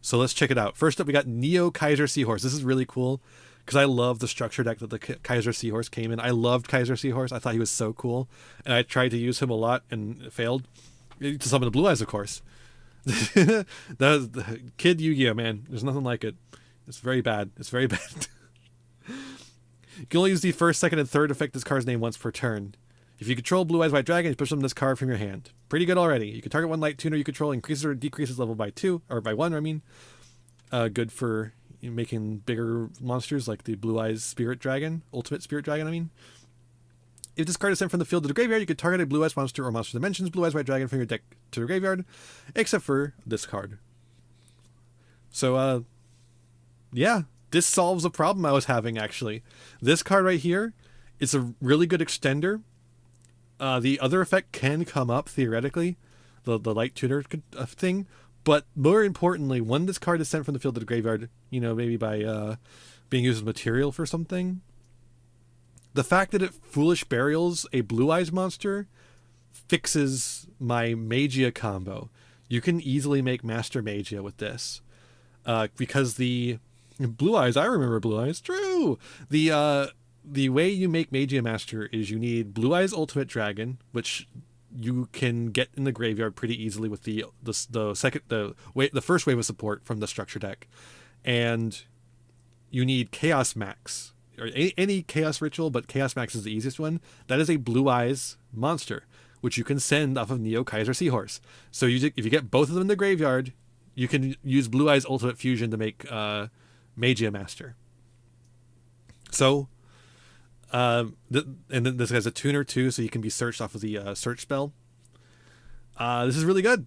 So let's check it out. First up, we got Neo Kaiser Seahorse. This is really cool, because I love the structure deck that the Kaiser Seahorse came in. I loved Kaiser Seahorse. I thought he was so cool, and I tried to use him a lot and failed. To summon the Blue Eyes, of course. That was the Kid Yu-Gi-Oh, man. There's nothing like it. It's very bad. It's very bad. You can only use the first, second, and third effect this card's name once per turn. If you control Blue Eyes White Dragon, you push them this card from your hand. Pretty good already. You can target one light tuner you control, increases or decreases level by 2, or by 1, I mean. Good for making bigger monsters like the Blue Eyes Spirit Dragon, Ultimate Spirit Dragon, I mean. If this card is sent from the field to the graveyard, you can target a Blue Eyes monster or monster dimensions Blue Eyes White Dragon from your deck to the graveyard, except for this card. So, yeah, this solves a problem I was having, actually. This card right here is a really good extender. The other effect can come up, theoretically, the light tuner thing, but more importantly, when this card is sent from the field to the graveyard, maybe by being used as material for something, the fact that it Foolish Burials a Blue Eyes monster fixes my Magia combo. You can easily make Master Magia with this. Because the Blue Eyes, I remember Blue Eyes, true! The way you make Magia Master is you need Blue Eyes Ultimate Dragon, which you can get in the graveyard pretty easily with the first wave of support from the structure deck. And you need Chaos Max, or any Chaos Ritual, but Chaos Max is the easiest one. That is a Blue Eyes monster, which you can send off of Neo Kaiser Seahorse. So if you get both of them in the graveyard, you can use Blue Eyes Ultimate Fusion to make Magia Master. So, and then this has a tuner too, so you can be searched off of the search spell. This is really good.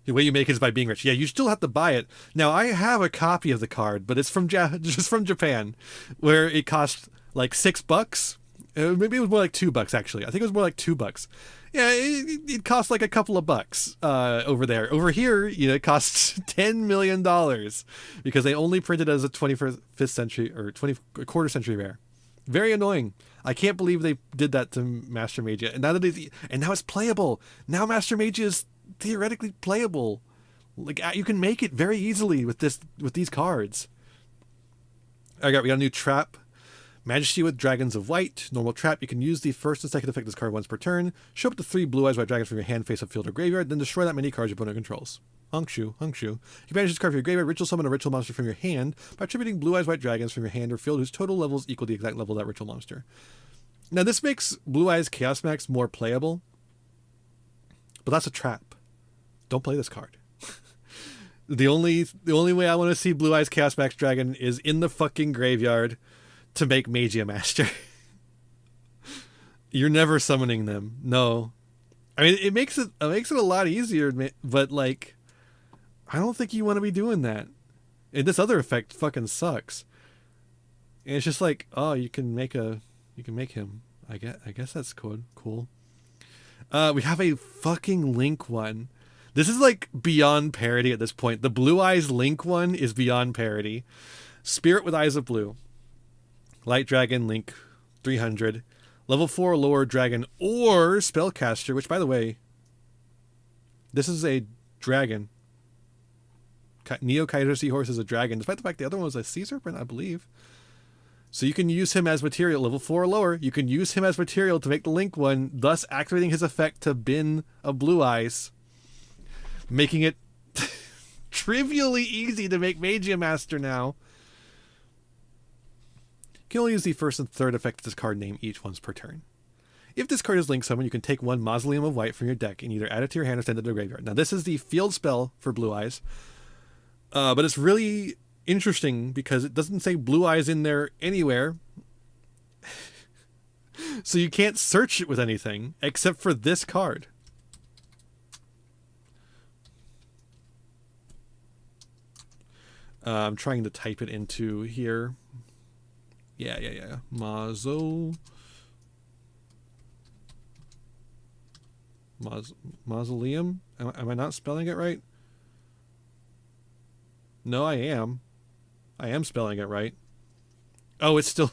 The way you make it is by being rich. Yeah, you still have to buy it. Now, I have a copy of the card, but it's from just from Japan, where it cost like $6. Maybe it was more like $2, actually. I think it was more like $2. Yeah, it costs like a couple of bucks over there. Over here, it costs $10 million because they only printed it as a 25th century or a quarter century rare. Very annoying. I can't believe they did that to Master Magia. And now it's playable. Now Master Magia is theoretically playable. Like, you can make it very easily with these cards. We got a new trap. Majesty with Dragons of White. Normal trap. You can use the first and second effect of this card once per turn. Show up to 3 Blue Eyes White Dragons from your hand, face up, field, or graveyard. Then destroy that many cards your opponent controls. Honkshu. You banish this card from your graveyard. Ritual summon a ritual monster from your hand by attributing Blue Eyes White Dragons from your hand or field whose total levels equal the exact level of that ritual monster. Now this makes Blue Eyes Chaos Max more playable, but that's a trap. Don't play this card. The only way I want to see Blue Eyes Chaos Max Dragon is in the fucking graveyard to make Magia Master. You're never summoning them. No. I mean, it makes it a lot easier, but like, I don't think you want to be doing that. And this other effect fucking sucks. And it's just like, oh, you can make him. I guess that's cool. We have a fucking Link one. This is like beyond parody at this point. The Blue Eyes Link one is beyond parody. Spirit with Eyes of Blue. Light Dragon Link 300. Level 4 or lower dragon or spellcaster, which by the way, this is a dragon. Neo Kaiser Seahorse is a dragon, despite the fact the other one was a sea serpent, I believe. So you can use him as material, level 4 or lower. You can use him as material to make the Link one, thus activating his effect to bin a Blue Eyes, making it trivially easy to make Magia Master now. You can only use the first and third effect of this card name each once per turn. If this card is Link Summon, you can take 1 Mausoleum of White from your deck and either add it to your hand or send it to the graveyard. Now this is the field spell for Blue Eyes, but it's really interesting because it doesn't say Blue Eyes in there anywhere. So you can't search it with anything except for this card. I'm trying to type it into here. Yeah. Mausoleum? Am I not spelling it right? No, I am. I am spelling it right. Oh, it's still...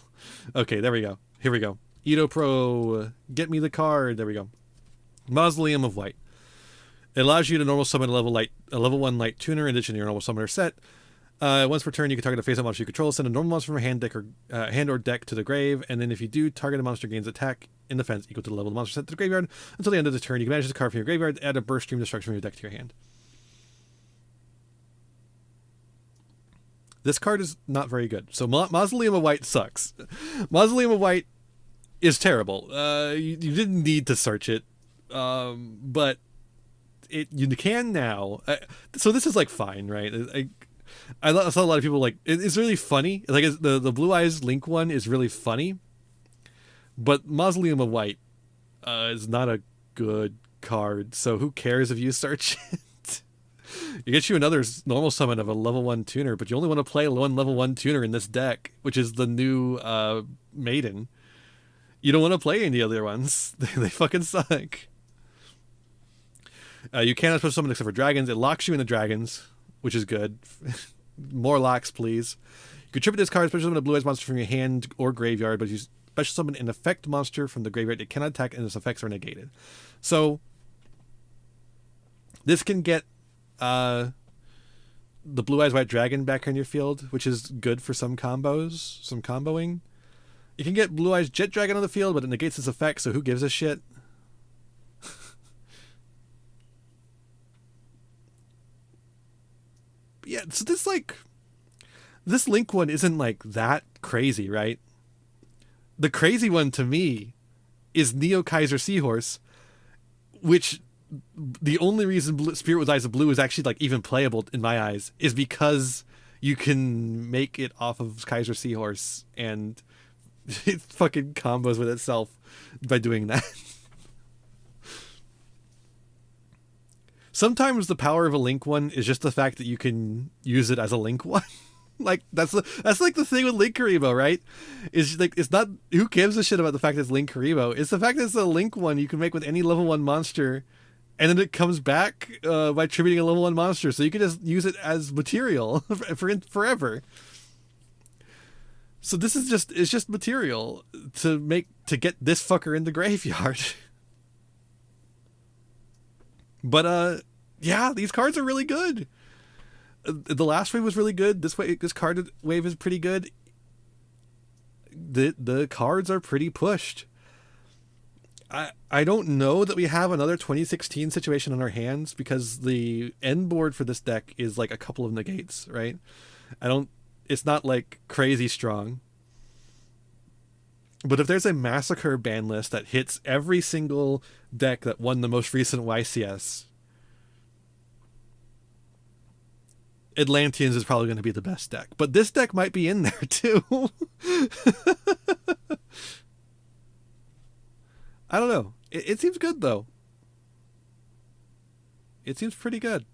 Okay, there we go. Here we go. Edo Pro, get me the card. There we go. Mausoleum of White. It allows you to normal summon a level 1 light tuner in addition to your normal summoner set. Once per turn, you can target a face-up monster you control. Send a normal monster from a hand or deck to the grave, and then if you do, target a monster gains attack and defense equal to the level of the monster sent to the graveyard. Until the end of the turn, you can manage the card from your graveyard, add a burst stream destruction from your deck to your hand. This card is not very good. So Mausoleum of White sucks. Mausoleum of White is terrible. You didn't need to search it, but you can now. So this is like fine, right? I saw a lot of people like it's really funny. Like the Blue Eyes Link one is really funny, but Mausoleum of White is not a good card. So who cares if you search it? You get you another normal summon of a level 1 tuner, but you only want to play one level 1 tuner in this deck, which is the new Maiden. You don't want to play any other ones. They fucking suck. You cannot special summon except for dragons. It locks you into dragons, which is good. More locks, please. You can tribute this card, special summon a Blue Eyes monster from your hand or graveyard, but if you special summon an effect monster from the graveyard, it cannot attack and its effects are negated. So this can get the Blue Eyes White Dragon back on your field, which is good for some combos, some comboing. You can get Blue Eyes Jet Dragon on the field, but it negates its effect, so who gives a shit? Yeah, so this Link one isn't like that crazy, right? The crazy one to me is Neo Kaiser Seahorse, which the only reason Spirit with Eyes of Blue is actually like even playable in my eyes is because you can make it off of Kaiser Seahorse and it fucking combos with itself by doing that. Sometimes the power of a Link one is just the fact that you can use it as a Link one. Like that's like the thing with Linkuriboh, right? It's like it's not who gives a shit about the fact that it's Linkuriboh. It's the fact that it's a Link one you can make with any level 1 monster, and then it comes back by tributing a level 1 monster, so you can just use it as material for forever. So this is just material to get this fucker in the graveyard. But yeah, these cards are really good. The last wave was really good. This card wave is pretty good. The cards are pretty pushed. I don't know that we have another 2016 situation on our hands because the end board for this deck is like a couple of negates, right? It's not like crazy strong. But if there's a Massacre ban list that hits every single deck that won the most recent YCS, Atlanteans is probably going to be the best deck. But this deck might be in there too. I don't know. It seems good though. It seems pretty good.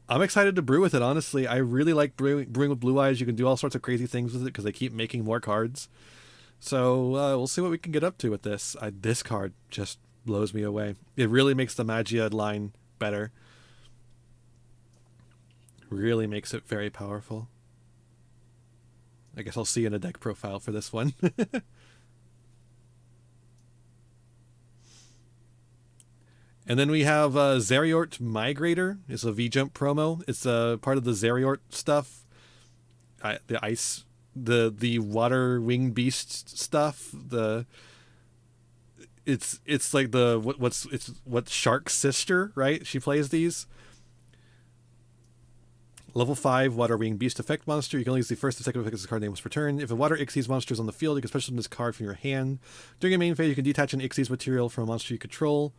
I'm excited to brew with it, honestly. I really like brewing with Blue Eyes. You can do all sorts of crazy things with it because they keep making more cards. So we'll see what we can get up to with this. This card just blows me away. It really makes the Magia line better. Really makes it very powerful. I guess I'll see in a deck profile for this one. And then we have Zeriort Migrator. It's a V-Jump promo. It's part of the Zeriort stuff. The ice, the water wing beast stuff. It's like what's Shark's sister, right? She plays these. Level 5 Water Wing Beast effect monster. You can only use the first and second effect of this card name per turn. If a Water Ixies monster is on the field, you can special summon this card from your hand. During a main phase, you can detach an Ixies material from a monster you control.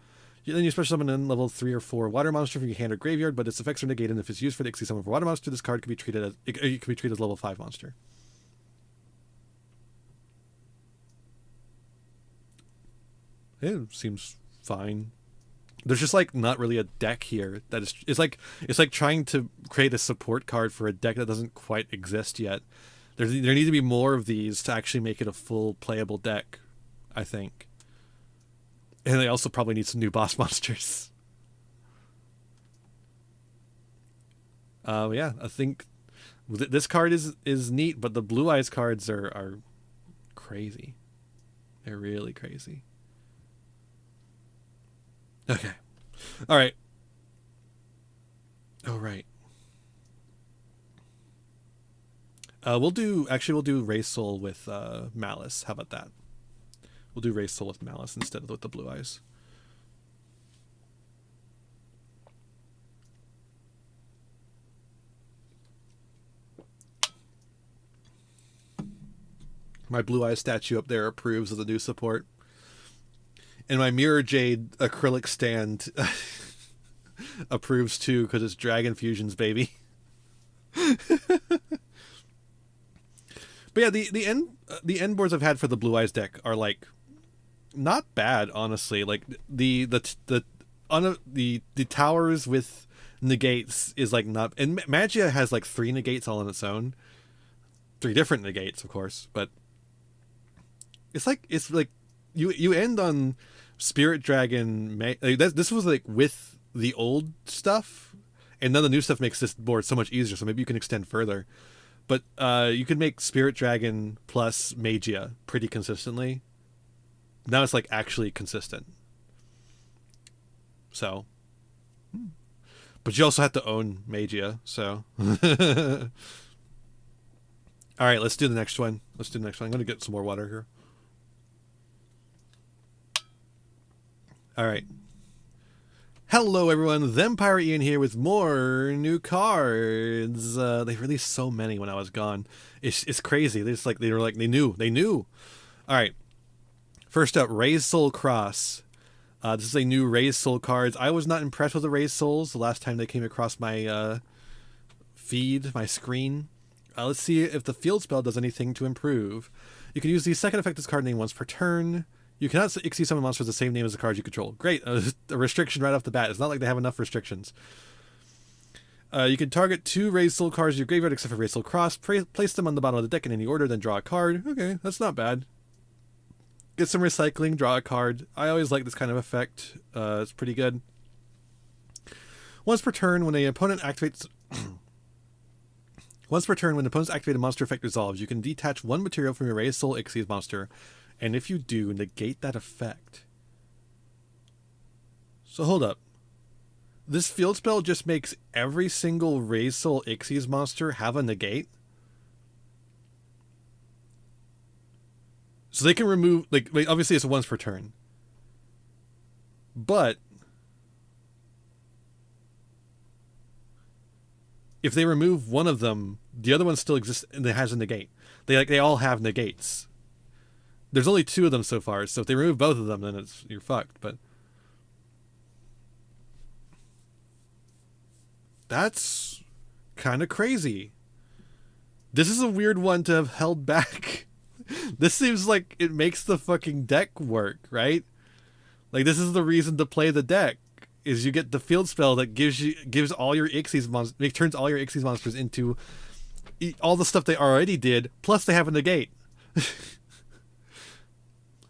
Then you special summon a level 3 or 4 water monster from your hand or graveyard, but its effects are negated, and if it's used for the Ixie summon for water monster, this card can be treated as level 5 monster. It seems fine. There's just like not really a deck here that is. It's like trying to create a support card for a deck that doesn't quite exist yet. There need to be more of these to actually make it a full playable deck, I think. And they also probably need some new boss monsters. Yeah, I think this card is neat, but the Blue Eyes cards are crazy. They're really crazy. Okay. All right. Oh, right. We'll do Raise Soul with Malice. How about that? We'll do Raise Soul with Malice instead of with the Blue Eyes. My Blue Eyes statue up there approves of the new support. And my Mirror Jade acrylic stand approves too, because it's Dragon Fusions, baby. But yeah, the end boards I've had for the Blue Eyes deck are like not bad, honestly. Like the towers with negates is like not, and Magia has like 3 negates all on its own. 3 different negates, of course, but it's like you end on Spirit Dragon. Like this was like with the old stuff, and then the new stuff makes this board so much easier. So maybe you can extend further. But you can make Spirit Dragon plus Magia pretty consistently. Now it's like actually consistent. So, but you also have to own Magia. So, all right, let's do the next one. I'm gonna get some more water here. All right. Hello everyone, Thempire Ian here with more new cards. They released so many when I was gone. It's crazy. They knew. All right. First up, Raise Soul Cross. This is a new Raise Soul cards. I was not impressed with the Raise Souls the last time they came across my feed, my screen. Let's see if the field spell does anything to improve. You can use the second effective card name once per turn. You cannot Ixie summon monsters with the same name as the cards you control. Great. A restriction right off the bat. It's not like they have enough restrictions. You can target 2 Raise Soul cards in your graveyard except for Raise Soul Cross. Place them on the bottom of the deck in any order, then draw a card. Okay, that's not bad. Get some recycling, draw a card. I always like this kind of effect. It's pretty good. Once per turn, when an opponent activates... Once per turn, when the opponent's activated monster effect resolves, you can detach 1 material from your Raise Soul Ixie's monster. And if you do, negate that effect. So hold up. This field spell just makes every single Raise Soul Ixie's monster have a negate? So they can remove, like obviously it's once per turn. But if they remove one of them, the other one still exists and it has a negate. They all have negates. There's only 2 of them so far, so if they remove both of them, then you're fucked. But that's kind of crazy. This is a weird one to have held back. This seems like it makes the fucking deck work, right? Like this is the reason to play the deck, is you get the field spell that gives all your Ixie's monsters, turns all your Ixie's monsters into all the stuff they already did, plus they have a negate.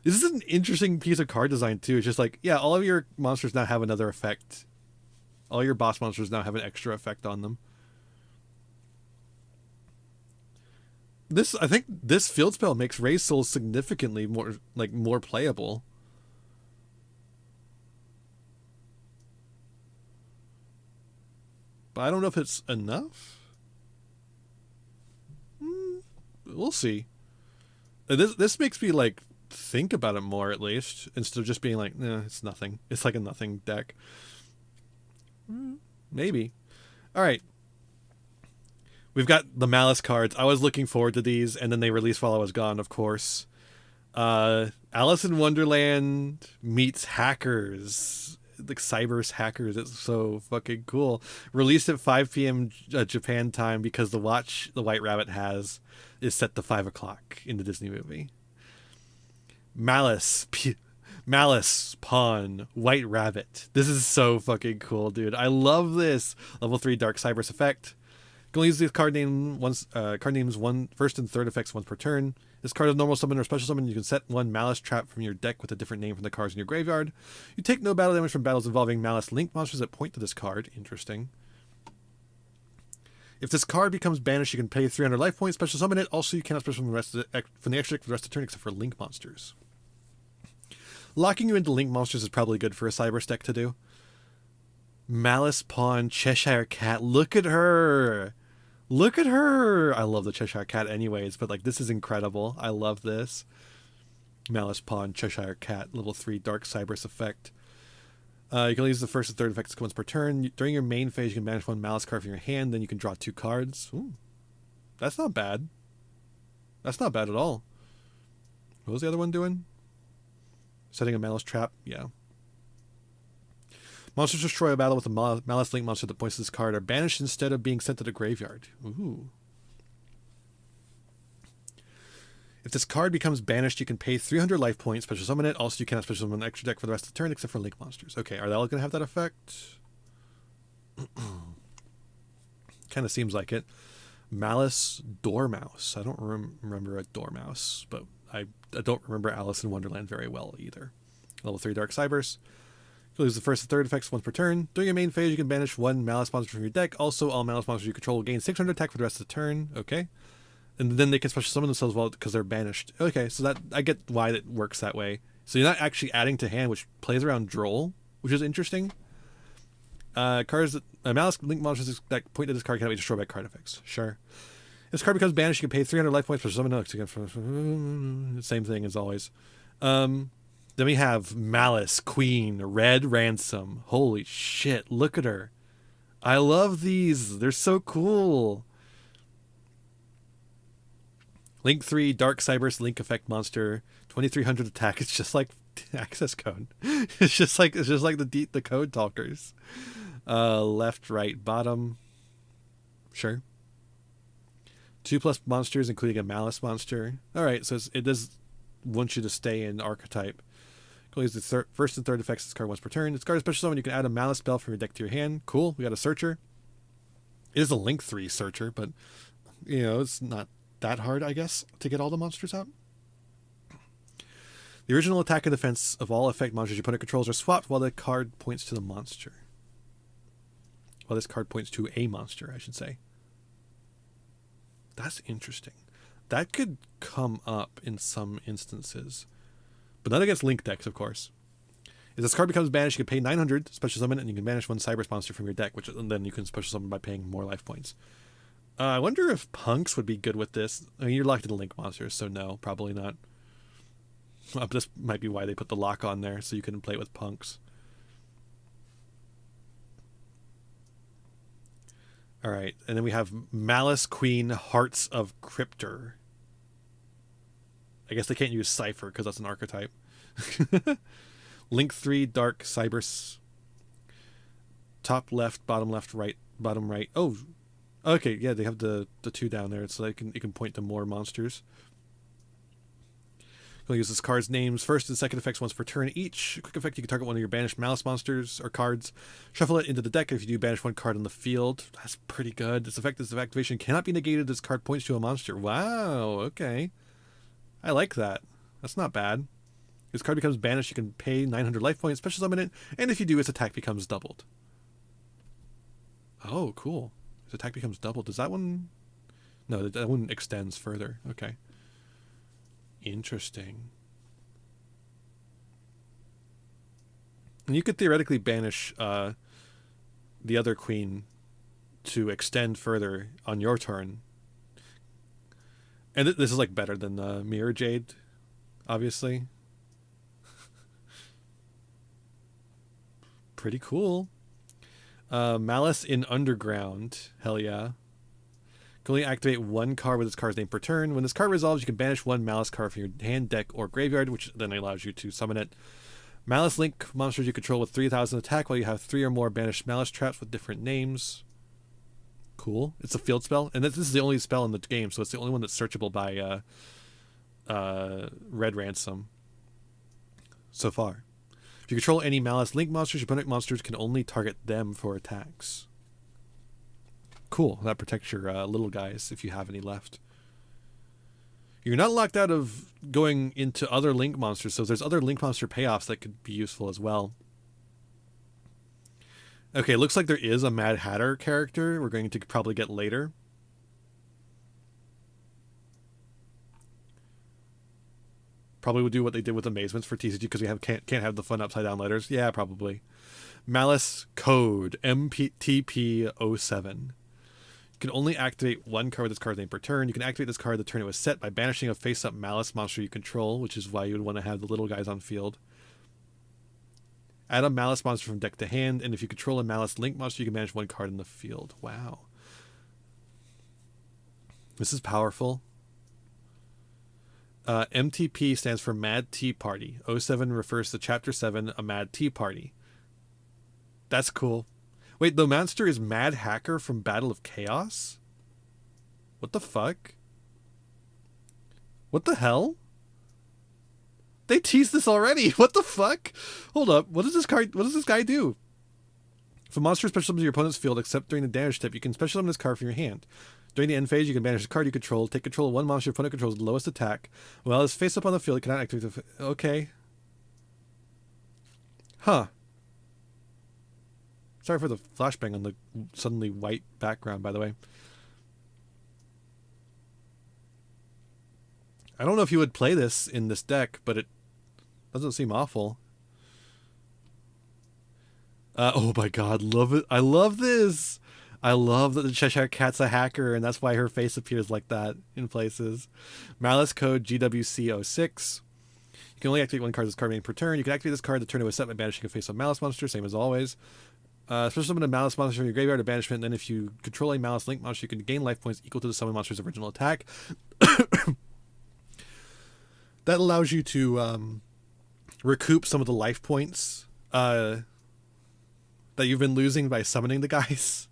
This is an interesting piece of card design too. It's just like, yeah, all of your monsters now have another effect. All your boss monsters now have an extra effect on them. I think this field spell makes Raise Soul significantly more playable. But I don't know if it's enough. We'll see. This makes me like think about it more, at least, instead of just being like, nah, it's nothing. It's like a nothing deck. Maybe. All right. We've got the Malice cards. I was looking forward to these, and then they released while I was gone, of course. Alice in Wonderland meets Hackers. Like Cyber's Hackers. It's so fucking cool. Released at 5 p.m. Japan time because the watch the White Rabbit has is set to 5 o'clock in the Disney movie. Malice, Pawn, White Rabbit. This is so fucking cool, dude. I love this. Level 3 Dark Cyber's effect. You can only use these card names first and third effects once per turn. This card is normal summon or special summon. You can set 1 Malice trap from your deck with a different name from the cards in your graveyard. You take no battle damage from battles involving Malice linked monsters that point to this card. Interesting. If this card becomes banished, you can pay 300 life points, special summon it. Also, you cannot special summon from the extra deck for the rest of the turn except for link monsters. Locking you into link monsters is probably good for a Cyber deck to do. Malice Pawn, Cheshire Cat. Look at her. Look at her. I love the Cheshire Cat anyways, but like this is incredible. I love this. Malice Pawn, Cheshire Cat, level 3 Dark Cybers effect. You can only use the first and third effects once per turn. During your main phase, you can banish one Malice card from your hand, then you can draw 2 cards. Ooh. That's not bad. That's not bad at all. What was the other one doing? Setting a Malice trap? Yeah. Monsters destroy a battle with a Malice Link monster that points to this card are banished instead of being sent to the graveyard. Ooh. If this card becomes banished, you can pay 300 life points, special summon it. Also, you cannot special summon an extra deck for the rest of the turn, except for Link monsters. Okay, are they all going to have that effect? Kind of seems like it. Malice Dormouse. I don't remember a Dormouse, but I don't remember Alice in Wonderland very well either. Level 3 Dark Cybers. You lose the first and third effects once per turn. During your main phase, you can banish one Malice monster from your deck. Also, all Malice monsters you control will gain 600 attack for the rest of the turn. Okay. And then they can special summon themselves well because they're banished. Okay, so that I get why it works that way. So you're not actually adding to hand, which plays around Droll, which is interesting. Cards that Malice Link monsters that point to this card cannot be destroyed by card effects. Sure. If this card becomes banished, you can pay 300 life points for summon next. Same thing as always. Then we have Malice Queen Red Ransom. Holy shit! Look at her. I love these. They're so cool. Link 3 Dark Cybers Link effect monster, 2300 attack. It's just like access code. It's just like the code talkers. Left, right, bottom. Sure. 2+ monsters, including a Malice monster. All right, so it does want you to stay in archetype. You can use the first and third effects of this card once per turn. This card is special summon. You can add a Malice spell from your deck to your hand. Cool. We got a Searcher. It is a Link 3 Searcher, but you know it's not that hard, I guess, to get all the monsters out. The original attack and defense of all effect monsters your opponent controls are swapped while the card points to the monster. Well, this card points to a monster, I should say. That's interesting. That could come up in some instances, but not against Link decks, of course. If this card becomes banished, you can pay 900, special summon, and you can banish one Cybers monster from your deck, and then you can special summon by paying more life points. I wonder if Punks would be good with this. I mean, you're locked into Link monsters, so no, probably not. This might be why they put the lock on there, so you can play it with Punks. Alright, and then we have Malice Queen Hearts of Cryptor. I guess they can't use Cypher, because that's an archetype. Link 3 Dark Cybers. Top left, bottom right. Oh, okay, yeah, they have the 2 down there, so it can point to more monsters. You'll use this card's names first and second effects once per turn each. Quick effect, you can target one of your banished Malice monsters or cards. Shuffle it into the deck. If you do, banish one card on the field. That's pretty good. This effect, this activation cannot be negated. This card points to a monster. Wow, okay. I like that. That's not bad. If this card becomes banished, you can pay 900 life points, special summon it, and if you do, its attack becomes doubled. Oh, cool. Its attack becomes doubled. Does that one... No, that one extends further. Okay. Interesting. And you could theoretically banish the other queen to extend further on your turn. And this is like better than Mirror Jade, obviously. Pretty cool. Malice in Underground. Hell yeah. You can only activate one card with this card's name per turn. When this card resolves, you can banish one Malice card from your hand, deck, or graveyard, which then allows you to summon it. Malice Link monsters you control with 3,000 attack, while you have 3 or more banished Malice traps with different names. Cool. It's a field spell, and this is the only spell in the game, so it's the only one that's searchable by Red Ransom so far. If you control any Malice Link monsters, your opponent monsters can only target them for attacks. Cool. That protects your little guys if you have any left. You're not locked out of going into other Link monsters, so there's other Link monster payoffs that could be useful as well. Okay, looks like there is a Mad Hatter character we're going to probably get later. Probably would do what they did with Amazements for TCG because we can't have the fun upside down letters. Yeah, probably. Malice Code MTP07. You can only activate one card with this card's name per turn. You can activate this card the turn it was set by banishing a face-up Malice monster you control, which is why you would want to have the little guys on field. Add a Malice monster from deck to hand, and if you control a Malice Link monster, you can manage one card in the field. Wow. This is powerful. MTP stands for Mad Tea Party. 07 refers to Chapter 7, a Mad Tea Party. That's cool. Wait, the monster is Mad Hacker from Battle of Chaos? What the fuck? What the hell? They teased this already. What the fuck? Hold up. What does this guy do? If a monster special summons your opponent's field except during the damage step, you can special summon this card from your hand. During the end phase, you can banish a card you control, take control of one monster your opponent controls with the lowest attack. While it's face up on the field, you cannot activate the... Okay. Huh. Sorry for the flashbang on the suddenly white background, by the way. I don't know if you would play this in this deck, but it doesn't seem awful. Oh my god, love it. I love this. I love that the Cheshire Cat's a hacker, and that's why her face appears like that in places. Malice code GWC06. You can only activate one card as card name per turn. You can activate this card the turn it was set by banishing a face-up Malice monster, same as always. Special summon a Malice monster from your graveyard to banishment, and then if you control a Malice Link monster, you can gain life points equal to the summon monster's original attack. That allows you to recoup some of the life points that you've been losing by summoning the guys,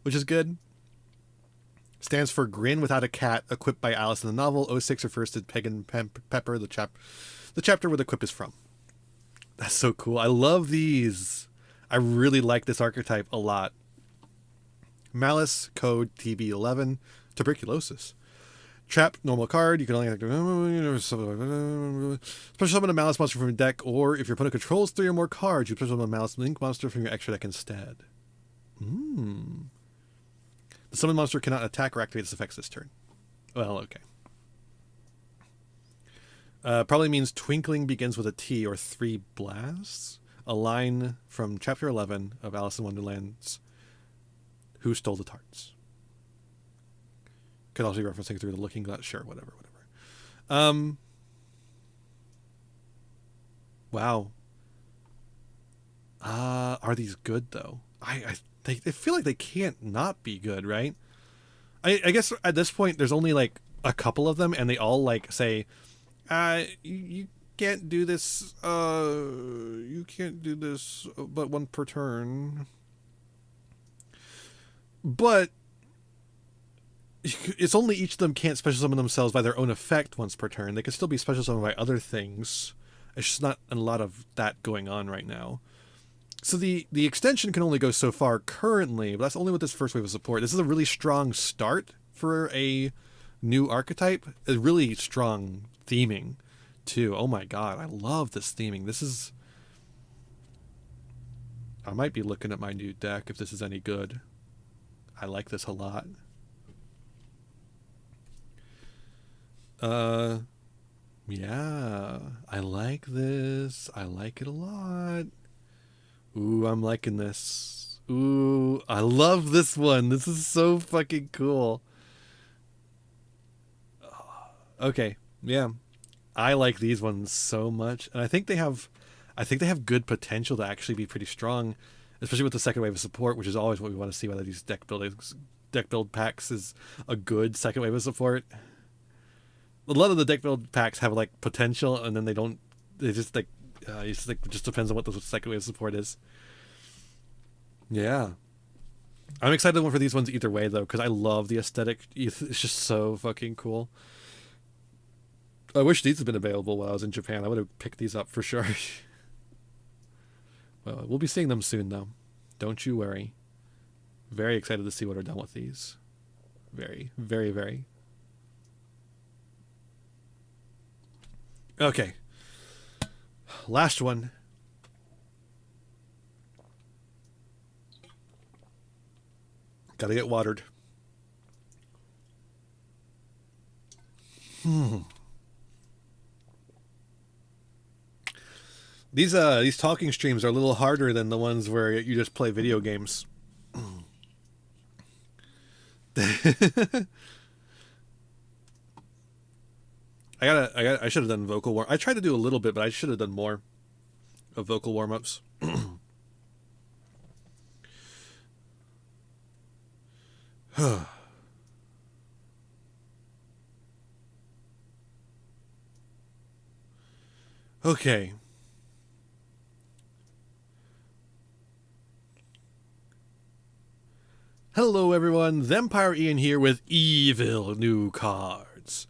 which is good. Stands for Grin Without a Cat, equipped by Alice in the Novel. 06 refers to Pagan Pepper, the chapter where the quip is from. That's so cool. I love these. I really like this archetype a lot. Malice code TB11, tuberculosis. Trap, normal card. You can only special summon a Malice monster from your deck, or if your opponent controls 3 or more cards, you special summon a Malice Link monster from your extra deck instead. The summon monster cannot attack or activate its effects this turn. Well, okay. Probably means Twinkling begins with a T or 3 blasts. A line from Chapter 11 of Alice in Wonderland's Who Stole the Tarts. Could also be referencing Through the Looking Glass. Sure, whatever. Wow. Are these good, though? I feel like they can't not be good, right? I guess at this point, there's only, like, a couple of them, and they all, like, say, you can't do this, but one per turn. But it's only each of them can't special summon themselves by their own effect once per turn. They can still be special summoned by other things. It's just not a lot of that going on right now. So the extension can only go so far currently, but that's only with this first wave of support. This is a really strong start for a new archetype. A really strong theming, too. Oh my god, I love this theming. This is... I might be looking at my new deck if this is any good. I like this a lot. Yeah, I like this. I like it a lot. Ooh, I'm liking this. Ooh, I love this one. This is so fucking cool. Okay, yeah. I like these ones so much, and I think they have good potential to actually be pretty strong, especially with the second wave of support, which is always what we want to see. Whether these deck build packs is a good second wave of support. A lot of the deck build packs have like potential, and then they don't. They just like it just depends on what the second wave of support is. Yeah, I'm excited for these ones either way though, because I love the aesthetic. It's just so fucking cool. I wish these had been available while I was in Japan. I would have picked these up for sure. Well, we'll be seeing them soon, though. Don't you worry. Very excited to see what are done with these. Very, very, very. Okay. Last one. Gotta get watered. These talking streams are a little harder than the ones where you just play video games. I should have done vocal warm. I tried to do a little bit, but I should have done more of vocal warm-ups. Okay. Hello everyone, Thempire Ian here with evil new cards.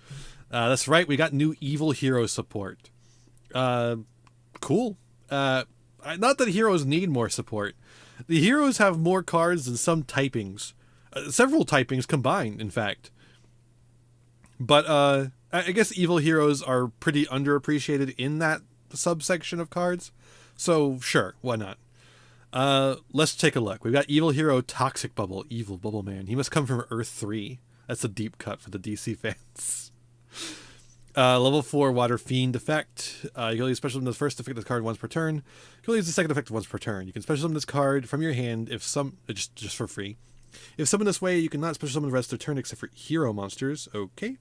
That's right, we got new evil hero support. Cool. Not that heroes need more support. The heroes have more cards than some typings. Several typings combined, in fact. But I guess evil heroes are pretty underappreciated in that subsection of cards. So sure, why not? Let's take a look. We've got Evil Hero Toxic Bubble, Evil Bubble Man. He must come from Earth 3. That's a deep cut for the DC fans. Level 4 Water Fiend effect. You can only special summon the first effect of this card once per turn. You can only use the second effect once per turn. You can special summon this card from your hand if just for free. If summoned this way, you cannot special summon the rest of the turn except for hero monsters. Okay.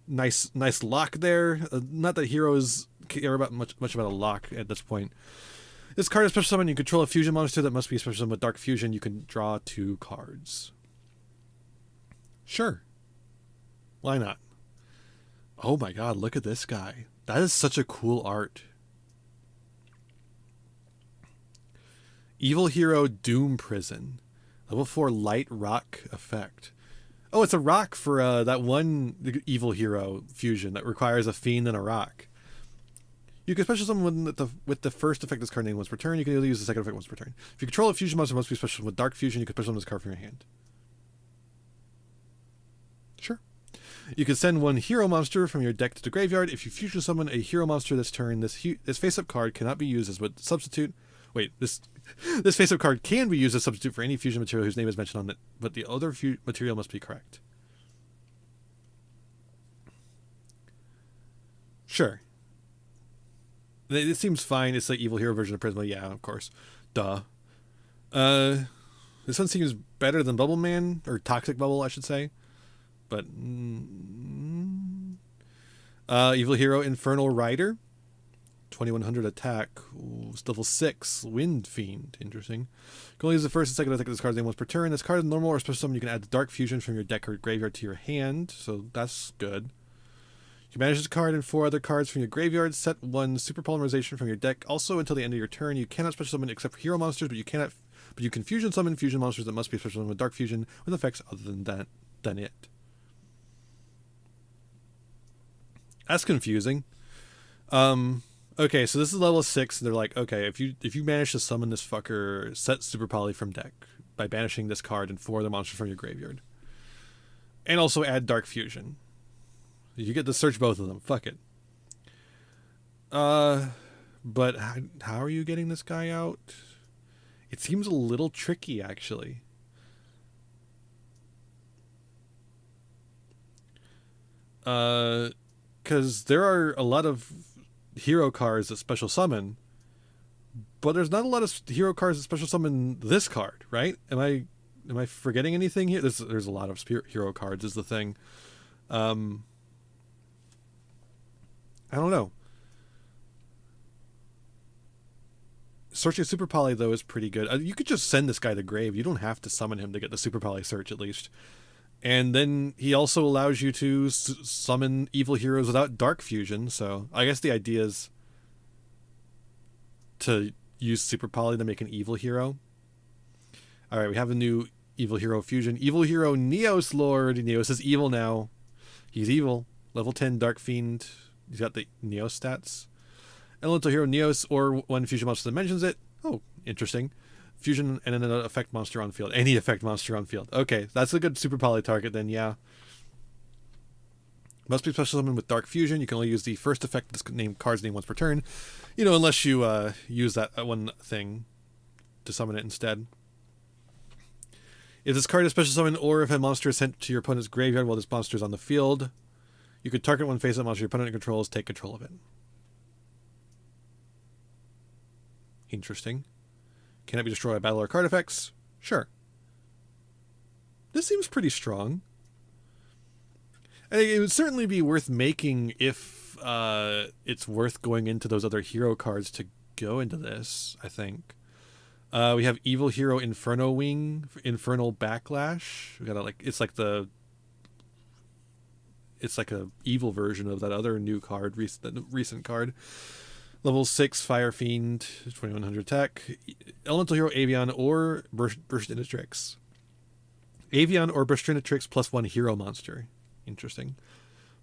Nice lock there. Not that heroes care about much about a lock at this point. This card is special summon. You control a fusion monster that must be special summon with Dark Fusion. You can draw 2 cards. Sure. Why not? Oh my god, look at this guy. That is such a cool art. Evil Hero Doom Prison. Level 4 Light Rock effect. Oh, it's a rock for that one Evil Hero fusion that requires a fiend and a rock. You can special summon with the first effect this card name once per turn. You can only use the second effect once per turn. If you control a fusion monster, it must be special with Dark Fusion. You can special summon this card from your hand. Sure. You can send one hero monster from your deck to the graveyard. If you fusion summon a hero monster this turn, this face-up card cannot be used as a substitute. Wait, this face-up card can be used as a substitute for any fusion material whose name is mentioned on it, but the other material must be correct. Sure. It seems fine. It's like Evil Hero version of Prisma. Yeah, of course. Duh. This one seems better than Bubble Man, or Toxic Bubble, I should say. But Evil Hero Infernal Rider, 2100 attack. Ooh, it's level 6 Wind Fiend. Interesting. You can only use the first and second attack of this card's name once per turn. This card is normal or special summon. You can add the Dark Fusion from your deck or graveyard to your hand, so that's good. You can manage this card and 4 other cards from your graveyard. Set 1 Super Polymerization from your deck. Also, until the end of your turn, you cannot special summon except for hero monsters, but you can fusion summon fusion monsters that must be special summoned with Dark Fusion with effects other than it. That's confusing. Okay, so this is level 6. They're like, okay, if you manage to summon this fucker, set Super Poly from deck by banishing this card and 4 other monsters from your graveyard, and also add Dark Fusion. You get to search both of them. Fuck it. But how are you getting this guy out? It seems a little tricky, actually. Because there are a lot of hero cards that special summon, but there's not a lot of hero cards that special summon this card, right? Am I forgetting anything here? There's a lot of hero cards is the thing. I don't know. Searching Super Poly, though, is pretty good. You could just send this guy to grave. You don't have to summon him to get the Super Poly search, at least. And then he also allows you to summon evil heroes without Dark Fusion, so I guess the idea is to use Super Poly to make an evil hero. Alright, we have a new evil hero fusion. Evil hero Neos Lord. Neos is evil now. He's evil. Level 10 Dark Fiend. He's got the Neos stats. Elemental Hero Neos, or one fusion monster that mentions it. Oh, interesting. Fusion and an effect monster on field. Any effect monster on field. Okay, that's a good Super Poly target then, yeah. Must be special summoned with Dark Fusion. You can only use the first effect of this card's name once per turn. You know, unless you use that one thing to summon it instead. If this card is special summoned, or if a monster is sent to your opponent's graveyard while this monster is on the field, you could target one face-up monster your opponent controls, take control of it. Interesting. Cannot be destroyed by battle or card effects? Sure. This seems pretty strong. I think it would certainly be worth making if it's worth going into those other hero cards to go into this, I think. We have Evil Hero Inferno Wing, Infernal Backlash. We got it's like a evil version of that other new card, recent card. Level 6 Fire Fiend, 2100 attack. Elemental Hero Avian or Burstinatrix. Avian or Burstinatrix +1 hero monster. Interesting.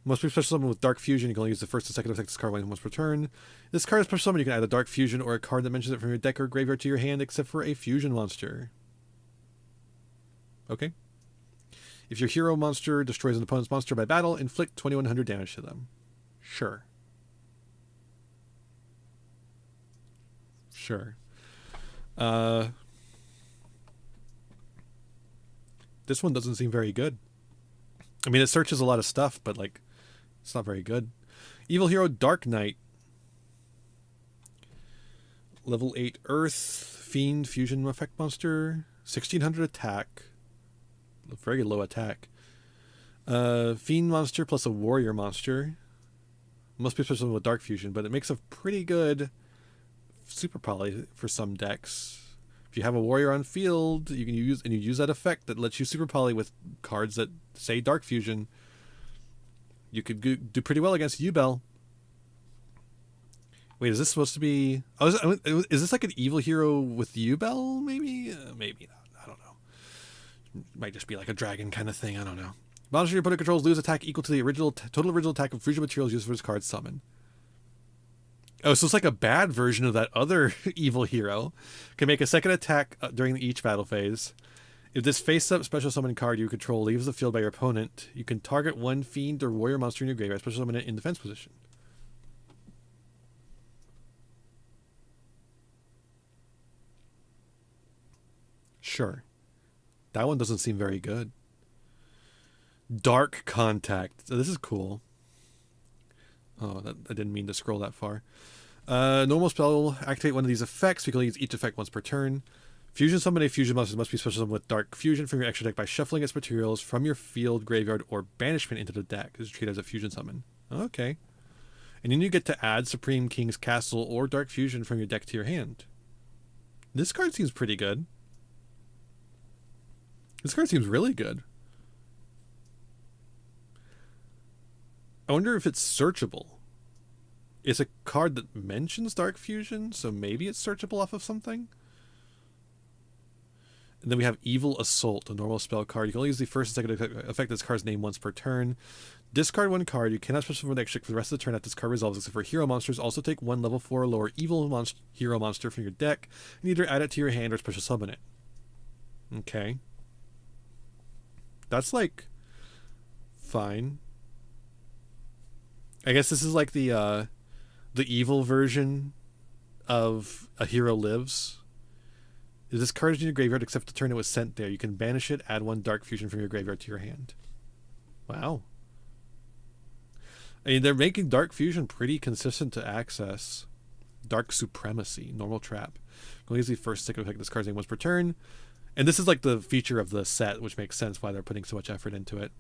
Must be special summon with Dark Fusion. You can only use the first and second effect of this card once per turn. This card is special summon. You can add a Dark Fusion or a card that mentions it from your deck or graveyard to your hand, except for a fusion monster. Okay. If your hero monster destroys an opponent's monster by battle, inflict 2100 damage to them. Sure. Sure. This one doesn't seem very good. I mean, it searches a lot of stuff, but like, it's not very good. Evil Hero Dark Knight. Level 8 Earth. Fiend Fusion Effect Monster. 1600 attack. Very low attack. Fiend monster plus a warrior monster. Must be special with Dark Fusion, but it makes a pretty good super poly for some decks. If you have a warrior on field, you use that effect that lets you super poly with cards that say Dark Fusion. You could do pretty well against Yubel. Wait, is this supposed to be? Is this like an evil hero with Yubel? Maybe, maybe not. I don't know. Might just be like a dragon kind of thing. I don't know. Monster your opponent controls lose attack equal to the total original attack of fusion materials used for this card's summon. Oh, so it's like a bad version of that other evil hero. Can make a second attack during each battle phase. If this face-up special summon card you control leaves the field by your opponent, you can target one fiend or warrior monster in your graveyard, special summon it in defense position. Sure. That one doesn't seem very good. Dark Contact. This is cool. Oh, I didn't mean to scroll that far. Normal spell, activate one of these effects. We can use each effect once per turn. Fusion summon a fusion monster must be special summoned with Dark Fusion from your extra deck by shuffling its materials from your field, graveyard, or banishment into the deck. This is treated as a fusion summon. Okay. And then you get to add Supreme King's Castle or Dark Fusion from your deck to your hand. This card seems pretty good. This card seems really good. I wonder if it's searchable. It's a card that mentions Dark Fusion, so maybe it's searchable off of something. And then we have Evil Assault, a normal spell card. You can only use the first and second effect of this card's name once per turn. Discard one card. You cannot special summon extra for the rest of the turn after this card resolves, except for hero monsters. Also take one level 4 or lower evil hero monster from your deck, and either add it to your hand or special summon it. Okay. That's like fine. I guess this is like the evil version of A Hero Lives. If this card is in your graveyard except the turn it was sent there, you can banish it, add one Dark Fusion from your graveyard to your hand. Wow. I mean, they're making Dark Fusion pretty consistent to access. Dark Supremacy, normal trap. Go use the first second effect of this card's name once per turn. And this is like the feature of the set, which makes sense why they're putting so much effort into it.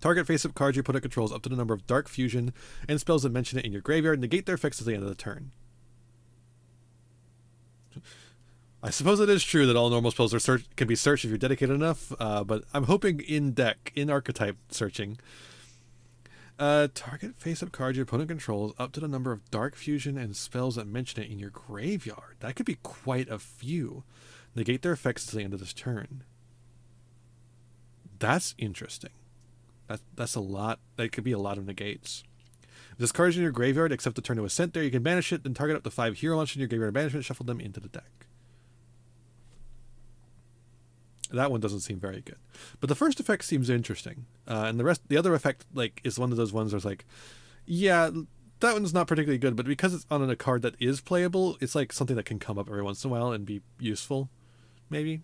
Target face-up cards your opponent controls up to the number of Dark Fusion and spells that mention it in your graveyard. Negate their effects at the end of the turn. I suppose it is true that all normal spells can be searched if you're dedicated enough, but I'm hoping in archetype searching. Target face-up cards your opponent controls up to the number of Dark Fusion and spells that mention it in your graveyard. That could be quite a few. Negate their effects to the end of this turn. That's interesting. That's a lot. That could be a lot of negates. If this card is in your graveyard, except the turn it was sent there, you can banish it, then target up to 5 hero monsters in your graveyard banishment, shuffle them into the deck. That one doesn't seem very good. But the first effect seems interesting. And the other effect, like, is one of those ones where it's like, yeah, that one's not particularly good, but because it's on a card that is playable, it's like something that can come up every once in a while and be useful. Maybe.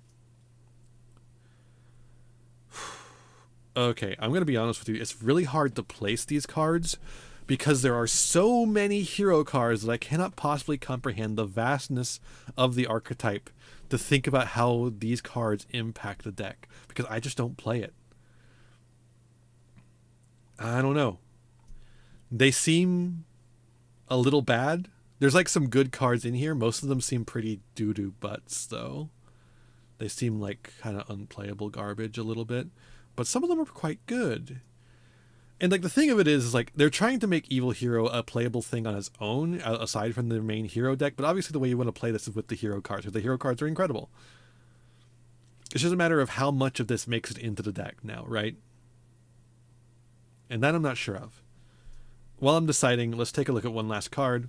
Okay, I'm going to be honest with you. It's really hard to place these cards because there are so many hero cards that I cannot possibly comprehend the vastness of the archetype to think about how these cards impact the deck, because I just don't play it. I don't know. They seem a little bad. There's like some good cards in here. Most of them seem pretty doo-doo butts, though. They seem like kind of unplayable garbage a little bit. But some of them are quite good. And like the thing of it is like they're trying to make Evil Hero a playable thing on its own, aside from the main hero deck. But obviously the way you want to play this is with the hero cards, because the hero cards are incredible. It's just a matter of how much of this makes it into the deck now, right? And that I'm not sure of. While I'm deciding, let's take a look at one last card,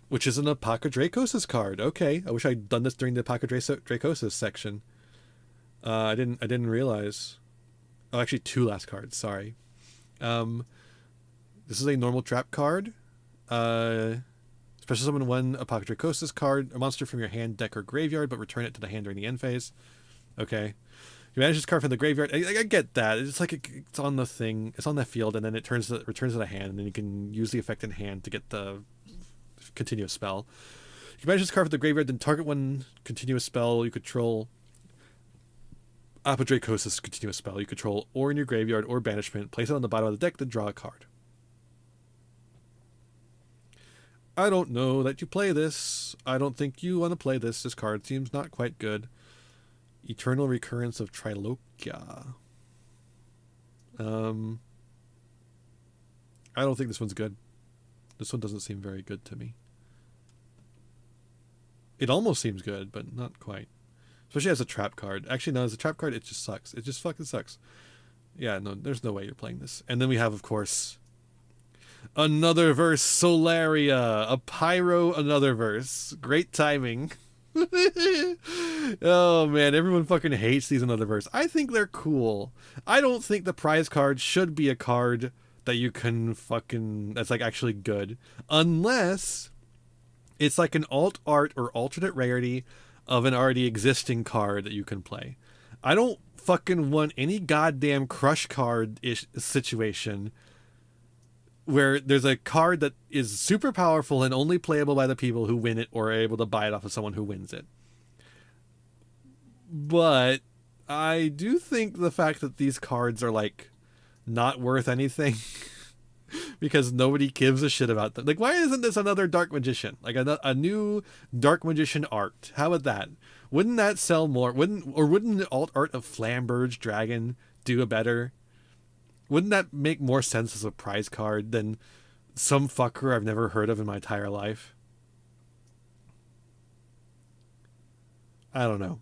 which is an Apocodracosis card. Okay, I wish I'd done this during the Apocodracosis section. I didn't realize. Oh, actually, two last cards. Sorry. This is a normal trap card. Special summon one Apocodracosis card, a monster from your hand, deck, or graveyard, but return it to the hand during the end phase. Okay. You manage this card from the graveyard. I get that. It's like it's on the thing. It's on the field, and then it returns to the hand, and then you can use the effect in hand to get the continuous spell. You can manage this card from the graveyard, then target one continuous spell you control. Apodracosis continuous spell you control, or in your graveyard or banishment. Place it on the bottom of the deck, then draw a card. I don't know that you play this. I don't think you want to play this. This card seems not quite good. Eternal Recurrence of Trilokia. I don't think this one's good. This one doesn't seem very good to me. It almost seems good, but not quite. Especially as a trap card. Actually, no, as a trap card, it just sucks. It just fucking sucks. Yeah, no, there's no way you're playing this. And then we have, of course, another verse, Solaria. A Pyro, another verse. Great timing. Oh man, everyone fucking hates these another verse. I think they're cool. I don't think the prize card should be a card that you can fucking, that's like actually good, unless it's like an alt art or alternate rarity of an already existing card that you can play. I don't fucking want any goddamn crush card ish situation where there's a card that is super powerful and only playable by the people who win it or are able to buy it off of someone who wins it. But I do think the fact that these cards are like not worth anything because nobody gives a shit about them. Like, why isn't this another Dark Magician? Like a new Dark Magician art? How about that? Wouldn't that sell more? Wouldn't the alt art of Flamberge Dragon do a better? Wouldn't that make more sense as a prize card than some fucker I've never heard of in my entire life? I don't know.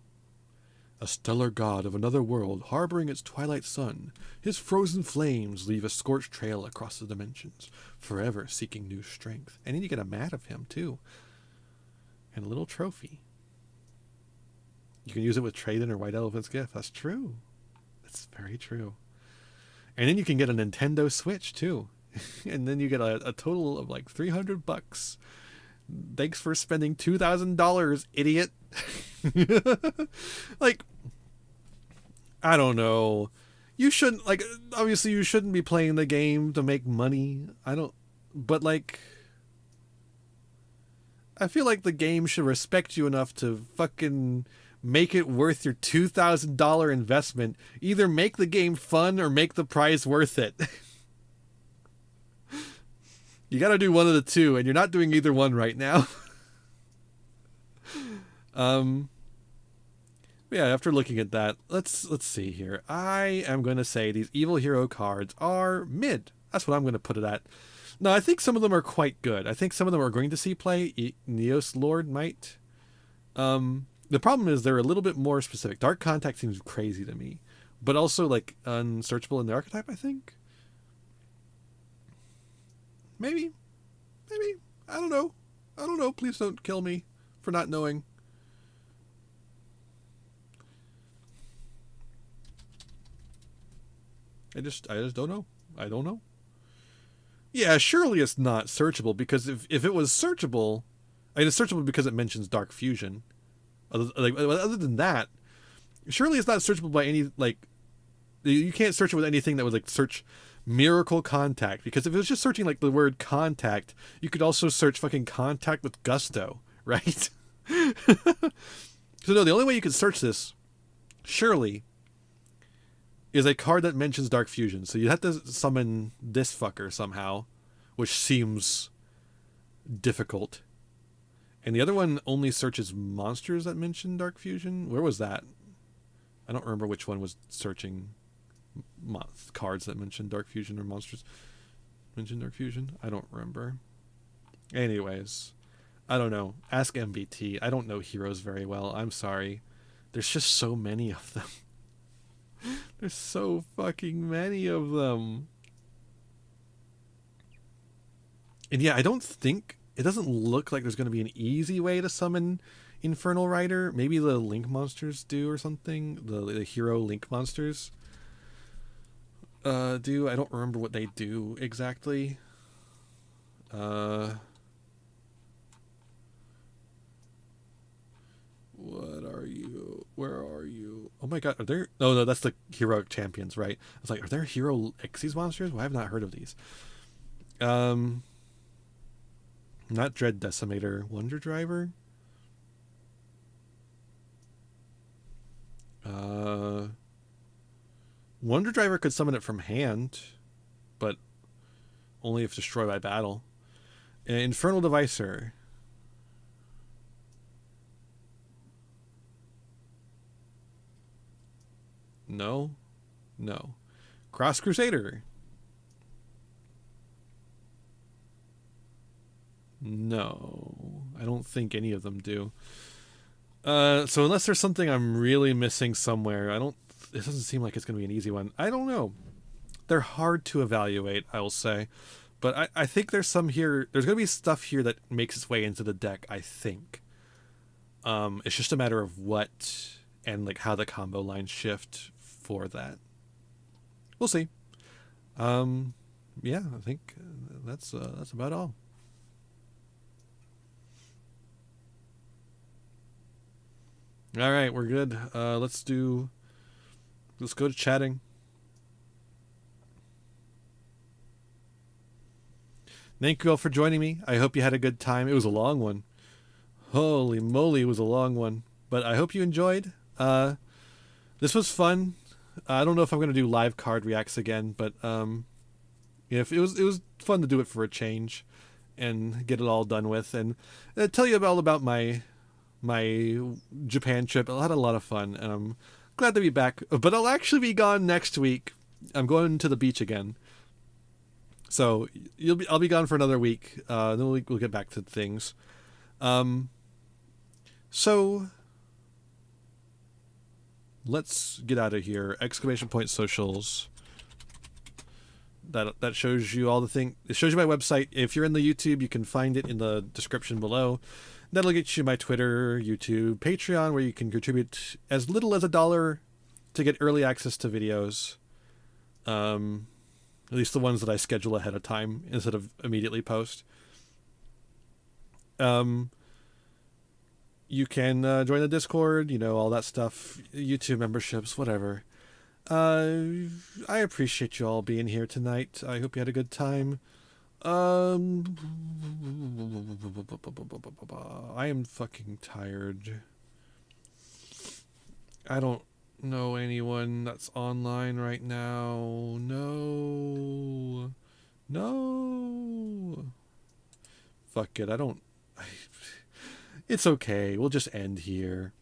A stellar god of another world harboring its twilight sun, his frozen flames leave a scorched trail across the dimensions, forever seeking new strength. And then you get a mat of him, too. And a little trophy. You can use it with trade-in or White Elephant's Gift. That's true. That's very true. And then you can get a Nintendo Switch, too. And then you get a total of like $300. Thanks for spending $2,000, idiot. Like, I don't know. You shouldn't, like, obviously you shouldn't be playing the game to make money. But like, I feel like the game should respect you enough to fucking make it worth your $2,000 investment. Either make the game fun or make the prize worth it. You gotta do one of the two, and you're not doing either one right now. Yeah, after looking at that, let's see here. I am going to say these Evil Hero cards are mid. That's what I'm going to put it at. No, I think some of them are quite good. I think some of them are going to see play. Neos Lord might. The problem is they're a little bit more specific. Dark Contact seems crazy to me, but also like unsearchable in the archetype, I think. Maybe. I don't know. Please don't kill me for not knowing. I just don't know. I don't know. Yeah, surely it's not searchable, because if it was searchable, I mean, it's searchable because it mentions Dark Fusion. Other than that, surely it's not searchable by any, like, You can't search it with anything that would like search miracle contact, because if it was just searching like the word contact, you could also search fucking contact with gusto, right? So no, the only way you could search this, surely, is a card that mentions Dark Fusion. So you have to summon this fucker somehow, which seems difficult. And the other one only searches monsters that mention Dark Fusion. Where was that? I don't remember which one was searching cards that mention Dark Fusion or monsters mention Dark Fusion. I don't remember. Anyways, I don't know. Ask MBT. I don't know heroes very well. I'm sorry. There's just so many of them. There's so fucking many of them. And yeah, I don't think... It doesn't look like there's going to be an easy way to summon Infernal Rider. Maybe the Link monsters do or something. The hero Link monsters do. I don't remember what they do exactly. What are you? Where are you? Oh my god, are there... Oh no, that's the heroic champions, right? I was like, are there hero Xyz monsters? Well, I have not heard of these. Not Dread Decimator. Wonder Driver? Wonder Driver could summon it from hand, but only if destroyed by battle. Infernal Devicer. No. No. Cross Crusader. No. I don't think any of them do. So unless there's something I'm really missing somewhere, it doesn't seem like it's going to be an easy one. I don't know. They're hard to evaluate, I will say. But I think there's some here. There's going to be stuff here that makes its way into the deck, I think. It's just a matter of what and like how the combo lines shift for that. We'll see. Yeah, I think that's about all. All right, we're good. Let's go to chatting. Thank you all for joining me. I hope you had a good time. It was a long one. Holy moly, it was a long one. But I hope you enjoyed. This was fun. I don't know if I'm going to do live card reacts again, but if it was fun to do it for a change and get it all done with, and tell you all about my Japan trip. I had a lot of fun, and I'm glad to be back. But I'll actually be gone next week. I'm going to the beach again, so I'll be gone for another week. Then we'll get back to things. So let's get out of here. Exclamation point socials. That shows you all the thing. It shows you my website. If you're in the YouTube, you can find it in the description below. That'll get you my Twitter, YouTube, Patreon, where you can contribute as little as $1 to get early access to videos. At least the ones that I schedule ahead of time instead of immediately post. You can join the Discord, all that stuff, YouTube memberships, whatever. I appreciate you all being here tonight. I hope you had a good time. I am fucking tired. I don't know anyone that's online right now. No. Fuck it. It's okay. We'll just end here.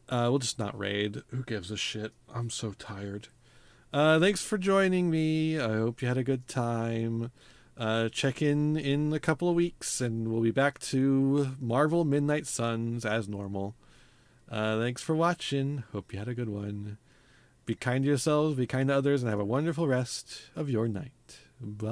We'll just not raid. Who gives a shit? I'm so tired. Thanks for joining me. I hope you had a good time. Check in a couple of weeks, and we'll be back to Marvel Midnight Suns as normal. Thanks for watching. Hope you had a good one. Be kind to yourselves, be kind to others, and have a wonderful rest of your night. Bye.